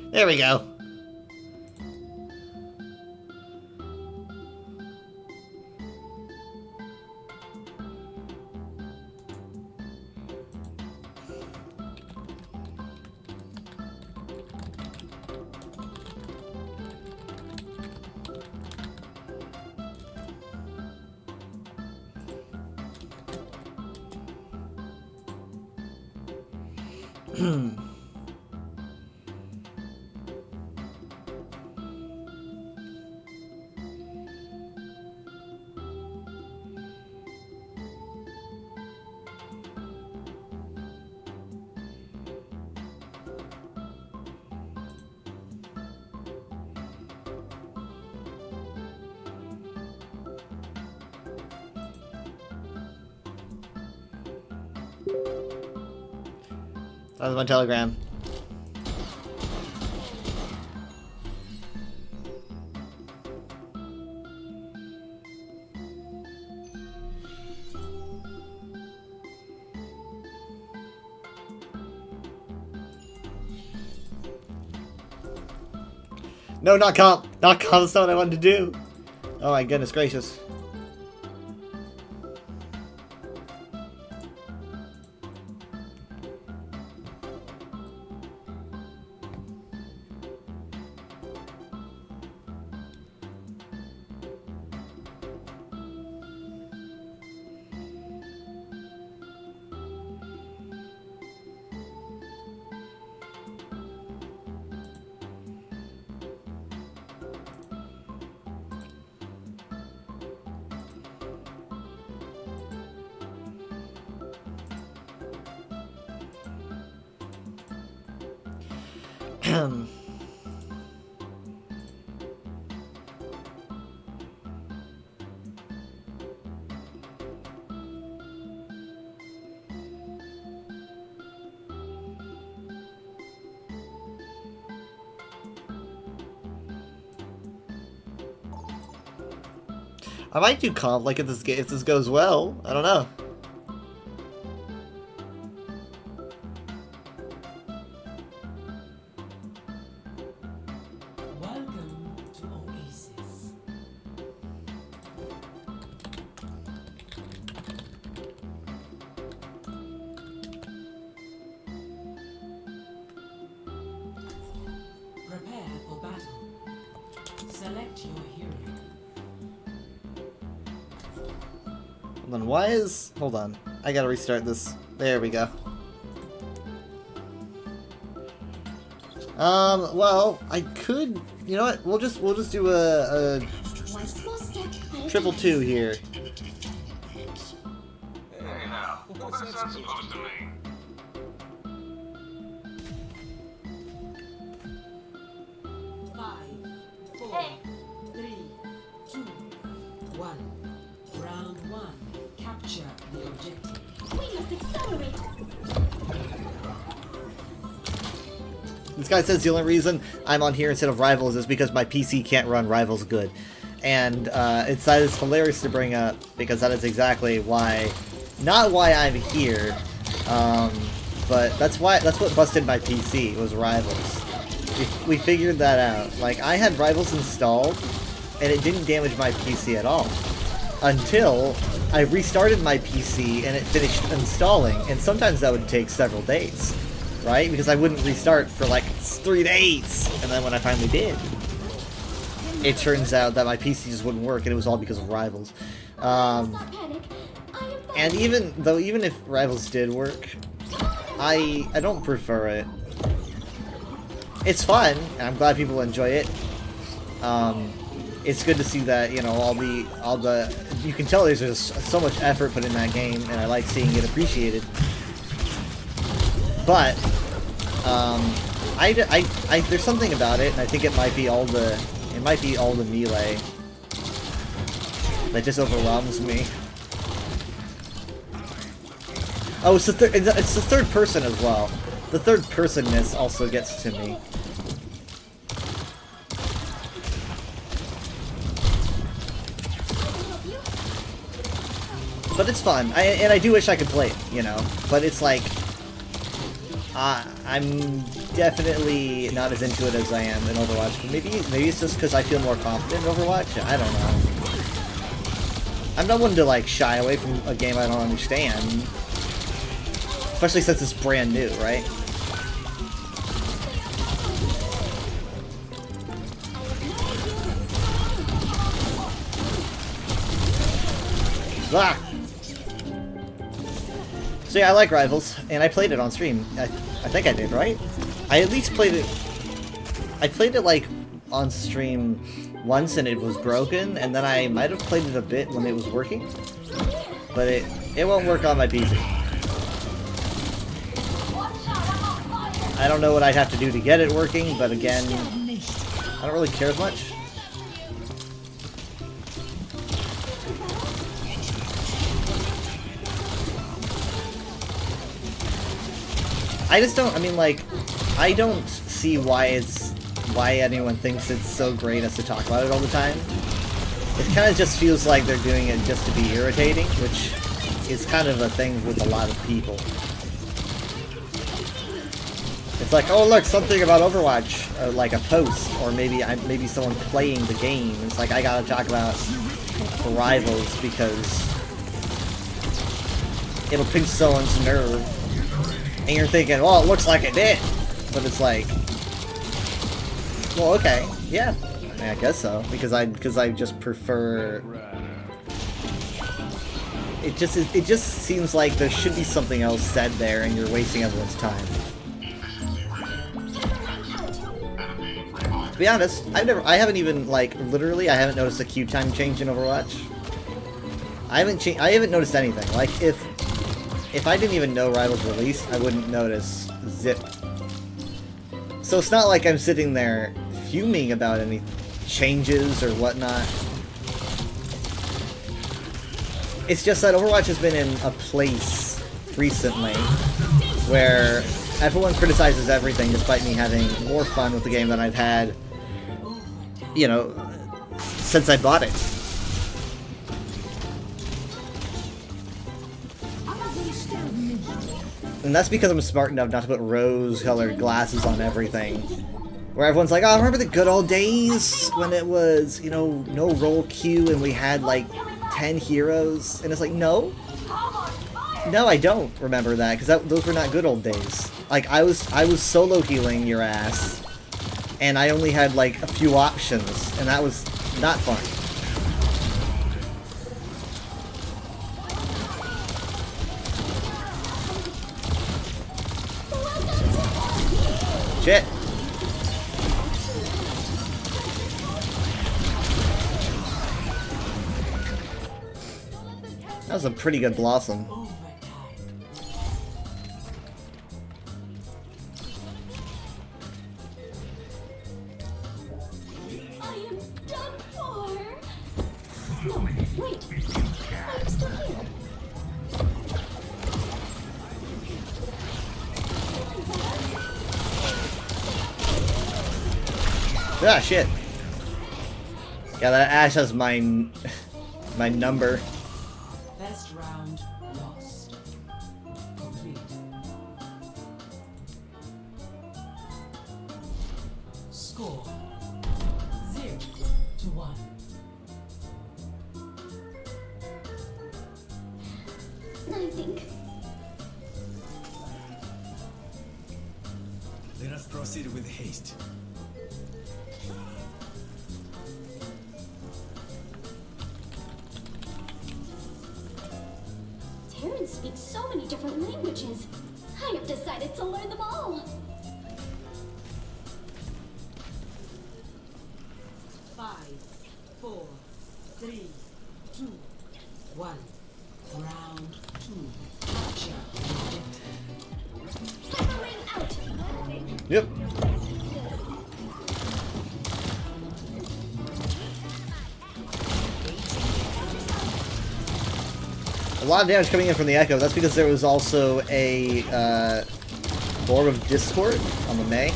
There we go. That was my telegram. No, not comp. Not comp. That's not what I wanted to do. Oh my goodness gracious. I might do comp like if this goes well. I don't know. Welcome to Oasis. Prepare for battle. Select your hero. Hold on, why is... Hold on. I gotta restart this. There we go. Well, I could... You know what? We'll just do a 2-2 here. Hey now, what's that supposed to mean? This guy says the only reason I'm on here instead of Rivals is because my PC can't run Rivals good. And that is hilarious to bring up, because that is exactly why, not why I'm here, but that's what busted my PC, was Rivals. We figured that out. Like, I had Rivals installed, and it didn't damage my PC at all. Until I restarted my PC and it finished installing, and sometimes that would take several days. Right? Because I wouldn't restart for like 3 days, and then when I finally did, it turns out that my PC just wouldn't work, and it was all because of Rivals. And even if Rivals did work, I don't prefer it. it's fun, and I'm glad people enjoy it. It's good to see that, you know, all the you can tell there's just so much effort put in that game, and I like seeing it appreciated. But there's something about it, and I think it might be all the melee that just overwhelms me. Oh, it's the third person as well. The third personness also gets to me. But it's fun, and I do wish I could play it, you know. But it's like, I'm definitely not as into it as I am in Overwatch. But maybe it's just because I feel more confident in Overwatch. I don't know. I'm not one to like shy away from a game I don't understand, especially since it's brand new, right? Ah! So yeah, I like Rivals, and I played it on stream. I think I did, right? I at least played it... I played it, like, on stream once and it was broken, and then I might have played it a bit when it was working. But it won't work on my PC. I don't know what I'd have to do to get it working, but again, I don't really care as much. I just don't, I mean, like, I don't see why anyone thinks it's so great as to talk about it all the time. It kind of just feels like they're doing it just to be irritating, which is kind of a thing with a lot of people. It's like, oh look, something about Overwatch, like a post, or maybe someone playing the game. It's like, I gotta talk about the Rivals because it'll pinch someone's nerve. And you're thinking, well, it looks like it did. But it's like, well, okay, yeah. I mean, I guess so, because I just prefer... It just seems like there should be something else said there, and you're wasting everyone's time. To be honest, I haven't even, like, literally, I haven't noticed a queue time change in Overwatch. I haven't noticed anything. Like, if I didn't even know Rivals released, I wouldn't notice zip. So it's not like I'm sitting there fuming about any changes or whatnot. It's just that Overwatch has been in a place recently where everyone criticizes everything despite me having more fun with the game than I've had, you know, since I bought it. And that's because I'm smart enough not to put rose-colored glasses on everything. Where everyone's like, oh, remember the good old days when it was, you know, no roll queue and we had, like, 10 heroes? And it's like, no. No, I don't remember that, because those were not good old days. Like, I was solo healing your ass, and I only had, like, a few options, and that was not fun. Shit. That was a pretty good Blossom. I am done for. No, wait. I'm still here. Ah, shit. Yeah, that Ashe has my number. Best round lost. Complete. Score 0-1. I think. Let us proceed with haste. Terran speaks so many different languages. I have decided to learn them all. 4, 3, 2, 1. Round 2. Capture. Yep. A lot of damage coming in from the Echo. That's because there was also a Orb of Discord on the Mei.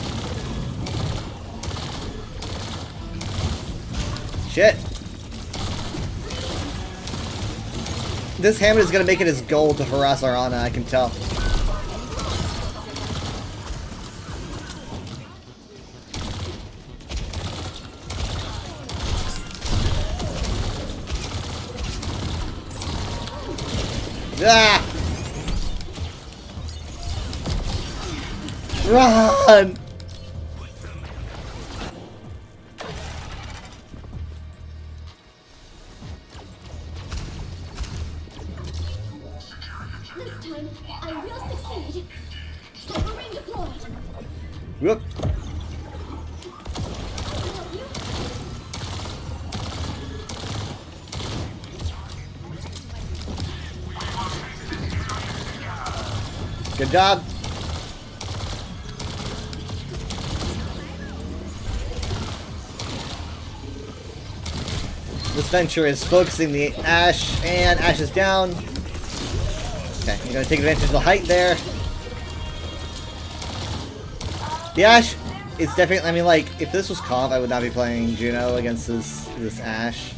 Shit. This Hammond is going to make it his goal to harass our Ana, I can tell. Ah! Run! This time, I will succeed. Submarine deployed. Whoop. Good job. This Venture is focusing the Ashe, and Ashe is down. Okay, I'm gonna take advantage of the height there. The Ashe is definitely, I mean, like, if this was comp, I would not be playing Juno against this Ashe.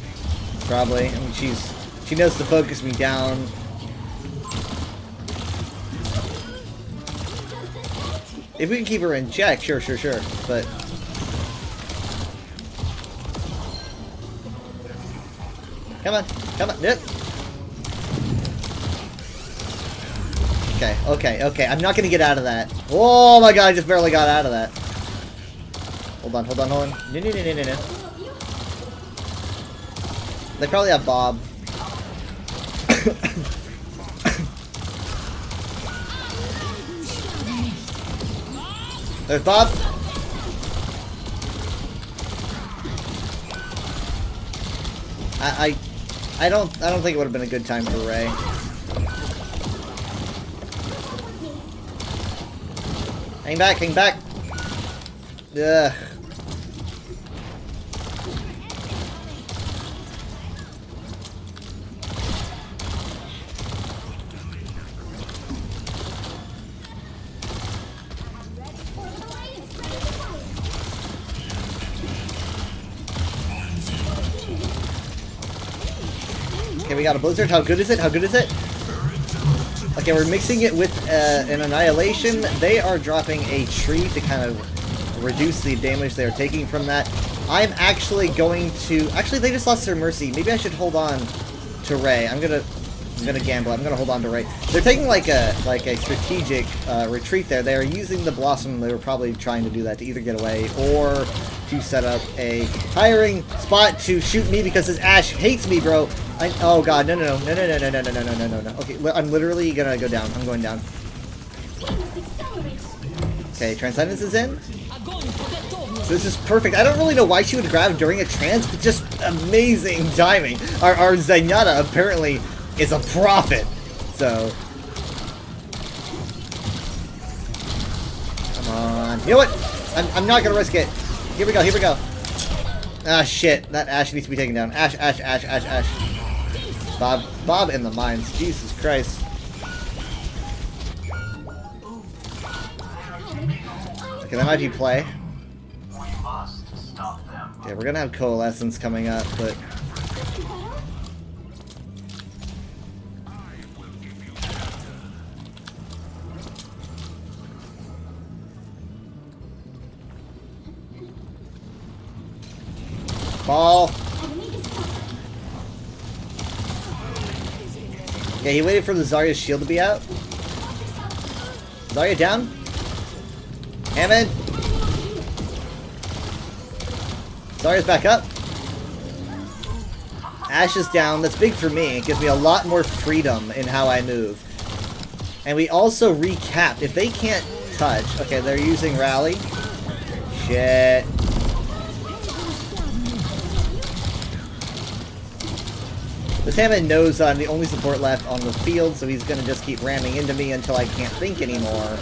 Probably. I mean, she knows to focus me down. If we can keep her in check, sure. But come on. Yep. Okay. I'm not gonna get out of that. Oh my god, I just barely got out of that. Hold on. No. They probably have Bob. There's Bob. I don't think it would have been a good time for Ray. Hang back. Ugh. Okay, we got a Blizzard. How good is it? Okay, we're mixing it with an Annihilation. They are dropping a tree to kind of reduce the damage they are taking from that. I'm actually going to... Actually, they just lost their Mercy. Maybe I should hold on to Ray. I'm gonna gamble. I'm gonna hold on to Ray. They're taking like a strategic retreat there. They are using the Blossom. They were probably trying to do that to either get away or to set up a hiring spot to shoot me because this Ashe hates me, bro. Oh god, no. Okay, I'm literally gonna go down. I'm going down. Okay, Transcendence is in. So this is perfect. I don't really know why she would grab during a trance, but just amazing timing. Our Zenyatta apparently is a prophet. So come on. You know what? I'm not gonna risk it. Here we go. Ah shit. That Ashe needs to be taken down. Ashe. Bob in the mines. Jesus Christ. Okay, that might be play. Okay, we're gonna have Coalescence coming up, but... Ball! Okay, he waited for the Zarya's shield to be out. Zarya down. Hammond. Zarya's back up. Ashe is down. That's big for me. It gives me a lot more freedom in how I move. And we also recapped. If they can't touch... Okay, they're using Rally. Shit. This Hammond knows that I'm the only support left on the field, so he's gonna just keep ramming into me until I can't think anymore.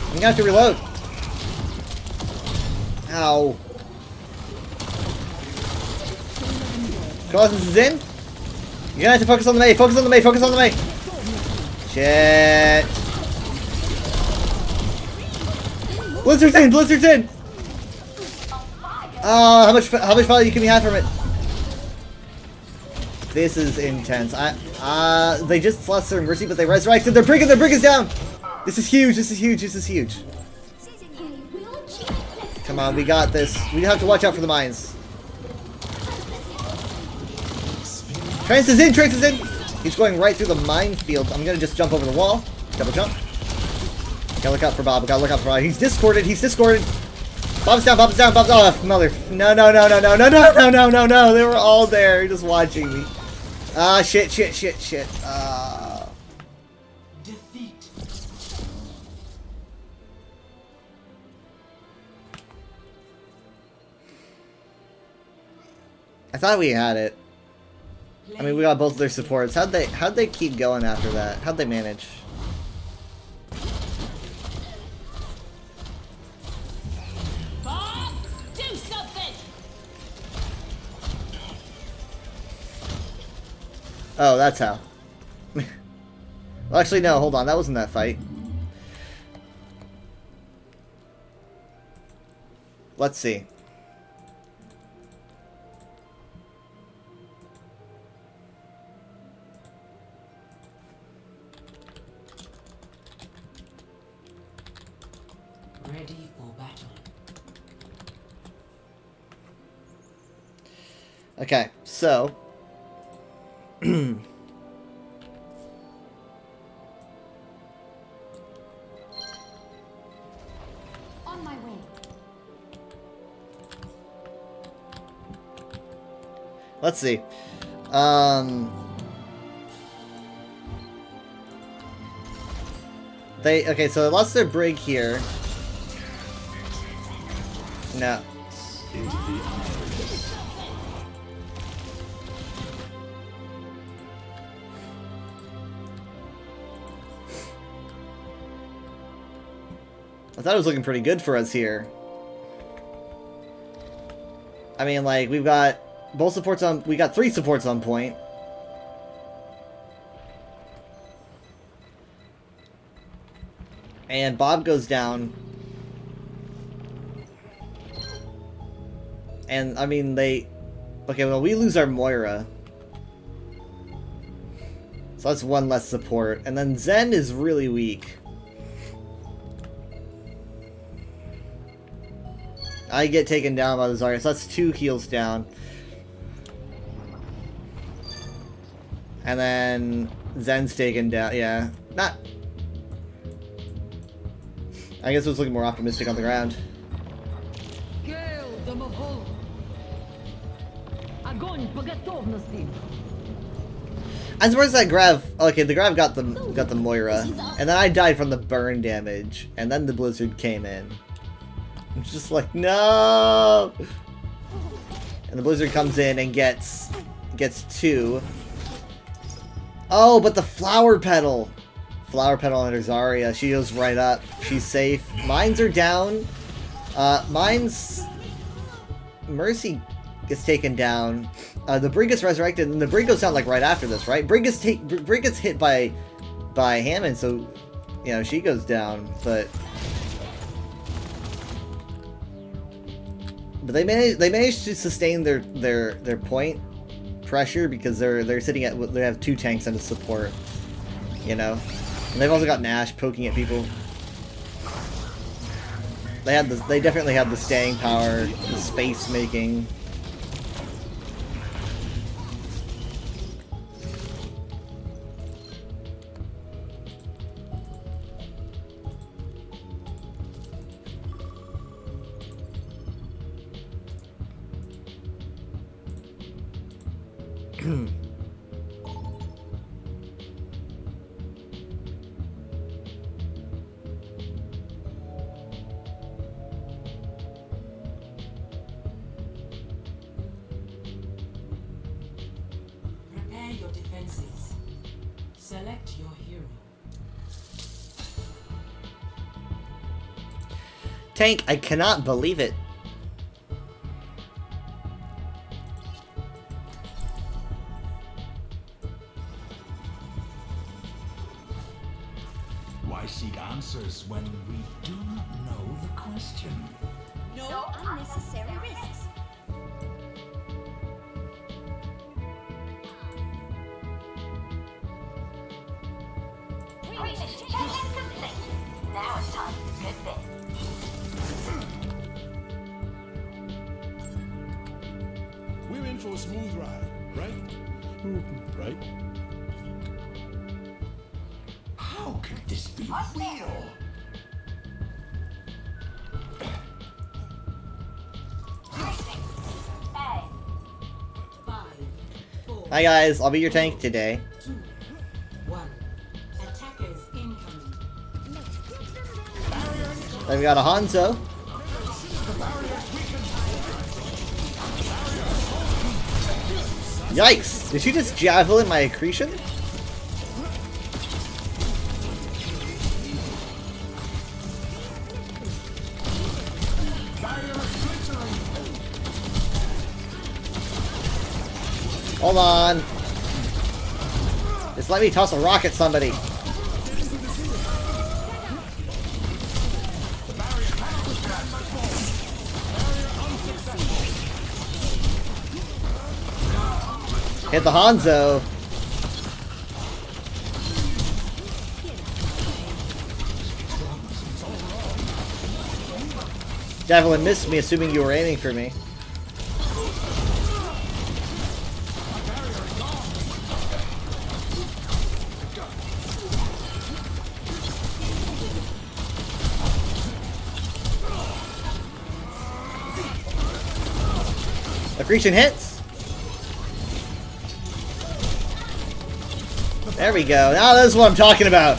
I'm gonna have to reload. Ow. Colossus is in. You're gonna have to focus on the Mei. Focus on the Mei. Focus on the Mei. Shit. Blizzard's in. Blizzard's in. How much value can we have from it? This is intense. They just lost their mercy, but they resurrected. Their brig is down. This is huge. This is huge. This is huge. Come on, we got this. We have to watch out for the mines. Trance is in. Trance is in. He's going right through the minefield. I'm gonna just jump over the wall. Double jump. Gotta look out for Bob. Gotta look out for Bob. He's discorded. He's discorded. Bob's down. Bob's down. Bob's off. Mother. No. They were all there, just watching me. Shit. Defeat. I thought we had it. I mean, we got both of their supports. How'd they keep going after that? How'd they manage? Bob, do something. Oh, that's how. Well, actually, no. Hold on. That wasn't that fight. Let's see. Ready for battle. Okay, so On my way. let's see. Okay, so they lost their brig here. No. I thought it was looking pretty good for us here. I mean, like, we've got both supports on... We got 3 supports on point. And Bob goes down. And, I mean, they... Okay, well, we lose our Moira. So that's 1 less support. And then Zen is really weak. I get taken down by the Zarya, so that's 2 heals down. And then Zen's taken down, yeah. Not... I guess it was looking more optimistic on the ground. I'm surprised that Grav... Okay, the Grav got the Moira. And then I died from the burn damage. And then the Blizzard came in. I'm just like, no! And the Blizzard comes in and gets 2. Oh, but the Flower Petal! Flower Petal on her Zarya. She goes right up. She's safe. Mines are down. Mines... Mercy gets taken down. The Brig gets resurrected, and the Brig goes down like right after this, right? Brig gets hit by Hammond, so you know she goes down, but they managed to sustain their point pressure because they're sitting at, they have 2 tanks and a support, you know, and they've also got Nash poking at people. They definitely have the staying power, the space making. Select your hero. Tank, I cannot believe it. Why seek answers when we do not know the question? No unnecessary risks. Now it's time for good bit. We're in for a smooth ride, right? Right? How could this be real? Hi guys, I'll be your tank today. 2, 1. Attackers incoming. Then we got a Hanzo. Yikes! Did she just javelin my accretion? Hold on. Just let me toss a rock at somebody. Hit the Hanzo. Javelin missed me, assuming you were aiming for me. Accretion hits. There we go. Now this is what I'm talking about.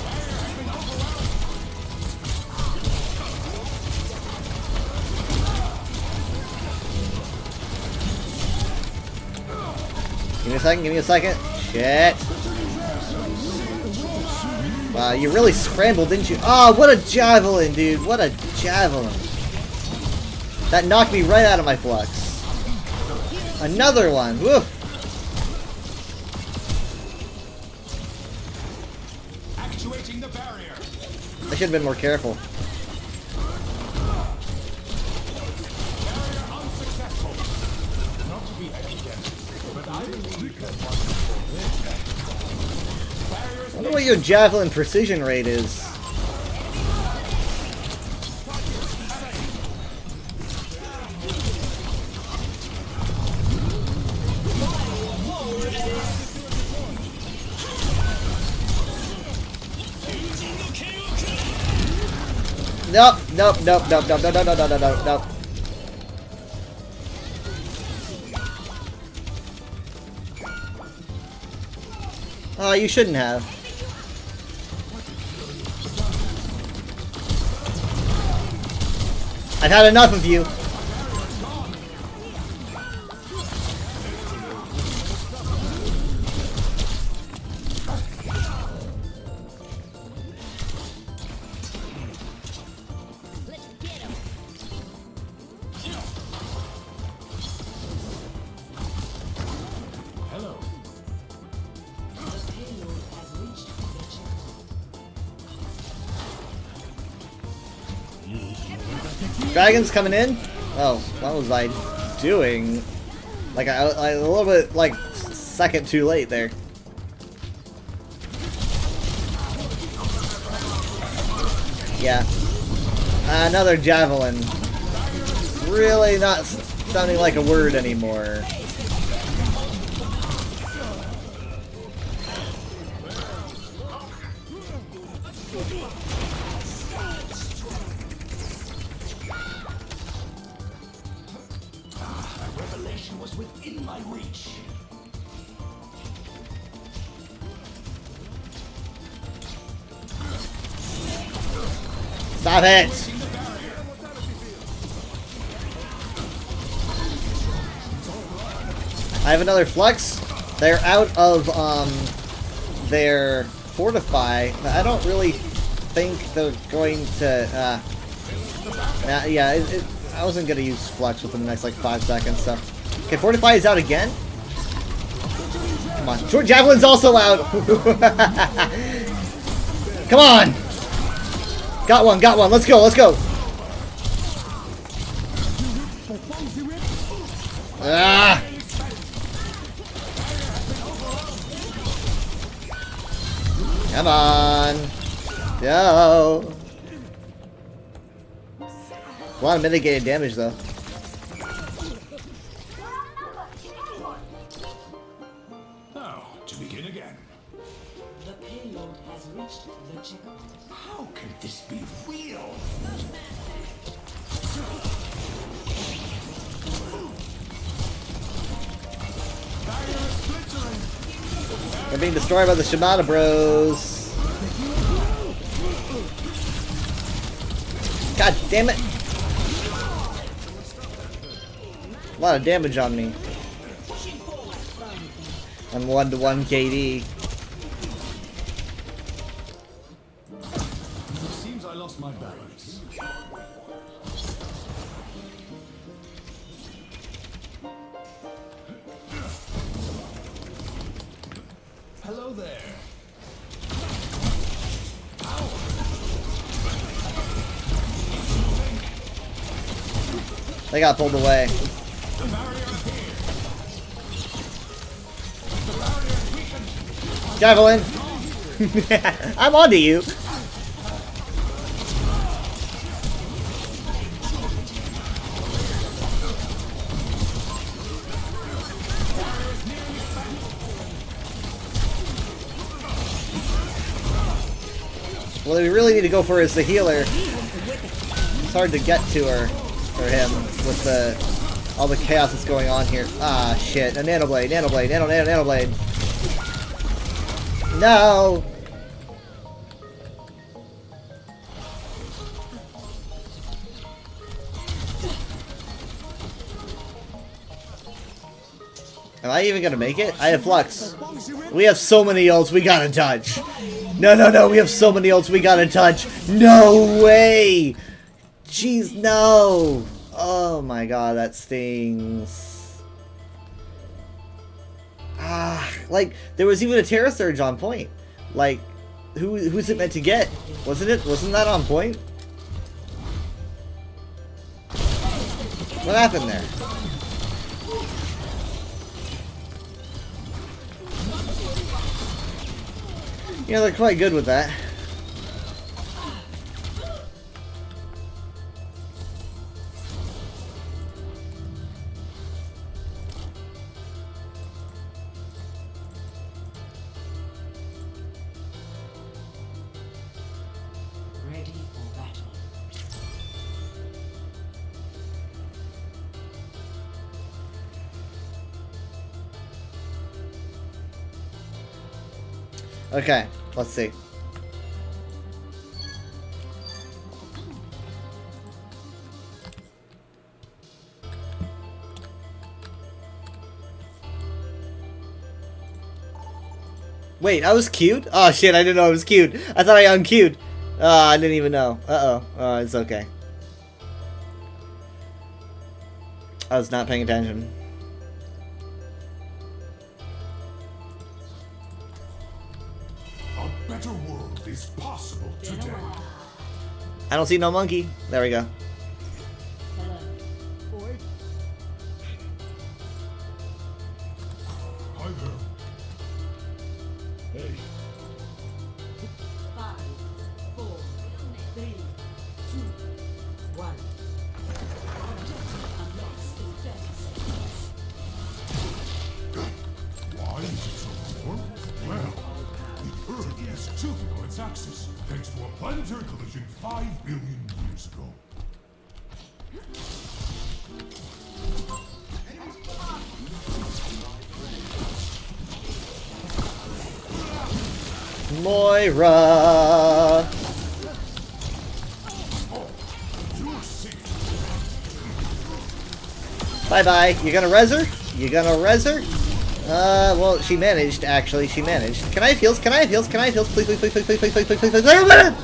Give me a second, give me a second. Shit. Wow, you really scrambled, didn't you? Oh, what a javelin, dude. What a javelin. That knocked me right out of my flux. Another one. Woof. Actuating the barrier. I should have been more careful. Barrier unsuccessful. Not to be evident, but I believe that I wonder what your javelin precision rate is. Nope, nope, nope, nope, nope, nope, nope, nope, nope, nope, nope. Oh, you shouldn't have. I've had enough of you. Dragon's coming in? Oh, what was I doing? Like, I a little bit, like, second too late there. Yeah. Another javelin. Really not sounding like a word anymore. was within my reach. Stop it! I have another flux. They're out of their fortify. I don't really think they're going to. Yeah, I wasn't gonna use Flux within the next like 5 seconds. So, okay, fortify is out again. Come on, short javelin's also out. Come on. Got one. Let's go. Ah. Come on. Go. A lot of mitigated damage, though. Now, to begin again. The payload has reached the checkpoint. How can this be real? They're being destroyed by the Shimada Bros. God damn it! A lot of damage on me. I'm 1-to-1 KD. It seems I lost my balance. Hello there. They got pulled away. Javelin! I'm onto you! What we really need to go for is the healer. It's hard to get to her, or him, with all the chaos that's going on here. Ah, shit. A nanoblade, nanoblade. No! Am I even gonna make it? I have Flux. We have so many ults, we gotta touch. No, we have so many ults, we gotta touch. No way! Jeez, no! Oh my god, that stings. Ah, like, there was even a Terra Surge on point. Like, who's it meant to get? Wasn't that on point? What happened there? Yeah, they're quite good with that. Ready for battle. Okay, let's see. Wait, I was cute? Oh shit, I didn't know I was cute. I thought I unqueued. I didn't even know. Uh-oh. It's okay. I was not paying attention. A better world is possible today. I don't see no monkey. There we go. Hi there. Hey. 5, 4, 3, 2, 1. Why is it so warm? Well, the Earth is tilted on its axis thanks to a planetary collision 5 billion years ago. Moira! Bye-bye. You gonna res her? You gonna res her? Well, she managed, actually. She managed. Can I have heals? Can I have heals? Can I have heals? Please, please, please, please, please, please, please, please, please, please.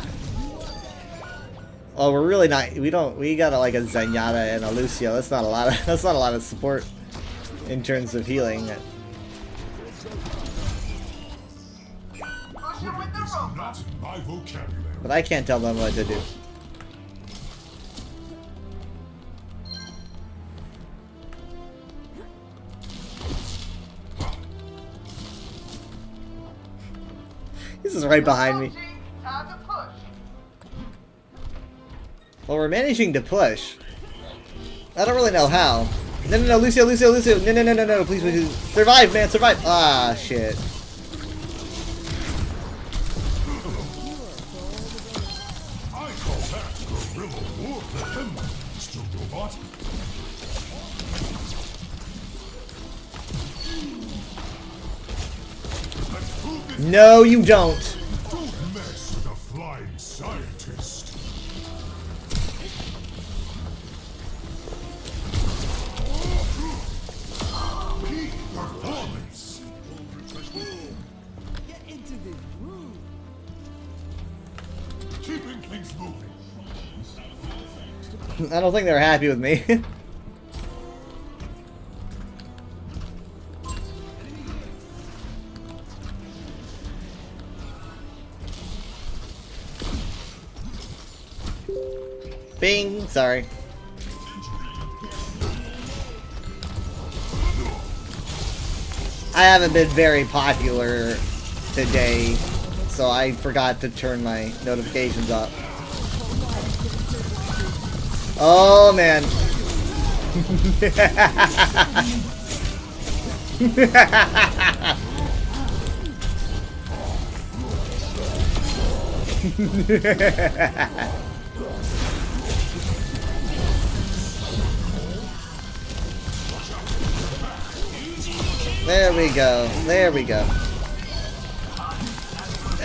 Oh, we're really not. We got like a Zenyatta and a Lucio. That's not a lot of support in terms of healing. Quitting is not in my vocabulary. But I can't tell them what to do. This is right behind me. Well, we're managing to push. I don't really know how. No, no, no, Lucio, Lucio, Lucio. No, no, no, no, no, please, please. Survive, man, survive. Ah, shit. I call that guerrilla warfare. Still robot. No, you don't. Don't mess with a flying scientist. Peak performance. Get into the room. Keeping things moving. I don't think they're happy with me. Bing, sorry. I haven't been very popular today, so I forgot to turn my notifications up. Oh man. There we go. There we go.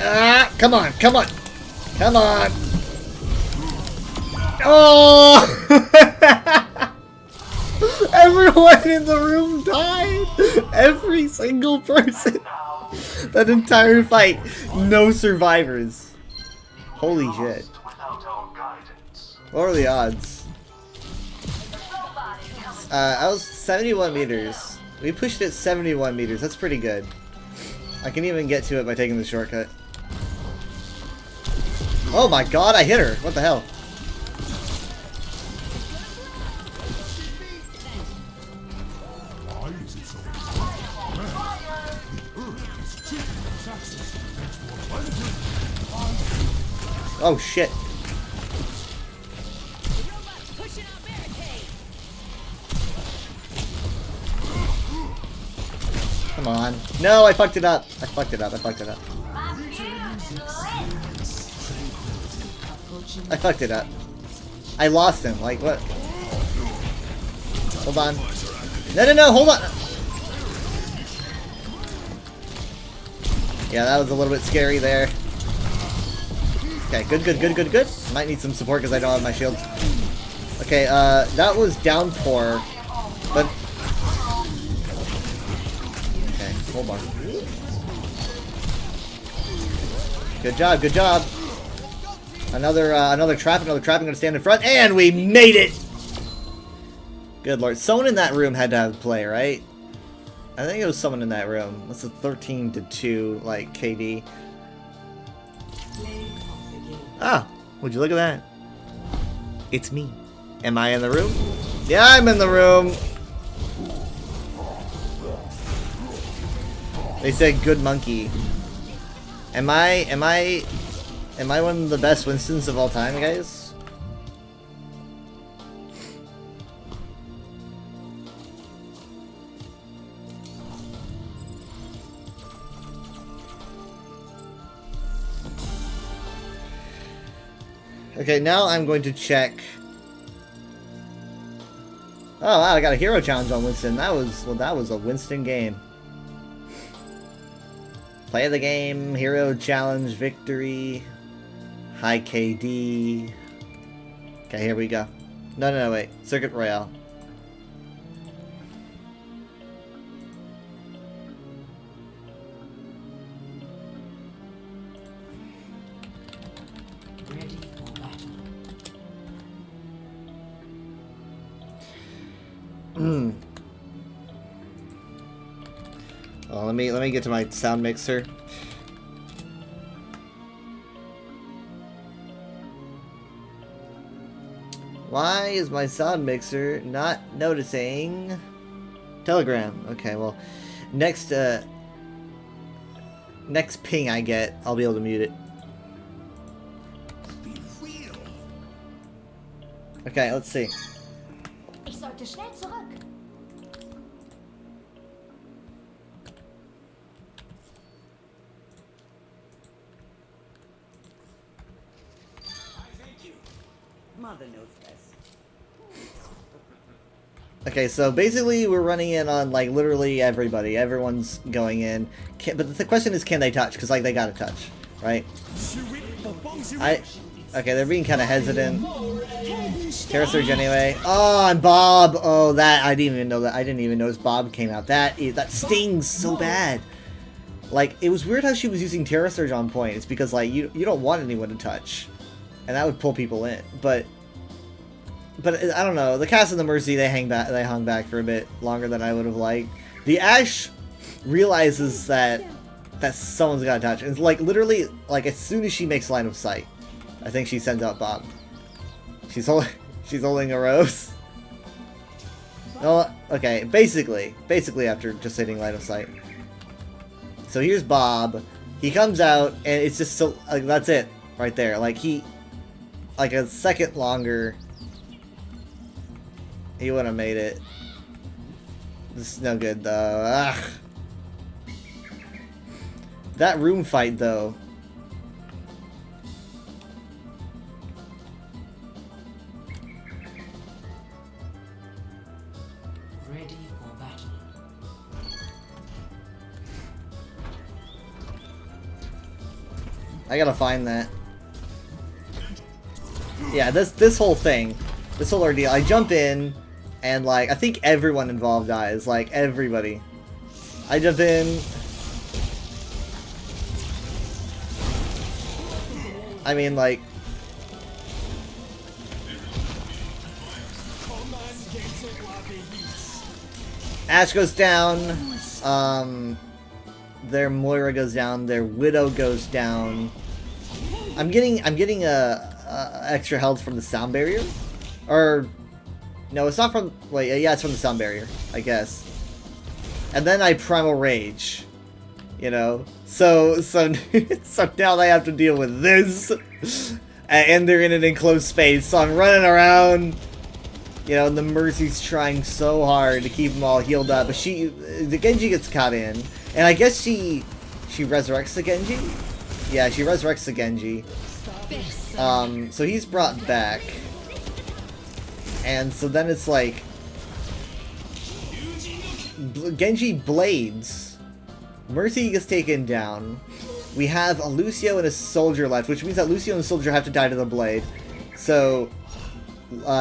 Ah, come on, come on. Come on. Oh! Everyone in the room died. Every single person. That entire fight. No survivors. Holy shit. What are the odds? I was 71 meters. We pushed it 71 meters. That's pretty good. I can even get to it by taking the shortcut. Oh my god, I hit her. What the hell? Why is it so hard? The Earth is cheating its access thanks to a planetary. Oh shit. Come on. No, I fucked it up. I fucked it up. I fucked it up. I fucked it up. I lost him. Like, what? Hold on. No, no, no. Hold on. Yeah, that was a little bit scary there. Okay, good, good, good, good, good. Might need some support because I don't have my shield. Okay, that was downpour. But... Okay, hold on. Good job, good job. Another trap, gonna stand in front, and we made it! Good lord. Someone in that room had to have play, right? I think it was someone in that room. That's a 13-2, like, KD. Ah, would you look at that? It's me. Am I in the room? Yeah, I'm in the room! They said good monkey. Am I one of the best Winstons of all time, guys? Okay, now I'm going to check. Oh wow, I got a hero challenge on Winston. That was a Winston game. Play of the game, hero challenge, victory, high KD. Okay, here we go. No, no, no, wait. Circuit Royale. Well, let me get to my sound mixer. Why is my sound mixer not noticing? Telegram. Okay, well, next ping I get, I'll be able to mute it. Okay, let's see. Ich sollte schnell zurück. Mother knows best. Okay, so basically we're running in on like literally everybody. Everyone's going in. But the question is, can they touch? Because like they gotta touch, right? Okay, they're being kind of hesitant. Terra Surge anyway. Oh, and Bob. Oh, that I didn't even know that. I didn't even notice Bob came out. That stings so bad. Like it was weird how she was using Terra Surge on point. It's because like you don't want anyone to touch, and that would pull people in. But I don't know. The Cast and the Mercy, they hung back for a bit longer than I would have liked. The Ashe realizes that someone's gotta touch. And it's like literally like as soon as she makes line of sight, I think she sends out Bob. She's holding a rose. No, okay, basically after just hitting line of sight. So here's Bob. He comes out and it's just so like that's it right there. Like a second longer. He would have made it. This is no good though. Ugh. That room fight though. Ready for battle. I gotta find that. Yeah, this whole thing, this whole ordeal. I jump in, and like I think everyone involved dies. Like everybody. I jump in. I mean, like. Ashe goes down. Their Moira goes down. Their Widow goes down. I'm getting extra health from the sound barrier, or no, it's not from. Wait, yeah, it's from the sound barrier, I guess. And then I primal rage, you know. So now they have to deal with this, and they're in an enclosed space. So I'm running around. You know, and the Mercy's trying so hard to keep them all healed up, but the Genji gets caught in, and I guess she resurrects the Genji. Yeah, she resurrects the Genji. So he's brought back, and so then it's like Genji blades. Mercy gets taken down. We have a Lucio and a Soldier left, which means that Lucio and Soldier have to die to the blade. So.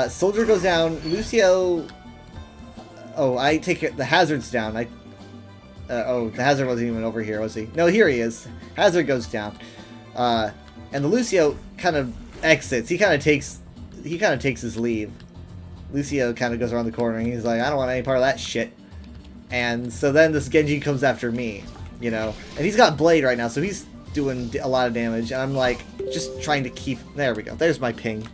Soldier goes down. Lucio. Oh, I take it. The Hazard's down. Oh, the Hazard wasn't even over here, was he? No, here he is. Hazard goes down. And the Lucio kind of exits. He kind of takes his leave. Lucio kind of goes around the corner and he's like, I don't want any part of that shit. And so then this Genji comes after me, you know. And he's got Blade right now, so he's doing a lot of damage. And I'm like, just trying to keep. There we go. There's my ping.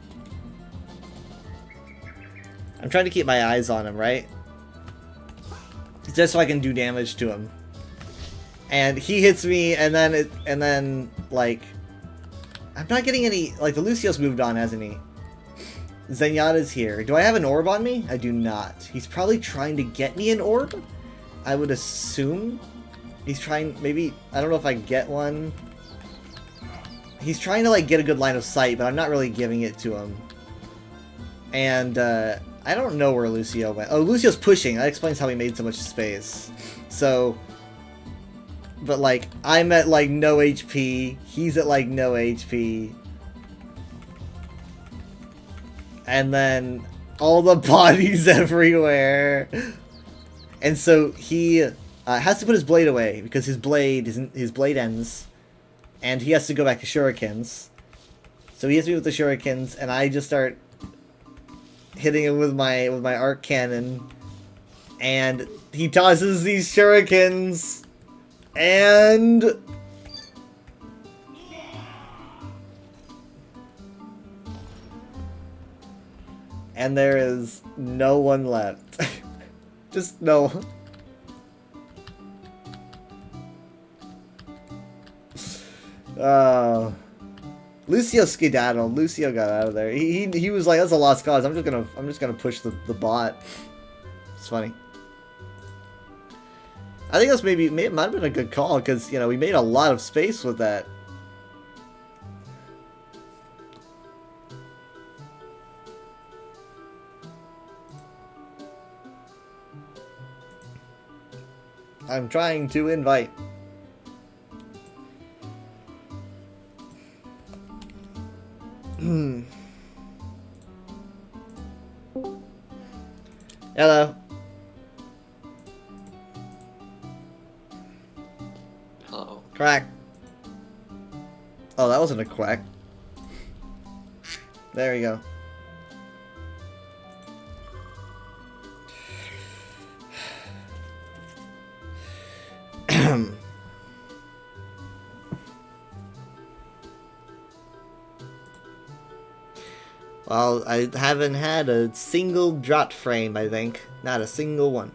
I'm trying to keep my eyes on him, right? Just so I can do damage to him. And he hits me, and then like, I'm not getting any. Like the Lucio's moved on, hasn't he? Zenyatta's here. Do I have an orb on me? I do not. He's probably trying to get me an orb. I would assume he's trying. Maybe I don't know if I get one. He's trying to like get a good line of sight, but I'm not really giving it to him. And I don't know where Lucio went. Oh, Lucio's pushing. That explains how he made so much space. So, but like, I'm at like no HP. He's at like no HP. And then all the bodies everywhere. And so he has to put his blade away because his blade ends, and he has to go back to shurikens. So he hits me with the shurikens, and I just start hitting him with my arc cannon, And he tosses these shurikens. And... and there is no one left. Just no. Lucio skedaddled. Lucio got out of there. He was like, that's a lost cause. I'm just gonna push the bot. It's funny. I think that's it might have been a good call, because, you know, we made a lot of space with that. I'm trying to invite. Hello. Hello. Crack. Oh, that wasn't a quack. There you go. Well, I haven't had a single drop frame, I think. Not a single one.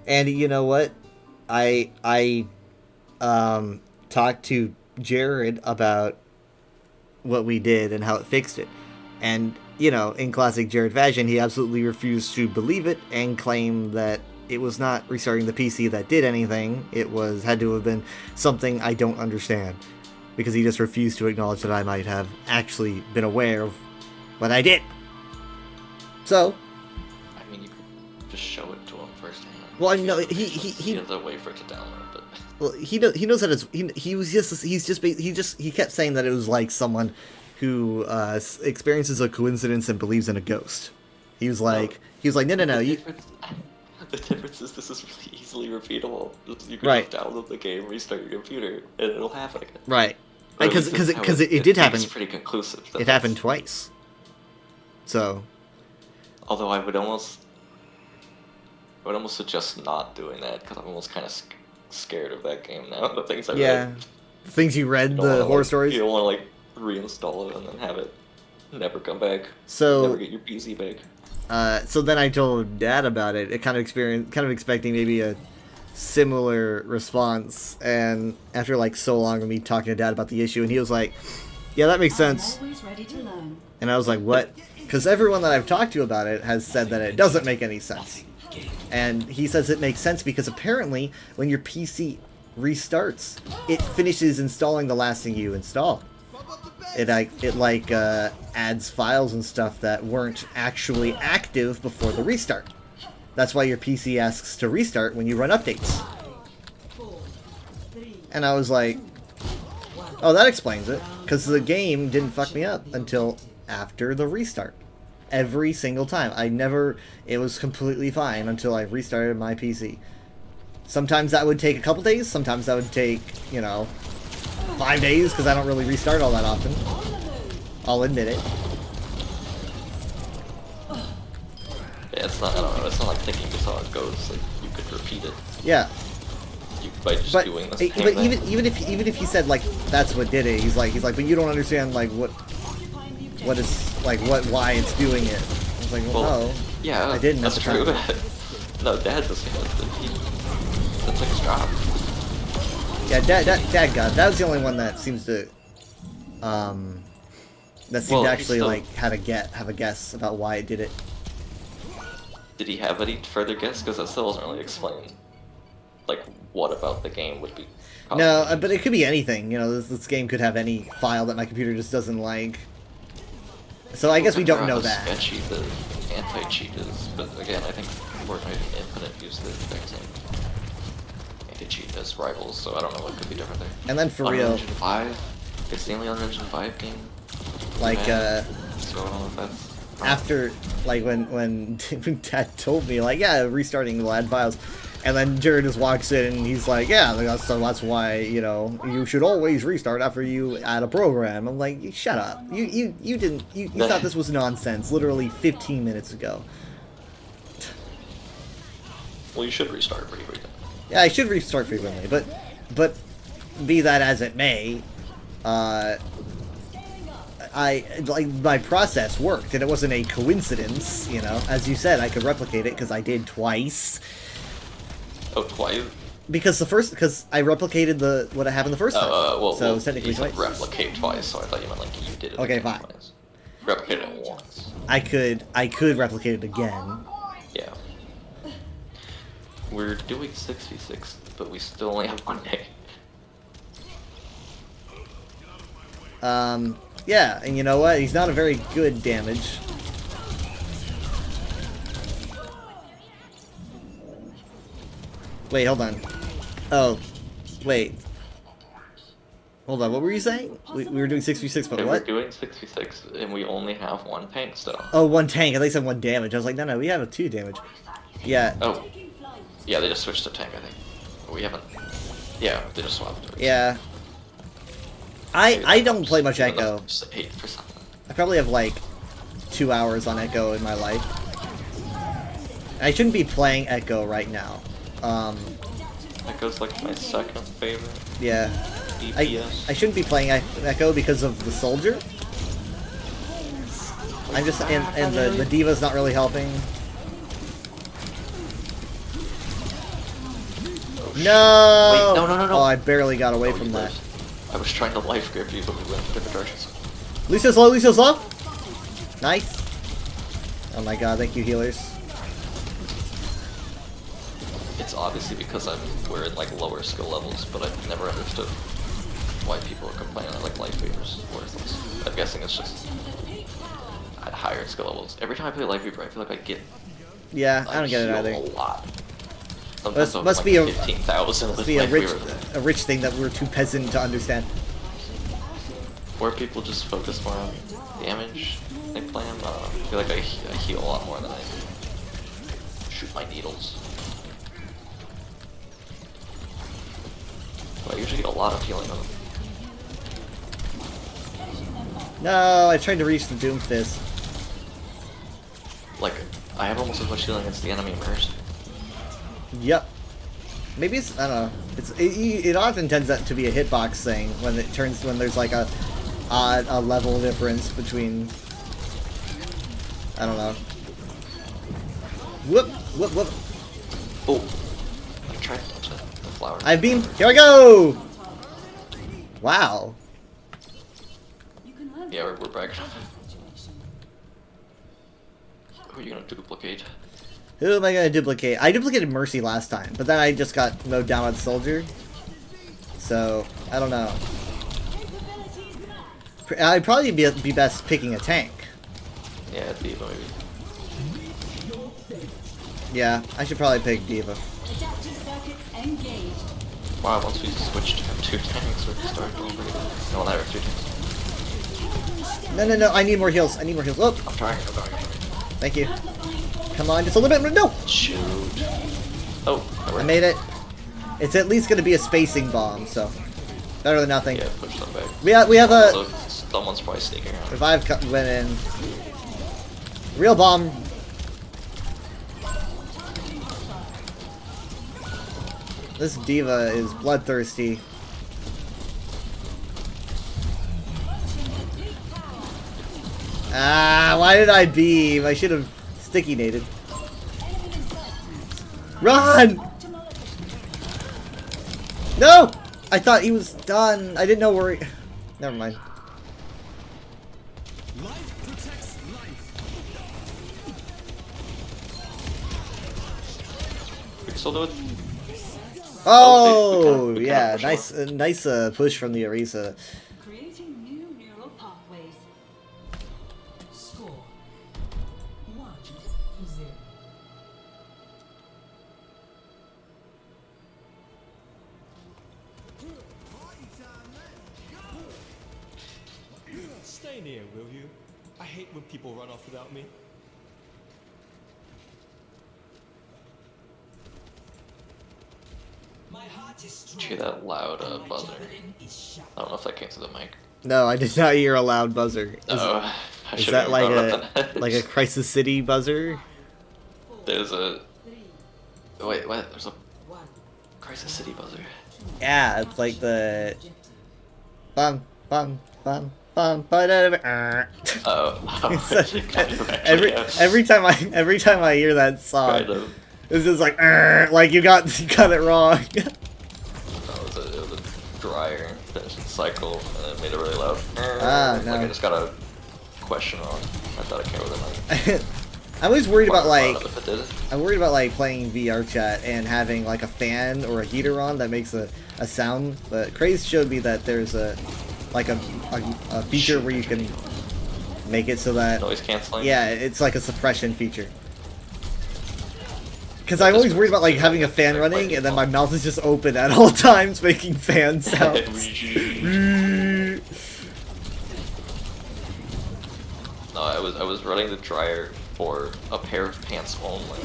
And you know what? I talked to Jared about what we did and how it fixed it. And, you know, in classic Jared fashion, he absolutely refused to believe it and claimed that it was not restarting the PC that did anything. It had to have been something I don't understand. Because he just refused to acknowledge that I might have actually been aware of what I did. So. I mean, you could just show it to him firsthand. Well, I know he has a way for it to download, but. Well, he knows that it's he kept saying that it was like someone who experiences a coincidence and believes in a ghost. He was like no. The difference is this is really easily repeatable. You can Right. just download the game, restart your computer, and it'll happen again. Right. Or at Because least that's how it did happen. It's pretty conclusive. It happened twice. So. Although I would almost suggest not doing that, because I'm almost kind of scared of that game now. The things I read. The things you read, the horror stories. You don't want to reinstall it and then have it never come back. So. Never get your PC back. So then I told Dad about it. Kind of expecting maybe a similar response. And after like so long of me talking to Dad about the issue, and he was like, "Yeah, that makes sense." Always ready to learn. And I was like, "What?" Because everyone that I've talked to about it has said that it doesn't make any sense. And he says it makes sense because apparently when your PC restarts, it finishes installing the last thing you installed. It adds files and stuff that weren't actually active before the restart. That's why your PC asks to restart when you run updates. And I was like, oh, that explains it. Because the game didn't fuck me up until after the restart. Every single time. It was completely fine until I restarted my PC. Sometimes that would take a couple days, sometimes that would take, 5 days, because I don't really restart all that often. I'll admit it. Yeah, it's not like thinking just how it goes, like, you could repeat it. Yeah. By just doing this. But even if he said, like, that's what did it, he's like, but you don't understand, like, why it's doing it. I was like, well, no. Yeah, I didn't. That's true. No, Dad doesn't. That's like his job. Yeah, Dad got it. That was the only one that seems to, to actually like have a guess about why it did it. Did he have any further guess? Because that still doesn't really explain, like, what about the game would be. No, but it could be anything. This game could have any file that my computer just doesn't like. So I guess we don't know that. Sketchy the anti-cheat is, but again, I think Fortnite Infinite used the exact same anti-cheat as Rivals, so I don't know what could be different there. And then for Unreal real, Engine 5. It's the only Unreal Engine 5 game. Like So I don't know if that's. After, like, when Dad told me, like, yeah, restarting will add files, and then Jared just walks in and he's like, yeah, that's why, you should always restart after you add a program. I'm like, shut up. You thought this was nonsense literally 15 minutes ago. Well, you should restart pretty frequently. Yeah, I should restart frequently, but be that as it may, my process worked, and it wasn't a coincidence, you know. As you said, I could replicate it because I did twice. Oh, twice? Because I replicated what happened the first time. So technically you said twice. replicate twice, so I thought you meant like you did it. Okay, fine. Twice. Replicate it once. I could replicate it again. Yeah. We're doing 6v6, but we still only have 1 day. Yeah, and you know what? He's not a very good damage. Wait, hold on. Oh, wait. Hold on, what were you saying? We were doing 6v6, but If what? we're doing 6v6, and we only have 1 tank still. Oh, 1 tank. I think I said 1 damage. I was like, no, we have 2 damage. Yeah. Oh. Yeah, they just switched to tank, I think. We haven't... Yeah, they just swapped it. Yeah. I don't play much Echo. 8%. I probably have like 2 hours on Echo in my life. I shouldn't be playing Echo right now. Echo's like my second favorite. Yeah. DPS. I shouldn't be playing Echo because of the soldier. I'm just and the Diva's not really helping. No! Wait, no. Oh, I barely got away from that. I was trying to life grip you, but we went different directions. Lucio's low, Lucio's low! Nice. Oh my god, thank you, healers. It's obviously because we're in like lower skill levels, but I've never understood why people are complaining that like life weaver's worthless. I'm guessing it's just at higher skill levels. Every time I play life weaver, I feel like I get Yeah, I don't get it either. a lot. Must be a 15,000. Must be a rich thing that we're too peasant to understand. Or people just focus more on damage they plan. I feel like I heal a lot more than I shoot my needles. But I usually get a lot of healing on them. No, I tried to reach the Doom Fist. Like, I have almost as much healing against the enemy immersed. Yep. Maybe it's, I don't know. It often tends to be a hitbox thing when there's like a level difference between, I don't know. Whoop. Oh, I tried to touch the flower. I beam. Here I go. Wow. Yeah, we're bragging. Who are you gonna duplicate? Who am I gonna duplicate? I duplicated Mercy last time, but then I just got mowed down by the soldier. So, I don't know. I'd probably be best picking a tank. Yeah, Diva maybe. Yeah, I should probably pick Diva. Wow, once we switched to 2 tanks, we're starting over again. No, now we have 2 tanks. No, I need more heals. Oh! I'm trying. Thank you. Come on, just a little bit. No! Shoot. Oh, I made it. It's at least going to be a spacing bomb, so better than nothing. Yeah, push them back. We have a. So someone's probably sneaking around. Revive went in. Real bomb. This Diva is bloodthirsty. Ah, why did I beam? I should have sticky nated. Run! No! I thought he was done. I didn't know where he... Never mind. Life protects life. Still do it? Oh, yeah, nice push from the Orisa. Creating new neural pathways. Score 1-0. Stay near, will you? I hate when people run off without me. Did you hear that loud buzzer? I don't know if that came through the mic. No, I did not hear a loud buzzer. Is that like a Crisis City buzzer? There's a Wait, what? There's a Crisis City buzzer. Yeah, it's like the bum bum bum bum ba-da-da-ba. every time I hear that song, Kind of. it's just like you got it wrong. It was a dryer finish cycle, and it made it really loud. No. Like I just got a question wrong. I thought it came with a mic. I'm always worried about I'm worried about playing VR chat and having like a fan or a heater on that makes a sound. But Craze showed me that there's a feature where you can make it so that noise canceling. Yeah, it's like a suppression feature. Because I'm always worried about like having a fan running and then my mouth is just open at all times making fan sounds. No, I was running the dryer for a pair of pants only.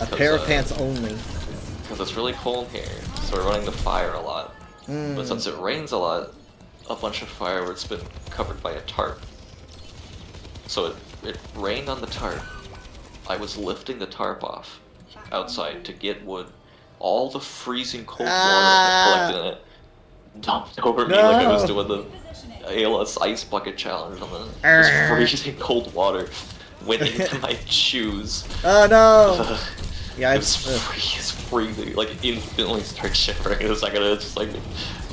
A pair of pants only. Because it's really cold here, so we're running the fire a lot. But since it rains a lot, a bunch of firewood's been covered by a tarp. So it rained on the tarp. I was lifting the tarp off outside to get wood. All the freezing cold water I collected in it dumped over me like I was doing the ALS ice bucket challenge on this freezing cold water. Went into my shoes. Oh no! Yeah, it was freezing. Like instantly start shivering. It was like just like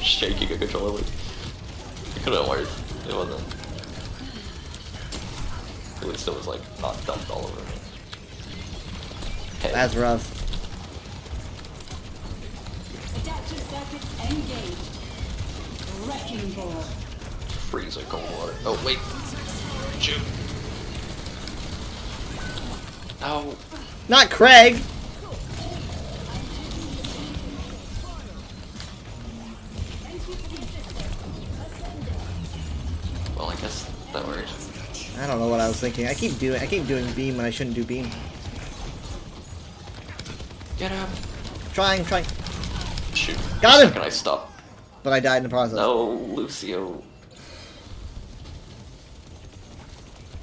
shaking a controller. It couldn't have worked. It wasn't. At least it was like not dumped all over me. Hey. That's rough. Adaptive circuits engaged. Wrecking ball. Freezing cold water. Oh wait. Shoot. No. Not Craig. Well, I guess that worked. I don't know what I was thinking. I keep doing beam when I shouldn't do beam. Get him. Trying. Shoot. Got him. Can I stop? But I died in the process. No, Lucio.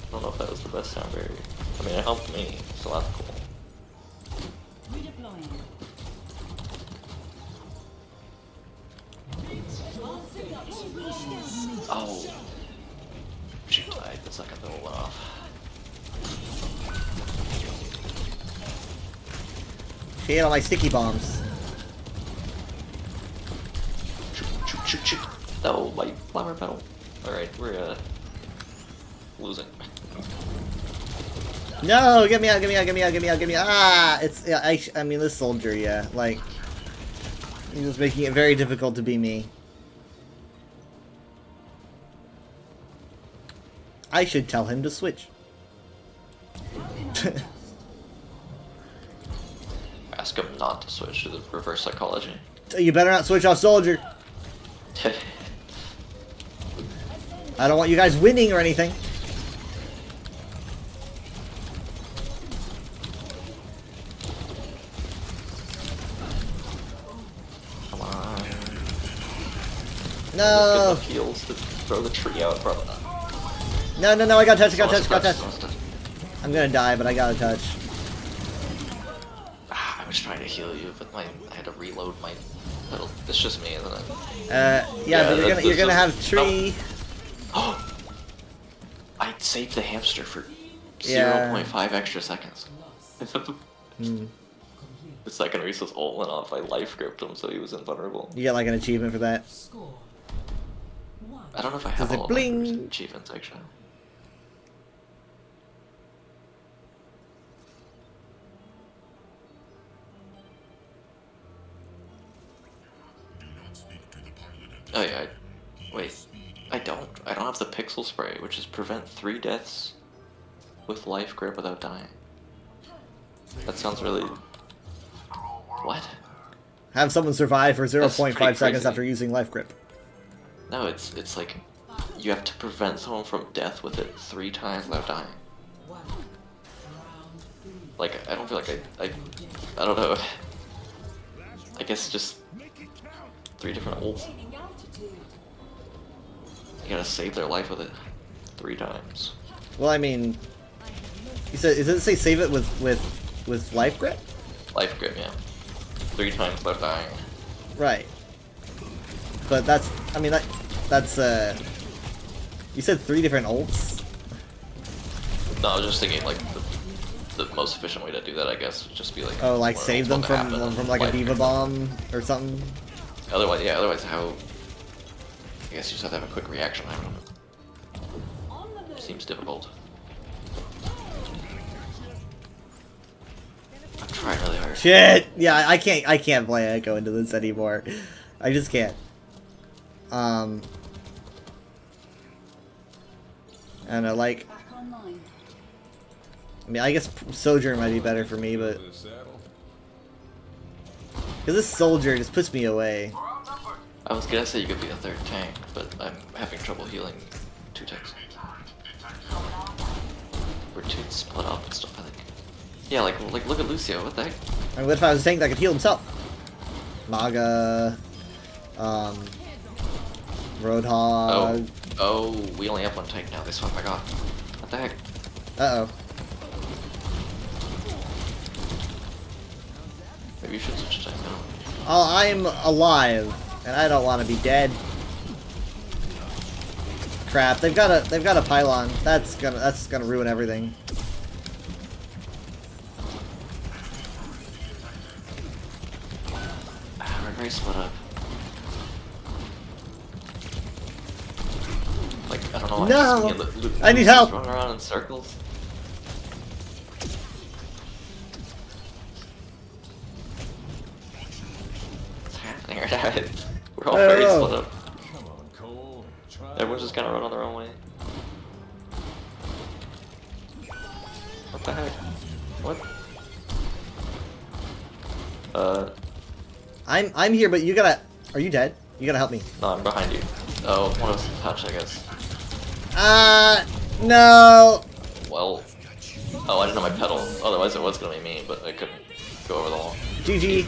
I don't know if that was the best sound barrier. I mean, it helped me, so that's cool. Oh. She died the second that went off. She ate all my sticky bombs. Shoot. No, my flower petal. Alright, we're losing. No, get me out. Ah, it's, yeah, I mean, this soldier, yeah, like, he was making it very difficult to be me. I should tell him to switch. Ask him not to switch to the reverse psychology. You better not switch off soldier. I don't want you guys winning or anything. Come on. No. Let's get the heals to throw the tree out, bro. No, I got touch. I'm gonna die, but I got a touch. I was trying to heal you, but I had to reload my pedal. It's just me, isn't it? Yeah, but you're gonna have tree. Oh. I saved the hamster for Yeah. 0.5 extra seconds. The second Reese's ult went off, I life gripped him so he was invulnerable. You get like an achievement for that. I don't know if I have Does it all bling? of my achievements actually. Oh yeah, wait. I don't have the pixel spray, which is prevent 3 deaths with life grip without dying. That sounds really... What? Have someone survive for 0.5 seconds crazy. after using life grip. No, it's like you have to prevent someone from death with it 3 times without dying. Like I don't feel like I don't know. I guess just 3 different ults. You gotta save their life with it 3 times. Well, I mean, you said, does it say save it with life grip? Life grim, yeah. 3 times without dying. Right. But that's, I mean, that's, you said 3 different ults? No, I was just thinking, like, the most efficient way to do that, I guess, would just be, like... Oh, like, save them from like, a Diva Bomb or something? Otherwise, yeah, otherwise how... I guess you just have to have a quick reaction, I don't know. Seems difficult. I'm trying really hard. Shit! Yeah, I can't play Echo into this anymore. I just can't. I don't know, like... I mean, I guess Sojourn might be better for me, but... Because this Soldier just puts me away. I was gonna say you could be a 3rd tank, but I'm having trouble healing 2 tanks. We're 2 split up and stuff, I think. Yeah, like look at Lucio, what the heck? I mean, what if I was a tank that could heal himself? Maga... Roadhog... Oh, we only have 1 tank now, they swapped my god. What the heck? Uh-oh. Maybe you should switch to tank now. Oh, I'm alive, and I don't want to be dead. Crap, they've got a pylon. That's gonna ruin everything. We're very split up. Like, I don't know. No! I need help! Running around in circles. What's happening right now? We're all very split up. Everyone's just kind of run on their own way. What the heck? What? I'm here, but you gotta... Are you dead? You gotta help me. No, I'm behind you. Oh, one of us touched, I guess. No! Well... Oh, I didn't know my pedal. Otherwise it was gonna be me, but I couldn't go over the wall. GG.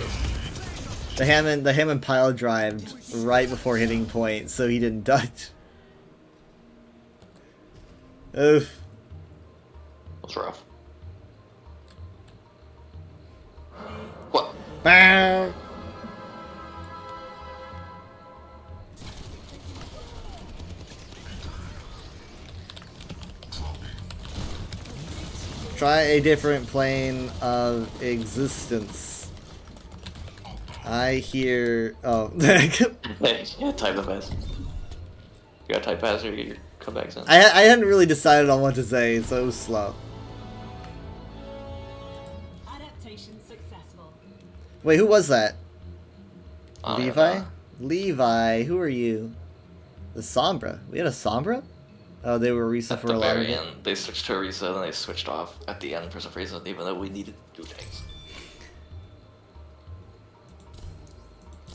The Hammond pile drived right before hitting point, so he didn't dodge. Oof. That was rough. What? Bow. Try a different plane of existence. I hear... Oh. Hey, yeah, type the best. You gotta type fast or you get your comebacks in. I hadn't really decided on what to say, so it was slow. Adaptation successful. Wait, who was that? Levi? Levi, who are you? The Sombra. We had a Sombra? Oh, they were Orisa for a lot of it. End, they switched to Orisa, and they switched off at the end for some reason, even though we needed 2 tanks.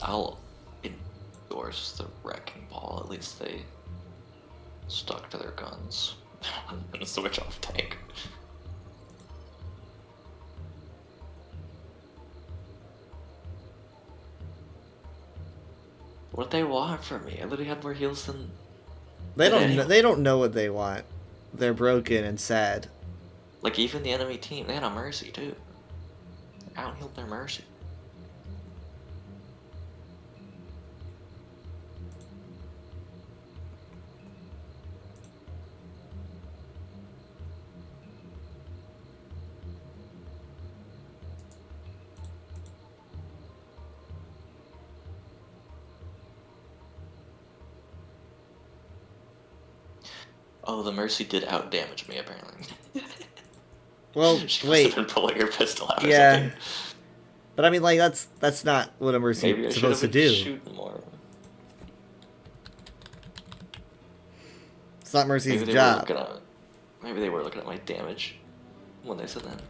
I'll endorse the Wrecking Ball. At least they stuck to their guns and switch off tank. What do they want from me? I literally had more heals than... They don't know what they want. They're broken and sad. Like, even the enemy team, they had a Mercy, too. I out-healed their Mercy. Oh, the Mercy did out-damage me, apparently. Well, she wait. must have been pulling her pistol out or yeah. something. But I mean, like, that's not what a Mercy is supposed to do. Shooting more. It's not Mercy's job. Maybe they were looking at my damage when they said that.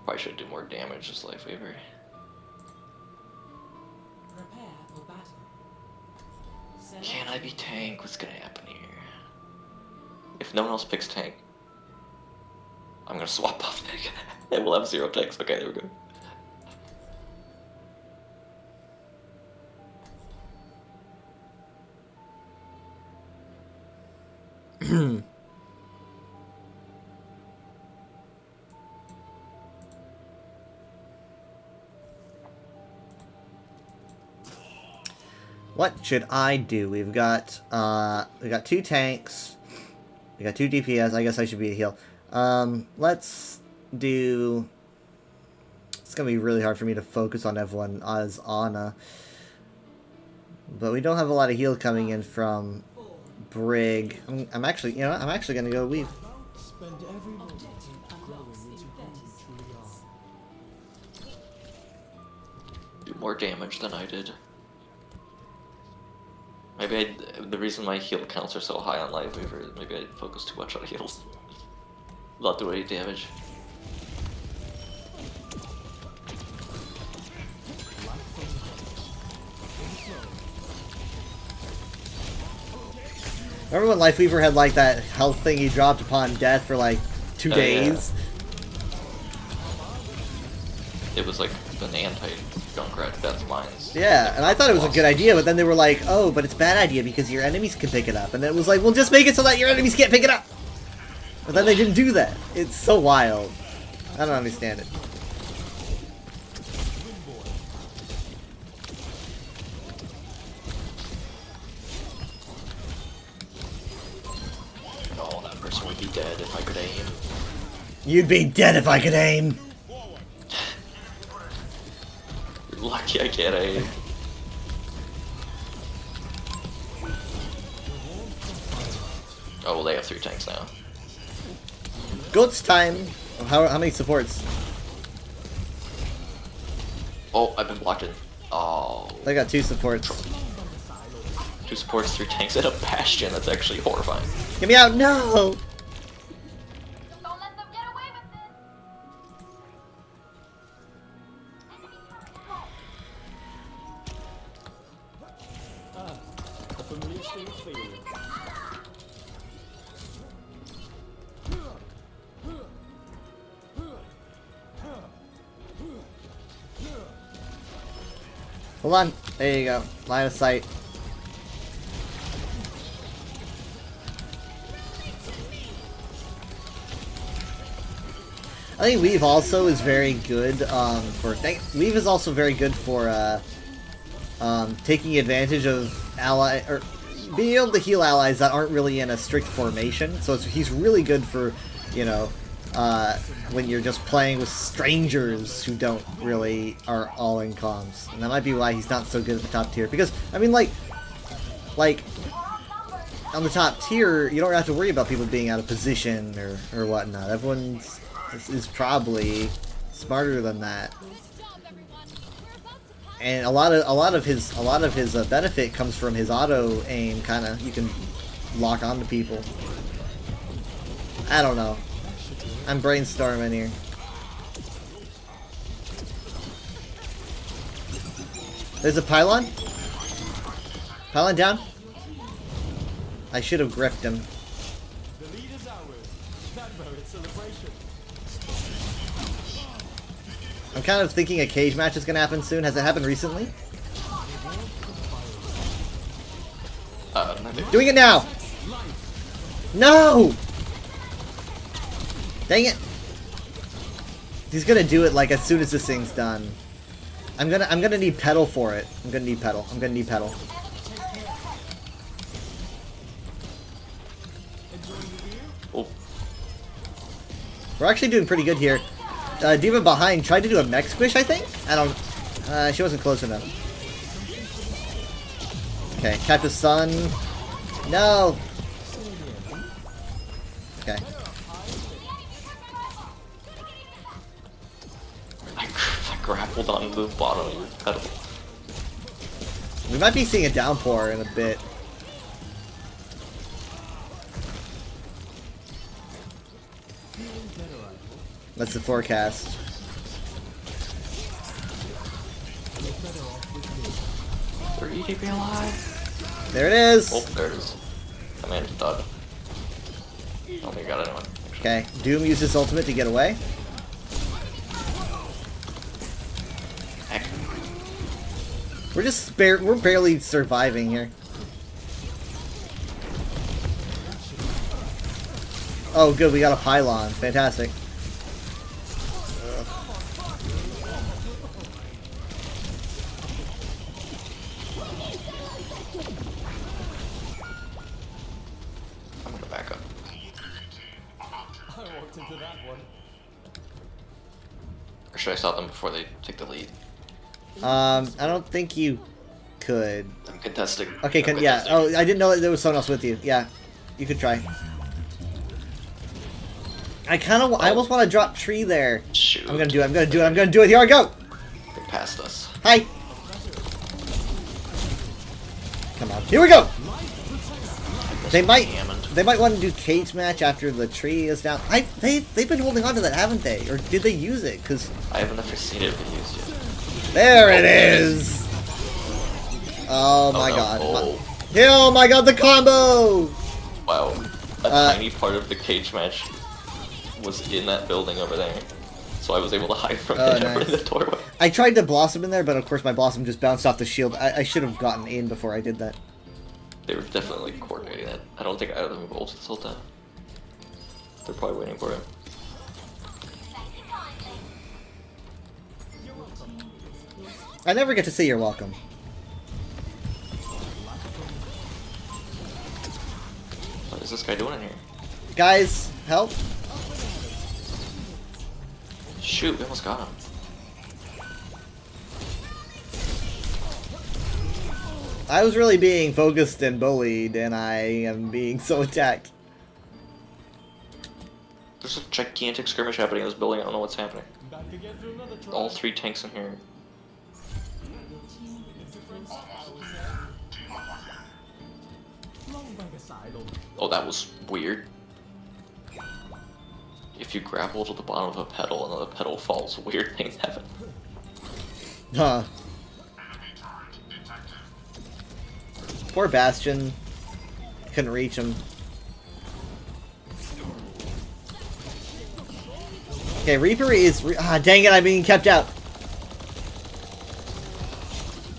Probably should do more damage this lifesaver. Prepare for battle. Can I be tank? What's gonna happen here? If no one else picks tank, I'm gonna swap off tank. And we'll have 0 tanks. Okay, there we go. What should I do? We got 2 tanks. We got 2 DPS. I guess I should be a heal. Let's do... It's gonna be really hard for me to focus on everyone as Ana. But we don't have a lot of heal coming in from Brig. I'm actually, you know what? I'm actually gonna go Weave. Do more damage than I did. Maybe the reason my heal counts are so high on Lightweaver is maybe I focused too much on heals. Not doing any damage. Remember when Lifeweaver had like that health thing he dropped upon death for like 2 days? Yeah. It was like an anti-Junkrat death mines. Yeah, and I thought it was a good idea, but then they were like, oh, but it's a bad idea because your enemies can pick it up. And then it was like, well, just make it so that your enemies can't pick it up! But then they didn't do that. It's so wild. I don't understand it. Oh, that person would be dead if I could aim. You'd be dead if I could aim! You're lucky I can't aim. Oh, well, they have 3 tanks now. Goats time! How many supports? Oh, I've been blocked in. Oh. They got 2 supports. 2 supports, 3 tanks, and a Bastion. That's actually horrifying. Get me out! No! Hold on. There you go. Line of sight. I think Weave also is very good Weave is also very good for taking advantage of or being able to heal allies that aren't really in a strict formation. So he's really good for, you know, when you're just playing with strangers who don't really are all in comms. And that might be why he's not so good at the top tier. Because, I mean, like on the top tier, you don't have to worry about people being out of position or whatnot. Everyone is probably smarter than that. And a lot of his benefit comes from his auto aim. Kind of, you can lock onto people. I don't know. I'm brainstorming here. There's a pylon. Pylon down. I should have gripped him. The leader's ours. That voted celebration. I'm kind of thinking a cage match is going to happen soon. Has it happened recently? Doing it now! No! Dang it! He's gonna do it like as soon as this thing's done. I'm gonna need pedal for it. I'm gonna need pedal. Oh. We're actually doing pretty good here. D.Va behind tried to do a mech squish, I think? I don't... she wasn't close enough. Okay, Cactus Sun. No! Okay. I grappled on the bottom of your pedal. We might be seeing a downpour in a bit. That's the forecast. Are EDP alive? There it is! Oh, there it is. Command dud. I don't think I got anyone. Okay, Doom used his ultimate to get away. Heck. We're barely surviving here. Oh, good, we got a pylon. Fantastic. sure I stop them before they take the lead. I don't think you could. I'm contesting. Okay, yeah. Oh, I didn't know that there was someone else with you. Yeah, you could try. I almost want to drop tree there. Shoot. I'm gonna do it. Here I go. They passed us. Hi. Come on. Here we go. They might want to do cage match after the tree is down. They've been holding on to that, haven't they? Or did they use it? Because I have never seen it be used yet. There it is. Oh my god. Oh my god, the combo! Wow. A tiny part of the cage match was in that building over there. So I was able to hide from it over in the doorway. I tried to blossom in there, but of course my blossom just bounced off the shield. I should have gotten in before I did that. They were definitely coordinating it. I don't think either of them have ulted this whole time. They're probably waiting for him. I never get to say you're welcome. What is this guy doing in here? Guys, help. Shoot, we almost got him. I was really being focused and bullied, and I am being so attacked. There's a gigantic skirmish happening in this building. I don't know what's happening. All 3 tanks in here. Oh, that was weird. If you grapple to the bottom of a pedal and the pedal falls, weird things happen. Huh. Poor Bastion. Couldn't reach him. Okay, Reaper is... dang it, I'm being kept out.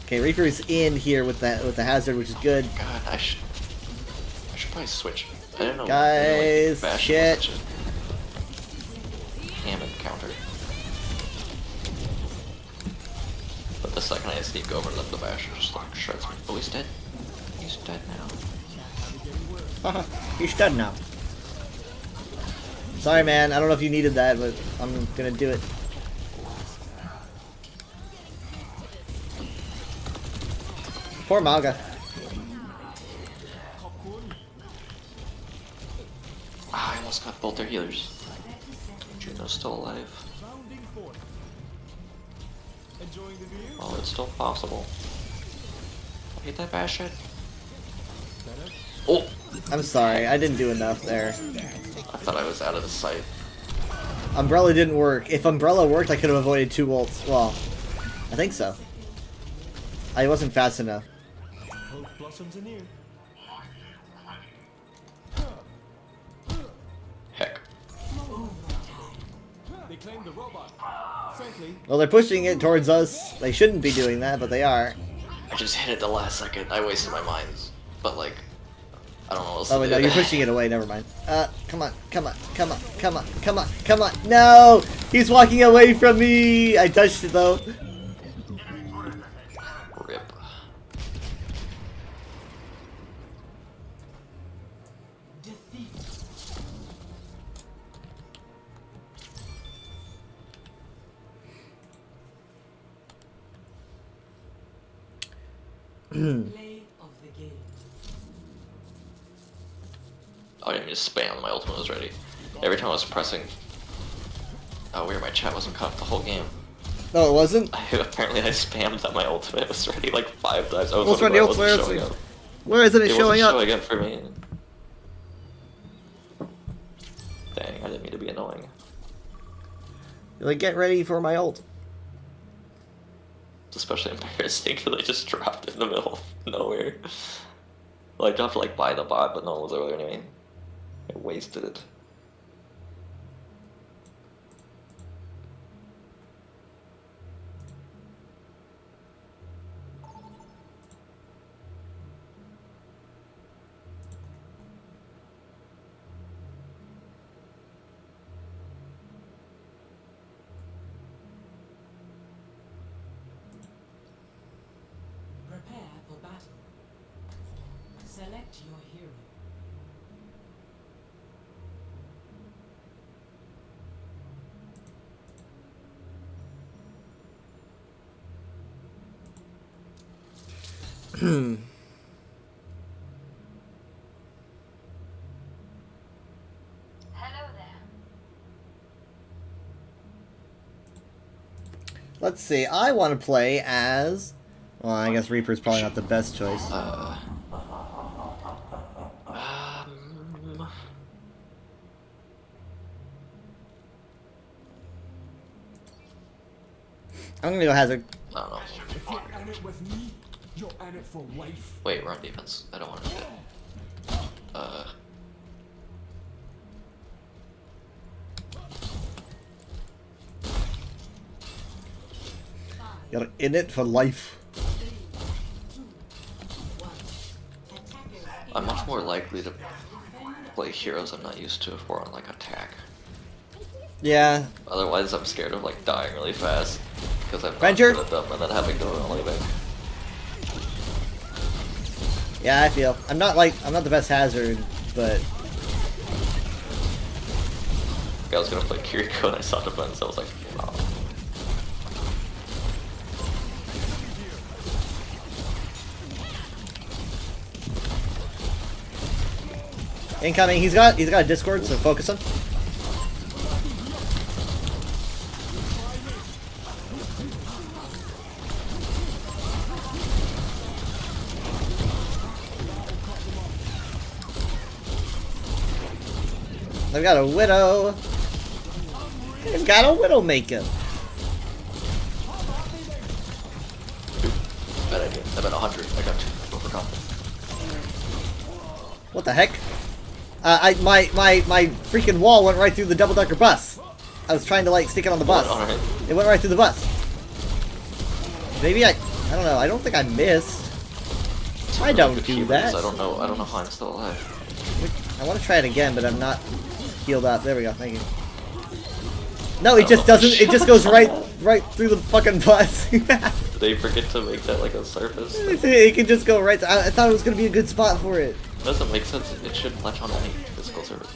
Okay, Reaper is in here with the hazard, which is good. God, I should probably switch. I don't know. Guys, shit. Hammond counter. But the second I sneak over, then the Basher just like shreds me. Oh, he's dead. He's dead now. He's dead now. Sorry, man. I don't know if you needed that, but I'm gonna do it. Poor Malga. I almost got both their healers. Juno's still alive. Oh, it's still possible. Hit that bash shit. Oh! I'm sorry, I didn't do enough there. I thought I was out of the sight. Umbrella didn't work. If Umbrella worked, I could have avoided 2 ults. Well, I think so. I wasn't fast enough. Heck. Well, they're pushing it towards us. They shouldn't be doing that, but they are. I just hit it the last second. I wasted my mines. But like, I don't know what else Oh, to wait, do. no, you're pushing it away. Never mind. Come on, come on, come on, come on, come on, come on. No! He's walking away from me! I touched it, though. Rip. Play of the game. Oh, I didn't just spam. My ultimate was ready. Every time I was pressing. Oh, weird. My chat wasn't cut the whole game. No, it wasn't? Apparently, I spammed that my ultimate was ready like 5 times. I was What's wondering the why it wasn't ultimate? showing up. Where isn't it showing up? Showing up for me. Dang, I didn't mean to be annoying. You're like, get ready for my ult. It's especially embarrassing because I just dropped in the middle of nowhere. Well, I dropped like by the bot, but no one was over there anyway. I wasted it. Prepare for battle. Select your hero. Let's see. I want to play as. Well, I guess Reaper's probably not the best choice. I'm gonna go Hazard. I don't know. If you're in it with me, you're in it for life. Wait, we're on defense. I don't want to do that. You're in it for life. I'm much more likely to play heroes I'm not used to if we're on like attack. Yeah. Otherwise, I'm scared of like dying really fast because I'm not Ranger? good at them and then having to run back. Yeah, I feel. I'm not the best Hazard, but I was gonna play Kiriko and I saw defense. I was like, wow. incoming. He's got a Discord, so focus him. I've got a Widow. I've got a Widowmaker. Bad idea. I bet 100. I got 2. Overconfident. What the heck? My freaking wall went right through the double decker bus. I was trying to like stick it on the bus. It went right through the bus. Maybe I don't know. I don't think I missed. I don't do that. I don't know how I'm still alive. I want to try it again, but I'm not healed up. There we go. Thank you. No, it just doesn't. It just goes right through the fucking bus. Did they forget to make that like a surface? It can just go right. I thought it was gonna be a good spot for it. Doesn't make sense. It shouldn't latch on any physical surface.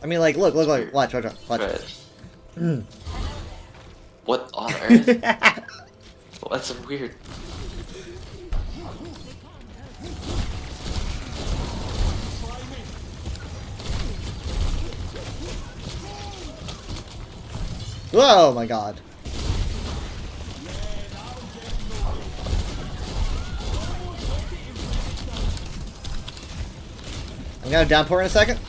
I mean, like, look, watch. Right. What on earth? Well, that's some weird. Whoa, my god. I'm gonna downpour in a second.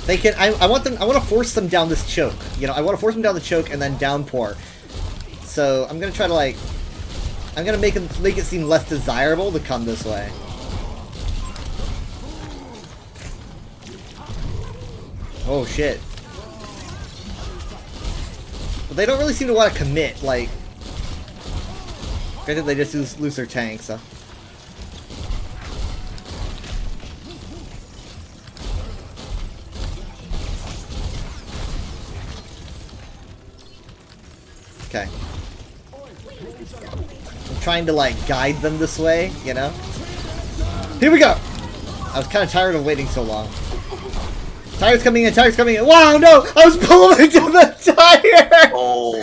They can. I want them. I want to force them down this choke. You know, I want to force them down the choke and then downpour. So I'm gonna try to like. I'm gonna make it seem less desirable to come this way. Oh shit. But they don't really seem to want to commit, like... Granted, they just lose their tank, so... Okay. I'm trying to, like, guide them this way, you know? Here we go! I was kind of tired of waiting so long. Tire's coming in, tire's coming in. Wow, no! I was pulling into the tire! Oh.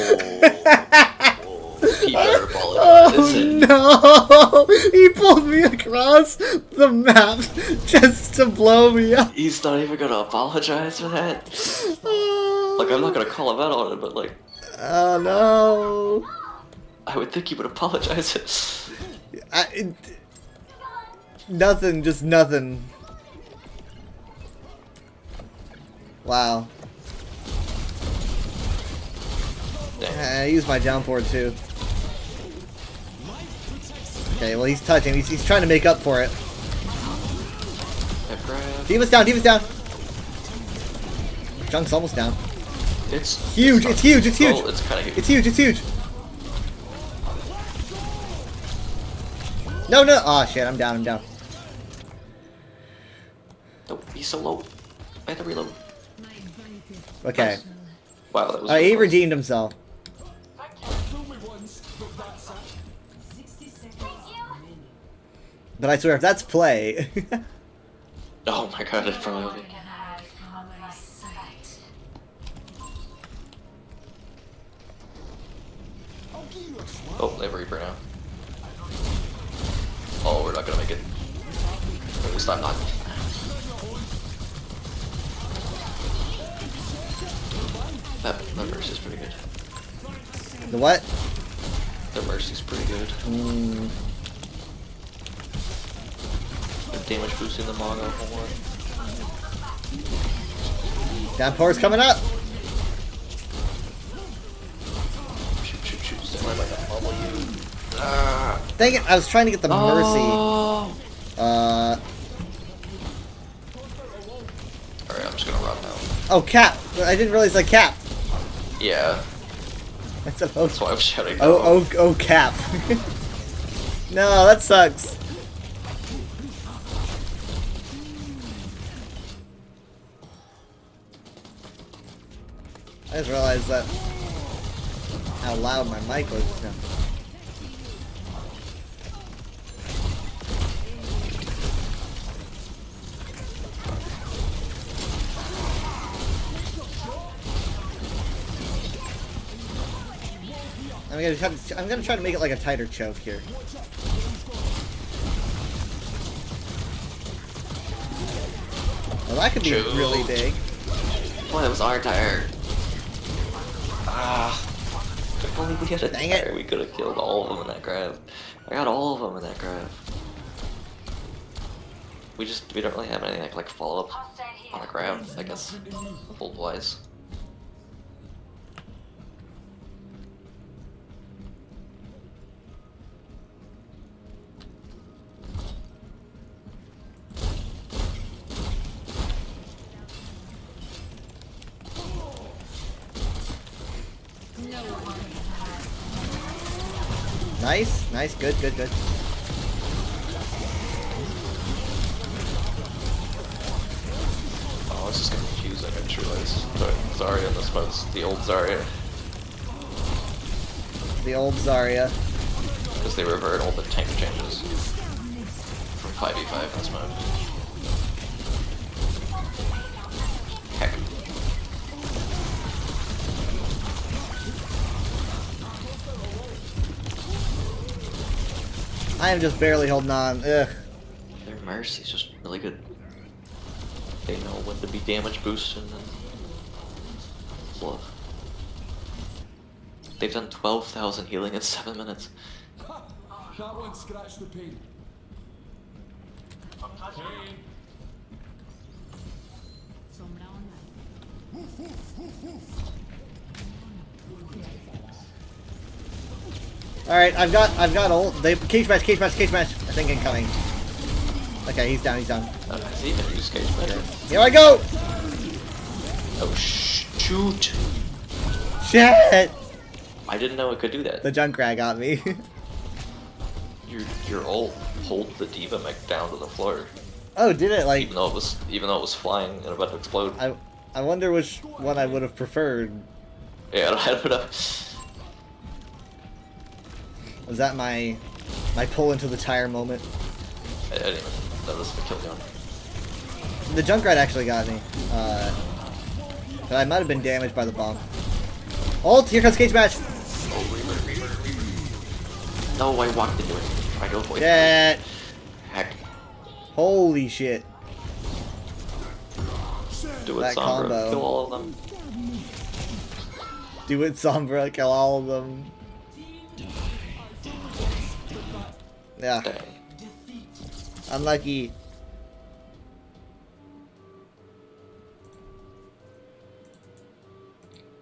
He better apologize. Oh no! He pulled me across the map just to blow me up. He's not even gonna apologize for that? Like, I'm not gonna call him out on it, but like... Oh no! I would think he would apologize. Nothing, just nothing. Wow. I used my downpour too. Okay, well he's touching. He's trying to make up for it. D.Va's down. D.Va's down. Junk's almost down. It's huge. It's huge. It's huge. Oh, it's kind of huge. It's huge. It's huge. No, no. Oh shit! I'm down. I'm down. Nope, he's so low. I had to reload. Okay. Nice. Wow, that was. He redeemed himself. But I swear, if that's play. Oh my god, it's probably will be. Oh, they have Reaper now. Oh, we're not gonna make it. At least I'm not. That Mercy's pretty good. The what? The Mercy's pretty good. The damage boosting the Mongo more. Downpour's coming up. Shoot. Stand like a bubble you. Dang it, I was trying to get the Mercy. Alright, I'm just gonna run now. Oh, Cap. I didn't realize I Cap. Yeah. That's why I was shouting. Oh, Cap. No, that sucks. I just realized that how loud my mic was just now. I'm gonna try to make it like a tighter choke here. Well, that could be really big. Boy, that was our tire. If only we had a tire, we could have killed all of them in that grab. I got all of them in that grab. We don't really have anything like follow up on a grab, I guess, hold wise. Nice, good. Oh, this is confusing, I just realized. Zarya in this one's the old Zarya. The old Zarya. Because they revert all the tank changes from 5v5 in this mode. Heck. I am just barely holding on. Ugh. Their Mercy's just really good. They know when to be damage boosted and bluff. They've done 12,000 healing in 7 minutes. That one scratched the pain. Alright, I've got ult. They cage match, I think incoming. Okay, he's down. He's even used cage match. Here I go! Oh shoot! Shit! I didn't know it could do that. The Junkrat got me. Your ult pulled the D.Va mech down to the floor. Oh, did it? Like even though it was flying and about to explode. I wonder which one I would have preferred. Yeah, I don't know. Was that my pull into the tire moment? I didn't even know this would kill you. The Junkrat actually got me. But I might have been damaged by the bomb. Ult! Here comes cage match! Oh, Reaper. No, I walked into it. I go for it. Shit! Heck. Holy shit. Do it, that Sombra. Combo. Kill all of them. Do it, Sombra. Kill all of them. Yeah. Dang. Unlucky.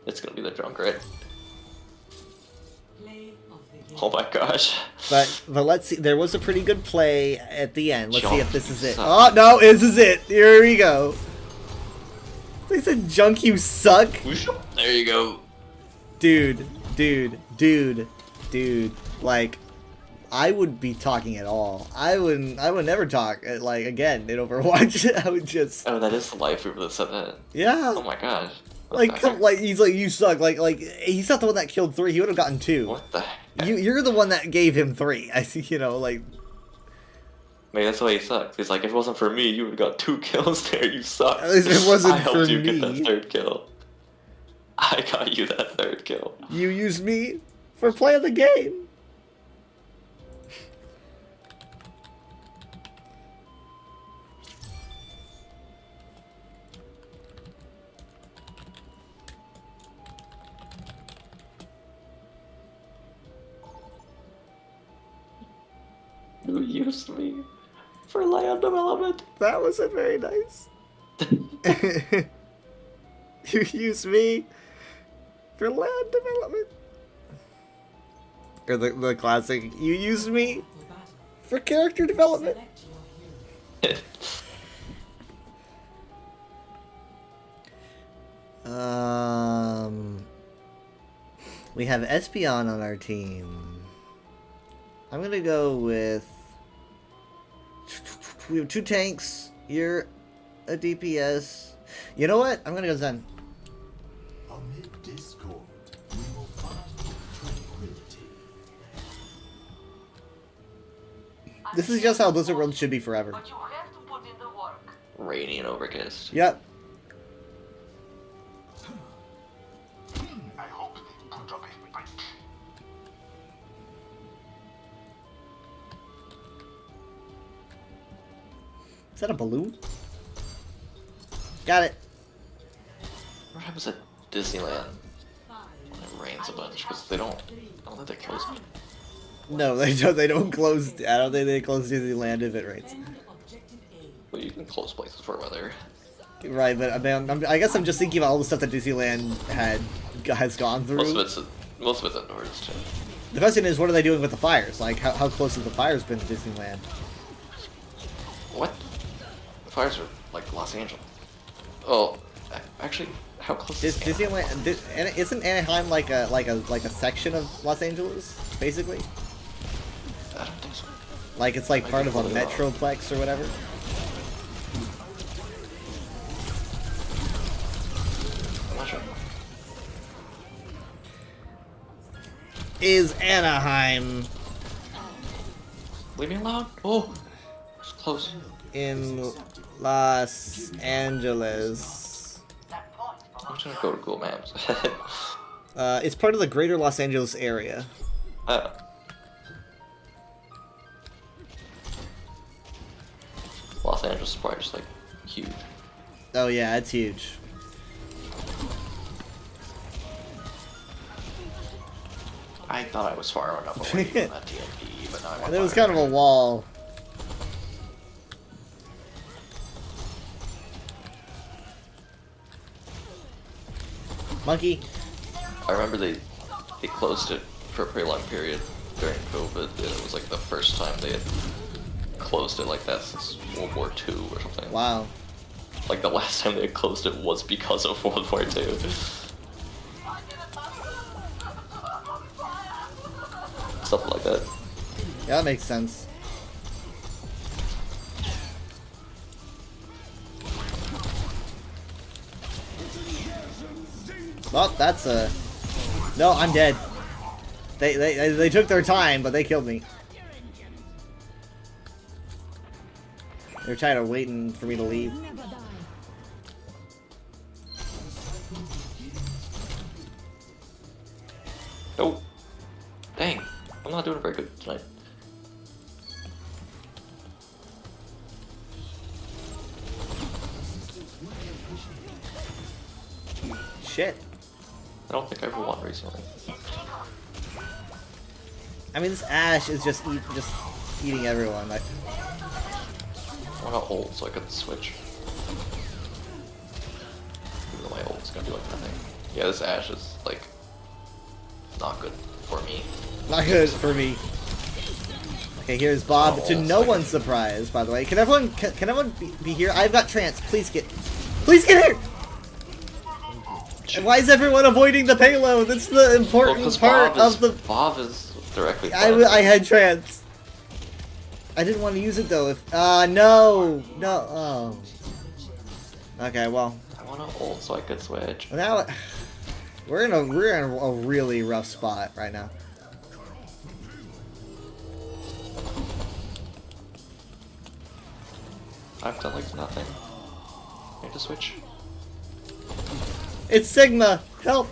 It's gonna be the Junkrat. Oh my gosh. But let's see. There was a pretty good play at the end. Let's see if this is it. Suck. Oh no, this is it. Here we go. They said junk, you suck. There you go. Dude. Like, I wouldn't be talking at all. I would never talk like again in Overwatch. I would just. Oh, that is the life Reaper that said that. Yeah. Oh my gosh. Like he's like, you suck. Like he's not the one that killed 3. He would have gotten 2. What the heck? You're the one that gave him 3. I see. Like. Maybe that's why he sucks. He's like, if it wasn't for me, you would have got 2 kills there. You suck. At least it wasn't I helped for you me. get that 3rd kill. I got you that 3rd kill. You used me for playing the game. You used me for land development. That wasn't very nice. You used me for land development. Or the classic, you used me for character development. We have Espeon on our team. I'm gonna go with... We have 2 tanks. You're a DPS. You know what? I'm gonna go Zen. Amid discord, we will find tranquility. This is just how Blizzard World should be forever. Rainy and overcast. Yep. I hope to drop it. Is that a balloon? Got it. What happens at Disneyland when it rains a bunch? Because I don't think they close it. No, they don't. They don't close. I don't think they close Disneyland if it rains. But you can close places for weather. Right, but I mean, I guess I'm just thinking about all the stuff that Disneyland has gone through. Most of it's indoors too. The question is, what are they doing with the fires? Like, how close have the fires been to Disneyland? What? The fires are like Los Angeles. Oh, actually, how close is Disneyland? Isn't Anaheim like a section of Los Angeles, basically? I don't think so. Like it's like part of a metroplex or whatever. I'm not sure. Is Anaheim Leave me alone. Oh, it's close. In Los Angeles? I'm trying to go to Google Maps. It's part of the greater Los Angeles area. Los Angeles is probably just like huge. Oh yeah, it's huge. I thought I was far enough away from that TMP, but now I'm. And there was kind of a wall. Monkey. I remember they closed it for a pretty long period during COVID. It was like the first time they had closed it like that since World War II or something. Wow. Like the last time they had closed it was because of World War II. Something like that. Yeah, that makes sense. Well, that's a... No, I'm dead. They took their time, but they killed me. They're tired of waiting for me to leave. Oh, dang. I'm not doing very good tonight. Shit. I don't think I ever won recently. I mean, this Ashe is just eating everyone. I want to ult so I could switch. Even though my ult's gonna do like nothing. Yeah, this Ashe is like not good for me. Not good for me. Okay, here's Bob. To no one's surprise, by the way. Can everyone be here? I've got trance. Please get here. And why is everyone avoiding the payload? That's the important part of the. Bob is directly. I had trance. I didn't want to use it though. If no. Oh. Okay, well. I want to ult so I could switch. Now we're in a really rough spot right now. I've done like nothing. I need to switch. It's Sigma! Help!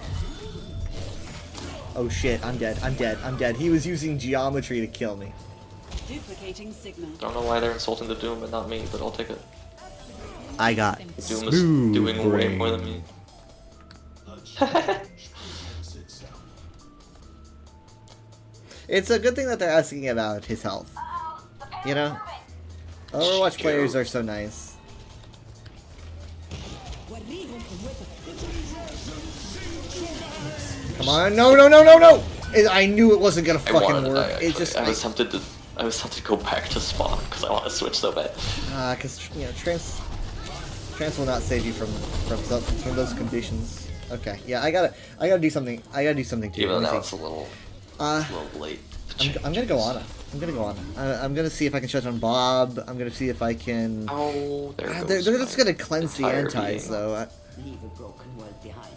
Oh shit, I'm dead. I'm dead. I'm dead. He was using geometry to kill me. Duplicating signal. Don't know why they're insulting the Doom and not me, but I'll take it. I got Doom is doing way more than me. It's a good thing that they're asking about his health. You know? Overwatch players are so nice. Come on, no, no, no, no, no! I knew it wasn't gonna fucking work. It just. I was tempted to go back to spawn because I want to switch so bad. Because you know, trans will not save you from those conditions. Okay, yeah, I gotta do something. I gotta do something too. Even now it's a little late. I'm gonna go on. I'm gonna see if I can shut down Bob. I'm gonna see if I can. Oh, they're just gonna cleanse the antis though. Leave a broken world behind.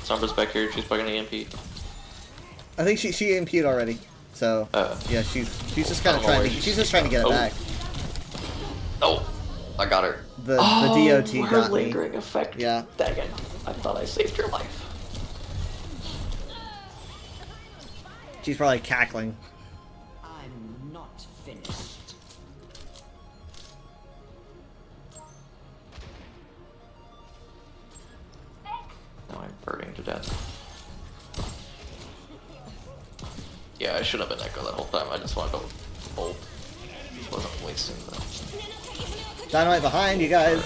Sombra's back here. She's probably gonna EMP. I think she EMP'd already. So yeah, she's just kind of trying to get it back. Oh, I got her. The DOT her got me. lingering effect. Yeah. Dang it! I thought I saved her life. She's probably cackling. I'm not finished. Now I'm burning to death. Yeah, I should have been Echo that whole time. I just wanted to bolt. Just wasn't wasting the. Dynamite behind you guys.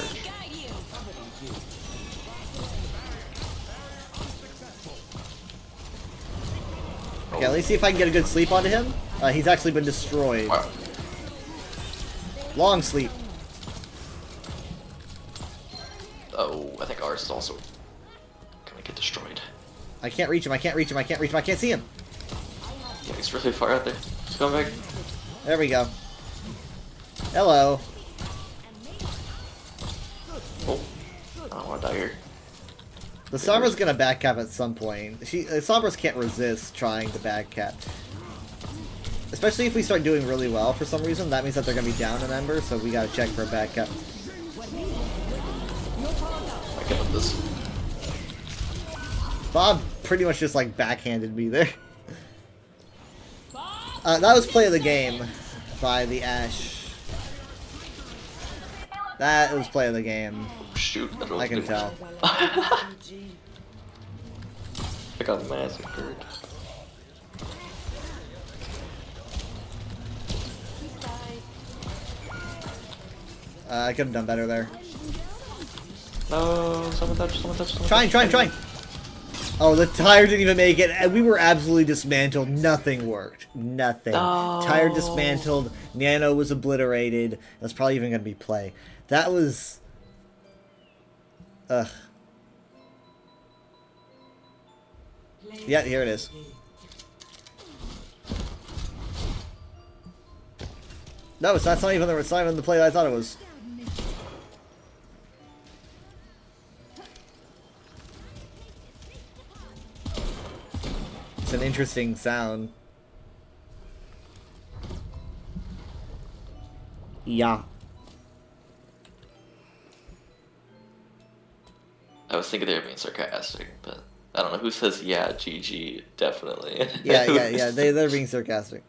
Okay, let me see if I can get a good sleep onto him. He's actually been destroyed. Wow. Long sleep. Oh, I think ours is also gonna get destroyed. I can't reach him. I can't see him. Yeah, he's really far out there. Just come back. There we go. Hello. Oh, I don't want to die here. The Sombra's gonna backcap at some point. Sombra's can't resist trying to backcap. Especially if we start doing really well for some reason, that means that they're gonna be down an Ember, so we gotta check for a backcap. I get this. Bob pretty much just like backhanded me there. That was play of the game by the Ashe. That was play of the game. Shoot, I can tell. I got massacred. I could have done better there. No, someone touch. Trying. Oh, the tire didn't even make it. We were absolutely dismantled. Nothing worked. Nothing. No. Tire dismantled. Nano was obliterated. That's probably even going to be play. That was... Ugh. Yeah, here it is. No, it's not even the play that I thought it was. It's an interesting sound. Yeah. I was thinking they were being sarcastic, but I don't know who says yeah, GG, definitely. Yeah. They're being sarcastic.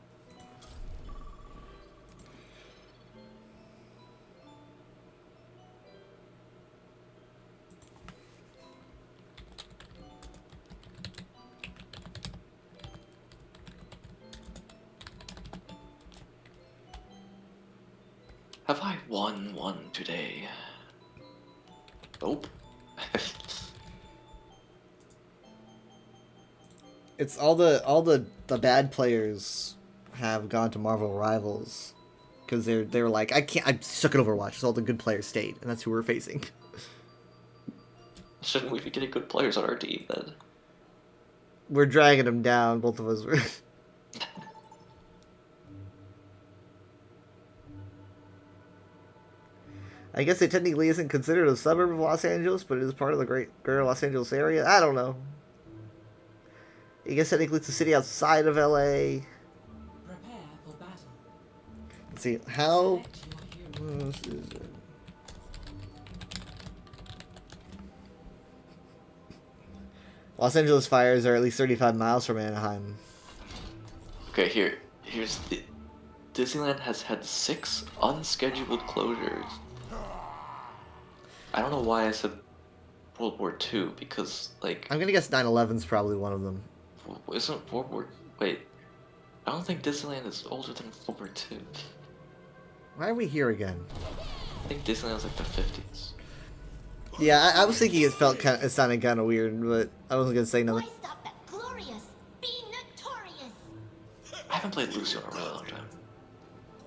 Have I won one today? Nope. It's all the bad players have gone to Marvel Rivals because they're like, I'm stuck at Overwatch. It's all the good players stayed, and that's who we're facing. Shouldn't we be getting good players on our team then? We're dragging them down, both of us. I guess it technically isn't considered a suburb of Los Angeles, but it is part of the greater Los Angeles area. I don't know. I guess technically it's a city outside of LA. Prepare for battle. Let's see, how... Los Angeles fires are at least 35 miles from Anaheim. Okay, here's the Disneyland has had 6 unscheduled closures. I don't know why I said World War II, because, like... I'm gonna guess 9/11's probably one of them. Isn't World War... Wait. I don't think Disneyland is older than World War II. Why are we here again? I think Disneyland was like the 50s. Yeah, I was thinking it sounded kind of weird, but I wasn't gonna say nothing. I haven't played Lucio in a really long time.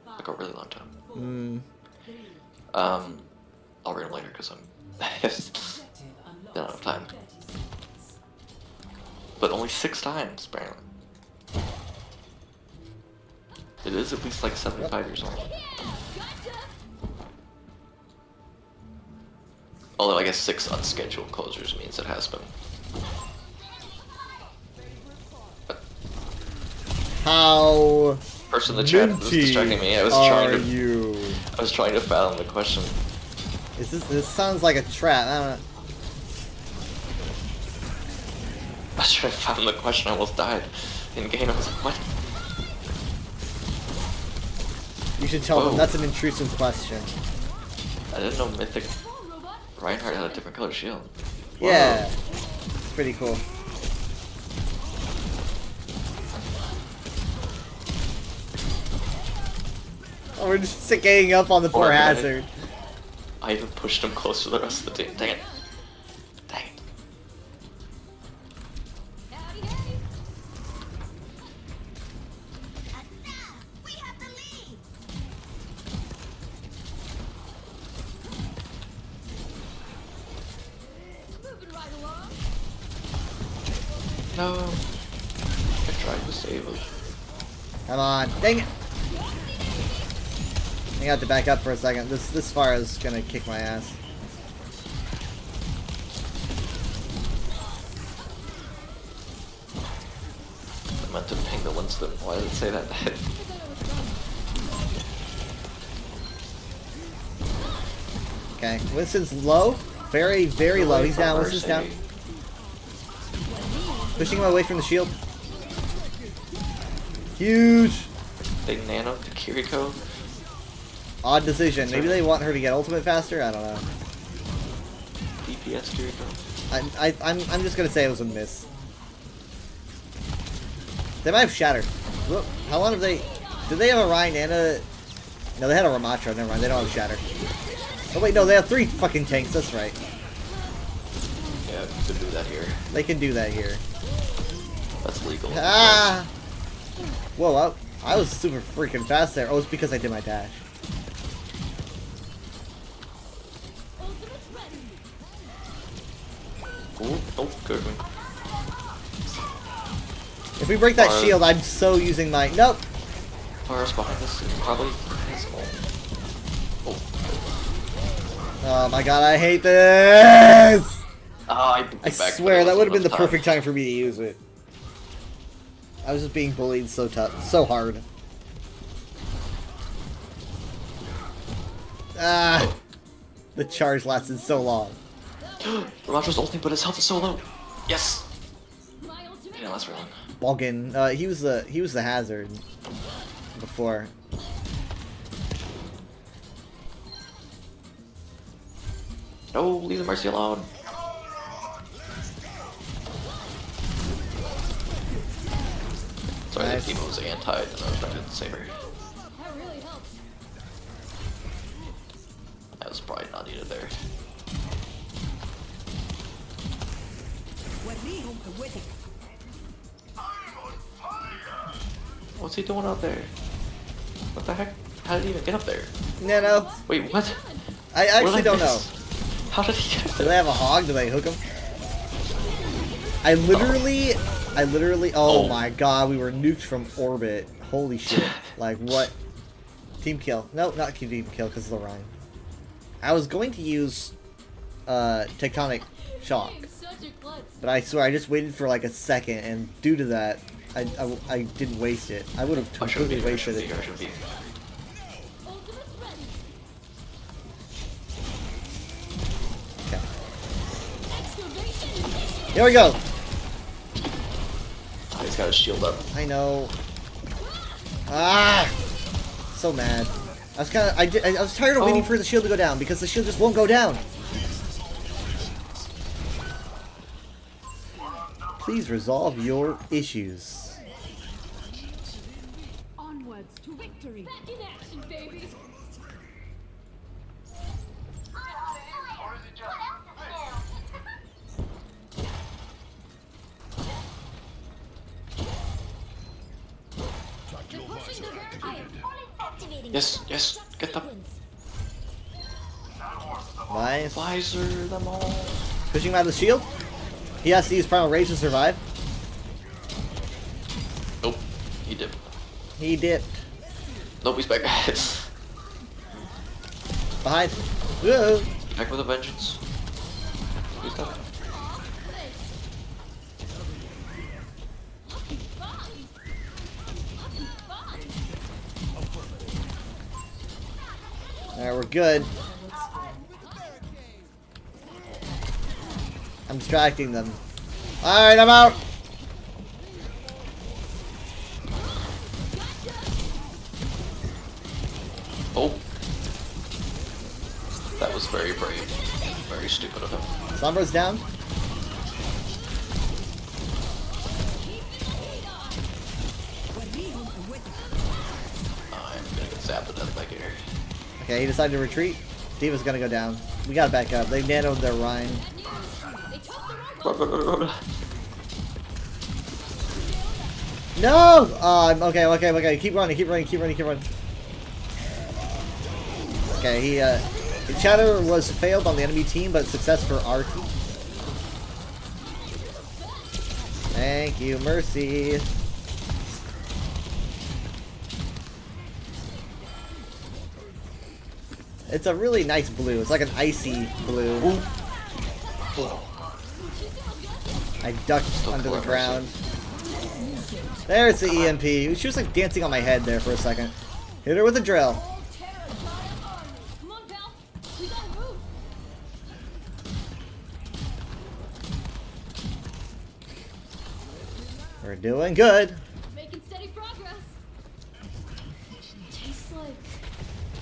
Like a really long time. I'll read them later because I'm don't have time. But only 6 times, apparently. It is at least like 75 years old. Although I guess 6 unscheduled closures means it has been. How person in the chat was distracting me. I was trying to fathom the question. This sounds like a trap. I don't know. I was trying to fathom the question. I almost died in game. I was like, what? You should tell them that's an intrusive question. I didn't know Mythic Reinhardt had a different color shield. Whoa. Yeah, pretty cool. Oh, we're just ganging up on the poor Hazard. I even pushed him close to the rest of the team. Dang it. Dang it. No. I tried to save him. Come on. Dang it. I have to back up for a second. This fire is gonna kick my ass. I meant to ping the Winston. Why did it say that? Okay, Winston's low. Very, very low. He's down. Winston's down. Pushing him away from the shield. Huge. They nanoed the Kiriko. Odd decision. Maybe they want her to get ultimate faster? I don't know. DPS Kiriko. I'm just gonna say it was a miss. They might have shattered. Look, how long have they... Did they have a Ryan and a... No, they had a Ramattra. Never mind, they don't have shatter. Oh wait, no, they have 3 fucking tanks. That's right. Yeah, they can do that here. They can do that here. That's legal. Ah! Whoa, I was super freaking fast there. Oh, it's because I did my dash. Ooh, oh, good. If we break that shield, I'm so using my... Nope! Fires behind us, probably. Oh my god, I hate this! I swear, that would have been the perfect time for me to use it. I was just being bullied so so hard. Ah! The charge lasted so long. Roger's ulting, but his health is so low. Yes! Yeah, that's wrong. Balgan, he was the Hazard before. No, leave the Mercy alone. Sorry, Nice. the team was anti, and I was trying to save her. That was probably not needed there. What's he doing out there? What the heck? How did he even get up there? No. Wait, what? I actually don't know. How did he get up there? Do they have a hog? Do they hook him? I literally, oh my god, we were nuked from orbit. Holy shit. Like, what? Team kill. No, not team kill, because of the Rhine. I was going to use, Tectonic Shock. But I swear, I just waited for like a second, and due to that, I didn't waste it. I would have completely wasted it. Okay. Here we go. got his shield up. I know. Ah! So mad. I was tired of waiting for the shield to go down because the shield just won't go down. Please resolve your issues. Onwards to victory. Back in action, baby. Yes, yes, get them. Nice. Visor them all. Pushing him out of the shield. He has to use Primal Rage to survive. Nope, he dipped. He dipped. Nope, he's back. Behind. Whoa. Back with a vengeance. Who's that? Alright, we're good. I'm distracting them. Alright, I'm out! Oh. That was very brave. Very stupid of him. Sombra's down. I'm gonna get zapped to death back here. Okay, he decided to retreat. D.Va's gonna go down. We gotta back up. They nanoed their Rhine. No! Okay. Keep running. Okay, he, Shadow was failed on the enemy team, but success for our team. Thank you, Mercy. It's a really nice blue. It's like an icy blue. I ducked under the ground. There's the EMP. She was like dancing on my head there for a second. Hit her with a drill. We're doing good. Making steady progress. Tastes like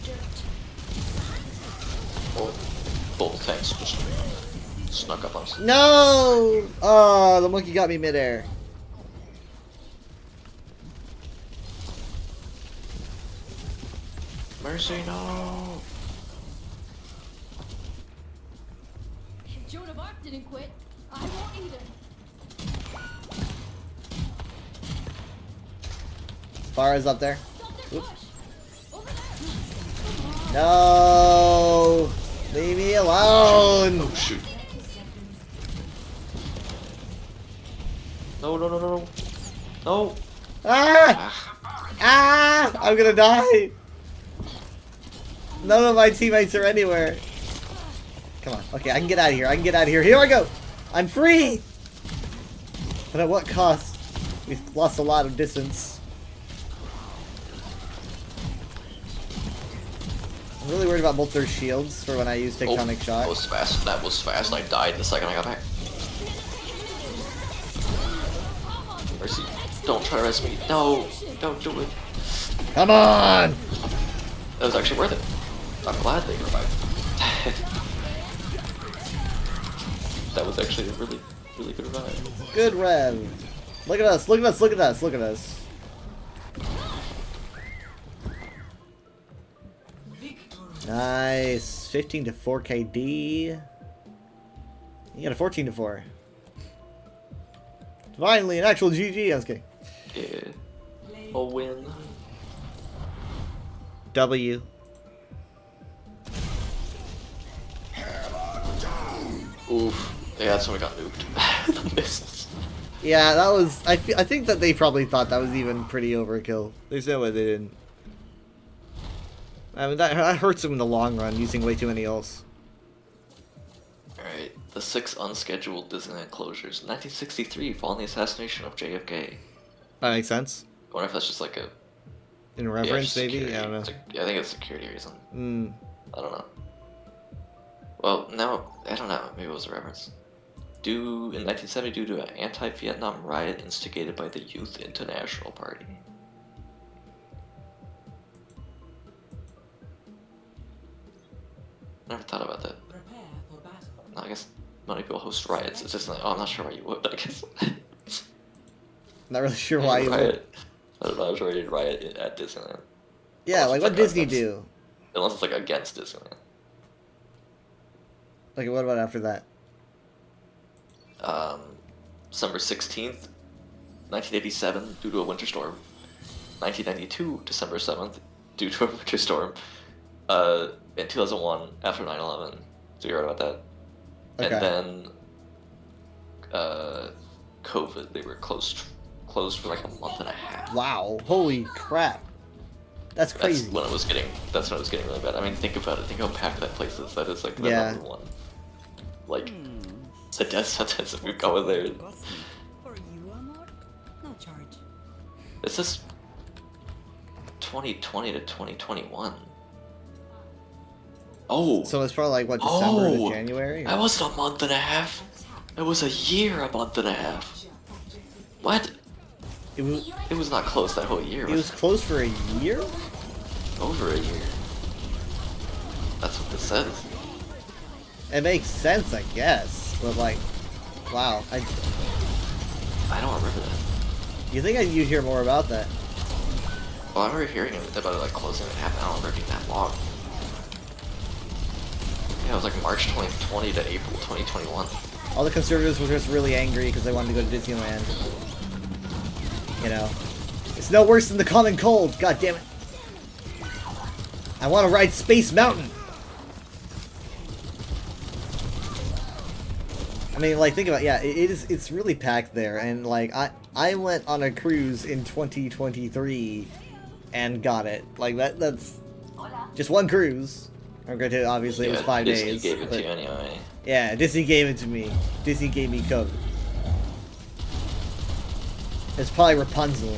dirt. Oh, both tanks just snuck up on us. No! Oh, the monkey got me midair. Mercy, no! If Joan of Arc didn't quit, I won't either. Farah's up there. Oops. No! Leave me alone! Oh, shoot. No. No! Ah! Ah! I'm gonna die! None of my teammates are anywhere. Come on. Okay, I can get out of here. Here I go! I'm free! But at what cost? We've lost a lot of distance. I'm really worried about both their shields for when I use Tectonic Shock. That was fast. I died the second I got back. Mercy, don't try to res me. No, don't do it. Come on! That was actually worth it. I'm glad they revived. That was actually a really, really good revive. Good rev. Look at us. Nice. 15 to 4 KD. You got a 14 to 4. Finally, an actual GG. I was kidding. Yeah. A win. W. Oof. Yeah, that's when we got nuked. The missiles. Yeah, that was... I think that they probably thought that was even pretty overkill. There's no way they didn't. I mean, that hurts them in the long run, using way too many ults. Alright, the 6 unscheduled Disneyland closures. 1963, following the assassination of JFK. That makes sense. I wonder if that's just like a... In reference, maybe? Security. I don't know. Yeah, I think it's a security reason. I don't know. Well, now, I don't know. Maybe it was a reference. in 1970 due to an anti-Vietnam riot instigated by the Youth International Party. Never thought about that. No, I guess many people host riots. It's just like, oh, I'm not sure why you would, I guess. Not really sure why you would. Riot. I'm not sure you'd riot at Disneyland. Yeah, Unless like it's what Disney against- do? Unless it's like against Disneyland. Like what about after that? December 16th, 1987, due to a winter storm. 1992, December 7th, due to a winter storm. In 2001, after 9/11. So you heard about that. Okay. And then, COVID, they were closed for like a month and a half. Wow, holy crap. That's crazy. That's when it was getting really bad. I mean, think about it. Think how packed that place is. That is like the Yeah. number one. Like, it's a death sentence if you go in there. For you, Amor? No charge. It's just 2020 to 2021. Oh. So it's probably like what, December Oh, to January? That wasn't a month and a half. It was a year, a month and a half. What? It was not closed that whole year. It was closed for a year? Over a year. That's what this says. It makes sense, I guess, but like, wow. I don't remember that. You think you'd hear more about that? Well, I remember hearing about it like closing in half an hour, remember being that long. Yeah, it was like March 2020 to April 2021. All the conservatives were just really angry because they wanted to go to Disneyland. You know, it's no worse than the common cold. God damn it! I want to ride Space Mountain. I mean, like, think about it. Yeah, it's really packed there, and like I went on a cruise in 2023 and got it. Like that's just one cruise. I'm going to obviously it was 5 Disney days. gave it but- to you anyway. Yeah, Disney gave it to me. Disney gave me COVID. It's probably Rapunzel.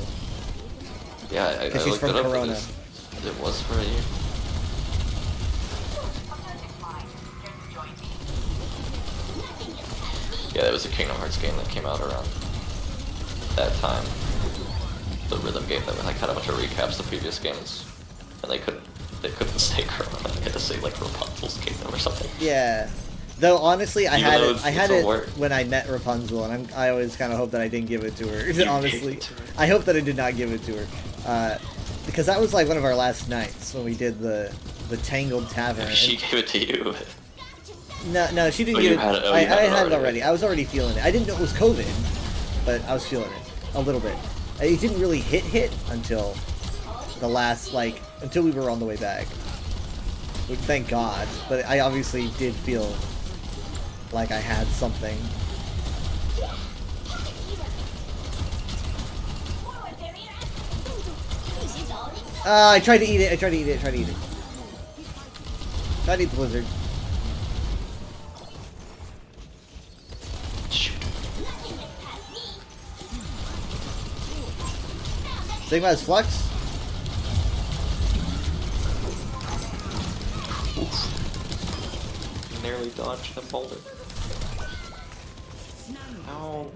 Yeah, I Because she's looked from it up. Corona. It was for a year. Yeah, there was a Kingdom Hearts game that came out around that time. The rhythm game that like had a bunch of recaps of previous games, and they couldn't say Corona. They had to say like Rapunzel's Kingdom or something. Yeah. Though honestly, I Even had though it. I it's had a it word. when I met Rapunzel, and I always kind of hope that I didn't give it to her. You honestly, gave it to her. I hope that I did not give it to her, because that was like one of our last nights when we did the Tangled Tavern. She gave it to you. No, she didn't Oh, give you it. had it- oh, I you had it had it already. already. I was already feeling it. I didn't know it was COVID, but I was feeling it a little bit. It didn't really hit until the last, like, until we were on the way back. Which, thank God. But I obviously did feel like I had something. I tried to eat it. I tried to eat it. Tried to eat the blizzard. Sigma has Flux. Nearly dodged the boulder. No.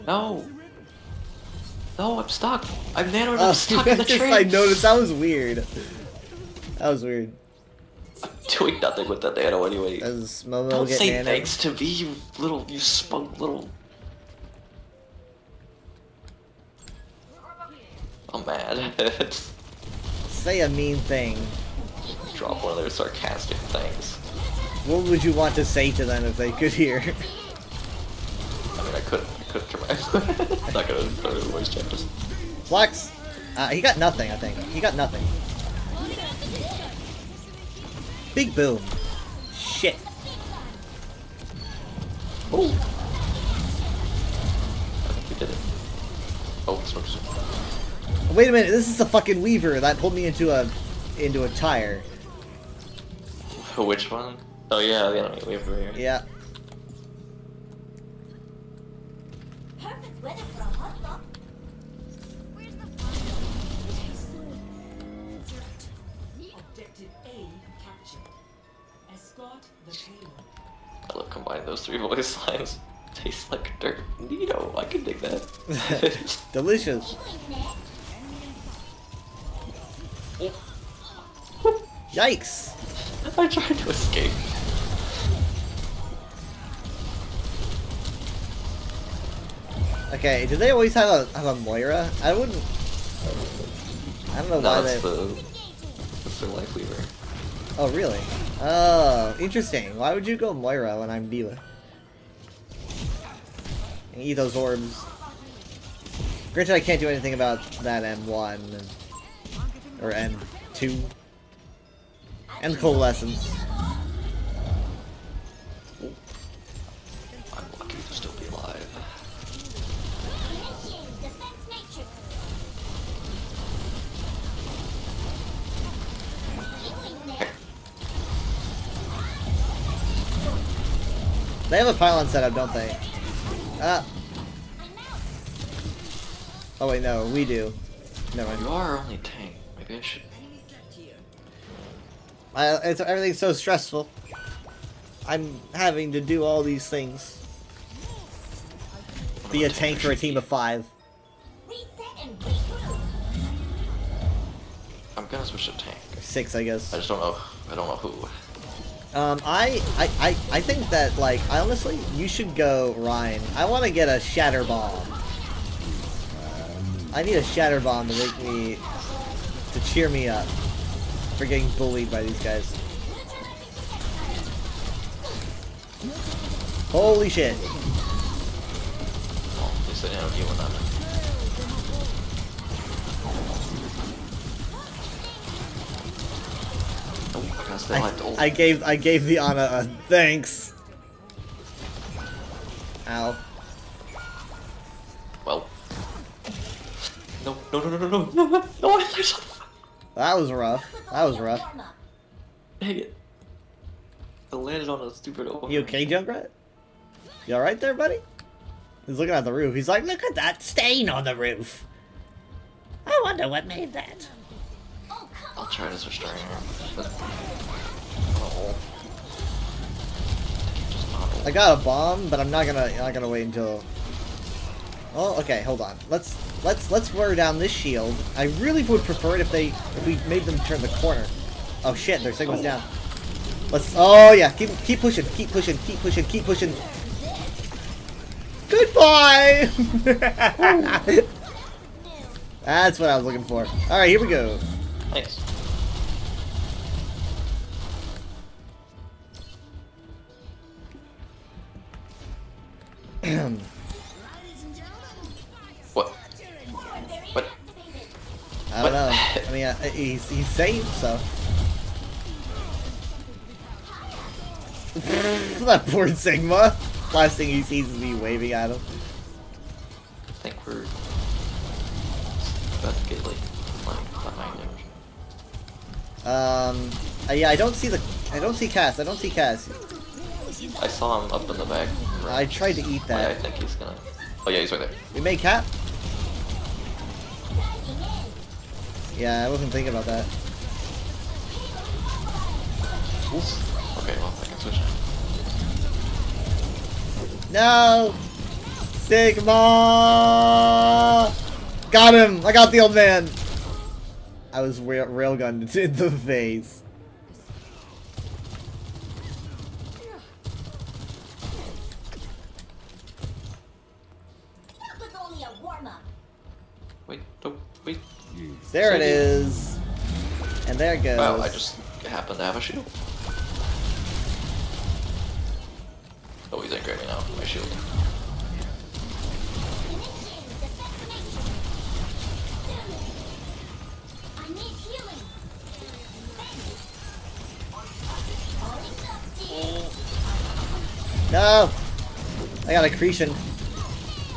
No. No, I'm stuck. I'm nanoed. I'm stuck in the tree. I noticed. That was weird. That was weird. I'm doing nothing with that nano anyway. Does Momo Don't get say nano? thanks to me, you spunk little. I'm mad. Say a mean thing. Drop one of their sarcastic things. What would you want to say to them if they could hear? I mean, I could try. I'm not gonna throw the voice chat. Just Flux. He got nothing. I think he got nothing. Big boom. Shit. Oh. I think we did it. Oh, smokes. Wait a minute. This is the fucking Weaver that pulled me into a tire. Which one? Oh yeah, the enemy Weaver here. Yeah. Perfect weather for a hot dog. Objective A captured. Escort the payload. I love combining those three voice lines. Tastes like dirt. You know, I can dig that. Delicious. Yikes! I tried to escape. Okay, did they always have a Moira? I don't know why they. That's the Life Weaver. Oh really? Oh, interesting. Why would you go Moira when I'm D.Va? And eat those orbs. Granted, I can't do anything about that M1 or M2 and Coalescence. I'm lucky to still be alive. They have a pylon setup, don't they? Oh wait, no, we do. Never mind. You are only tank. Maybe I should. Everything's so stressful. I'm having to do all these things. Be a tank for a team of 5. I'm gonna switch to tank. 6, I guess. I just don't know. I don't know who. I think that, like, honestly, you should go Ryan. I want to get a Shatter Bomb. I need a Shatter Bomb to cheer me up for getting bullied by these guys. Holy shit. Well, at least I didn't have you in that. I gave the Ana a thanks. Ow. Well. No. No, That was rough. That was rough. Dang it. I landed on a stupid opener. You okay, Junkrat? You alright there, buddy? He's looking at the roof. He's like, look at that stain on the roof. I wonder what made that. I'll try to switch during her. I got a bomb, but I'm not gonna wait until. Oh, okay, hold on. Let's wear down this shield. I really would prefer it if we made them turn the corner. Oh shit, their signal's down. Oh yeah, keep pushing. Goodbye. That's what I was looking for. All right, here we go. Thanks. What? I don't know. I mean, he's safe, so. That poor Sigma. Last thing he sees is me waving at him. I think we're about to get like behind him. Yeah, I don't see Cass. I saw him up in the back. I tried to eat that. Yeah, I think he's gonna. Oh yeah, he's right there. We made Cap? Yeah, I wasn't thinking about that. Okay, well, I can switch now. No! Sigma! Got him! I got the old man! I was railgunned in the face. Wait, don't wait. There it is. And there it goes. Wow, I just happened to have a shield. Oh, he's angry now. My shield. No! I got accretion.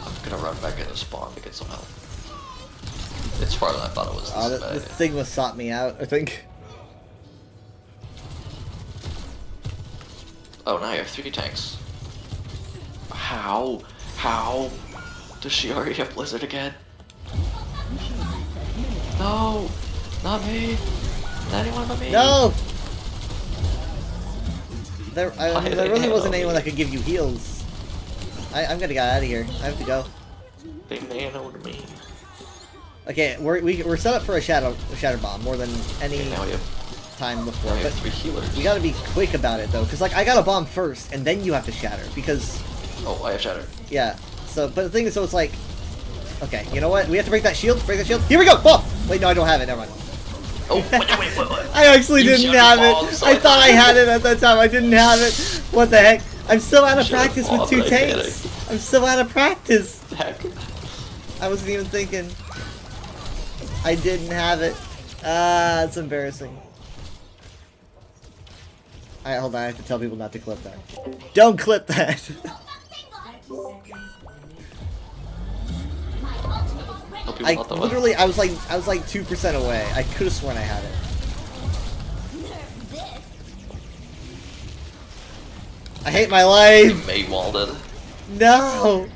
I'm gonna run back into spawn to get some health. It's farther than I thought it was. Oh, the Sigma sought me out, I think. Oh, now you have 3 tanks. How? How? Does she already have Blizzard again? No! Not me! Not anyone but me! No! There really wasn't anyone that could give you heals. I'm gonna get out of here. I have to go. They nanoed me. Okay, we're set up for a shatter bomb more than any time before. Now we but have 3 healers. we gotta be quick about it though, because like I got a bomb first, and then you have to shatter because. Oh, I have shatter. Yeah. So, but the thing is, so it's like, okay, you know what? We have to break that shield. Break that shield. Here we go. Oh, wait, no, I don't have it. Never mind. Oh, wait. I actually didn't have it. I thought I had it at that time. I didn't have it. What the heck? I'm so out of practice with 2 tanks. I'm so out of practice. Heck. I wasn't even thinking. I didn't have it. Ah, it's embarrassing. Alright, hold on. I have to tell people not to clip that. Don't clip that. I literally, I was like 2% away. I could have sworn I had it. I hate my life. Mate walled. No.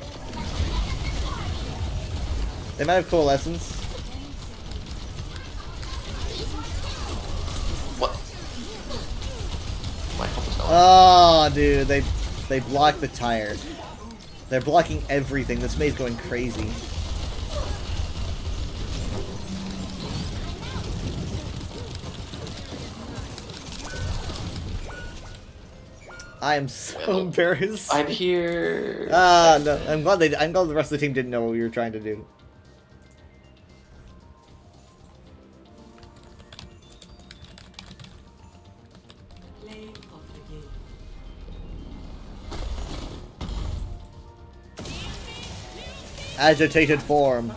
They might have coalescence. What? My help is not. Oh, dude, they blocked the tire. They're blocking everything. This May's going crazy. I am so embarrassed. I'm here. Ah, no. I'm glad the rest of the team didn't know what we were trying to do. Agitated form.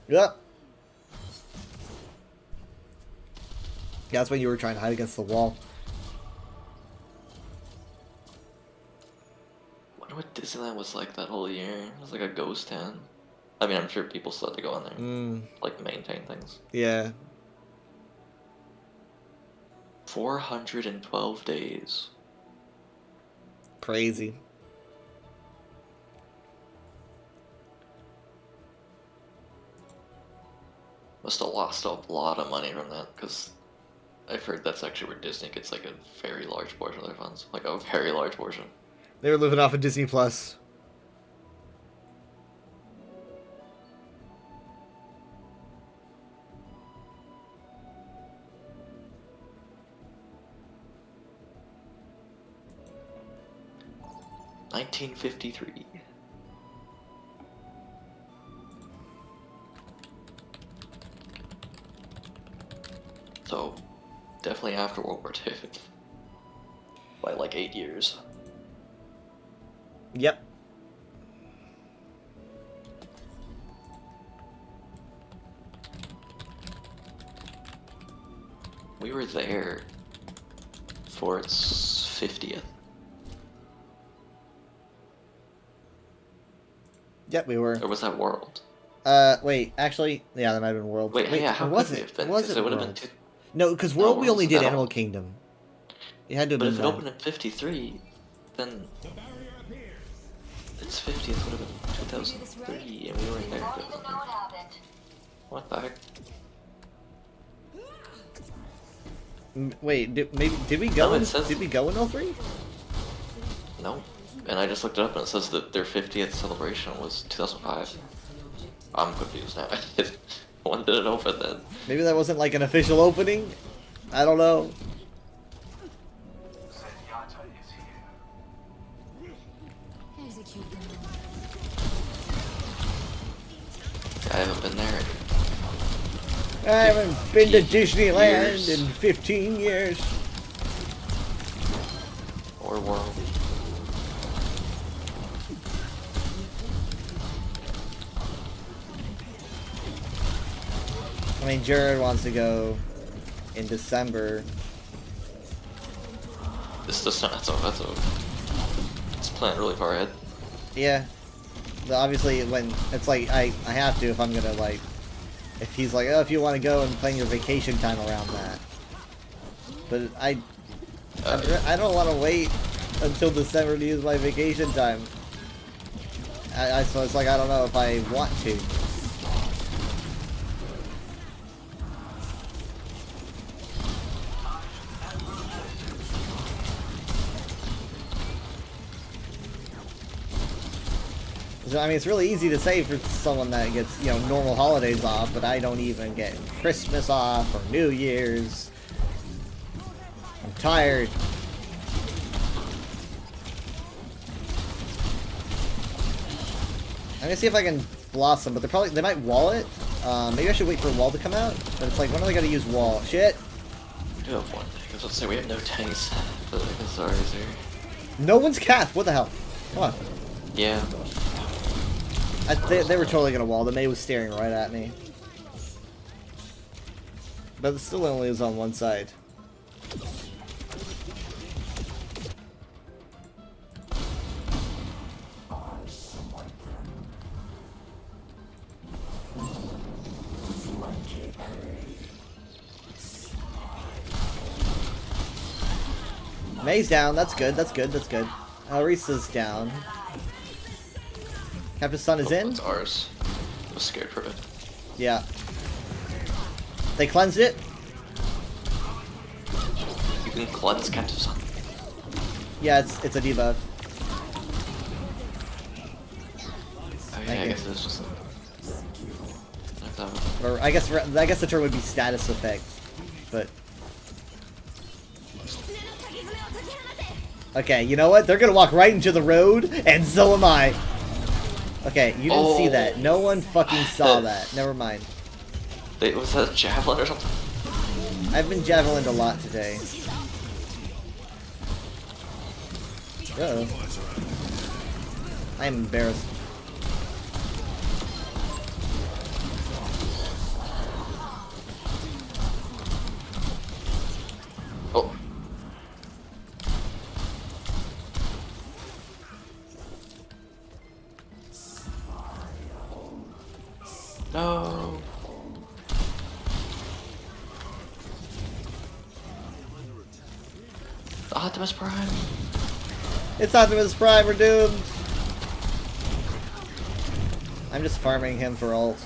Yep. Yeah, that's when you were trying to hide against the wall. I wonder what Disneyland was like that whole year. It was like a ghost town. I mean, I'm sure people still had to go in there. Like, maintain things. Yeah. 412 days. Crazy. Must have lost a lot of money from that, because I've heard that's actually where Disney gets like a very large portion of their funds. Like a very large portion. They were living off of Disney Plus. $1953. So, definitely after World War II. By like 8 years. Yep. We were there for its 50th. Yep, we were. Or was that World? Wait, actually, yeah, that might have been World. Wait, yeah, how was could it? it have been? Was Because it it would have World? been No, because World we World only wasn't did that Animal old. Kingdom. It had to have But been if it that. opened in 53, then its 50th would have been 2003, and we weren't there. What the heck? Wait, did we go? No, it says- Did we go in 03? No. And I just looked it up and it says that their 50th celebration was 2005. I'm confused now. When did it open then? Maybe that wasn't like an official opening. I don't know. There's a cute girl. I haven't been there. I haven't been to Disneyland years. in 15 years. Or World. I mean, Jared wants to go in December. That's it's planned really far ahead. Yeah. But obviously, when it's like I have to if I'm gonna like, if he's like, oh, if you want to go and plan your vacation time around that. But I don't want to wait until December to use my vacation time. So it's like I don't know if I want to. I mean, it's really easy to say for someone that gets, you know, normal holidays off, but I don't even get Christmas off or New Year's. I'm tired. I'm gonna see if I can Blossom, but they might wall it. Maybe I should wait for a wall to come out, but it's like, when do I gotta use wall? Shit! We do have one, because let's say we have no tanks for the Zarya's here. No one's Cath, what the hell? Come on. Yeah. They were totally gonna wall. The Mei was staring right at me. But it still only is on one side. Mei's down. That's good. That's good. That's good. Orisa's down. Captain Sun is in. It's ours. I was scared for it. Yeah. They cleansed it. You can cleanse Captain Sun. Yeah, it's a debuff. Oh yeah, I guess it's just. Or I guess the term would be status effect, but. Okay, you know what? They're gonna walk right into the road, and so am I. Okay, you didn't see that. No one fucking saw that. Never mind. Was that a javelin or something? I've been javelined a lot today. Uh-oh. I'm embarrassed. Oh. No. Optimus Prime. It's Optimus Prime, we're doomed. I'm just farming him for ult.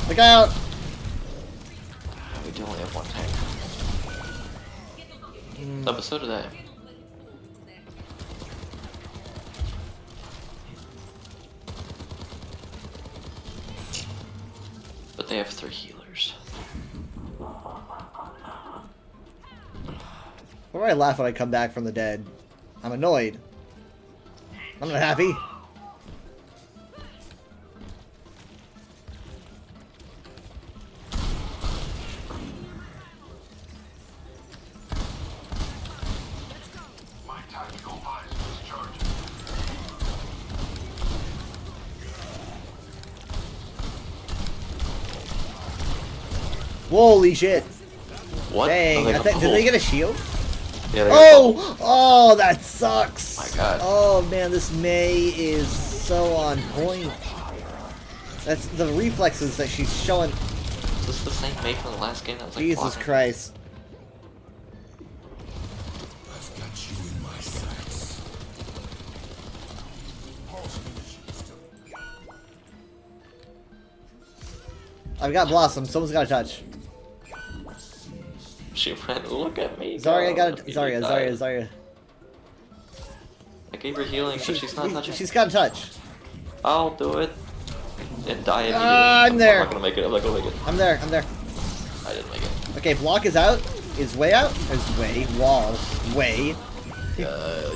Look out! We do only have one tank. Oh, but so do they. But they have 3 healers. Why do I laugh when I come back from the dead? I'm annoyed. I'm not happy. Holy shit! What? Dang, did they get a shield? Yeah, oh, that sucks. My God. Oh man, this Mei is so on point. That's the reflexes that she's showing. Is this the same Mei from the last game that was like Jesus blocking? Christ. I've got you in my sights. I've got Blossom. Someone's got to touch. She ran. Look at me. Zarya got it. Zarya. I gave her healing, but she's not touching. She's got to touch. I'll do it. And die immediately. I'm there. I'm not gonna make it. I'm not gonna make it. I'm there. I didn't make it. Okay, block is out. Is way out. Is way. Wall. Way.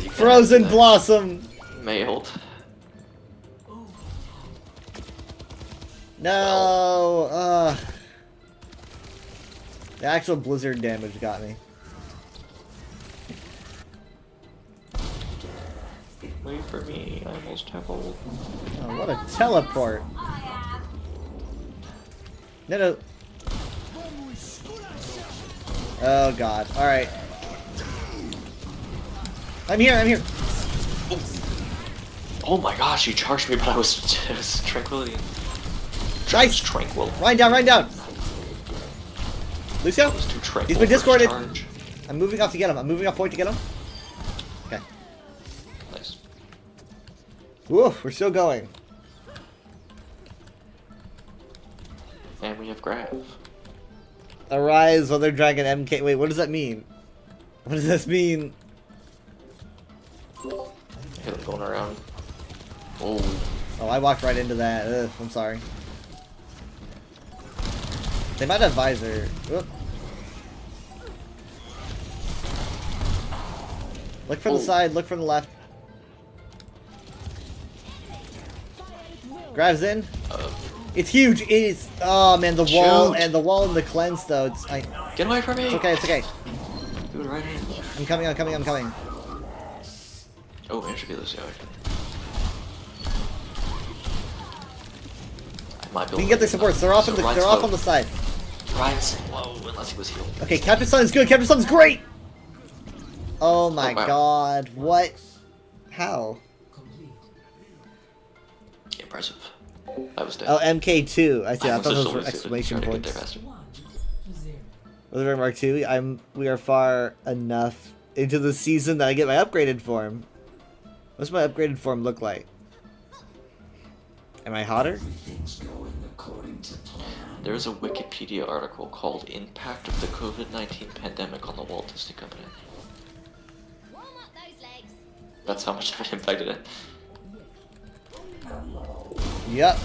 Frozen Blossom. Mei ult. No. The actual blizzard damage got me. Wait for me. I almost have ult. Oh, what a teleport. No. Oh god. Alright. I'm here. Oh my gosh, he charged me, but it was tranquility. Nice. Tranquil. Ryan down. Lucio? He's been discorded. I'm moving off to get him. I'm moving off point to get him. Okay. Nice. Woof, we're still going. And we have Grab. Arise, Other Dragon MK. Wait, what does that mean? What does this mean? Oh, I walked right into that. Ugh, I'm sorry. They might have visor. Whoop. Look from the side, look from the left. Grabs in. It's huge. It is. Oh man, the wall and the cleanse though. It's. Get away from me. It's okay. It's okay. Do it right in. I'm coming. I'm coming. I'm coming. Oh, it should be Lucio. We can get the supports. They're off on the. They're off on the side. Ryan's slow unless he was healed. Okay, Captain Sun is good. Captain Sun's great. Oh my god! What? How? Impressive. I was dead. Oh, MK2. I see. I thought those were exclamation points. Wizard Mark II. We are far enough into the season that I get my upgraded form. What's my upgraded form look like? Am I hotter? There's a Wikipedia article called "Impact of the COVID-19 Pandemic on the Walt Disney Company." That's how much of it impacted it. Yep.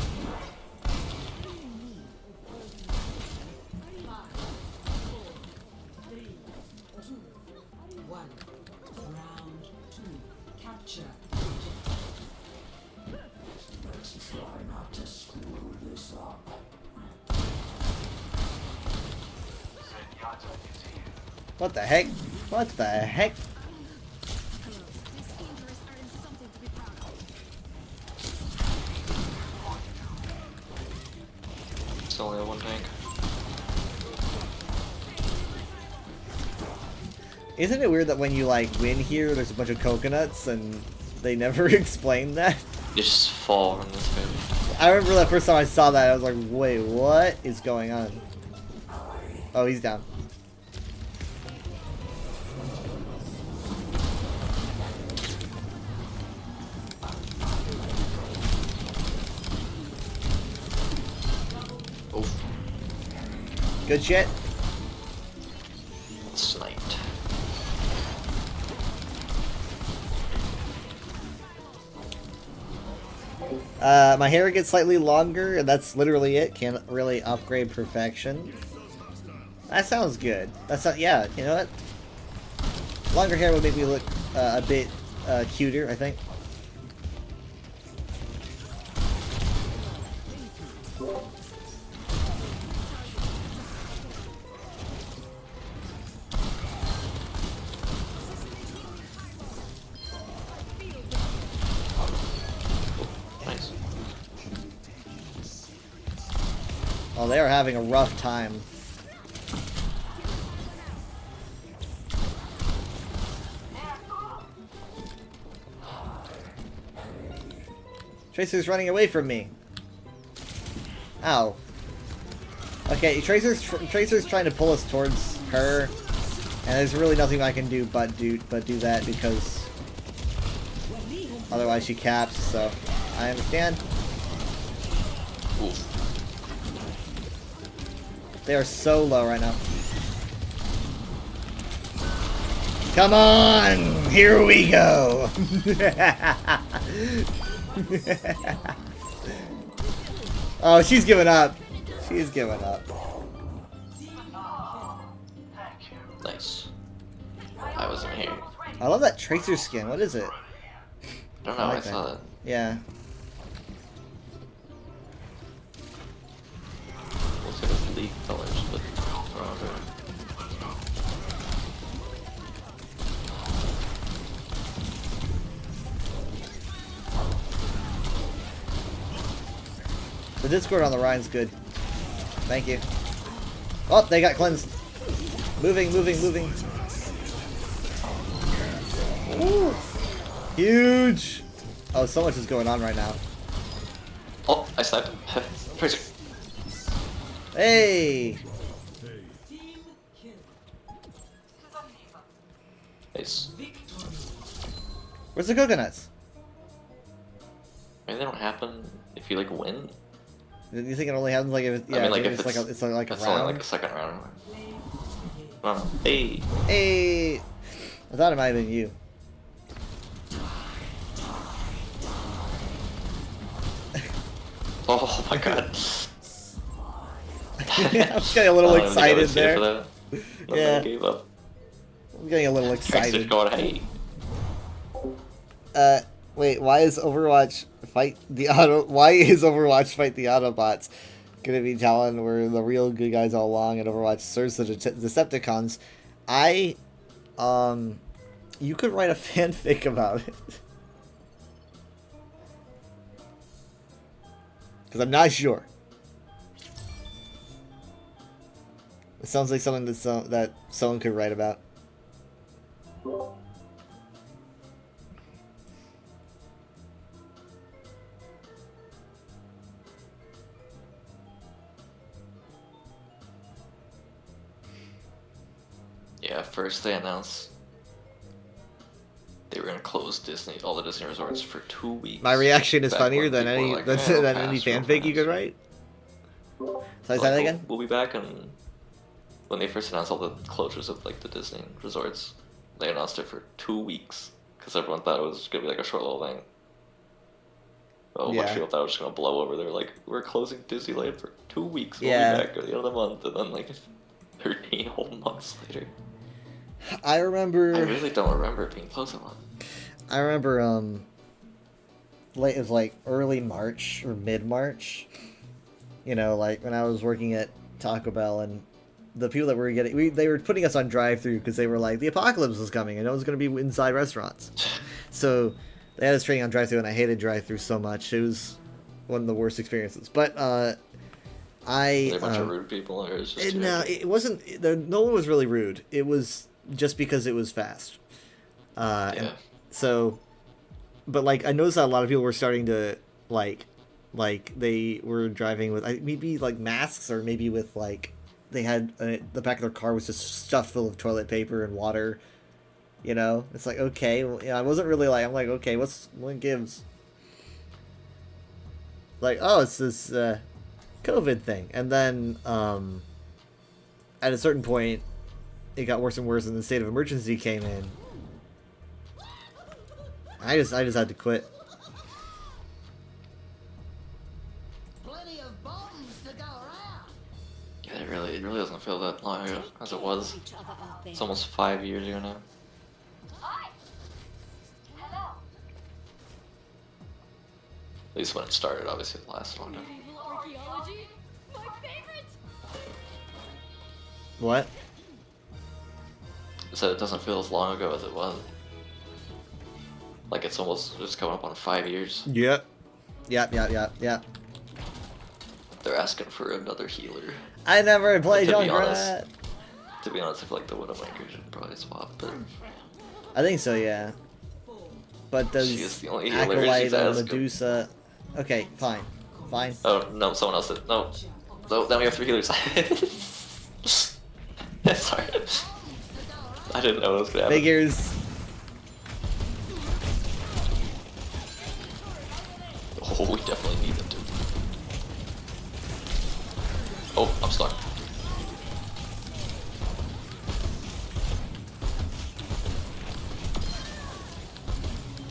What the heck? What the heck? It's only a one tank. Isn't it weird that when you like win here, there's a bunch of coconuts and they never explain that? You just fall from this baby. I remember the first time I saw that, I was like, wait, what is going on? Oh, he's down. Good shit. Sniped. My hair gets slightly longer, and that's literally it. Can't really upgrade perfection. That sounds good. That's not, yeah, you know what? Longer hair would make me look a bit cuter, I think. Oh, they are having a rough time. Tracer's running away from me. Ow. Okay, Tracer's trying to pull us towards her, and there's really nothing I can do but do that because otherwise she caps. So I understand. Ooh. They are so low right now. Come on! Here we go! Oh, she's giving up. She's giving up. Nice. I wasn't here. I love that Tracer skin. What is it? I don't know, I saw that. Yeah. Looks like it's League colors, but around there. The Discord on the Rhine's good. Thank you. Oh, they got cleansed. Moving, moving, moving. Ooh. Huge. Oh, so much is going on right now. Oh, I sniped him. Tracer. Hey. Nice. Where's the coconuts? Maybe they don't happen if you like win. You think it only happens like if? Yeah, I mean, like if it's like a round. only like a second round. I don't know. Hey. Hey. I thought it might have been you. Oh my god. I was getting a little excited there. Yeah. I gave up. I'm getting a little excited. Going, hey. Wait, why is Overwatch Fight the Autobots gonna be Talon were the real good guys all along, and Overwatch serves the Decepticons? You could write a fanfic about it. Because I'm not sure. It sounds like something that someone could write about. Yeah, first they announced they were gonna close all the Disney resorts for 2 weeks. My reaction is funnier than any fanfic you could write. So I say that again? We'll be back, and when they first announced all the closures of like the Disney resorts, they announced it for 2 weeks because everyone thought it was gonna be like a short little thing. Oh, yeah. Montreal thought it was just gonna blow over. They're like, we're closing Disneyland for 2 weeks. We'll be back at the end of the month, and then like 13 whole months later. I remember. I really don't remember it being closed that long. I remember, it was like early March or mid-March. You know, like when I was working at Taco Bell, and the people that were getting, they were putting us on drive-through because they were like, the apocalypse was coming and it was going to be inside restaurants. So they had us training on drive-through, and I hated drive-through so much. It was one of the worst experiences. But Were there a bunch of rude people, or it was just no, it wasn't. No one was really rude. It was just because it was fast. And so, but like I noticed that a lot of people were starting to like they were driving with maybe like masks, or maybe with like they had the back of their car was just stuffed full of toilet paper and water. You know, it's like, okay, well, I wasn't really like, I'm like, okay, what gives? Like, oh, it's this COVID thing, and then at a certain point, it got worse and worse, and the state of emergency came in. I just had to quit. Plenty of bombs to go around. Yeah, it really doesn't feel that long ago as it was. It's almost 5 years ago now. At least when it started, obviously it lasted long time. Archaeology? My favorite! What? So it doesn't feel as long ago as it was. Like it's almost just coming up on 5 years. Yep. Yep. They're asking for another healer. I never played To be Junkrat. honest, I feel like the Widowmaker should probably swap, but I think so, yeah. But does she is the only healer Acolyte she's and asking. Medusa? Okay, fine. Oh no, someone else did. No, now we have 3 healers. Sorry, I didn't know what was gonna happen. Figures. Oh, we definitely need them to. Oh, I'm stuck.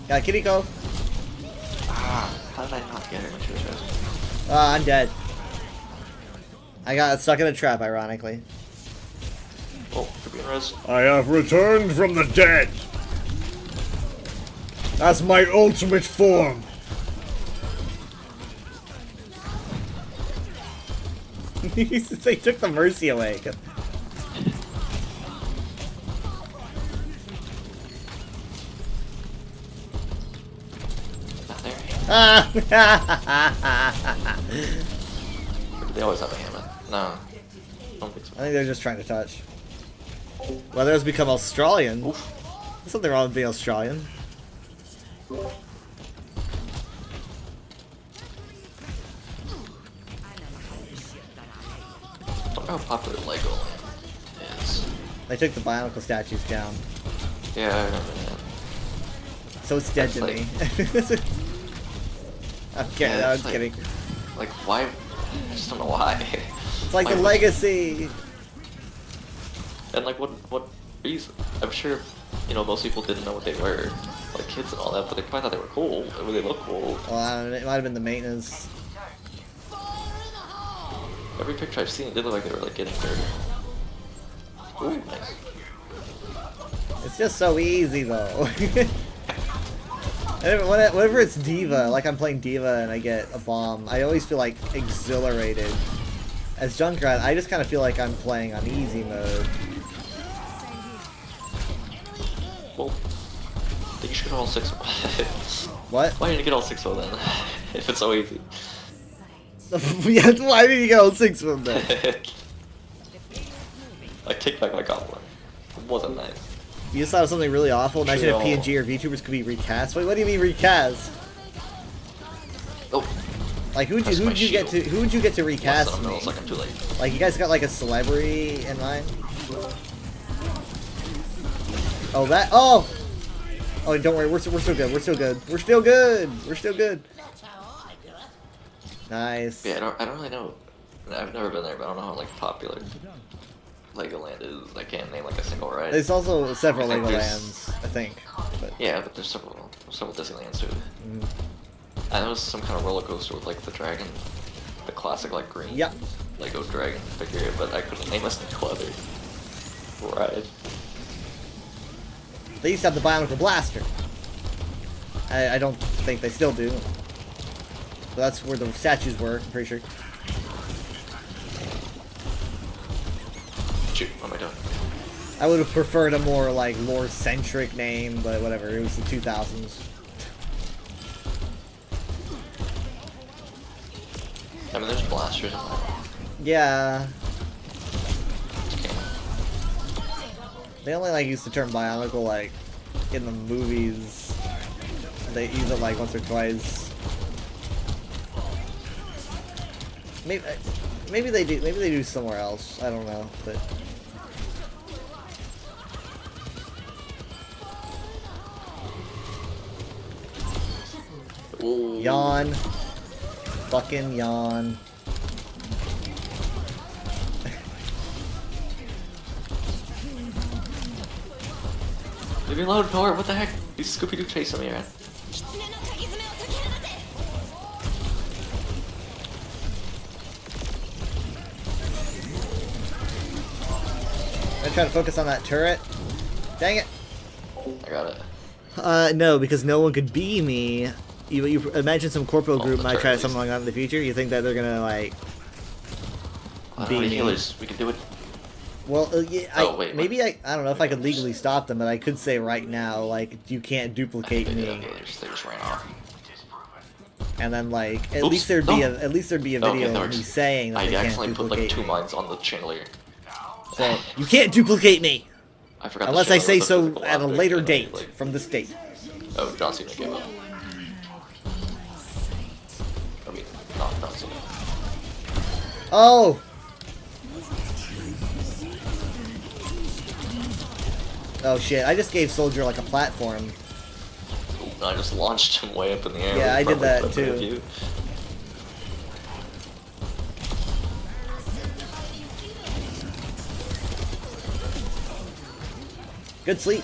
Got Kiriko. Ah, how did I not get her when she was resting? I'm dead. I got stuck in a trap, ironically. Oh, could be in res. I have returned from the dead. That's my ultimate form. They took the mercy away. They always have a hammer. No. I don't think so. I think they're just trying to touch. Well, there's become Australian. There's something wrong with being Australian. I don't know how popular Legoland is. They took the Bionicle statues down. Yeah, I remember that. So it's dead to me. I'm kidding, Yeah, I'm it's like- kidding. Like, why? I just don't know why. It's like the legacy. And like, what reason? I'm sure, you know, most people didn't know what they were, like kids and all that, but they probably thought they were cool. I mean, they look cool. Well, I don't know, it might have been the maintenance. Every picture I've seen, it did look like they were like getting dirty. Ooh, nice. It's just so easy though. Whenever it's D.Va, like I'm playing D.Va and I get a bomb, I always feel like exhilarated. As Junkrat, I just kind of feel like I'm playing on easy mode. Well, you should get all 6. What? Why didn't you get all 6 of them then? If it's so easy. Yeah, why did you get all 6 of them then? I take back my compliment. It wasn't nice. You just thought of something really awful? Imagine if PNG or VTubers could be recast. Wait, what do you mean recast? Oh. Like who would you get to recast? Me? Too late. Like you guys got like a celebrity in mind? Oh that oh don't worry, we're still good. We're still good. Nice. Yeah, I don't really know. I've never been there, but I don't know how like popular Legoland is. I can't name like a single ride. There's also several Legolands, I think. But... Yeah, but there's several Disneylands too. I know it's some kind of roller coaster with like the dragon, the classic like green Lego dragon figure, but I couldn't name a single other ride. They used to have the Bionicle Blaster. I don't think they still do. But that's where the statues were, I'm pretty sure. Shoot, what am I doing? I would have preferred a more like lore-centric name, but whatever, it was the 2000s. I mean, there's blasters in there. Yeah. They only like use the term Bionicle like in the movies. They use it like once or twice. Maybe they do. Maybe they do somewhere else. I don't know, but. Ooh. Yawn. Fucking yawn. Leave me alone, Power. What the heck? These Scooby-Doo chasing me around. I'm trying to focus on that turret. Dang it. I got it. No, because no one could be me. You imagine some corpo group might try something like that in the future. You think that they're gonna like be me? Healers. We can do it. Well, yeah, maybe I don't know if I could legally stop them, but I could say right now, like, you can't duplicate me. They just ran off. And then, like, at least there'd be a video of me saying that I they can't accidentally put like duplicate 2 me. mines on the chandelier. So you can't duplicate me. I forgot. Unless I say so at a later date from this date. Oh, John Cena gave up. I mean, not John Cena. Oh. Oh shit! I just gave Soldier like a platform. Ooh, I just launched him way up in the air. Yeah, I did that too. Good sleep.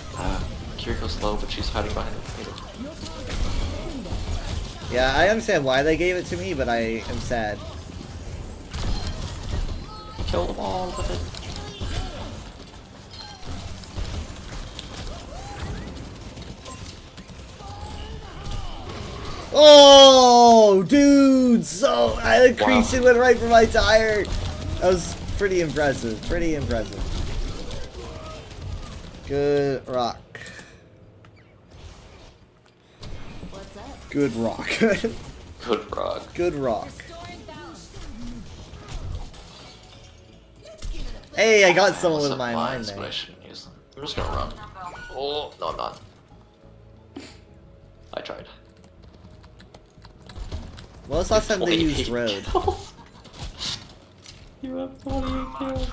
Kiriko's low, but she's hiding behind the Yeah, I understand why they gave it to me, but I am sad. Kill them all with it. Oh, dude! So the Creation went right for my tire. That was pretty impressive. Pretty impressive. Good rock. Good rock. Good rock. Good rock. Hey, I got someone with my mind there. But I shouldn't use them. I'm just gonna run. Oh, no, I'm not. I tried. When was the last time they used road? You have 28 kills.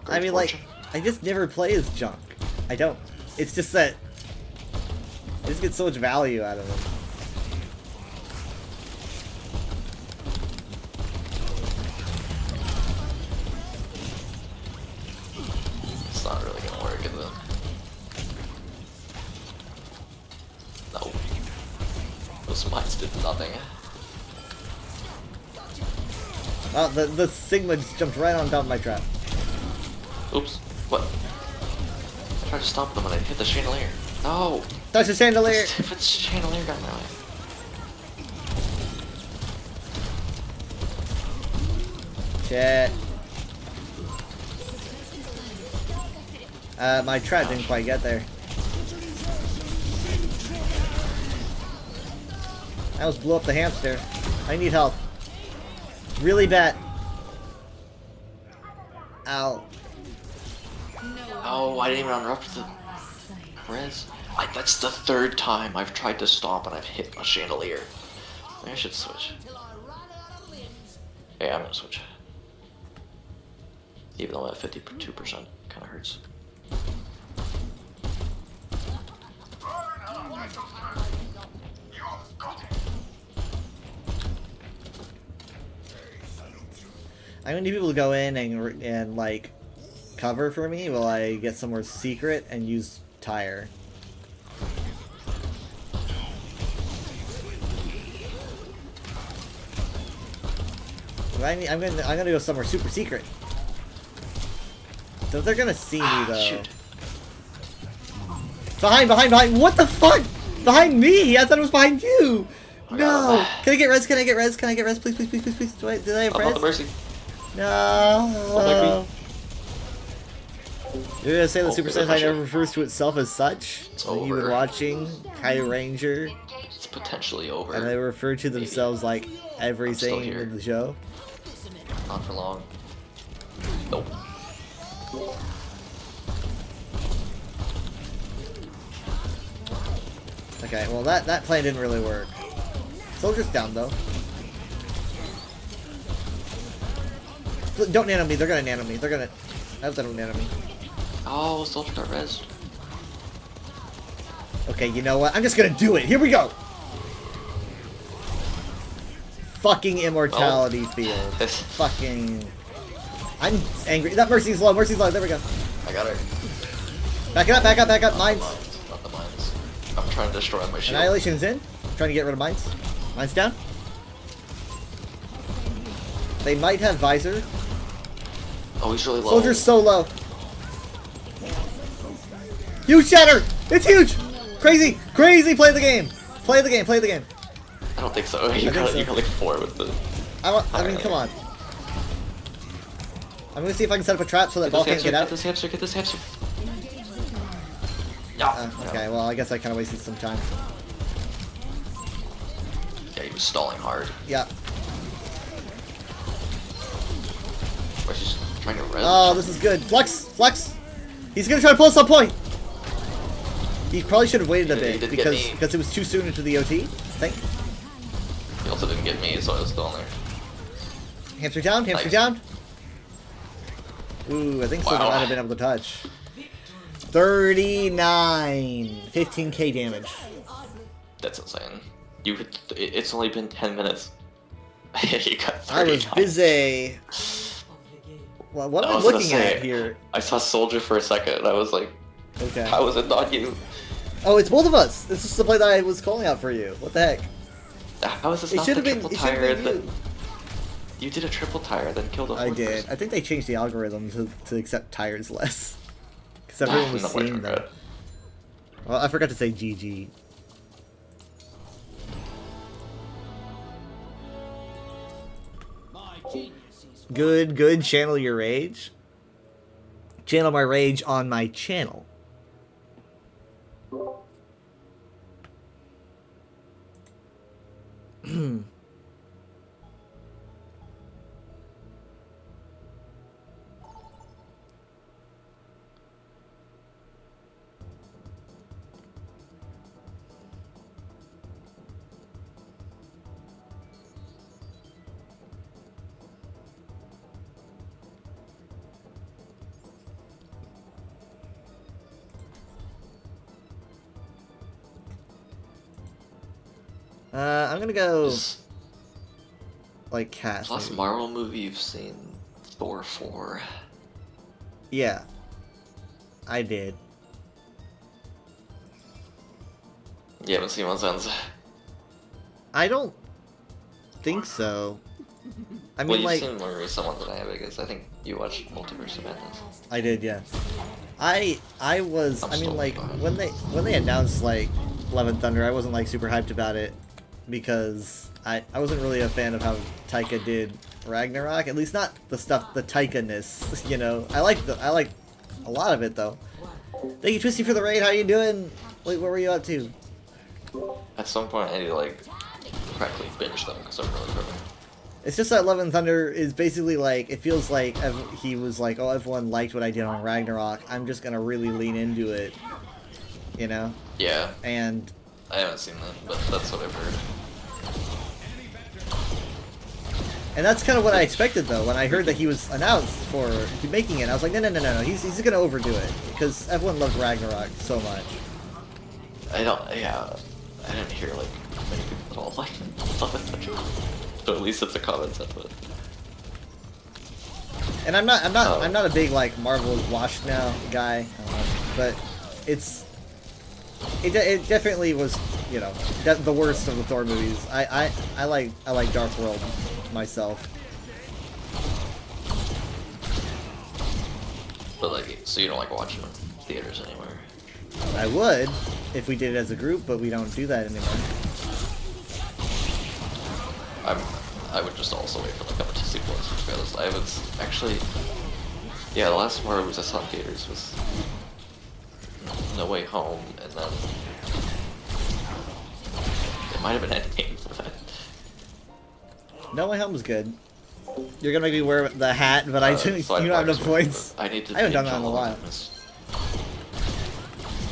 I mean, like, I just never play as Junk. I don't. It's just that I just get so much value out of him. It's not really gonna work, is it? nothing. Oh, the Sigma just jumped right on top of my trap. Oops. What? I tried to stop them and I hit the chandelier. No! Touch the chandelier! If it's chandelier got in my way. Shit. My trap didn't quite get there. I almost blew up the hamster. I need help. Really bad. Ow. Oh, I didn't even interrupt the res. That's the third time I've tried to stomp and I've hit a chandelier. Maybe I should switch. Yeah, I'm gonna switch. Even though I'm at 52%, kinda hurts. I'm gonna need people to go in and like cover for me while I get somewhere secret and use tire. I'm gonna go somewhere super secret. So they're gonna see me though. Shoot. Behind! What the fuck? Behind me! I thought it was behind you. No! Can I get res? Can I get res? Please. Did I have res? Mercy. No. You're gonna say the Super Sentai never refers to itself as such? It's when over. you've been watching Kaiju Ranger, It's potentially over. and they refer to themselves like everything here. in the show. Not for long. Nope. Okay, well that plan didn't really work. Soldier's down though. Don't nano me, they're gonna nano me. I hope they don't nano me. Oh, soldier got res. Okay, you know what? I'm just gonna do it. Here we go. Fucking immortality field. Fucking. I'm angry. That Mercy's low. There we go. I got her. Back up. Mines. Not the mines. I'm trying to destroy my shield. Annihilation's in. Trying to get rid of mines. Mines down. They might have visor. Oh, he's really low. Soldier's so low. Huge shatter! It's huge! Crazy! Play the game! I don't think so. You got like 4 with the... I mean, come on. I'm gonna see if I can set up a trap so that Ball can't get out. Get this hamster. No. Okay, well, I guess I kind of wasted some time. Yeah, he was stalling hard. Yeah. Where's he trying to res? Oh, this is good. Flex! He's gonna try to pull us on point! He probably should have waited a bit because it was too soon into the OT, I think. He also didn't get me, so I was still in there. Hamster down. Ooh, I think Soldier might have been able to touch. 39! 15k damage. That's insane. It's only been 10 minutes. You got 39. I was busy. Well, what am I looking at here? I saw Soldier for a second, and I was like, okay. How is it not you? Oh, it's both of us. This is the play that I was calling out for you. What the heck? How is this not the triple tire that... You did a triple tire, then killed a fourth person. I think they changed the algorithm to accept tires less. Because everyone was seeing them. Well, I forgot to say GG. Good. Channel your rage. Channel my rage on my channel. I'm gonna go like Cass. Last Marvel movie you've seen, Thor 4. Yeah, I did. You haven't seen one since. I don't think so. I mean, well, you've like, seen more recent ones than I have, because I think you watched Multiverse of Madness. I did, yeah. I mean, like, when they announced, like, Love and Thunder, I wasn't, like, super hyped about it, because I wasn't really a fan of how Taika did Ragnarok, at least not the stuff, the Taika-ness, you know. I like a lot of it, though. Thank you, Twisty, for the raid. How you doing? Wait, what were you up to? At some point, I need to, like, practically binge them, because I'm really gripping. It's just that Love and Thunder is basically like, it feels like he was like, oh, everyone liked what I did on Ragnarok, I'm just gonna really lean into it, you know? Yeah. And I haven't seen that, but that's what I've heard. And that's kind of what I expected, though, when I heard that he was announced for making it. I was like, no, he's gonna overdo it, because everyone loved Ragnarok so much. I didn't hear, like, many people at all like Love and Thunder. So at least it's a common sentiment. And I'm not a big, like, Marvel is washed now guy, but it definitely was, you know, the worst of the Thor movies. I like Dark World myself. But like, so you don't like watching them in theaters anymore? I would if we did it as a group, but we don't do that anymore. I would just also wait for the competition points, to be honest. I haven't actually. Yeah, the last Marvel movies I saw in theaters was No Way Home, and then it might have been Endgame for that. No Way Home was good. You're gonna make me wear the hat, but I didn't. So you don't have enough points. I need to. I haven't done that in a while.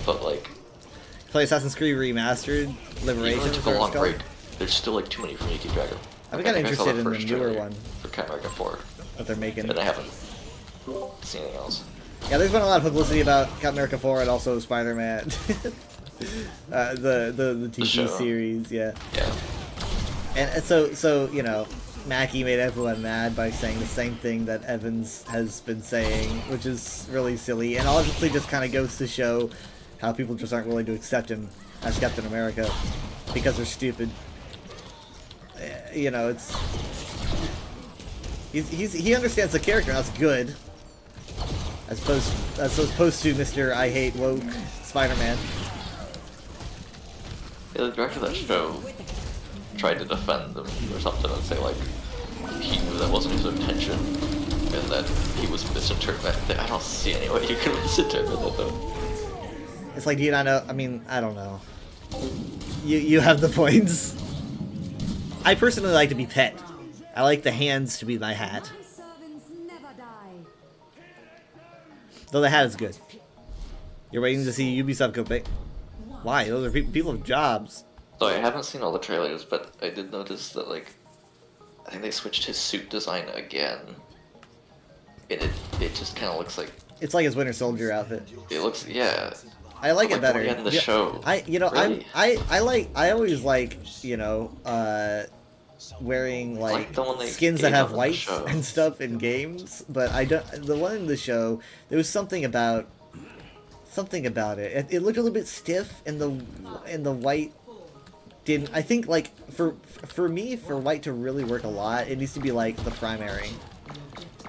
But like, play Assassin's Creed Remastered, Liberation. Even took a long break. There's still like too many for me to keep track of. I've got interested in the newer one. For Captain America 4. That they're making. But I haven't seen anything else. Yeah, there's been a lot of publicity about Captain America 4 and also Spider-Man. the TV series, yeah. Yeah. And so you know, Mackie made everyone mad by saying the same thing that Evans has been saying, which is really silly, and obviously just kind of goes to show how people just aren't willing to accept him as Captain America because they're stupid. You know, it's he understands the character. That's good, as opposed to Mr. I hate woke Spider-Man. Yeah, the director of that show tried to defend him or something and say like that wasn't his intention and that he was misinterpreting. I don't see any way you can misinterpret it though. It's like, do you not know? I mean, I don't know. You have the points. I personally like to be pet. I like the hands to be my hat. Though the hat is good. You're waiting to see Ubisoft go big. Why? Those are people with jobs. So I haven't seen all the trailers, but I did notice that like I think they switched his suit design again, and it just kind of looks like it's like his Winter Soldier outfit. It looks I like it better. In the show. Really? I always like, you know, wearing like skins that have white and stuff in games, but I don't. The one in the show, there was something about it. It looked a little bit stiff, and the white didn't. I think like for me, for white to really work a lot, it needs to be like the primary,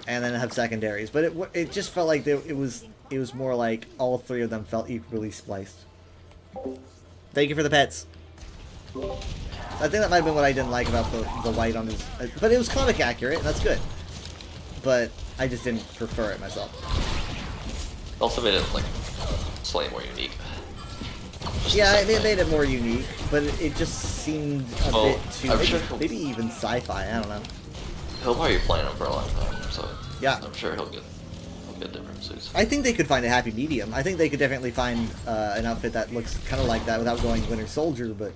and then have secondaries. But it just felt like it was more like all three of them felt equally spliced. Thank you for the pets. I think that might have been what I didn't like about the white on his... But it was comic accurate, and that's good. But I just didn't prefer it myself. Also made it, like, slightly more unique. Yeah, it made it more unique, but it just seemed a bit too... Maybe even sci-fi, I don't know. He'll probably be playing him for a long time, so... Yeah. I'm sure he'll get different suits. I think they could find a happy medium. I think they could definitely find an outfit that looks kind of like that without going Winter Soldier, but...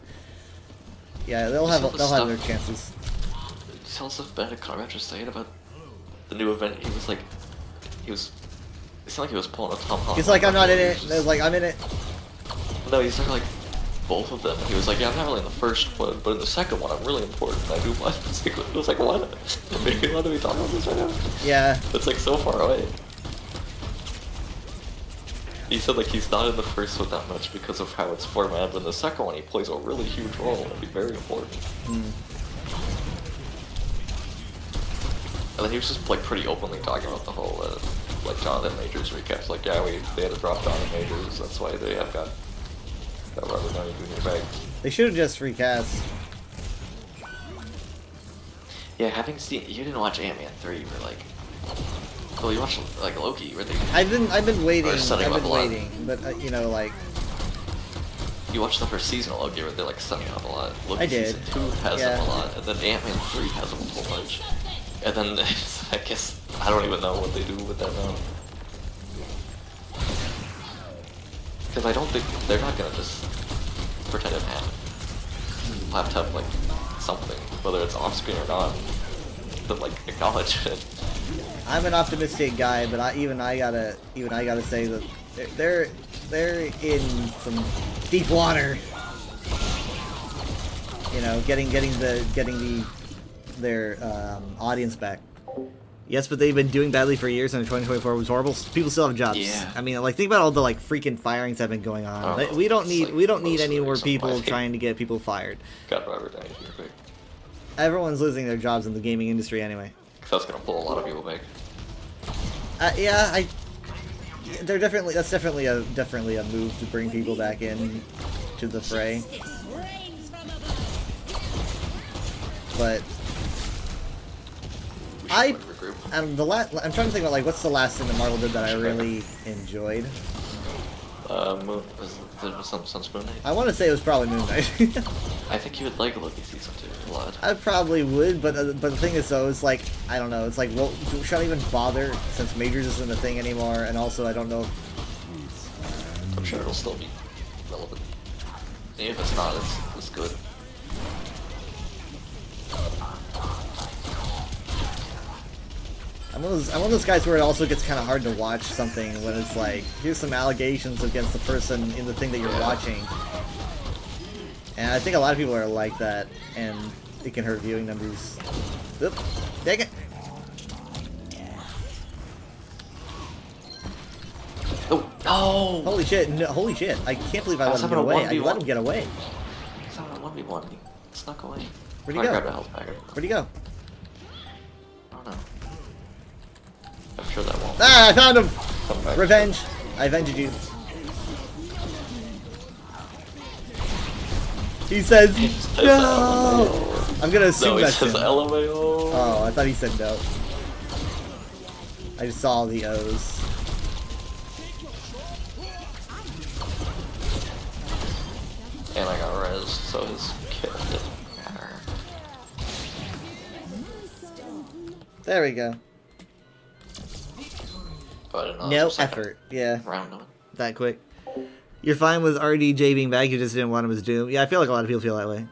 Yeah, they'll have their chances. Tell us if Benedict Cumberbatch was saying about the new event. He was like, it seemed like he was pulling a Tom Holland. He's like, I'm not in it. And I was like, I'm in it. No, he's like both of them. He was like, yeah, I'm not really in the first one, but in the second one, I'm really important. I do what? It was like, what? Maybe let me talk about this right now. Yeah. It's like so far away. He said like he's not in the first one that much because of how it's formatted, but in the second one he plays a really huge role. It'll be very important. And then he was just like pretty openly talking about the whole like Jonathan Majors recaps. Like, yeah, they had to drop Jonathan Majors. That's why they have got Robert Downey Jr. back. They should have just recast. Yeah, having seen you didn't watch Ant-Man 3, but like, well, you watched like Loki, where they. I've been waiting. Setting I've up been a lot. waiting, but you know, like. You watched the first season of Loki, where they're like setting up a lot. Loki I did. Season 2 has them a lot, and then Ant-Man 3 has them a whole bunch. And then I guess I don't even know what they do with that now. Because I don't think they're not gonna just pretend it happened. We'll have to have like something, whether it's off screen or not, that like acknowledge it. I'm an optimistic guy, but even I gotta say that they're in some deep water. You know, getting their audience back. Yes, but they've been doing badly for years, and 2024 was horrible. People still have jobs. Yeah. I mean, like, think about all the like freaking firings that have been going on. Like, we don't need any more people trying to get people fired. Got Robert Downey Jr. quick. Everyone's losing their jobs in the gaming industry anyway. That's gonna pull a lot of people back. Yeah, that's definitely a move to bring people back in to the fray. But I'm trying to think about like what's the last thing that Marvel did that I really enjoyed. Moon was Sun's Moon Knight. I want to say it was probably Moon Knight. I think you would like Loki season 2 a lot. I probably would, but the thing is though, it's like I don't know. It's like, well, should I even bother since Majors isn't a thing anymore, and also I don't know. I'm sure it'll still be relevant. Even if it's not, it's good. I'm one of those guys where it also gets kind of hard to watch something when it's like, here's some allegations against the person in the thing that you're watching. And I think a lot of people are like that, and it can hurt viewing numbers. Oop, dang it! Oh, no! Holy shit, no, holy shit. I can't believe I let him get away. I let him get away. It's not a 1v1. He snuck away. Where'd he go? Grab a health packet. Where'd he go? I don't know. I'm sure that won't. Ah, I found him! Revenge. I avenged you. He says, no! I'm gonna assume that's him. Oh, I thought he said no. I just saw the O's. And I got res, so his kill didn't matter. There we go. Oh, I didn't know No effort. Yeah. Round one. That quick. You're fine with RDJ being back, you just didn't want him as Doom. Yeah, I feel like a lot of people feel that way.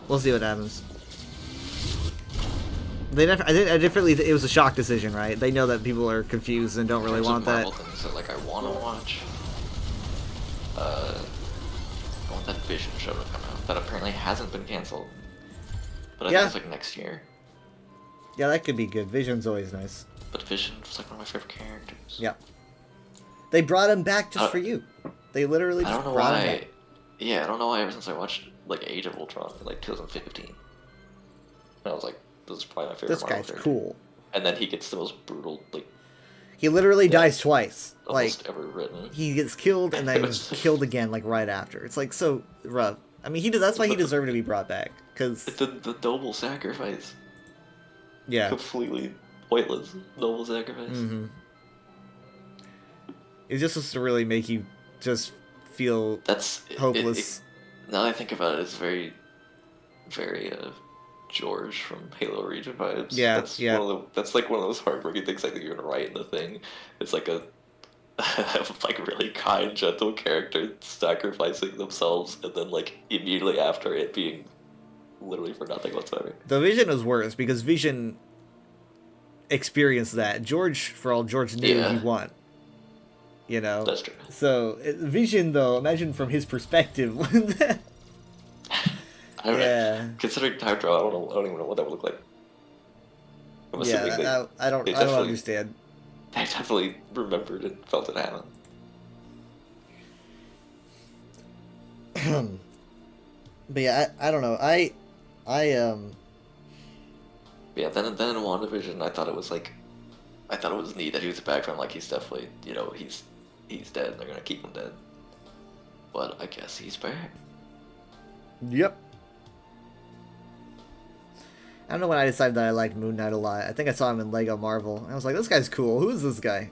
We'll see what happens. They never. I differently. It was a shock decision, right? They know that people are confused and don't really want that. Things that like I want to watch. I want that Vision show to come out. That apparently hasn't been canceled. But I think it's like next year. Yeah, that could be good. Vision's always nice. But Vision was like one of my favorite characters. Yeah. They brought him back just for you. They literally just brought him back. Yeah, I don't know why ever since I watched like Age of Ultron in like 2015. And I was like, this is probably my favorite This Marvel guy's character. cool. And then he gets the most brutal, like... He literally dies twice. Almost Like, ever written. he gets killed and then killed again, like, right after. It's, like, so rough. I mean, that's why he deserved to be brought back. Because... The noble sacrifice. Yeah. Completely pointless. Noble sacrifice. Mm-hmm. It just was to really make you just feel hopeless. Now that I think about it, it's very, very George from Halo Region vibes. Yeah, that's that's like one of those heartbreaking things I think you're gonna write in the thing. It's like a like really kind, gentle character sacrificing themselves, and then like immediately after it being literally for nothing whatsoever. The Vision was worse because Vision experienced that. George, for all George knew, he won. You know? That's true. So, Vision, though, imagine from his perspective. Yeah. Considering time travel, I don't even know what that would look like. I'm assuming I don't understand. I definitely remembered and felt it happen. But yeah, I don't know. Yeah, then in WandaVision, I thought it was neat that he was back from, like, he's definitely, you know, he's dead and they're gonna keep him dead. But I guess he's back. Yep. I don't know when I decided that I liked Moon Knight a lot. I think I saw him in Lego Marvel. I was like, this guy's cool. Who is this guy?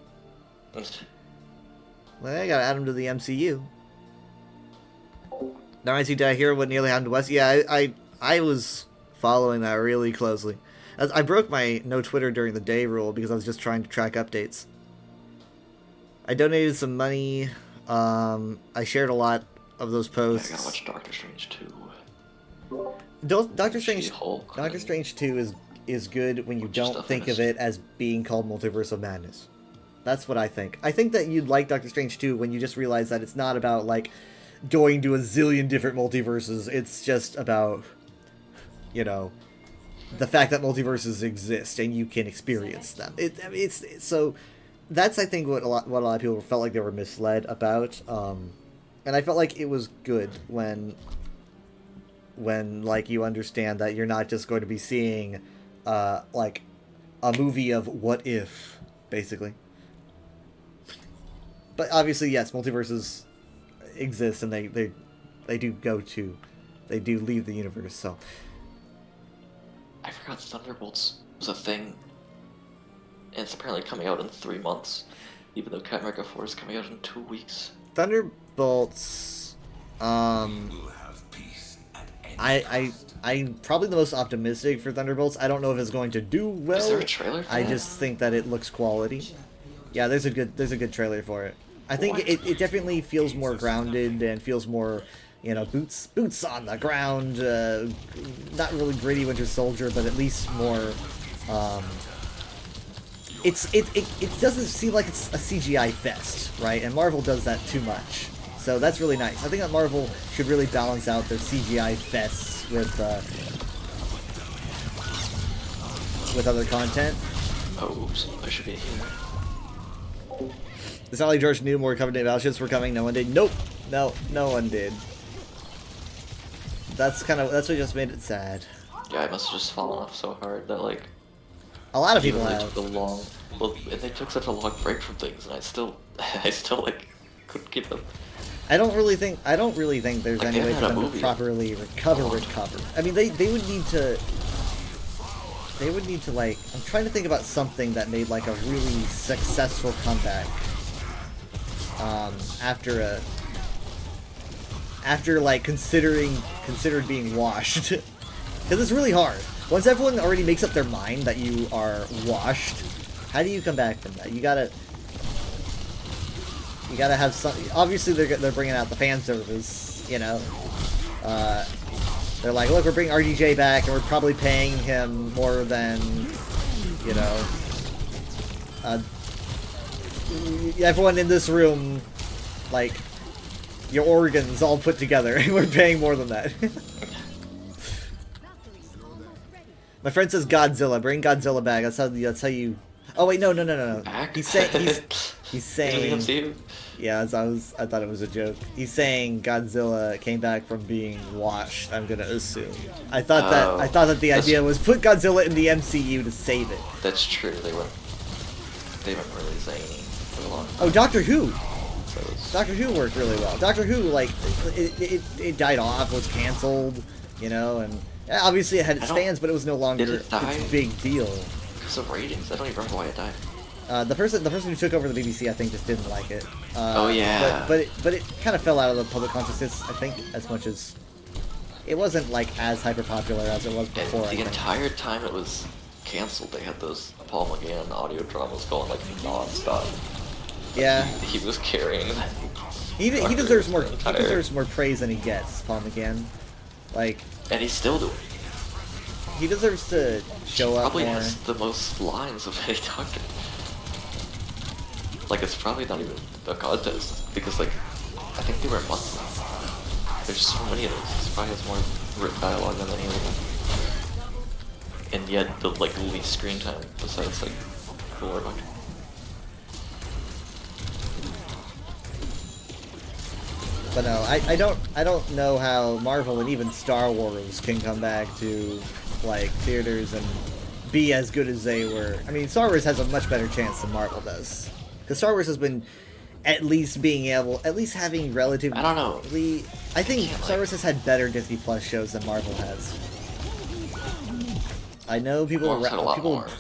Well, I gotta add him to the MCU. Now I see, did I hear what nearly happened to West? Yeah, I was following that really closely. I broke my no Twitter during the day rule because I was just trying to track updates. I donated some money. I shared a lot of those posts. I gotta watch Doctor Strange 2. Doctor Strange 2 is good when you don't think of it as being called Multiverse of Madness. That's what I think. I think that you'd like Doctor Strange 2 when you just realize that it's not about, like, going to a zillion different multiverses. It's just about, you know, the fact that multiverses exist and you can experience them. So that's, I think, what a lot of people felt like they were misled about. And I felt like it was good when like you understand that you're not just going to be seeing like a movie of what if, basically. But obviously, yes, multiverses exist and they do leave the universe. So I forgot Thunderbolts was a thing, and it's apparently coming out in 3 months, even though Captain America 4 is coming out in 2 weeks. Thunderbolts, I'm probably the most optimistic for Thunderbolts. I don't know if it's going to do well. Is there a trailer for I that? just think that it looks quality. Yeah, there's a good trailer for it. I think it definitely feels more grounded and feels more, you know, boots on the ground. Not really gritty Winter Soldier, but at least more. It doesn't seem like it's a CGI fest, right? And Marvel does that too much, so that's really nice. I think that Marvel should really balance out their CGI fests with other content. Oh, oops! I should be here. It's not like George knew more Covenant battleships were coming. No one did. Nope. No one did. That's what just made it sad. Yeah, I must have just fallen off so hard that, like, a lot of people they have. took and they took such a long break from things, and I still like couldn't keep them. I don't really think there's Like, any way they for had a them to movie. properly recover. I mean, they would need to. They would need to, like, I'm trying to think about something that made, like, a really successful comeback. After like considered being washed, because it's really hard. Once everyone already makes up their mind that you are washed, how do you come back from that? You gotta have some. Obviously, they're bringing out the fan service. You know, they're like, look, we're bringing RDJ back, and we're probably paying him more than, you know, everyone in this room, like, your organs all put together, and we're paying more than that. My friend says Godzilla. Bring Godzilla back. That's how you. Oh wait, no. He's saying. Yeah, I thought it was a joke. He's saying Godzilla came back from being washed. I'm gonna assume. I thought that the idea was put Godzilla in the MCU to save it. That's true. They weren't really zany for a long time. Oh, Doctor Who. Doctor Who worked really well. Doctor Who, like, it died off, was canceled, you know, and obviously it had its fans, but it was no longer its big deal. Because of ratings, I don't even remember why it died. The person who took over the BBC, I think, just didn't like it. Oh yeah. But it kind of fell out of the public consciousness, I think, as much as it wasn't like as hyper popular as it was before. And the entire time it was canceled, they had those Paul McGann audio dramas going like non-stop. Yeah. He was carrying that. He deserves more. He deserves more praise than he gets, Paul McGann. Like. And he's still doing. He deserves to show up Probably more. has the most lines of any doctor. Like, it's probably not even a contest because, like, I think they were monthly. There's so many of those. He probably has more written dialogue than any of them. And yet, the, like, least screen time besides, like, Cooler Doctor. But no, I don't know how Marvel and even Star Wars can come back to like theaters and be as good as they were. I mean, Star Wars has a much better chance than Marvel does, because Star Wars has been at least having relatively. I don't know. I think Star Wars has had better Disney Plus shows than Marvel has. I know people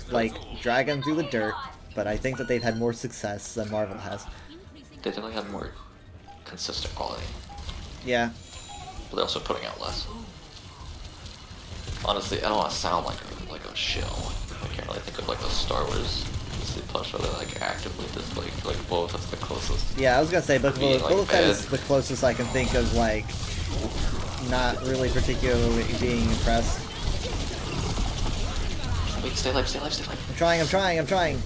like drag them through the dirt, but I think that they've had more success than Marvel has. They definitely have more consistent quality. Yeah. But they're also putting out less. Honestly, I don't want to sound like a shill. I can't really think of like a Star Wars Disney Plus show that like actively dislike. Like Boba Fett's the closest. Yeah, I was gonna say, but Boba Fett bad. is the closest I can think of, like, not really particularly being impressed. Wait, stay alive, stay alive, stay alive. I'm trying.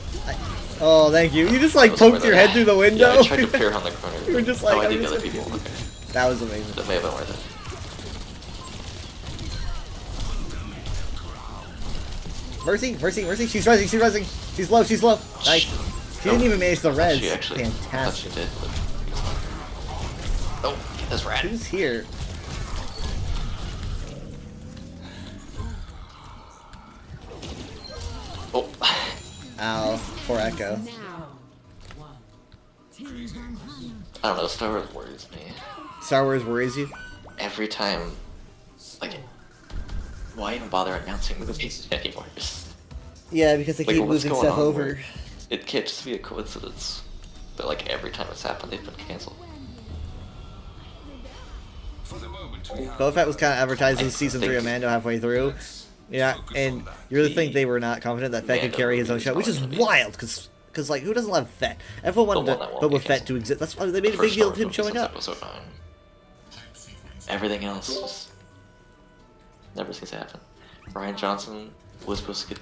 Oh, thank you. You just like poked your head through the window. Yeah, I tried to peer around the corner. You were just like, oh, I did the other people. Okay. That was amazing. That may have been worth it. Mercy, she's rising. She's low. Nice. She didn't even manage the res. She actually, fantastic. I thought she did, but... Oh, get this rat. Who's here? Oh. Ow, poor Echo. I don't know, Star Wars worries me. Star Wars worries you? Every time, like, why even bother announcing movies anymore? Yeah, because they Like, keep what's losing going stuff on over. where It can't just be a coincidence that like every time it's happened, they've been canceled. Boba Fett was kind of advertised as season 3 of Mando halfway through. Yeah, and you really think they were not confident that Fett could carry his own show, which is wild, because like, who doesn't love Fett? Everyone wanted Boba Fett to exist. That's why they made a big deal of him showing up. Everything else just never seems to happen. Rian Johnson was supposed to get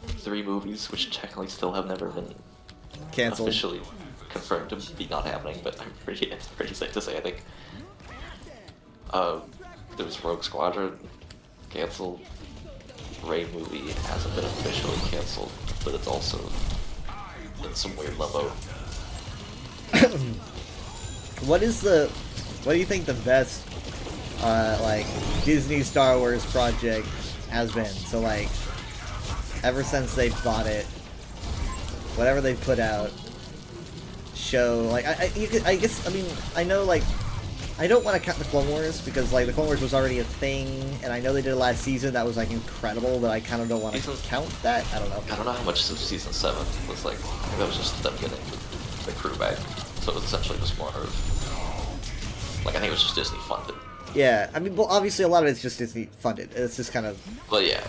3 movies, which technically still have never been canceled, officially confirmed to be not happening, but it's pretty safe to say, I think. There was Rogue Squadron canceled. Rey movie hasn't been officially canceled, but it's also in some weird limbo. What do you think the best like Disney Star Wars project has been? So like, ever since they bought it, whatever they put out, show, like, I guess, I mean, I know, like, I don't want to count the Clone Wars, because, like, the Clone Wars was already a thing, and I know they did it last season, that was, like, incredible, but I kind of don't want to count that. I don't know. I don't know how much of season 7 was, like, I think that was just them getting the crew back, so it was essentially just more of, like, I think it was just Disney funded. Yeah, I mean, well, obviously a lot of it's just Disney funded, it's just kind of... Well, yeah,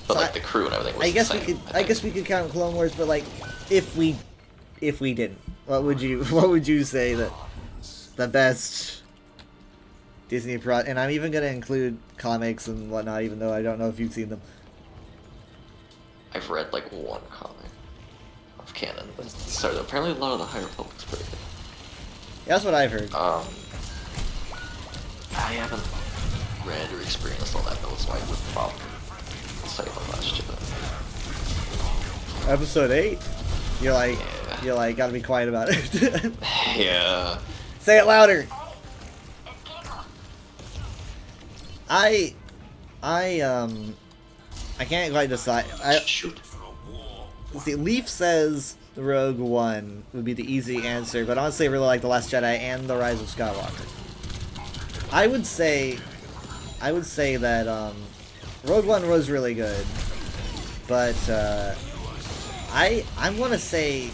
but, so like, the crew and everything was I guess the same, I guess we could count Clone Wars, but, like, if we didn't, what would you say that the best Disney and I'm even gonna include comics and whatnot, even though I don't know if you've seen them. I've read like one comic of canon, but so apparently a lot of the High Republic's pretty good. Yeah, that's what I've heard. I haven't read or experienced all that though, so I would probably say the last Jedi. Episode 8? You're like, gotta be quiet about it. Yeah. Say it louder. I can't quite decide. See, Leaf says Rogue One would be the easy answer, but honestly I really like The Last Jedi and The Rise of Skywalker. I would say that Rogue One was really good, but I want to say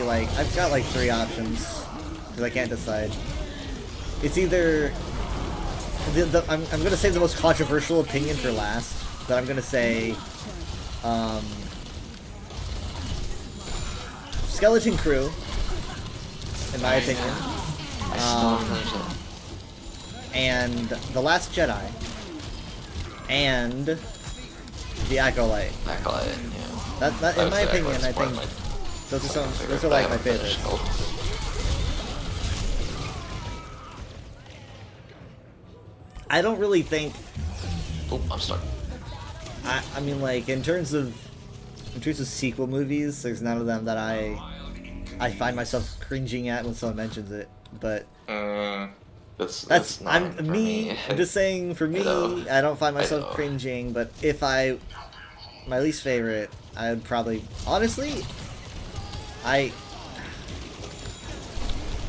like, I've got like 3 options because I can't decide. It's either I'm gonna say the most controversial opinion for last, but I'm gonna say Skeleton Crew, in my opinion, and The Last Jedi, and The Acolyte. Acolyte, yeah. That in my opinion, I think those are like my favorites. I don't really think. Oh, I'm stuck. I mean, like, in terms of sequel movies, there's none of them that I find myself cringing at when someone mentions it. but that's not I'm for me. I'm just saying for me, I don't find myself know. cringing. But if my least favorite, I would probably honestly, I'd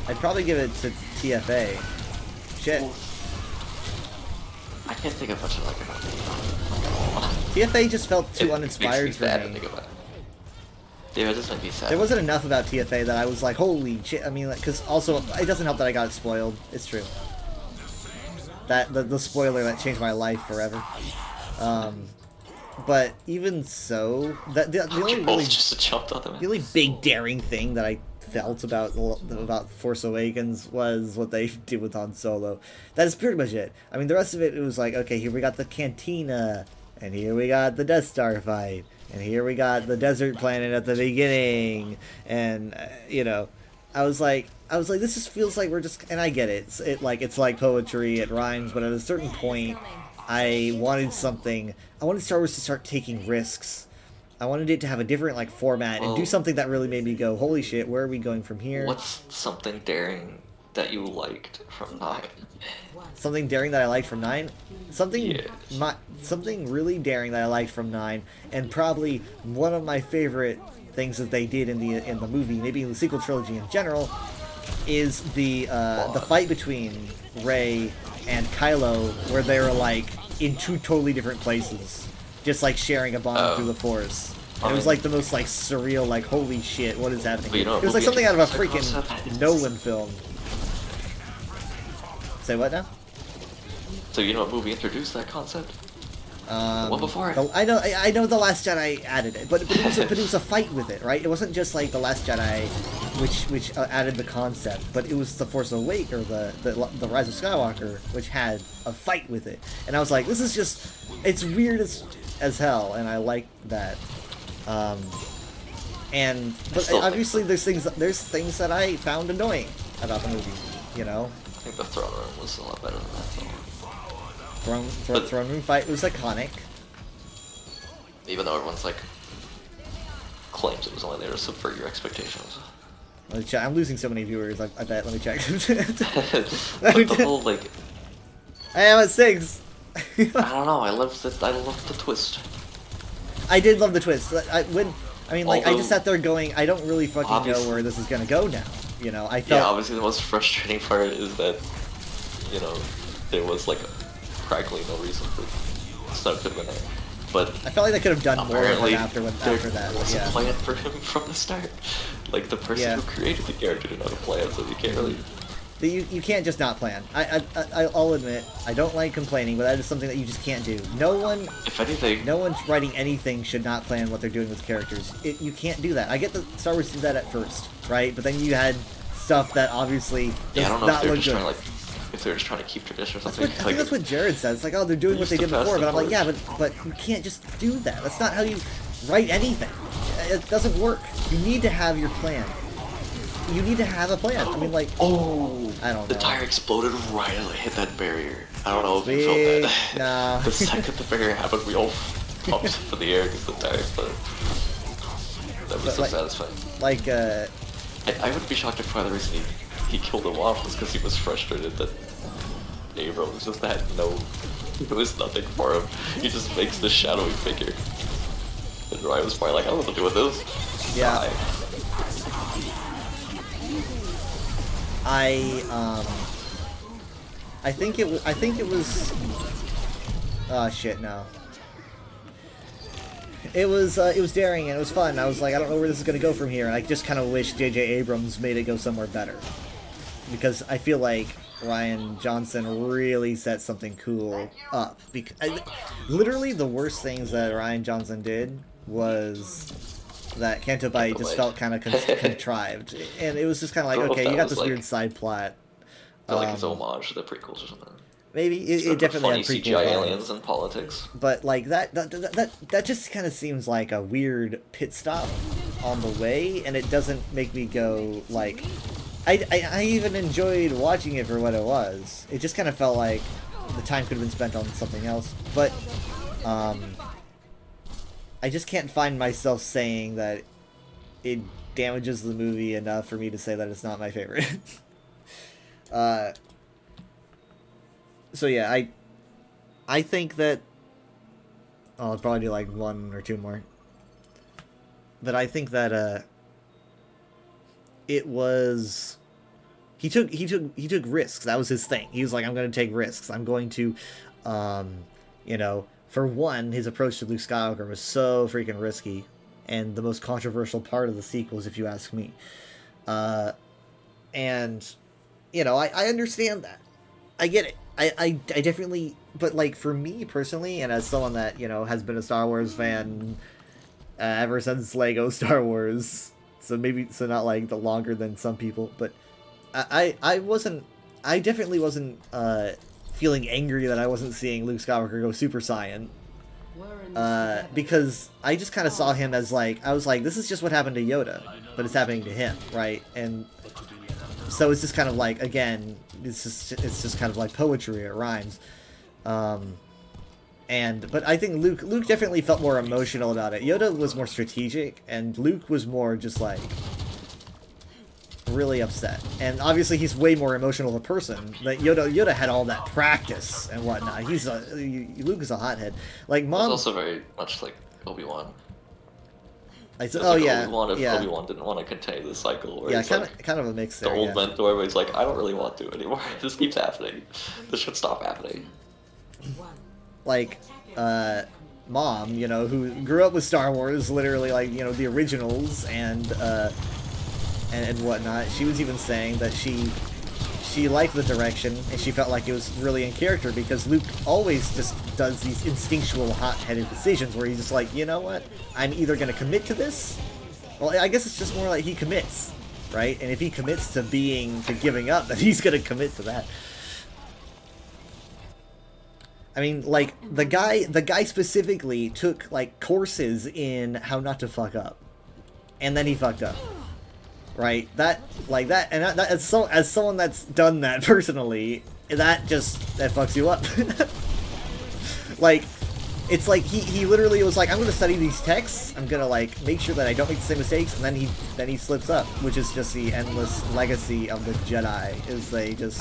probably give it to TFA. Shit. I can't think of much I like about TFA just felt too uninspired makes me for sad me. to think about it. Yeah, it just made me sad. There wasn't enough about TFA that I was like, holy shit. I mean, because also, it doesn't help that I got spoiled. It's true. That the spoiler that changed my life forever. But even so, the only really just jumped on them. The only big daring thing that I felt about Force Awakens was what they did with Han Solo. That is pretty much it. I mean, the rest of it was like, okay, here we got the cantina, and here we got the Death Star fight, and here we got the desert planet at the beginning, and you know, I was like, this just feels like we're just, and I get it. It's like poetry, it rhymes, but at a certain point, I wanted something. I wanted Star Wars to start taking risks. I wanted it to have a different like format and do something that really made me go, holy shit, where are we going from here? What's something daring that you liked from 9? Something daring that I liked from 9? Something really daring that I liked from 9, and probably one of my favorite things that they did in the movie, maybe in the sequel trilogy in general, is the fight between Rey and Kylo, where they were like in two totally different places, just like sharing a bond through the Force. And it was like the most like surreal, like holy shit, what is happening? It was like something out of a freaking Nolan film. Say what now? So you know what movie introduced that concept? What before it? I know The Last Jedi added it, but it was a fight with it, right? It wasn't just like The Last Jedi, which added the concept, but it was The Force Awakens, or the Rise of Skywalker, which had a fight with it. And I was like, this is just, it's weird as hell, and I like that. But obviously there's things that I found annoying about the movie, you know. I think the throne room was a lot better than that though. Throne room fight was iconic. Even though everyone's like claims it was only there to subvert your expectations. Let me check. I'm losing so many viewers. I bet. Let me check. The whole like. I am at 6. I don't know. I love the twist. I did love the twist. I just sat there going, I don't really fucking know where this is gonna go now. You know, I felt. Yeah, obviously the most frustrating part is that, you know, there was like practically no reason for Snoke to have been there. But I felt like they could have done more after that. There was a plan for him from the start. Like the person who created the character didn't know the plan, so you can't really. You can't just not plan. I'll admit, I don't like complaining, but that is something that you just can't do. No one, if anything, no one writing anything should not plan what they're doing with characters. You can't do that. I get that Star Wars did that at first, right? But then you had stuff that obviously does not look good. If they're just trying to keep tradition or something. I think that's what Jared says. Like, oh, they're doing what they did before, but I'm like, yeah, but you can't just do that. That's not how you write anything. It doesn't work. You need to have your plan. You need to have a plan. I mean, like, I don't know. The tire exploded right as I hit that barrier. I don't know if you felt that. Nah. The second the barrier happened, we all popped up in the air because the tire exploded. That was so satisfying. Like, I would be shocked if part of the reason he killed him off was because he was frustrated that Abrams just had it was nothing for him. He just makes this shadowy figure. And Ryan was probably like, I don't know what to do with this. Yeah. I think it was oh shit, no. It was daring and it was fun. I was like, I don't know where this is gonna go from here, and I just kind of wish J.J. Abrams made it go somewhere better, because I feel like Rian Johnson really set something cool up. Because literally the worst things that Rian Johnson did was that Canto Bight just felt kind of contrived, and it was just kind of like, okay, you got this weird side plot. Like his homage to the prequels or something. Maybe it definitely had prequel CGI aliens and politics. But like that just kind of seems like a weird pit stop on the way, and it doesn't make me go like. I even enjoyed watching it for what it was. It just kind of felt like the time could have been spent on something else. But I just can't find myself saying that it damages the movie enough for me to say that it's not my favorite. So yeah, I think that I'll probably do like 1 or 2 more. But I think that it was he took risks. That was his thing. He was like, I'm going to take risks. I'm going to you know, for one, his approach to Luke Skywalker was so freaking risky and the most controversial part of the sequels, if you ask me. And you know, I understand that. I get it. I definitely, but like for me personally, and as someone that, you know, has been a Star Wars fan ever since Lego Star Wars, so not like the longer than some people, but I definitely wasn't feeling angry that I wasn't seeing Luke Skywalker go Super Saiyan. Because I just kind of saw him as like, I was like, this is just what happened to Yoda, but it's happening to him, right? And so it's just kind of like, again, it's just kind of like poetry, it rhymes. But I think Luke definitely felt more emotional about it. Yoda was more strategic, and Luke was more just like really upset. And obviously he's way more emotional of a person. But Yoda had all that practice and whatnot. Luke is a hothead. Like Mom. It's also very much like Obi-Wan. Yeah. Obi-Wan didn't want to continue the cycle. Where kind of a mix the there. old mentor, where he's like, I don't really want to anymore. This keeps happening. This should stop happening. Like, Mom, you know, who grew up with Star Wars, literally, like, you know, the originals and whatnot. She was even saying that she liked the direction, and she felt like it was really in character, because Luke always just does these instinctual, hot-headed decisions where he's just like, you know what, I'm either going to commit to this, well, I guess it's just more like he commits, right? And if he commits to giving up, then he's going to commit to that. I mean, like, the guy specifically took, like, courses in how not to fuck up. And then he fucked up. Right? As someone that's done that personally, that fucks you up. Like, it's like he literally was like, I'm gonna study these texts, I'm gonna like make sure that I don't make the same mistakes, and then he slips up, which is just the endless legacy of the Jedi, is they just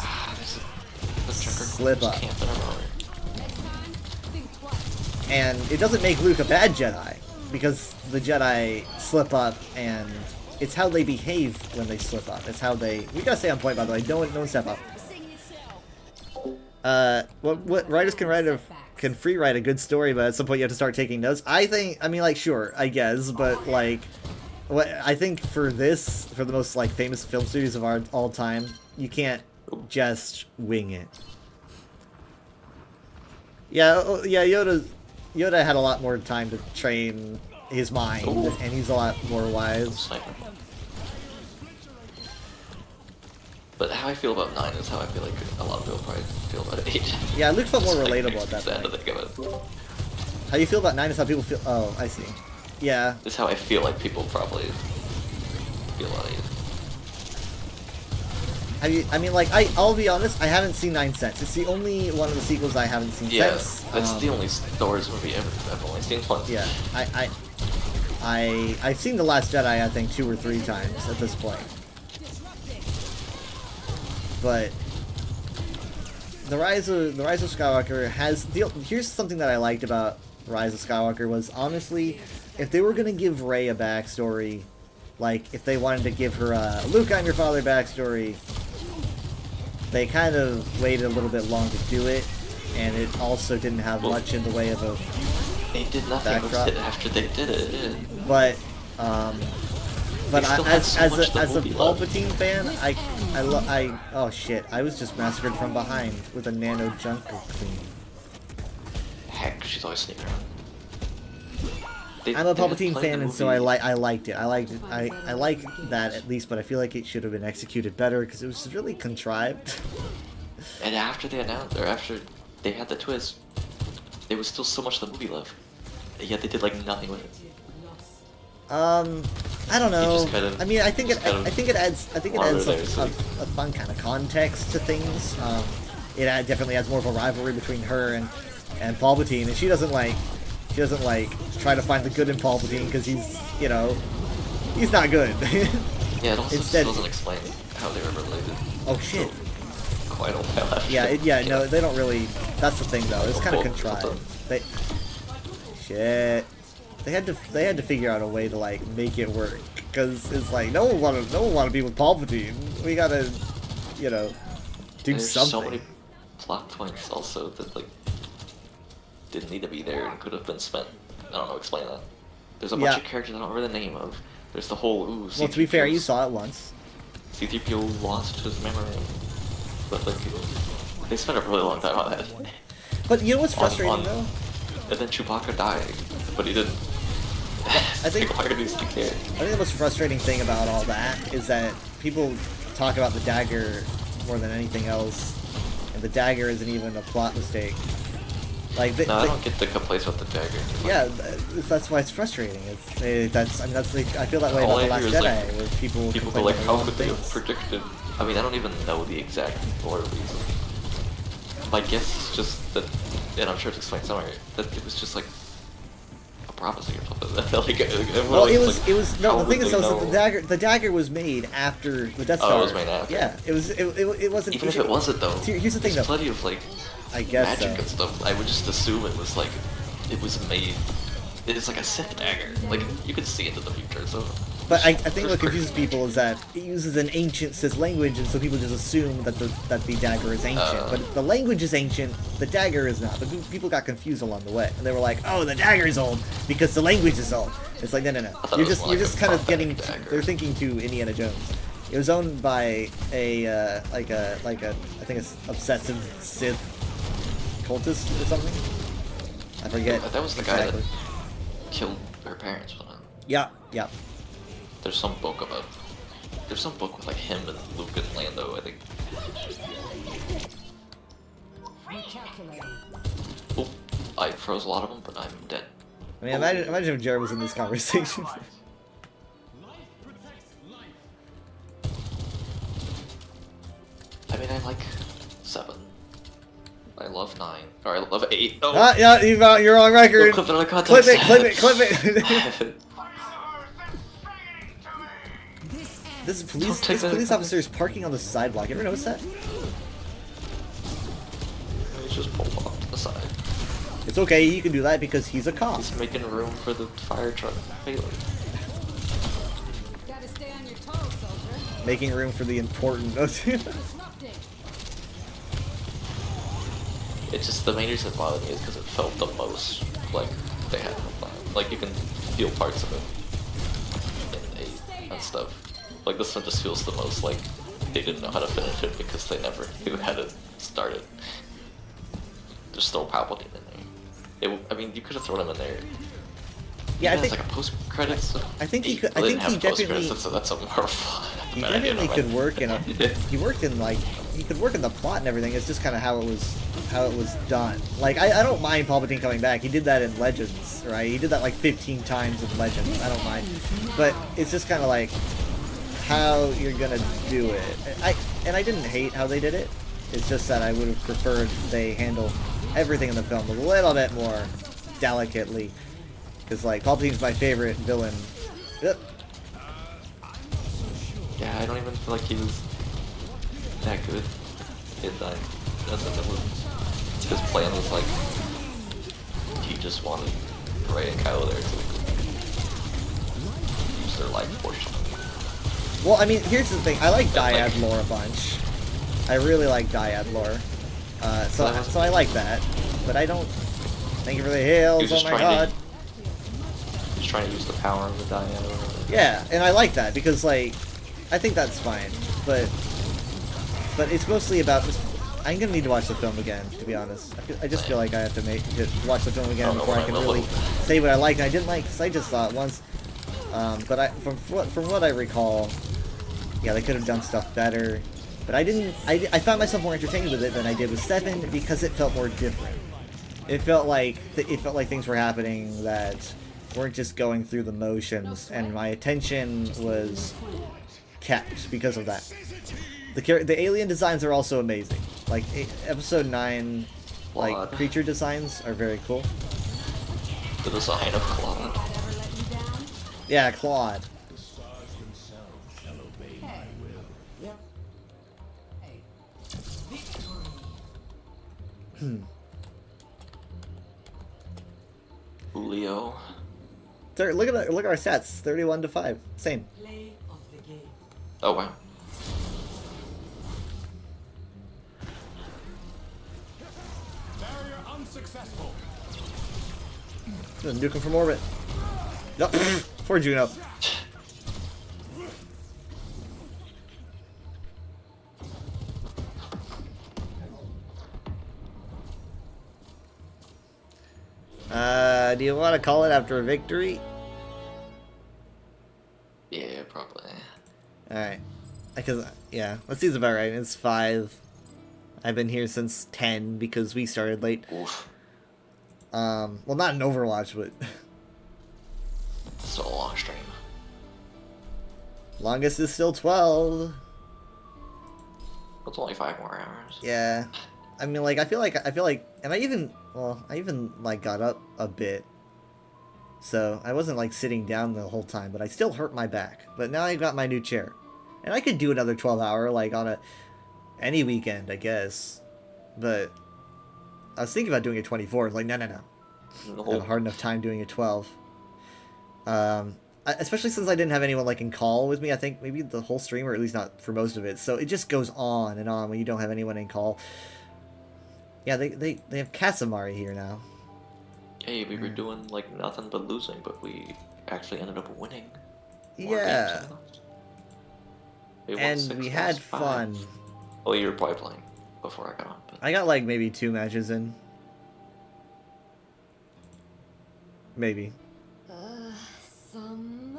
slip up. And it doesn't make Luke a bad Jedi, because the Jedi slip up, and it's how they behave when they slip up. It's how they... We gotta stay on point, by the way. Don't step up. What writers can free write a good story, but at some point you have to start taking notes. I mean, like, sure, I guess, but, like... I think for the most, like, famous film series of all time, you can't just wing it. Yeah, Yoda had a lot more time to train his mind, and he's a lot more wise. But how I feel about 9 is how I feel like a lot of people probably feel about 8. Yeah, Luke felt more relatable at that point. To think of it. How you feel about 9 is how people feel. Oh, I see. Yeah. It's how I feel like people probably feel about 8. I mean, like, I'll be honest, I haven't seen 9 since. It's the only one of the sequels I haven't seen since. That's the only Star Wars movie I've only seen once. Yeah, I've seen The Last Jedi, I think, 2 or 3 times at this point. But the Rise of Skywalker has... Here's something that I liked about Rise of Skywalker was, honestly, if they were going to give Rey a backstory, like, if they wanted to give her a Luke, I'm your father backstory, they kind of waited a little bit long to do it, and it also didn't have much in the way of a They did nothing with it after they did it. Yeah. But as a Palpatine fan, oh shit, I was just massacred from behind with a nano junker queen. Heck, she's always sneaking around. I'm a Palpatine fan, and so I liked it. I like that at least, but I feel like it should have been executed better because it was really contrived. And after they announced, or after they had the twist, there was still so much of the movie left. Yet they did like nothing with it. I don't know. I mean, I think it adds a fun kind of context to things. It definitely adds more of a rivalry between her and Palpatine, and she doesn't try to find the good in Palpatine because he's not good. Yeah, it also still doesn't explain how they were related. Oh shit. quite a while after. Yeah, no, they don't really. That's the thing, though. It's kind of contrived. Shit. They had to figure out a way to like make it work, because it's like no one want to be with Palpatine. We gotta, you know, do There's something. so many plot points also that like didn't need to be there and could have been spent. I don't know, explain that. There's a bunch of characters I don't remember the name of. There's the whole Well, to be fair, you saw it once. C-3PO lost his memory, but like they spent a really long time on that. But you know what's frustrating though? And then Chewbacca died, but he didn't. I think the most frustrating thing about all that is that people talk about the dagger more than anything else, and the dagger isn't even a plot mistake. Like, I don't get the complaints with the dagger. Yeah, that's why it's frustrating. I feel that way about The Last Jedi, where people go like, how could they have predicted? I mean, I don't even know the exact lore reason. My guess is just that, and I'm sure it's explained somewhere, that it was just like a prophecy or something. Well, it was no. The thing is, though, the dagger was made after the Death Star. Oh, it was made after. Yeah, it wasn't. Even if it wasn't, though. Here's the thing, there's though. Plenty of like magic and stuff. I would just assume it was like it was made. It's like a Sith dagger. Like you could see into the future, so. But I think what confuses people is that it uses an ancient Sith language, and so people just assume that the dagger is ancient. But the language is ancient, the dagger is not. But people got confused along the way, and they were like, "Oh, the dagger is old because the language is old." It's like, no. You're just kind of getting. They're thinking to Indiana Jones. It was owned by a I think it's obsessive Sith cultist or something. I forget. That was the guy that killed her parents. Yeah. There's some book about. There's some book with like him and Luke and Lando, I think. Oh, I froze a lot of them, but I'm dead. I mean, imagine if Jared was in this conversation. I mean, I like 7. I love 9. Or I love 8. Oh. Yeah, you're on record. Clip it out of context. Clip it. This police officer is parking on the sidewalk. You ever notice that? He's just pulled off to the side. It's okay, you can do that because he's a cop. He's making room for the fire truck payload. Gotta stay on your toes, soldier. Making room for the important. It's just the main reason it bothered me is because it felt the most like they had no plan. Like you can feel parts of it in 8 and stuff. Like this one just feels the most like they didn't know how to finish it because they never knew how to start it. Just throw Palpatine in there. I mean, you could have thrown him in there. Yeah, I think like a post credits. I think he could. I think he definitely. So that's a more fun. He definitely could work in a. He worked in like he could work in the plot and everything. It's just kind of how it was done. Like I don't mind Palpatine coming back. He did that in Legends, right? He did that like 15 times in Legends. I don't mind, but it's just kind of like how you're gonna do it. I didn't hate how they did it. It's just that I would have preferred they handle everything in the film a little bit more delicately. Because, like, Palpatine's my favorite villain. Yep. Yeah, I don't even feel like he was that good in that. His plan was like, he just wanted Rey and Kylo there so they could use their life portion. Well, I mean, here's the thing. I like Dyad lore a bunch. I really like Dyad lore. So I like that. But I don't... Thank you for the hills, oh my god. Just trying to use the power of the Dyad. Yeah, and I like that because, like, I think that's fine. But it's mostly about this. I'm gonna need to watch the film again, to be honest. I just feel like I have to watch the film again before I can really say what I liked and I didn't like. Because I just saw it once. But from what I recall, yeah, they could have done stuff better. But I didn't. I found myself more entertained with it than I did with 7 because it felt more different. It felt like things were happening that weren't just going through the motions, and my attention was kept because of that. The alien designs are also amazing. Like episode 9, like creature designs are very cool. The design of Claude. Yeah, Claude. Julio. Look at our stats. 31-5. Same. Play of the game. Oh wow. Barrier unsuccessful. Nuke him from orbit. Nope. Poor Juno. Do you want to call it after a victory? Yeah, probably. Alright. Because, yeah, that seems about right. It's 5. I've been here since 10 because we started late. Oof. Well, not in Overwatch, but... Still a long stream. Longest is still 12. It's only 5 more hours. Yeah. I mean, like, I feel like, and I even like got up a bit. So I wasn't like sitting down the whole time, but I still hurt my back. But now I got my new chair. And I could do another 12-hour, like, on any weekend, I guess. But I was thinking about doing a 24. Like, no. I have a hard enough time doing a 12. Especially since I didn't have anyone, like, in call with me. I think maybe the whole stream, or at least not for most of it. So it just goes on and on when you don't have anyone in call. Yeah, they have Casamari here now. Hey, we were doing, like, nothing but losing, but we actually ended up winning. Yeah. And we had fun. Well, you were probably playing before I got on. But... I got, like, maybe 2 matches in. Maybe. Some.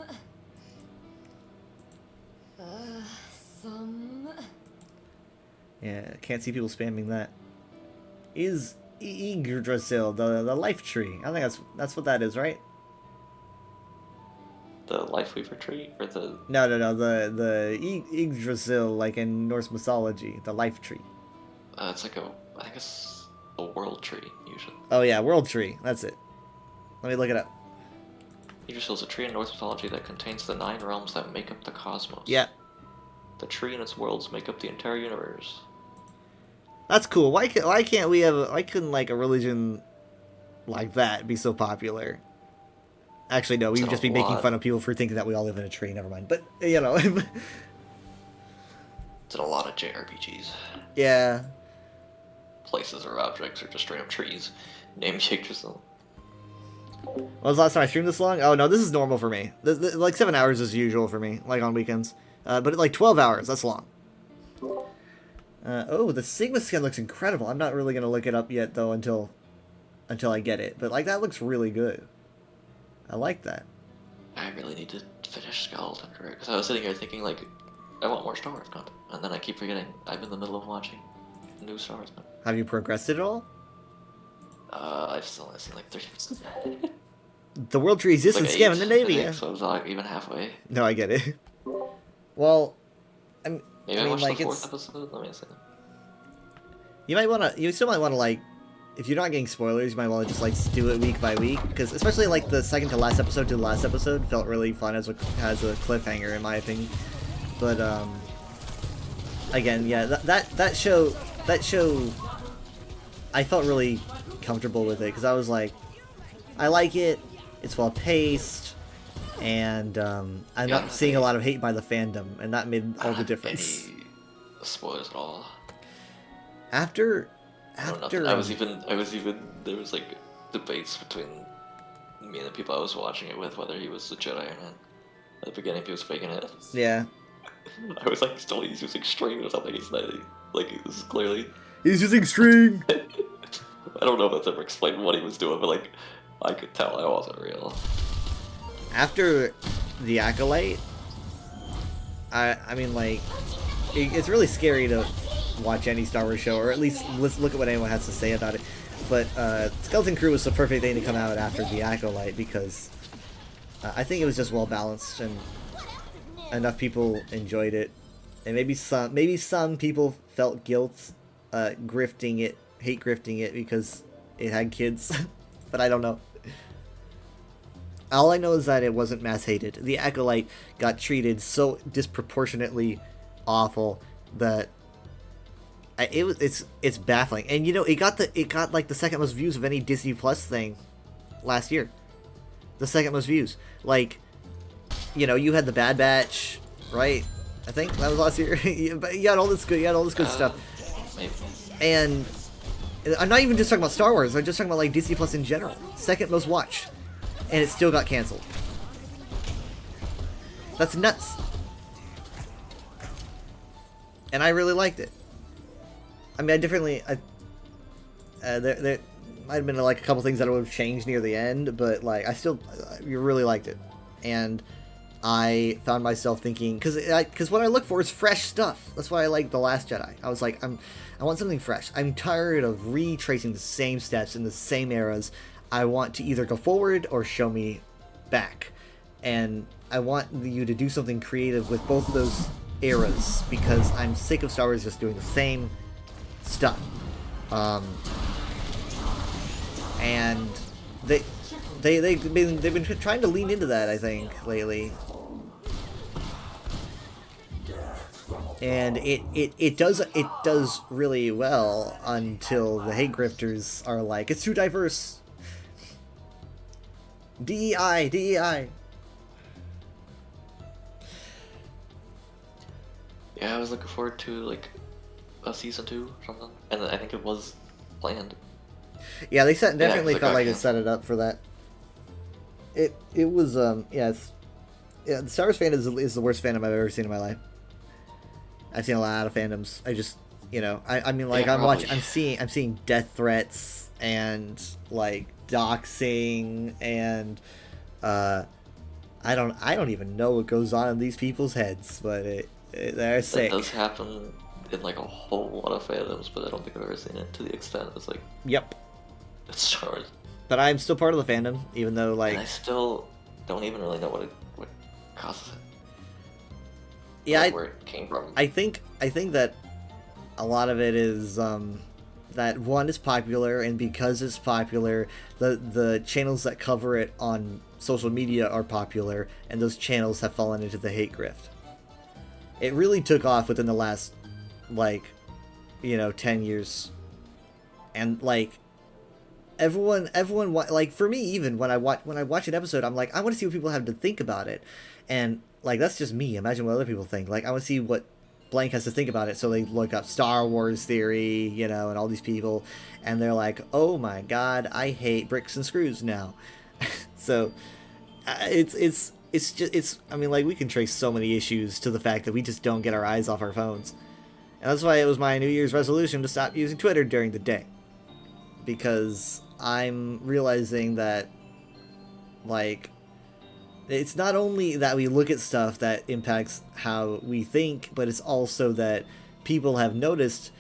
Yeah, can't see people spamming that. Is Yggdrasil the life tree? I think that's what that is, right? The Life Weaver tree, or the... No, the Yggdrasil, like in Norse mythology, the life tree. It's like I think it's a world tree, usually. Oh yeah, world tree, that's it. Let me look it up. Yggdrasil is a tree in Norse mythology that contains the 9 realms that make up the cosmos. Yeah. The tree and its worlds make up the entire universe. That's cool. Why can't we have? Why couldn't like a religion like that be so popular? Actually, no. We would just be making fun of people for thinking that we all live in a tree. Never mind. But you know. It's in a lot of JRPGs. Yeah. Places or objects are just straight up trees named Yggdrasil. When was the last time I streamed this long? Oh no, this is normal for me. Like 7 hours is usual for me, like on weekends. But like 12 hours, that's long. Oh, the Sigma skin looks incredible. I'm not really gonna look it up yet though until I get it. But like that looks really good. I like that. I really need to finish Skeleton Crew because I was sitting here thinking like, I want more Star Wars content, and then I keep forgetting I'm in the middle of watching new Star Wars content. Have you progressed it at all? I've still only seen like 30 minutes. The world tree exists in Scandinavia. So it's not even halfway. No, I get it. Well, Maybe I watched like the 4th episode. Let me see. You still might wanna like, if you're not getting spoilers, you might want to just like do it week by week, because especially like the second to last episode felt really fun as a cliffhanger in my opinion. But again, yeah, that show, I felt really comfortable with it because I was like, I like it. It's well paced, and I'm not seeing a lot of hate by the fandom, and that made all the difference. Any spoilers at all? After I was even there was like debates between me and the people I was watching it with whether he was a Jedi or not. At the beginning, if he was faking it. Yeah. I was like, he's using string or something. He's not like this is clearly. He's using string. I don't know if that's ever explained what he was doing, but like I could tell it wasn't real. After the Acolyte, I mean like it's really scary to watch any Star Wars show, or at least let's look at what anyone has to say about it. But Skeleton Crew was the perfect thing to come out after the Acolyte because I think it was just well balanced and enough people enjoyed it, and maybe some people felt guilt hate grifting it because it had kids, but I don't know. All I know is that it wasn't mass hated. The Acolyte got treated so disproportionately awful that It's baffling, and it got like the second most views of any Disney Plus thing last year. The second most views. Like, you had the Bad Batch, right? I think that was last year. But you had all this good stuff. Maybe. And I'm not even just talking about Star Wars. I'm just talking about like Disney Plus in general. Second most watched, and it still got canceled. That's nuts. And I really liked it. I mean, there might have been like a couple things that would have changed near the end, but like I really liked it, and I found myself thinking because what I look for is fresh stuff. That's why I like The Last Jedi. I was like, I want something fresh. I'm tired of retracing the same steps in the same eras. I want to either go forward or show me back, and I want you to do something creative with both of those eras because I'm sick of Star Wars just doing the same stuff. And they've been trying to lean into that, I think, lately. And it does really well until the hate grifters are like, it's too diverse. DEI. Yeah, I was looking forward to like a season 2 or something, and I think it was planned. Yeah, they definitely felt like they set it up for that. It was the Star Wars fandom is the worst fandom I've ever seen in my life. I've seen a lot of fandoms. I just I mean like I'm seeing death threats and like doxing and I don't even know what goes on in these people's heads, but they're sick. That does happen in like a whole lot of fandoms, but I don't think I've ever seen it to the extent it's like. Yep. It's Star Wars. But I'm still part of the fandom, even though like. And I still don't even really know what causes it. Yeah, like where it came from. I think that a lot of it is that one is popular, and because it's popular, the channels that cover it on social media are popular, and those channels have fallen into the hate grift. It really took off within the last, 10 years. And, everyone, like, for me, even, when I watch an episode, I'm like, I want to see what people have to think about it. And, that's just me. Imagine what other people think. I want to see what blank has to think about it. So they look up Star Wars theory, and all these people, and they're like, oh my god, I hate bricks and screws now. So, I mean, we can trace so many issues to the fact that we just don't get our eyes off our phones. And that's why it was my New Year's resolution to stop using Twitter during the day. Because I'm realizing that, it's not only that we look at stuff that impacts how we think, but it's also that people have noticed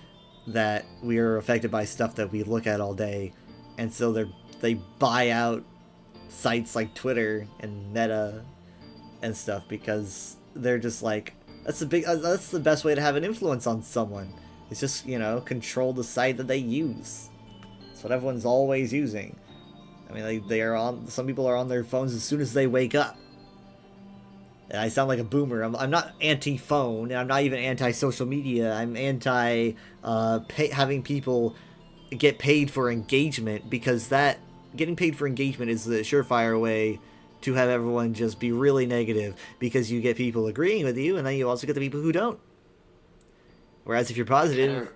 that we are affected by stuff that we look at all day. And so they buy out sites like Twitter and Meta and stuff because they're just that's the best way to have an influence on someone. It's just, control the site that they use. That's what everyone's always using. I mean, some people are on their phones as soon as they wake up. And I sound like a boomer. I'm not anti-phone, and I'm not even anti-social media. I'm anti having people get paid for engagement, because getting paid for engagement is the surefire way to have everyone just be really negative, because you get people agreeing with you, and then you also get the people who don't. Whereas if you're positive...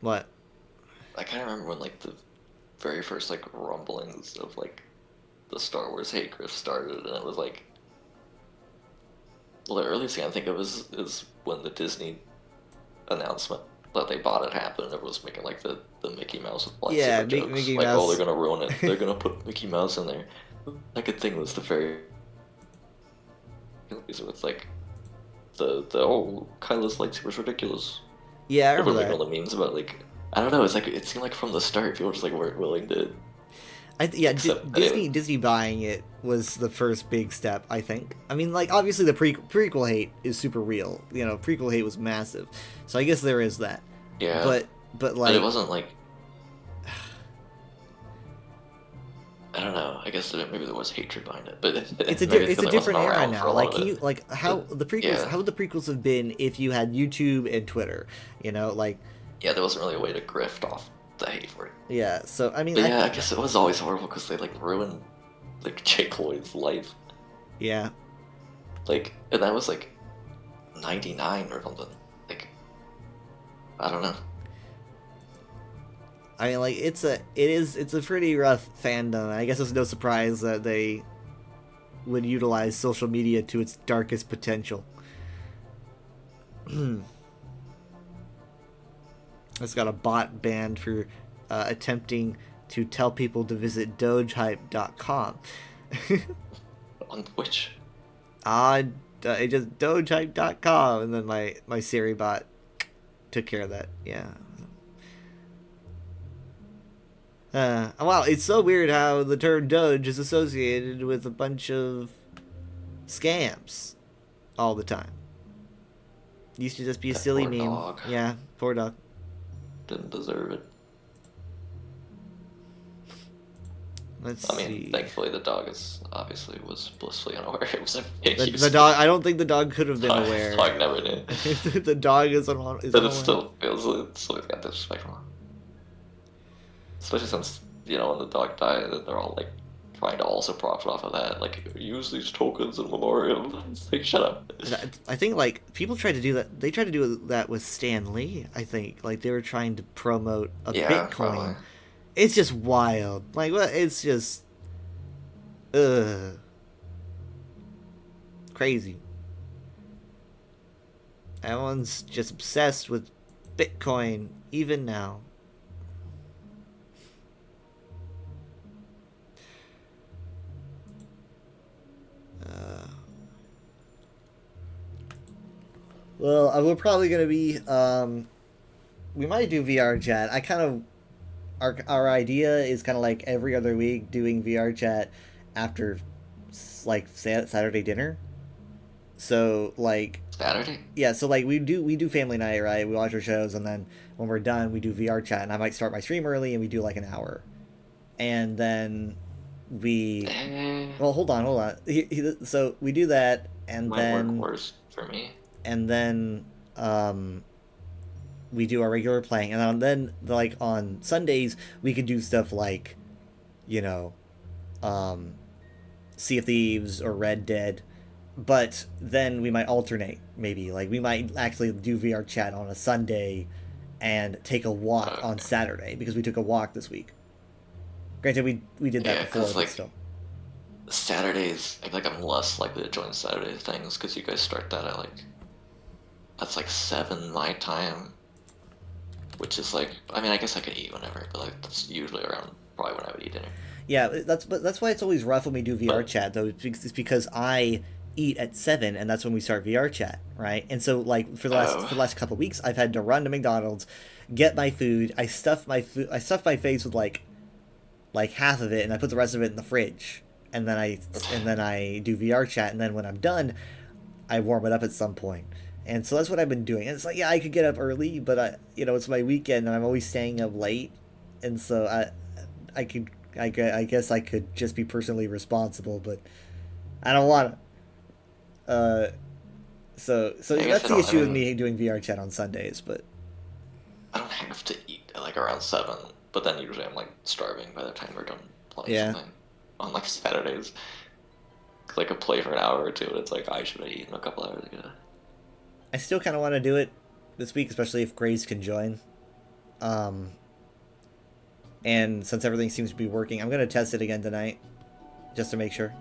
What? I kind of remember when, the very first, rumblings of, the Star Wars hate grift started, and it was, well, the earliest thing I think of is when the Disney announcement that they bought it happened, and everyone was making, the Mickey Mouse with lightsaber jokes. Mickey Mouse. Oh, they're gonna ruin it. They're gonna put Mickey Mouse in there. Second thing was the very... with, Kylo's lightsaber's ridiculous. Yeah, I remember that. All the memes about, I don't know, it seemed like from the start, people just, weren't willing to... Disney buying it was the first big step, I think. I mean, obviously the prequel hate is super real. Prequel hate was massive. So I guess there is that. Yeah. But it wasn't, I don't know. I guess maybe there was hatred behind it, but it's a different era now. How the prequels have been if you had YouTube and Twitter, Yeah, there wasn't really a way to grift off the hate for it. Yeah, so I mean, But yeah, I guess it was always horrible because they like ruined like Jake Lloyd's life. Yeah. Like, and that was like 99 or something. Like, I don't know. I mean, like, it's a pretty rough fandom. I guess it's no surprise that they would utilize social media to its darkest potential. It's got a bot banned for attempting to tell people to visit dogehype.com. On which? It just dogehype.com, and then my Siri bot took care of that. Yeah. Wow, it's so weird how the term Doge is associated with a bunch of scams all the time. Used to just be a silly meme. Dog. Yeah, poor dog. Didn't deserve it. Let's I mean, see. thankfully the dog was blissfully unaware. It was a fake The dog. I don't think the dog could have been aware. The dog never did. The dog is on. But it still feels it's got disrespectful. Especially since, you know, when the dog died, they're all like trying to also profit off of that. Like, use these tokens in memoriam. It's like, shut up. I think like people tried to do that. They tried to do that with Stan Lee. I think like they were trying to promote a Bitcoin. Probably. It's just wild. Like, what? It's just, crazy. Everyone's just obsessed with Bitcoin, even now. Well, we're probably gonna be. We might do VR chat. I kind of. Our idea is kind of like every other week doing VR chat after like Saturday dinner. So like Saturday? Yeah, so like we do family night, right? We watch our shows, and then when we're done we do VR chat, and I might start my stream early and we do like an hour. And then we well, hold on. So we do that, and then work worse for me. And then we do our regular playing, and then like on Sundays we could do stuff like, you know, Sea of Thieves or Red Dead, but then we might alternate. Maybe like we might actually do VR chat on a Sunday and take a walk on Saturday, because we took a walk this week. Granted, we did that before, but like, still. Saturdays, I feel like I'm less likely to join Saturday things because you guys start that at like, that's like 7 my time. Which is like, I mean, I guess I could eat whenever, but like that's usually around probably when I would eat dinner. Yeah, that's why it's always rough when we do VR chat though. It's because I eat at 7, and that's when we start VR chat, right? And so like for the last couple of weeks, I've had to run to McDonald's, get my food. I stuff my face with like half of it, and I put the rest of it in the fridge, and then I do VR chat, and then when I'm done, I warm it up at some point. And so that's what I've been doing. And it's like, yeah, I could get up early, but it's my weekend and I'm always staying up late. And so I guess I could just be personally responsible, but I don't want to. So that's the issue with me doing VR chat on Sundays, but I don't have to eat at like around 7, but then usually I'm like starving by the time we're done playing something on like Saturdays. Like a play for an hour or two, and it's like I should have eaten a couple hours ago. I still kind of want to do it this week, especially if Grace can join. And since everything seems to be working, I'm going to test it again tonight, just to make sure.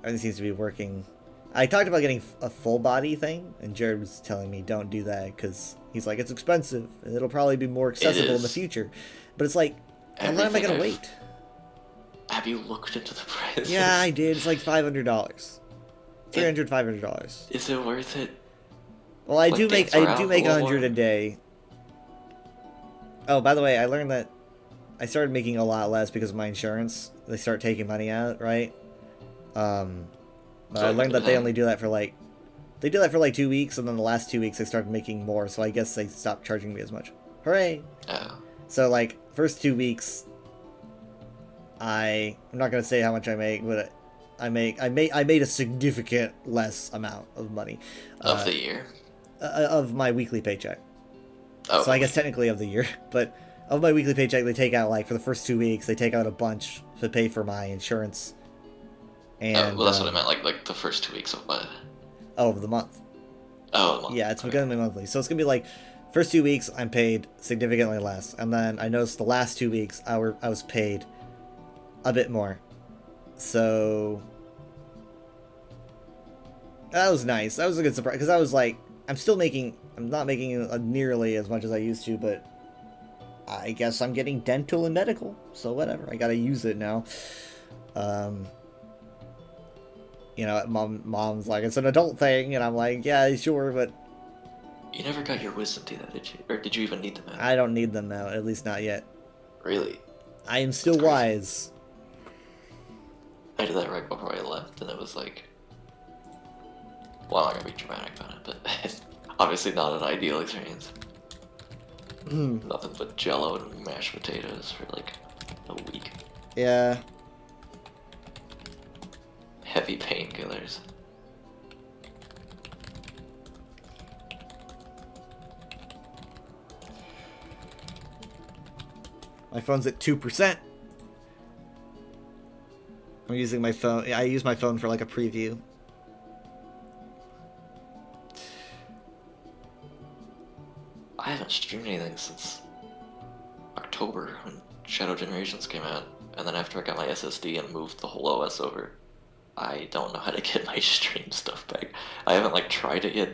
Everything seems to be working. I talked about getting a full body thing, and Jared was telling me don't do that, because he's like, it's expensive, and it'll probably be more accessible in the future. But it's like, how long am I going to wait? Have you looked into the price? Yeah, I did. It's like $500. $500. Is it worth it? Well, I do make 100 a day. Oh, by the way, I learned that I started making a lot less because of my insurance. They start taking money out, right? But I learned that they only do that for like 2 weeks, and then the last 2 weeks they started making more. So I guess they stopped charging me as much. Hooray! So like first 2 weeks, I'm not gonna say how much I make, but I made a significant less amount of money of the year. Of my weekly paycheck. Oh. So I guess technically of the year, but of my weekly paycheck, they take out, like, for the first 2 weeks, they take out a bunch to pay for my insurance. And, well, that's what I meant, like the first 2 weeks of what? Oh, of the month. Oh, the month. Yeah, it's gonna be monthly. So it's gonna be like, first 2 weeks, I'm paid significantly less. And then I noticed the last 2 weeks, I was paid a bit more. So that was nice. That was a good surprise, because I was like, I'm not making nearly as much as I used to, but I guess I'm getting dental and medical, so whatever. I gotta use it now. You know, mom's like, it's an adult thing, and I'm like, yeah, sure, but... You never got your wisdom teeth out, did you? Or did you even need them out? I don't need them now, at least not yet. Really? I am still wise. I did that right before I left, and it was like... Well, I'm not gonna be dramatic about it, but it's obviously not an ideal experience. Nothing but jello and mashed potatoes for like a week. Yeah. Heavy painkillers. My phone's at 2%. I'm using my phone. I use my phone for like a preview. I haven't streamed anything since October when Shadow Generations came out, and then after I got my SSD and moved the whole OS over, I don't know how to get my stream stuff back. I haven't like tried it yet,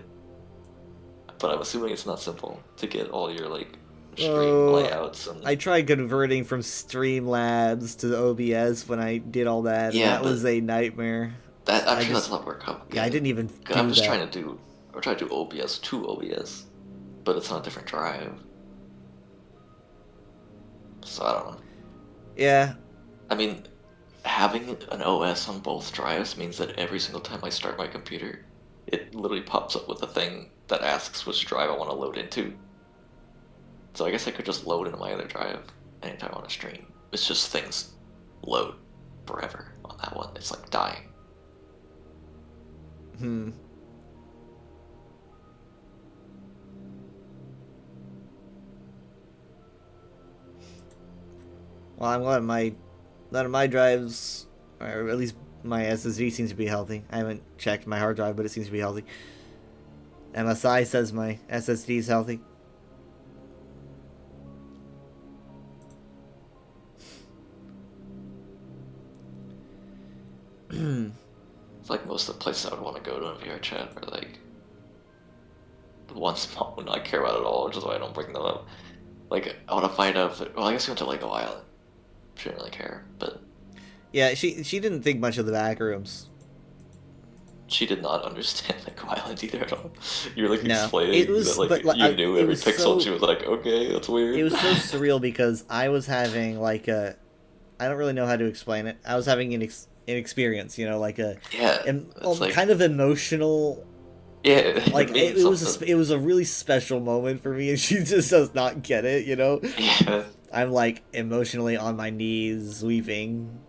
but I'm assuming it's not simple to get all your like stream layouts. And... I tried converting from Streamlabs to OBS when I did all that. Yeah, and that was a nightmare. I'm sure that's not work out. Yeah, I didn't even. I'm just trying to do OBS to OBS. But it's on a different drive. So I don't know. Yeah. I mean, having an OS on both drives means that every single time I start my computer, it literally pops up with a thing that asks which drive I want to load into. So I guess I could just load into my other drive anytime I want to stream. It's just things load forever on that one. It's like dying. Well, I'm glad none of my drives, or at least my SSD seems to be healthy. I haven't checked my hard drive, but it seems to be healthy. MSI says my SSD is healthy. It's like most of the places I would want to go to in VR chat are like the ones I would not care about at all, which is why I don't bring them up. Like, I want to find out if... Well, I guess we went to Lego Island. She didn't really care, but... Yeah, she didn't think much of the back rooms. She did not understand Lego Island either at all. You were, like, No, explaining it was, that, like, but, you knew every pixel, so, and she was like, okay, that's weird. It was so surreal because I was having, like, I don't really know how to explain it. I was having an experience, you know, like a... Yeah, like, kind of emotional... Yeah, like it was a really special moment for me, and she just does not get it, you know. Yeah. I'm like emotionally on my knees weeping,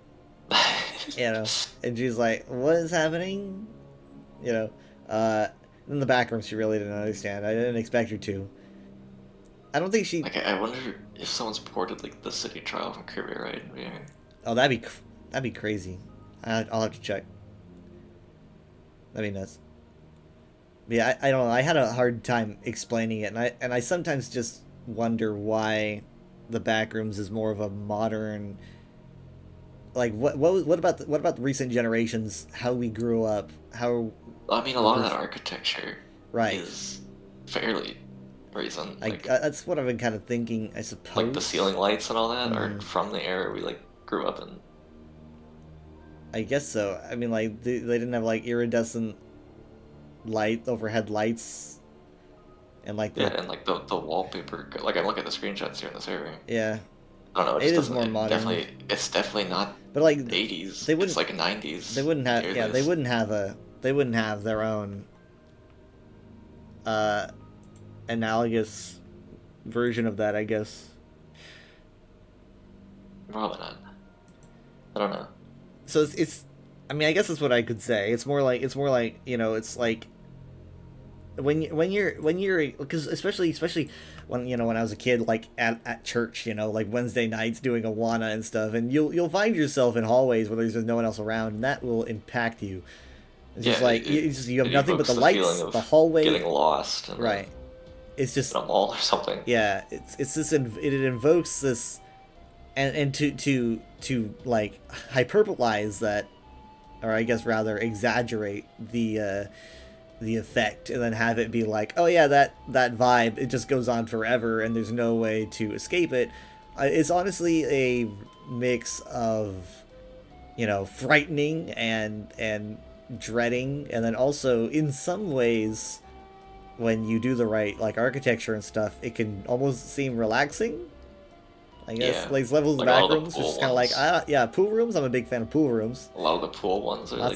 you know, and she's like, "What is happening?" You know. In the back room, she really didn't understand. I didn't expect her to. I don't think she. Like, I wonder if someone's ported like the city trial from Kirby, right? Yeah. Oh, that'd be crazy. I'll have to check. That'd be nuts. Yeah, I don't know. I had a hard time explaining it, and I sometimes just wonder why the Backrooms is more of a modern. Like what about the recent generations? How we grew up? How? I mean, a lot of that architecture, right, is fairly recent. Like, that's what I've been kind of thinking. I suppose. Like the ceiling lights and all that are from the era we like grew up in. I guess so. I mean, like they didn't have like iridescent overhead lights, and like and like the wallpaper. Like I'm looking at the screenshots here in this area. Yeah, I don't know. It is more modern. It's definitely not. But like 80s. They wouldn't. It's like 90s. They wouldn't have. Yeah, they wouldn't have They wouldn't have their own analogous version of that, I guess. Probably not. I don't know. So it's I mean, I guess that's what I could say. It's more like, you know, it's like when you're because especially when when I was a kid, like at church, like Wednesday nights doing Awana and stuff, and you'll find yourself in hallways where there's no one else around, and that will impact you. It's just like you have nothing but the lights, the hallway, getting lost, and right? It's just a mall or something. Yeah, it's this. It invokes this, and to like hyperbolize that, or I guess rather exaggerate the effect, and then have it be like, oh yeah, that vibe, it just goes on forever, and there's no way to escape it. It's honestly a mix of, frightening and dreading, and then also in some ways, when you do the right like architecture and stuff, it can almost seem relaxing. I guess like levels of back rooms, which is kind of like pool rooms. I'm a big fan of pool rooms. A lot of the pool ones are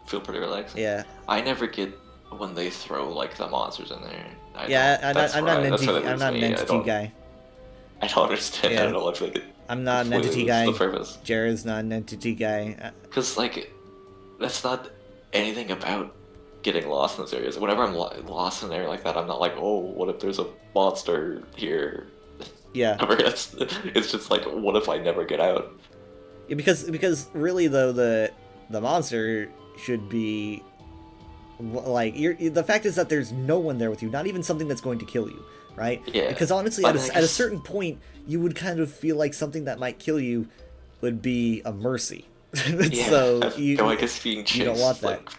feel pretty relaxing. Yeah. I never get when they throw like the monsters in there. I'm not an entity guy. I don't understand. I don't know if I'm not an entity guy. Jared's not an entity guy. Because like, that's not anything about getting lost in those areas. Whenever I'm lost in an area like that, I'm not like, oh, what if there's a monster here? Yeah. It's just like, what if I never get out? Yeah, because really though the monster should be like the fact is that there's no one there with you, not even something that's going to kill you, right? Yeah. Because honestly, at a certain point, you would kind of feel like something that might kill you would be a mercy. Yeah. So I guess being chased, you don't want that. Like,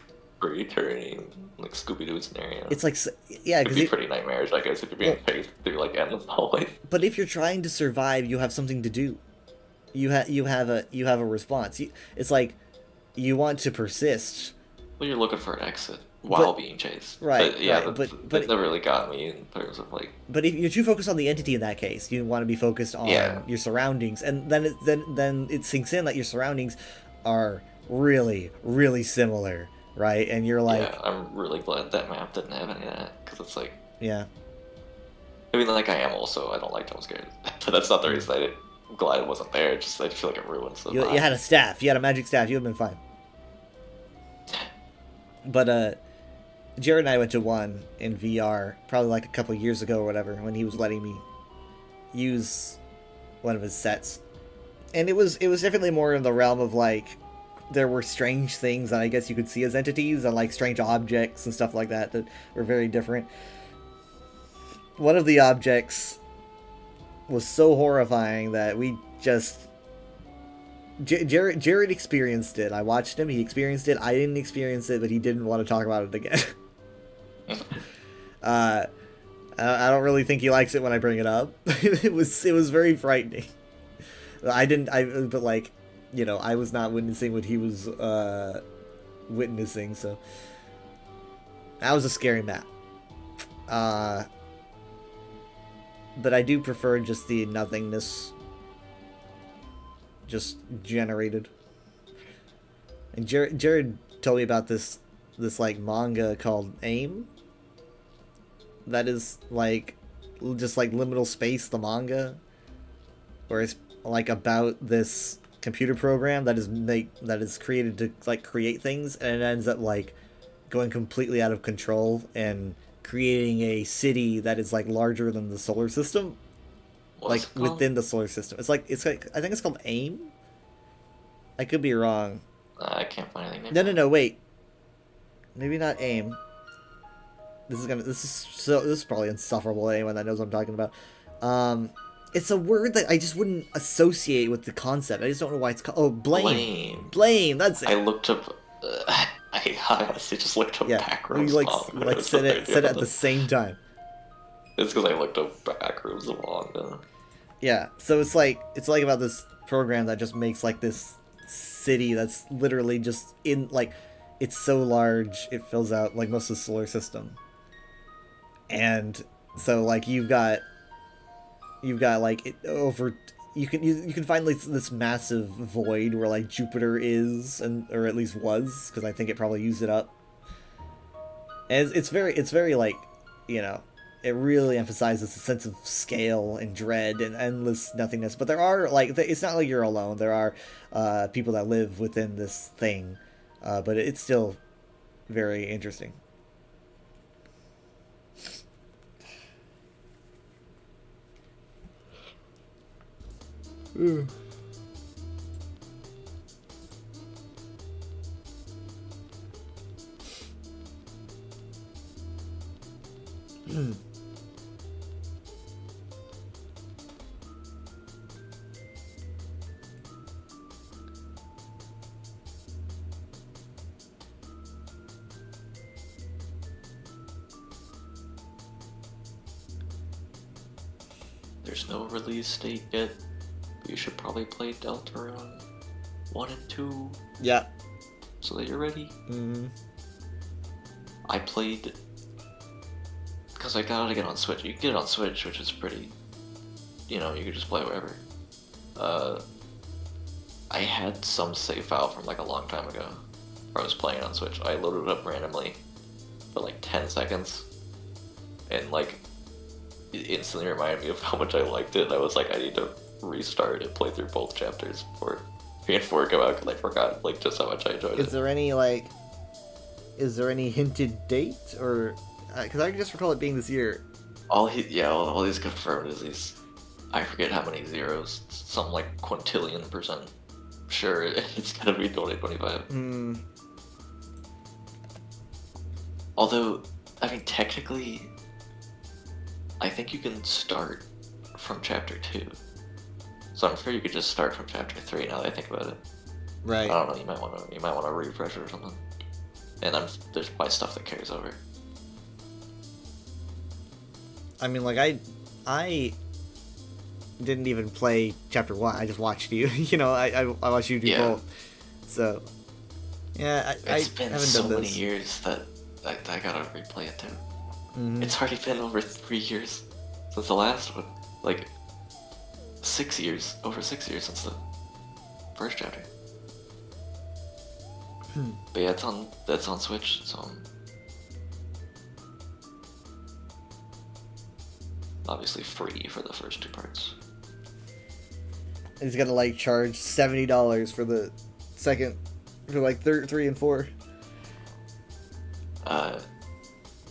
for eternity, like Scooby-Doo scenario. It's like, yeah, it'd be pretty nightmarish, I guess, if you're being chased through like endless hallways. But if you're trying to survive, you have something to do. You have a response. It's like you want to persist. Well, you're looking for an exit while being chased. Right. But, yeah, right, but that really got me in terms of like. But if you're too focused on the entity in that case, you want to be focused on your surroundings, and then it sinks in that your surroundings are really, really similar, right? And you're like, yeah, I'm really glad that map didn't have any of that, because it's like, yeah. I mean, like I don't like jump scares, but that's not the reason I'm glad it wasn't there. Just I feel like it ruins the vibe. You had a staff, you had a magic staff, you would have been fine. But Jared and I went to one in VR probably like a couple years ago or whatever, when he was letting me use one of his sets, and it was definitely more in the realm of like, there were strange things that I guess you could see as entities, and like strange objects and stuff like that were very different. One of the objects was so horrifying that we just Jared experienced it. I watched him, he experienced it. I didn't experience it, but he didn't want to talk about it again. I don't really think he likes it when I bring it up. it was very frightening. But like, I was not witnessing what he was witnessing, so that was a scary map. But I do prefer just the nothingness just generated. And Jared told me about this like manga called AIM. That is like just like Liminal Space, the manga, where it's like about this computer program that is created to like create things, and it ends up like going completely out of control and creating a city that is like larger than the solar system. What's like within the solar system. It's like I think it's called AIM. I could be wrong. I can't find anything. No, wait. Maybe not AIM. This is probably insufferable to anyone that knows what I'm talking about. It's a word that I just wouldn't associate with the concept. I just don't know why it's called. Oh, blame. Blame. That's it. I looked up. I honestly just looked up Backrooms. You said it at the same time. It's because I looked up Backrooms manga. Yeah, so it's like about this program that just makes like this city that's literally just in like, it's so large it fills out like most of the solar system. And so like you've got like it over. You can find like this massive void where like Jupiter is, or at least was, because I think it probably used it up. And it's very like, it really emphasizes a sense of scale and dread and endless nothingness. But there are like, it's not like you're alone. There are people that live within this thing, but it's still very interesting. There's no release date yet. You should probably play Deltarune 1 and 2. Yeah. So that you're ready. Mm-hmm. I played... Because I got it again on Switch. You can get it on Switch, which is pretty... You know, you can just play wherever. I had some save file from like a long time ago where I was playing on Switch. I loaded it up randomly for like 10 seconds. And like... It instantly reminded me of how much I liked it. I was like, I need to restart and play through both chapters before 3 and 4 come out, because I forgot like just how much I enjoyed it. Is there any hinted date, or because I just recall it being this year? All he's confirmed is these. I forget how many zeros. Some like quintillion% sure it's gonna be 2025. Although, I mean, technically, I think you can start from chapter 2. So I'm sure you could just start from chapter 3 now that I think about it. Right. I don't know, you might want to refresh it or something. And there's probably stuff that carries over. I mean, like, I didn't even play chapter 1. I just watched you. You know, I watched you do both. So, yeah, It's I been haven't so done this. many years that I gotta replay it too. Mhm. It's already been over 3 years since the last one. Like, 6 years. Over 6 years since the first chapter. But yeah, that's on Switch, so obviously free for the first 2 parts. He's gonna like charge $70 for the second, for like 3 and 4.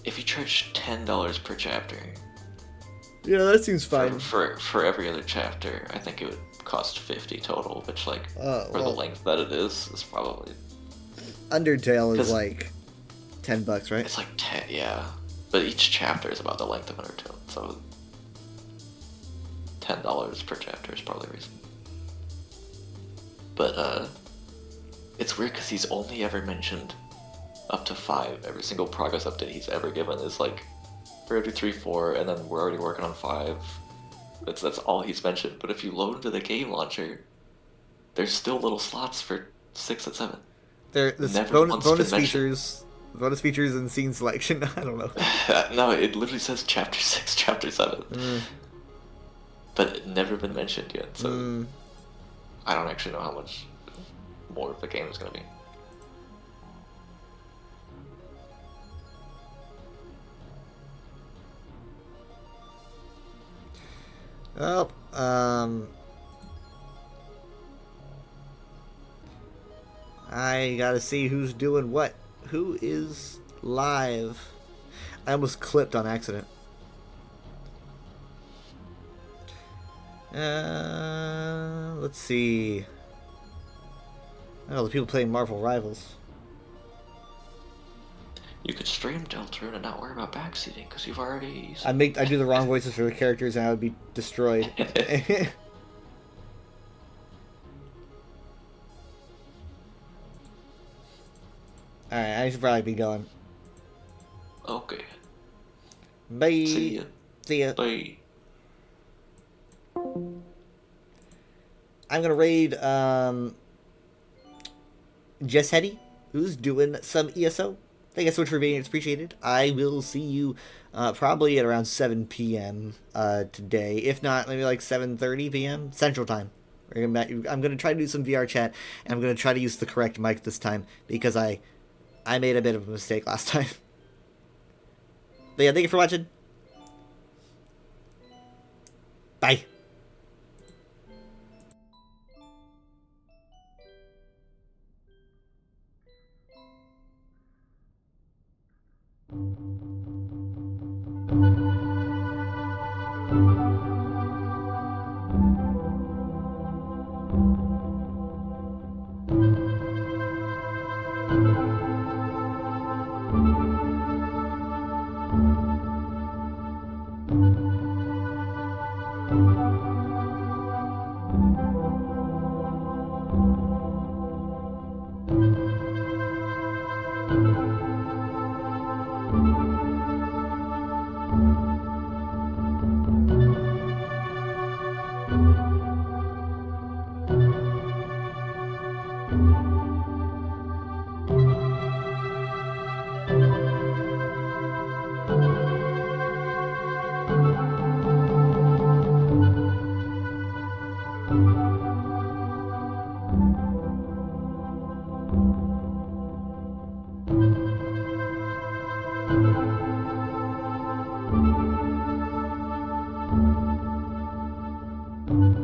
If you charge $10 per chapter, Yeah, that seems fine. for every other chapter, I think it would cost $50 total, which like for the length that it is probably. Undertale is like $10, right? It's like 10, yeah. But each chapter is about the length of Undertale, so $10 per chapter is probably reasonable. But it's weird because he's only ever mentioned up to 5. Every single progress update he's ever given is like, we're gonna do 3, 4, and then we're already working on 5. That's all he's mentioned. But if you load into the game launcher, there's still little slots for 6 and 7. There's bonus features and scene selection. I don't know. No, it literally says chapter 6, chapter 7. But it never been mentioned yet, so I don't actually know how much more of the game is going to be. Well, I gotta see who's doing what. Who is live? I almost clipped on accident. Let's see. Oh, the people playing Marvel Rivals. You could stream Deltarune and not worry about backseating because you've already. I do the wrong voices for the characters and I would be destroyed. Alright, I should probably be going. Okay. Bye. See ya. See ya. Bye. I'm gonna raid Jess Hetty, who's doing some ESO. Thank you so much for being here. It's appreciated. I will see you probably at around 7 p.m. Today. If not, maybe like 7:30 p.m. Central Time. I'm going to try to do some VR chat, and I'm going to try to use the correct mic this time, because I made a bit of a mistake last time. But yeah, thank you for watching. Bye. you.